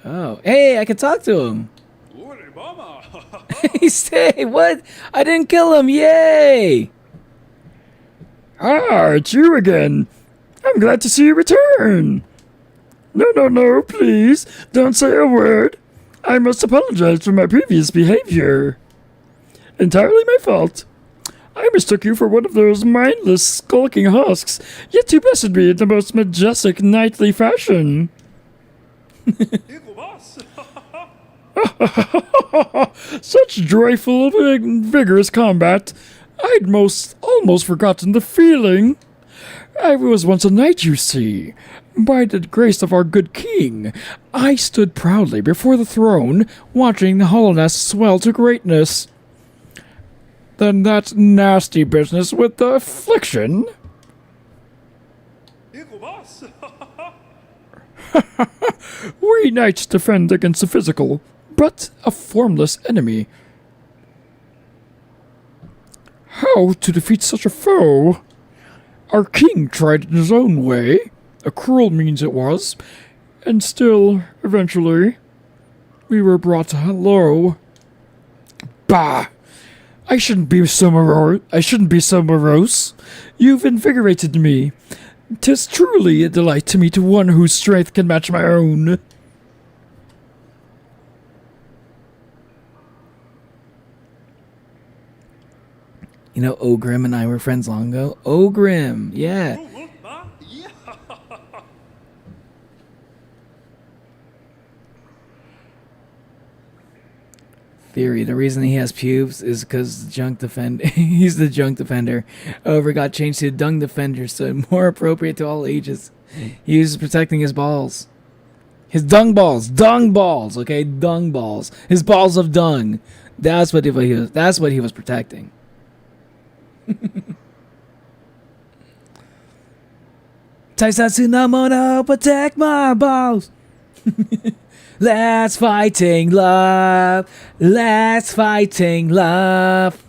Oh, hey, I can talk to him. Hey, stay, what? I didn't kill him, yay! Ah, it's you again. I'm glad to see you return. No, please. Don't say a word. I must apologize for my previous behavior. Entirely my fault. I mistook you for one of those mindless, skulking husks, yet you bested me in the most majestic, knightly fashion. Such joyful, vigorous combat. I'd almost forgotten the feeling. I was once a knight, you see. By the grace of our good king, I stood proudly before the throne, watching the Hollow Nest swell to greatness. Then that nasty business with the affliction. We knights defend against a physical, but a formless enemy. How to defeat such a foe? Our king tried in his own way, a cruel means it was, and still, eventually, we were brought low. Bah! I shouldn't be so morose. You've invigorated me. 'Tis truly a delight to meet one whose strength can match my own. You know, Ogrim and I were friends long ago. Ogrim, yeah. Theory: the reason he has pubes is because he's the junk defender. However, got changed to dung defender, so more appropriate to all ages. He was protecting his balls. His dung balls, okay, dung balls. His balls of dung. That's what he was protecting. Taisatsu no mono, protect my balls. Let's fighting love. Let's fighting love.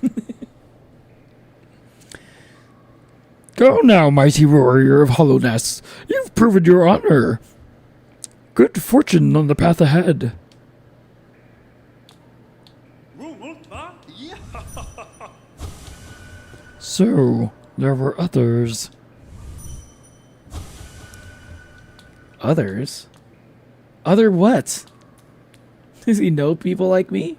Go now, mighty warrior of Hollow Nests. You've proven your honor. Good fortune on the path ahead. So, there were others. Others? Other what? Does he know people like me?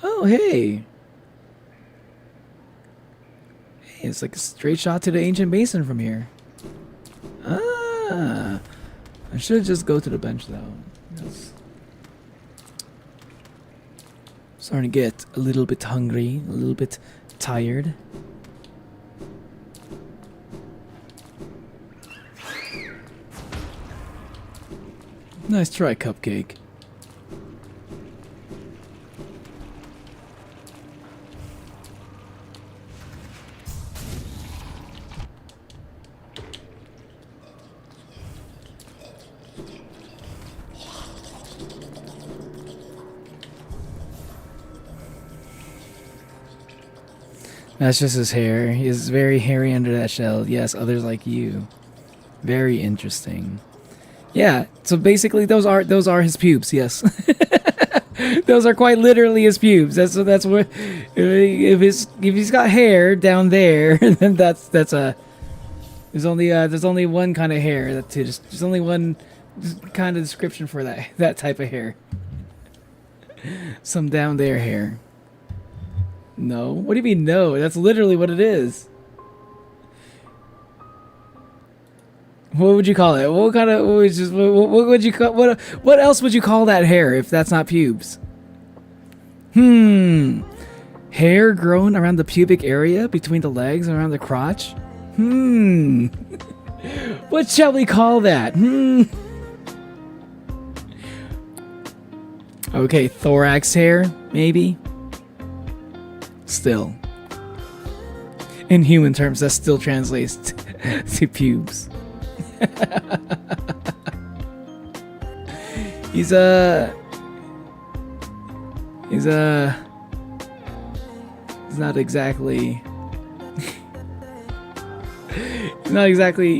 Oh, hey. Hey, it's like a straight shot to the ancient basin from here. Ah. I should just go to the bench, though. Yes. Starting to get a little bit hungry, a little bit tired. Nice try, Cupcake. That's just his hair. He's very hairy under that shell. Yes, others like you. Very interesting. Yeah, so basically those are his pubes, yes. Those are quite literally his pubes. That's what if he's got hair down there, then that's There's only one kind of hair. There's only one kind of description for that type of hair. Some down there hair. No. What do you mean no? That's literally what it is. What would you call it? What would you call what else would you call that hair if that's not pubes? Hair growing around the pubic area between the legs and around the crotch? What shall we call that? Okay, thorax hair, maybe? Still. In human terms, that still translates to pubes. He's not exactly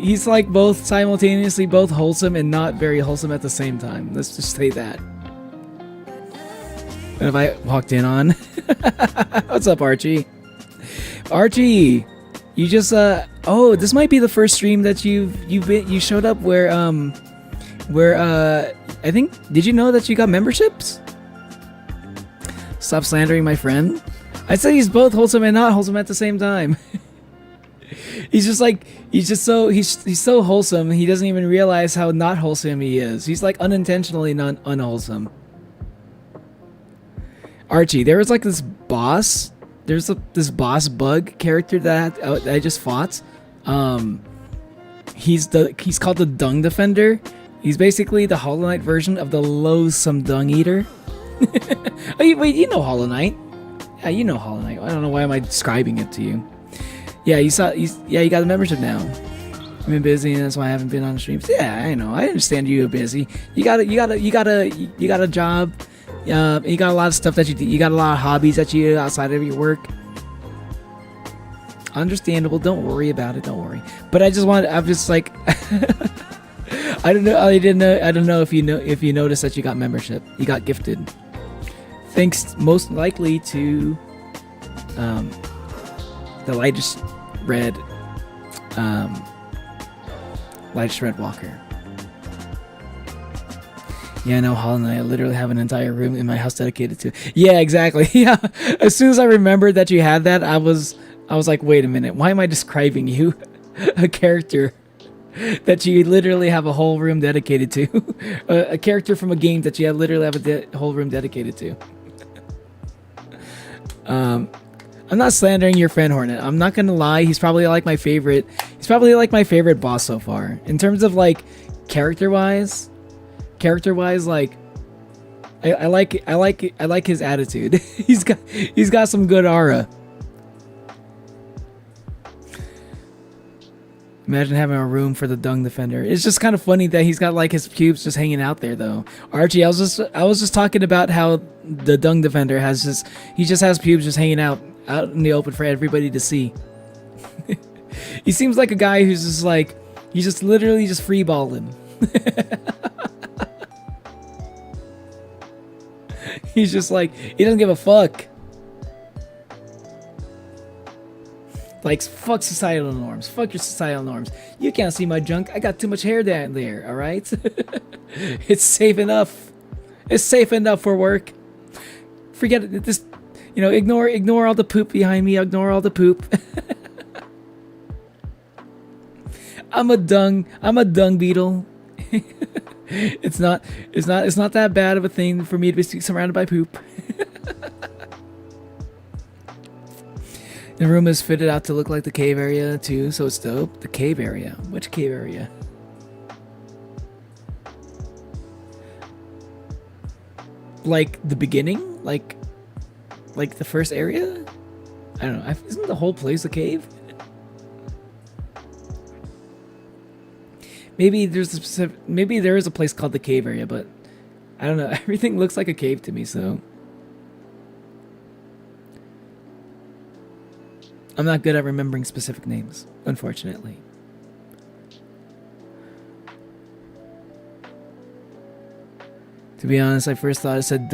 he's like both simultaneously both wholesome and not very wholesome at the same time. Let's just say that. And if I walked in on what's up, Archie? Archie, you just oh, this might be the first stream that you showed up where I think, did you know that you got memberships? Stop slandering my friend. I'd say he's both wholesome and not wholesome at the same time. He's so wholesome, he doesn't even realize how not wholesome he is. He's like unintentionally unwholesome. Archie, there was like this boss. There's this boss bug character that I just fought. He's called the Dung Defender. He's basically the Hollow Knight version of the loathsome Dung Eater. Oh, wait, you know Hollow Knight. Yeah, you know Hollow Knight. I don't know why am I describing it to you. Yeah, you got the membership now. I've been busy and that's why I haven't been on streams. Yeah, I know. I understand you're busy. You got a job. You got a lot of stuff that you do. You got a lot of hobbies that you do outside of your work. Understandable. Don't worry about it. Don't worry. But I'm just like I don't know. I don't know if you noticed that you got membership. You got gifted. Thanks most likely to the lightest red walker. Yeah, no, Hollow Knight. I literally have an entire room in my house dedicated to. Yeah, exactly. Yeah. As soon as I remembered that you had that, I was like, wait a minute. Why am I describing you, a character that you literally have a whole room dedicated to, a character from a game that you literally have a whole room dedicated to? I'm not slandering your friend Hornet. I'm not gonna lie. He's probably like my favorite. He's probably like my favorite boss so far in terms of like character-wise. Like I like his attitude. he's got some good aura. Imagine having a room for the Dung Defender. It's just kind of funny that he's got like his pubes just hanging out there though. Archie, I was just talking about how the Dung Defender has pubes just hanging out in the open for everybody to see. He seems like a guy who's just like, he's just literally just freeballing. He's just like, he doesn't give a fuck. Like, fuck societal norms. Fuck your societal norms. You can't see my junk. I got too much hair down there, alright? It's safe enough. It's safe enough for work. Forget it. Just, ignore all the poop behind me. Ignore all the poop. I'm a dung beetle. It's not that bad of a thing for me to be surrounded by poop. The room is fitted out to look like the cave area too, so it's dope. The cave area. Which cave area? Like the beginning? Like the first area? I don't know. Isn't the whole place a cave? Maybe there is a place called the cave area, but I don't know. Everything looks like a cave to me, so I'm not good at remembering specific names, unfortunately. To be honest, I first thought it said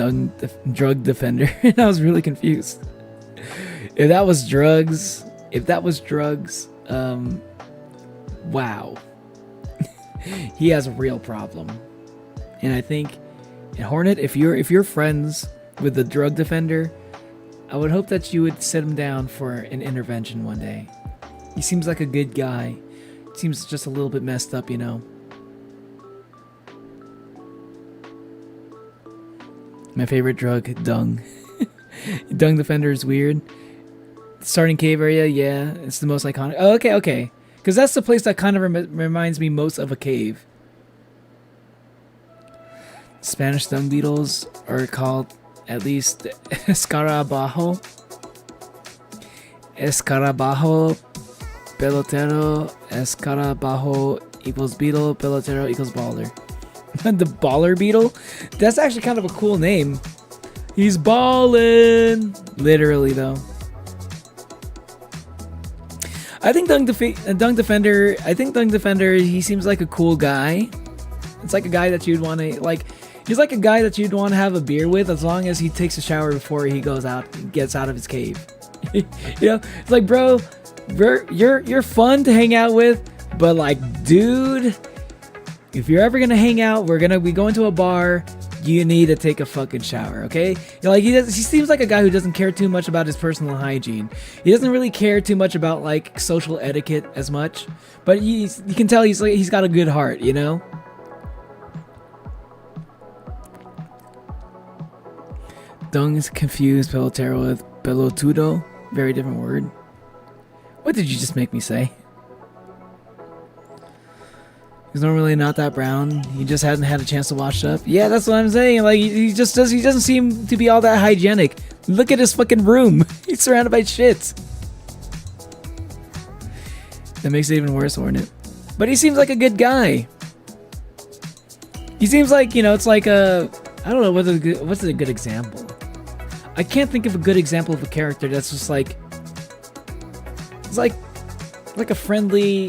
drug defender, and I was really confused. If that was drugs, wow. He has a real problem. And I think, Hornet, if you're friends with the drug defender, I would hope that you would sit him down for an intervention one day. He seems like a good guy. Seems just a little bit messed up, you know. My favorite drug, dung. Dung defender is weird. Starting cave area, yeah, it's the most iconic. Oh, okay. Because that's the place that kind of reminds me most of a cave. Spanish dung beetles are called at least escarabajo. Escarabajo, pelotero, escarabajo equals beetle, pelotero equals baller. The baller beetle? That's actually kind of a cool name. He's ballin'. Literally, though. I think Dung Defender, he seems like a cool guy. It's like a guy that you'd want to, like, he's like a guy that you'd want to have a beer with as long as he takes a shower before he gets out of his cave. You know, it's like, bro, you're fun to hang out with, but like, dude, if you're ever gonna hang out, we're gonna be going to a bar. You need to take a fucking shower, okay? You know, like he seems like a guy who doesn't care too much about his personal hygiene. He doesn't really care too much about like social etiquette as much, but you can tell he's got a good heart, you know? Dung is confused pelotero with pelotudo. Very different word. What did you just make me say? He's normally not that brown. He just hasn't had a chance to wash up. Yeah, that's what I'm saying. Like he doesn't seem to be all that hygienic. Look at his fucking room. He's surrounded by shit. That makes it even worse, Hornet. But he seems like a good guy. He seems like, you know, it's like a, I don't know what's a good example. I can't think of a good example of a character that's just like, it's like a friendly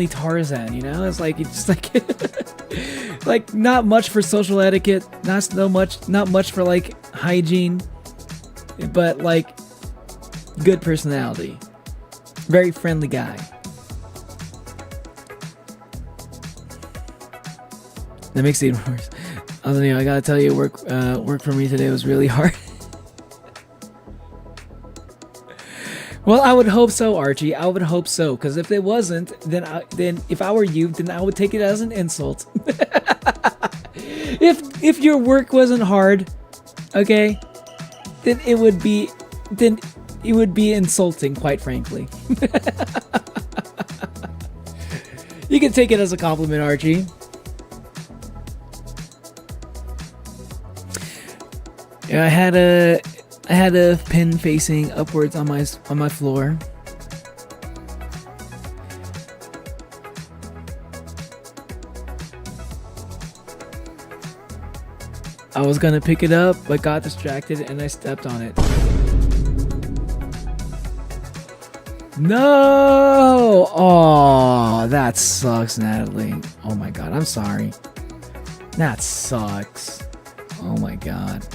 Tarzan, you know? It's just like like not much for social etiquette, not much for like hygiene, but like good personality. Very friendly guy. That makes it even worse. I don't know, I gotta tell you, work for me today was really hard. Well, I would hope so, Archie. I would hope so, because if it wasn't, then if I were you, then I would take it as an insult. If your work wasn't hard, okay, then it would be insulting, quite frankly. You can take it as a compliment, Archie. Yeah, I had a pin facing upwards on my floor. I was gonna pick it up, but got distracted and I stepped on it. No! Oh, that sucks, Natalie. Oh my god, I'm sorry. That sucks. Oh my god.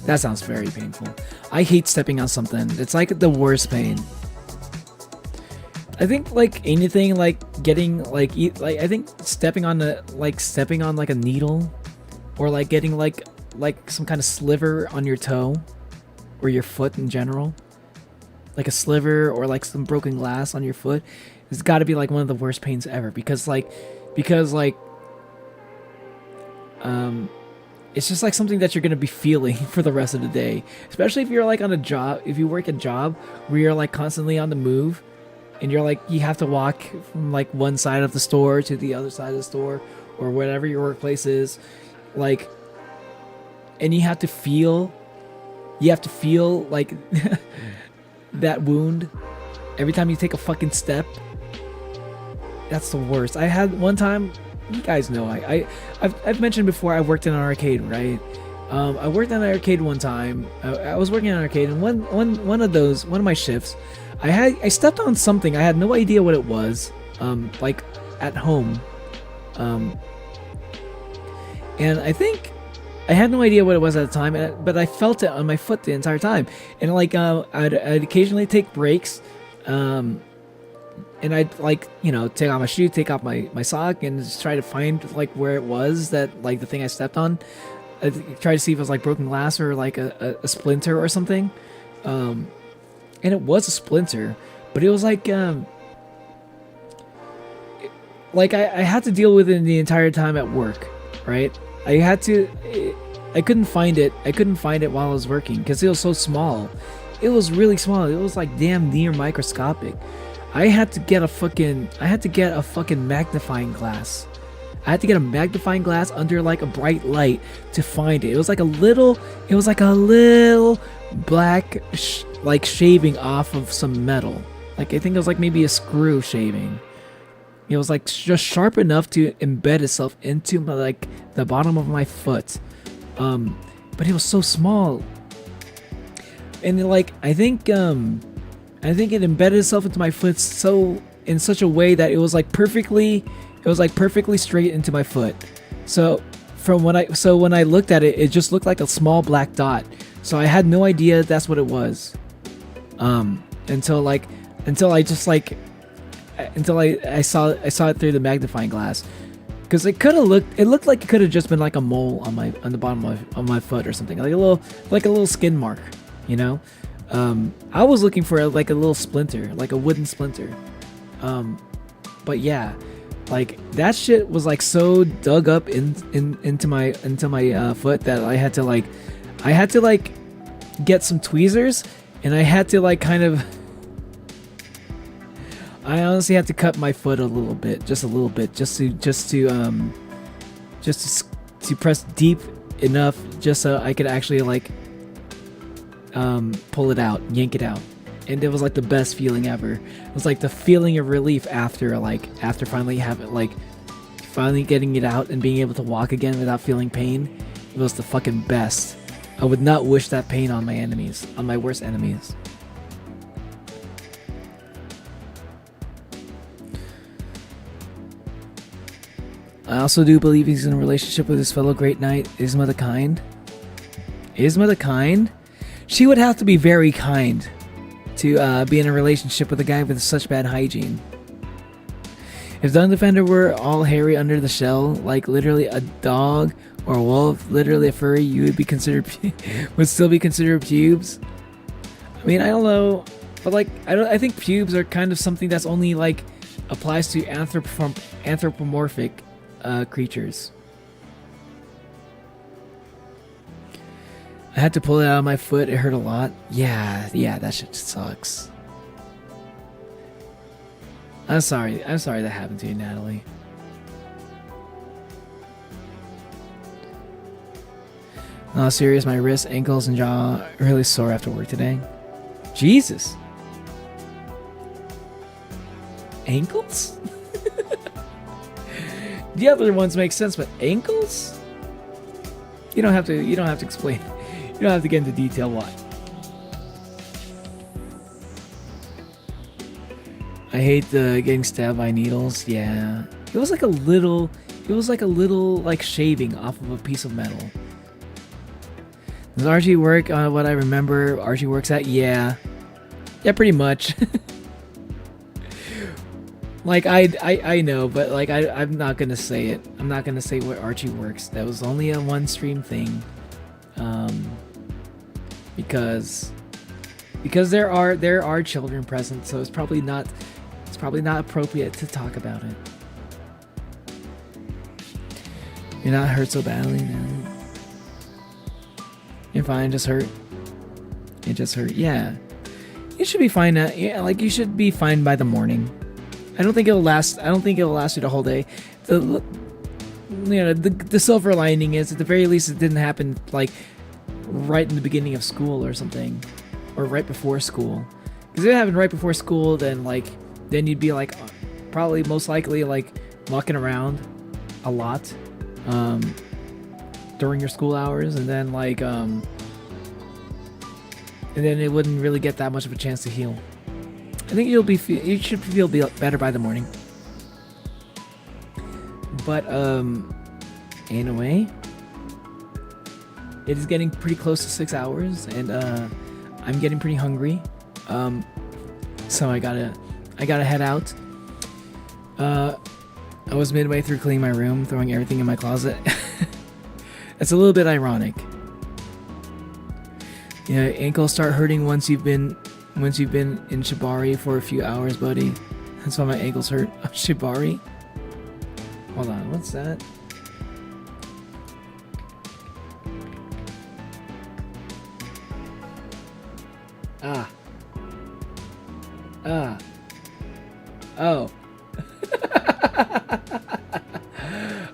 That sounds very painful. I hate stepping on something. It's like the worst pain. I think like anything, like getting like I think stepping on like a needle, or like getting like some kind of sliver on your toe, or your foot in general, like a sliver or like some broken glass on your foot, it's got to be like one of the worst pains ever, because it's just like something that you're going to be feeling for the rest of the day. Especially if you're like on a job, if you work a job where you're like constantly on the move, and you're like, you have to walk from like one side of the store to the other side of the store, or whatever your workplace is, like, and you have to feel like that wound every time you take a fucking step. That's the worst. I had one time, you guys know, I've mentioned before, I worked in an arcade, right? I worked in an arcade one time. I was working in an arcade, and one of my shifts, I stepped on something. I had no idea what it was, like at home, and I think I had no idea what it was at the time, but I felt it on my foot the entire time. And like I'd occasionally take breaks, and I'd like, you know, take off my shoe, take off my sock, and just try to find like where it was that like the thing I stepped on. I try to see if it was like broken glass or like a splinter or something. And it was a splinter, but it was like I had to deal with it the entire time at work, right? I couldn't find it. I couldn't find it while I was working because it was so small. It was really small. It was like damn near microscopic. I had to get a fucking magnifying glass. I had to get a magnifying glass under like a bright light to find it. It was like a little black like shaving off of some metal. Like I think it was like maybe a screw shaving. It was like just sharp enough to embed itself into my, like the bottom of my foot. But it was so small. And like I think it embedded itself into my foot in such a way that it was like perfectly straight into my foot. So when I looked at it, it just looked like a small black dot. So I had no idea that's what it was. Until I saw it through the magnifying glass. Because it looked like it could have just been like a mole on the bottom of my foot or something, like a little skin mark, you know. I was looking for like a little splinter, like a wooden splinter. But yeah, like that shit was like so dug up into my foot that I had to get some tweezers, and I had to like kind of. I honestly had to cut my foot a little bit, just to press deep enough, just so I could actually like pull it out, yank it out, and it was like the best feeling ever. It was like the feeling of relief after finally getting it out and being able to walk again without feeling pain. It was the fucking best. I would not wish that pain on my enemies, on my worst enemies. I also do believe he's in a relationship with his fellow Great Knight, Isma the Kind. Isma the Kind? She would have to be very kind to be in a relationship with a guy with such bad hygiene. If the Undefender were all hairy under the shell, like literally a dog or a wolf, literally a furry, you would still be considered pubes. I mean, I don't know, but like I think pubes are kind of something that's only like applies to anthropomorphic creatures. I had to pull it out of my foot. It hurt a lot. Yeah, that shit sucks. I'm sorry that happened to you, Natalie. No, serious, my wrists, ankles, and jaw are really sore after work today. Jesus. Ankles? The other ones make sense, but ankles? You don't have to explain. You don't have to get into detail why. I hate getting stabbed by needles. Yeah. It was like a little like shaving off of a piece of metal. Does Archie work on what I remember Archie works at? Yeah. Yeah, pretty much. Like I know, but like I'm not gonna say it. I'm not gonna say where Archie works. That was only a one stream thing. Because there are children present, so it's probably not appropriate to talk about it. You're not hurt so badly now. You're fine, just hurt. It just hurt. Yeah. You should be fine now. Yeah, like you should be fine by the morning. I don't think it'll last you the whole day. The silver lining is at the very least it didn't happen like right in the beginning of school or something, or right before school. Because if it happened right before school, then you'd be like probably most likely like walking around a lot during your school hours, and then it wouldn't really get that much of a chance to heal. I think you should feel better by the morning. But anyway, it is getting pretty close to 6 hours, and I'm getting pretty hungry. So I gotta head out I was midway through cleaning my room, throwing everything in my closet. It's a little bit ironic. Yeah, ankles start hurting once you've been in Shibari for a few hours, buddy. That's why my ankles hurt. Shibari? Hold on, what's that? Oh.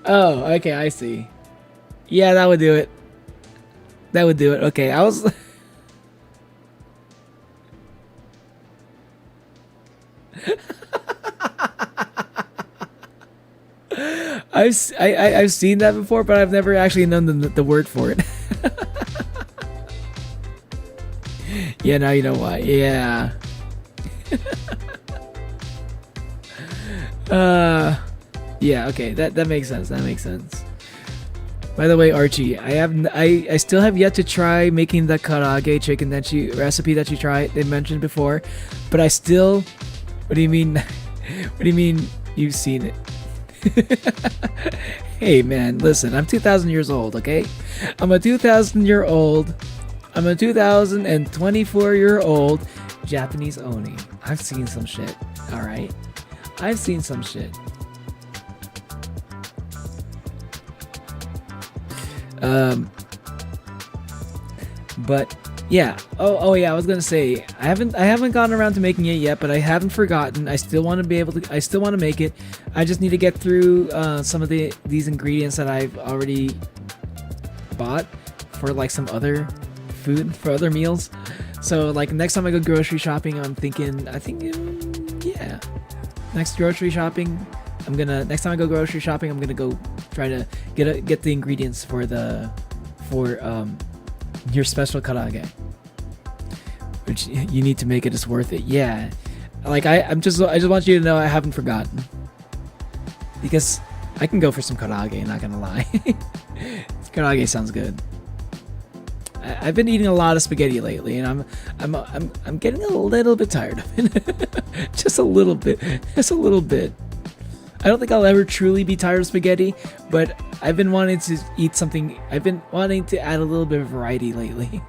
Oh, okay, I see. Yeah, that would do it. That would do it. Okay, I was... I've seen that before, but I've never actually known the word for it. Yeah, now you know why. Yeah. Yeah, okay, that makes sense. That makes sense. By the way, Archie, I still have yet to try making the karaage chicken recipe that they mentioned before, but I still... What do you mean? What do you mean you've seen it? Hey man, listen, I'm 2,000 years old, okay? I'm a 2024-year-old Japanese Oni. I've seen some shit, alright? I've seen some shit. But yeah. Oh yeah, I was gonna say I haven't gotten around to making it yet, but I haven't forgotten. I still want to be able to. I still want to make it. I just need to get through some of these ingredients that I've already bought for like some other food for other meals. So like next time I go grocery shopping, yeah. Next time I go grocery shopping, I'm gonna go try to get the ingredients for your special karaage, which you need to make it. It's worth it. Yeah, like I just want you to know I haven't forgotten, because I can go for some karaage. Not gonna lie, karaage sounds good. I've been eating a lot of spaghetti lately, and I'm getting a little bit tired of it. Just a little bit. I don't think I'll ever truly be tired of spaghetti, but I've been wanting to eat something. I've been wanting to add a little bit of variety lately.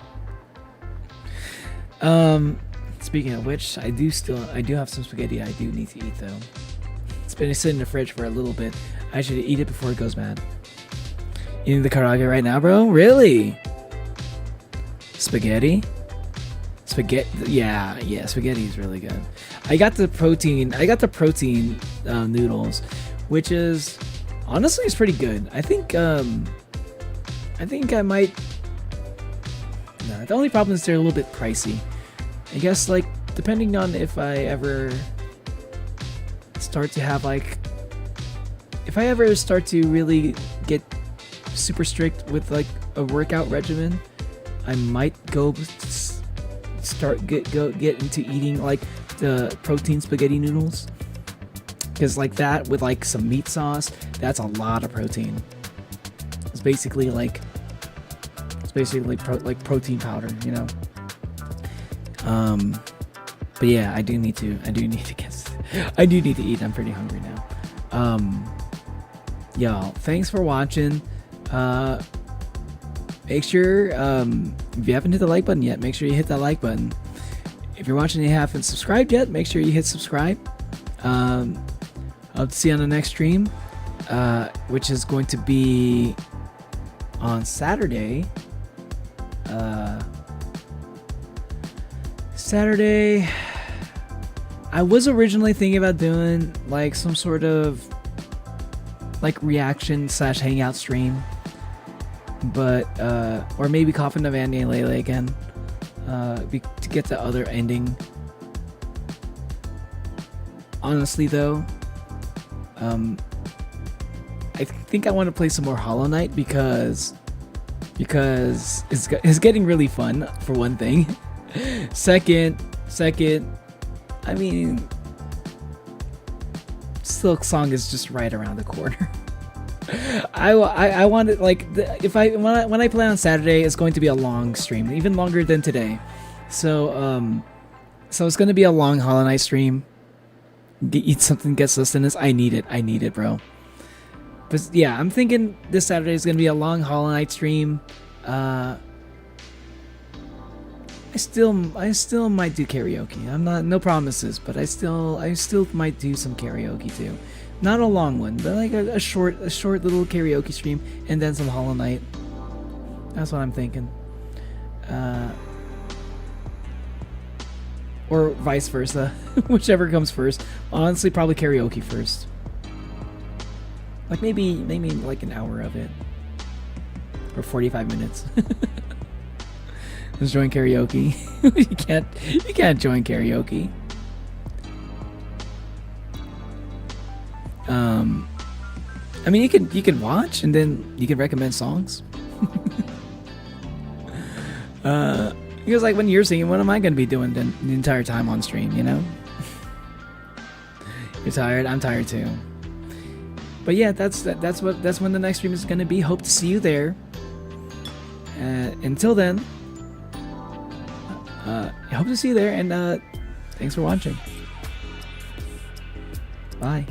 Speaking of which, I do have some spaghetti I do need to eat though. It's been sitting in the fridge for a little bit. I should eat it before it goes bad. Eating the karaage right now, bro? Really? Spaghetti? Yeah, spaghetti is really good. I got the protein noodles, which is honestly is pretty good. I think I might. No, the only problem is they're a little bit pricey. I guess like depending on if I ever start to really get super strict with like a workout regimen, I might get into eating like the protein spaghetti noodles, because like that with like some meat sauce, that's a lot of protein. It's basically like protein powder, you know. But yeah, I do need to eat. I'm pretty hungry now. Y'all, thanks for watching. Make sure, if you haven't hit the like button yet, make sure you hit that like button. If you're watching and you haven't subscribed yet, make sure you hit subscribe. I'll see you on the next stream, which is going to be on Saturday. I was originally thinking about doing like some sort of like reaction / hangout stream, but or maybe Coffin of Andy and Lele again, to get the other ending. Honestly though, I think I want to play some more Hollow Knight because it's getting really fun, for one thing. Second, I mean, Silk Song is just right around the corner. I want it like when I play on Saturday, it's going to be a long stream, even longer than today. So it's going to be a long Hollow Knight stream. eat something, get sustenance. I need it, bro. But yeah, I'm thinking this Saturday is gonna be a long Hollow Knight stream. I still might do karaoke. I'm not, no promises, but I still might do some karaoke too. Not a long one, but like a short little karaoke stream, and then some Hollow Knight. That's what I'm thinking. Or vice versa, whichever comes first. Honestly, probably karaoke first. Like maybe like an hour of it, or 45 minutes. Let's join karaoke. you can't join karaoke. I mean, you can watch and then you can recommend songs. Because like when you're singing, what am I gonna be doing the entire time on stream? You know. You're tired. I'm tired too. But yeah, that's when the next stream is gonna be. Hope to see you there. Until then, I hope to see you there, and thanks for watching. Bye.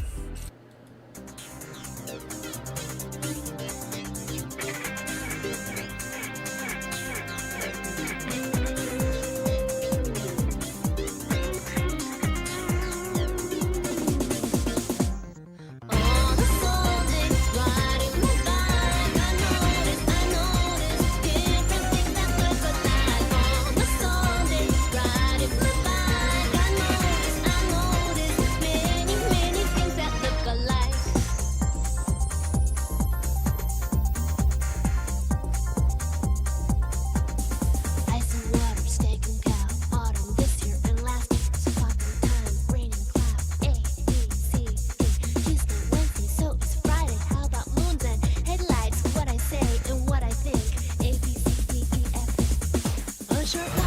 Sure.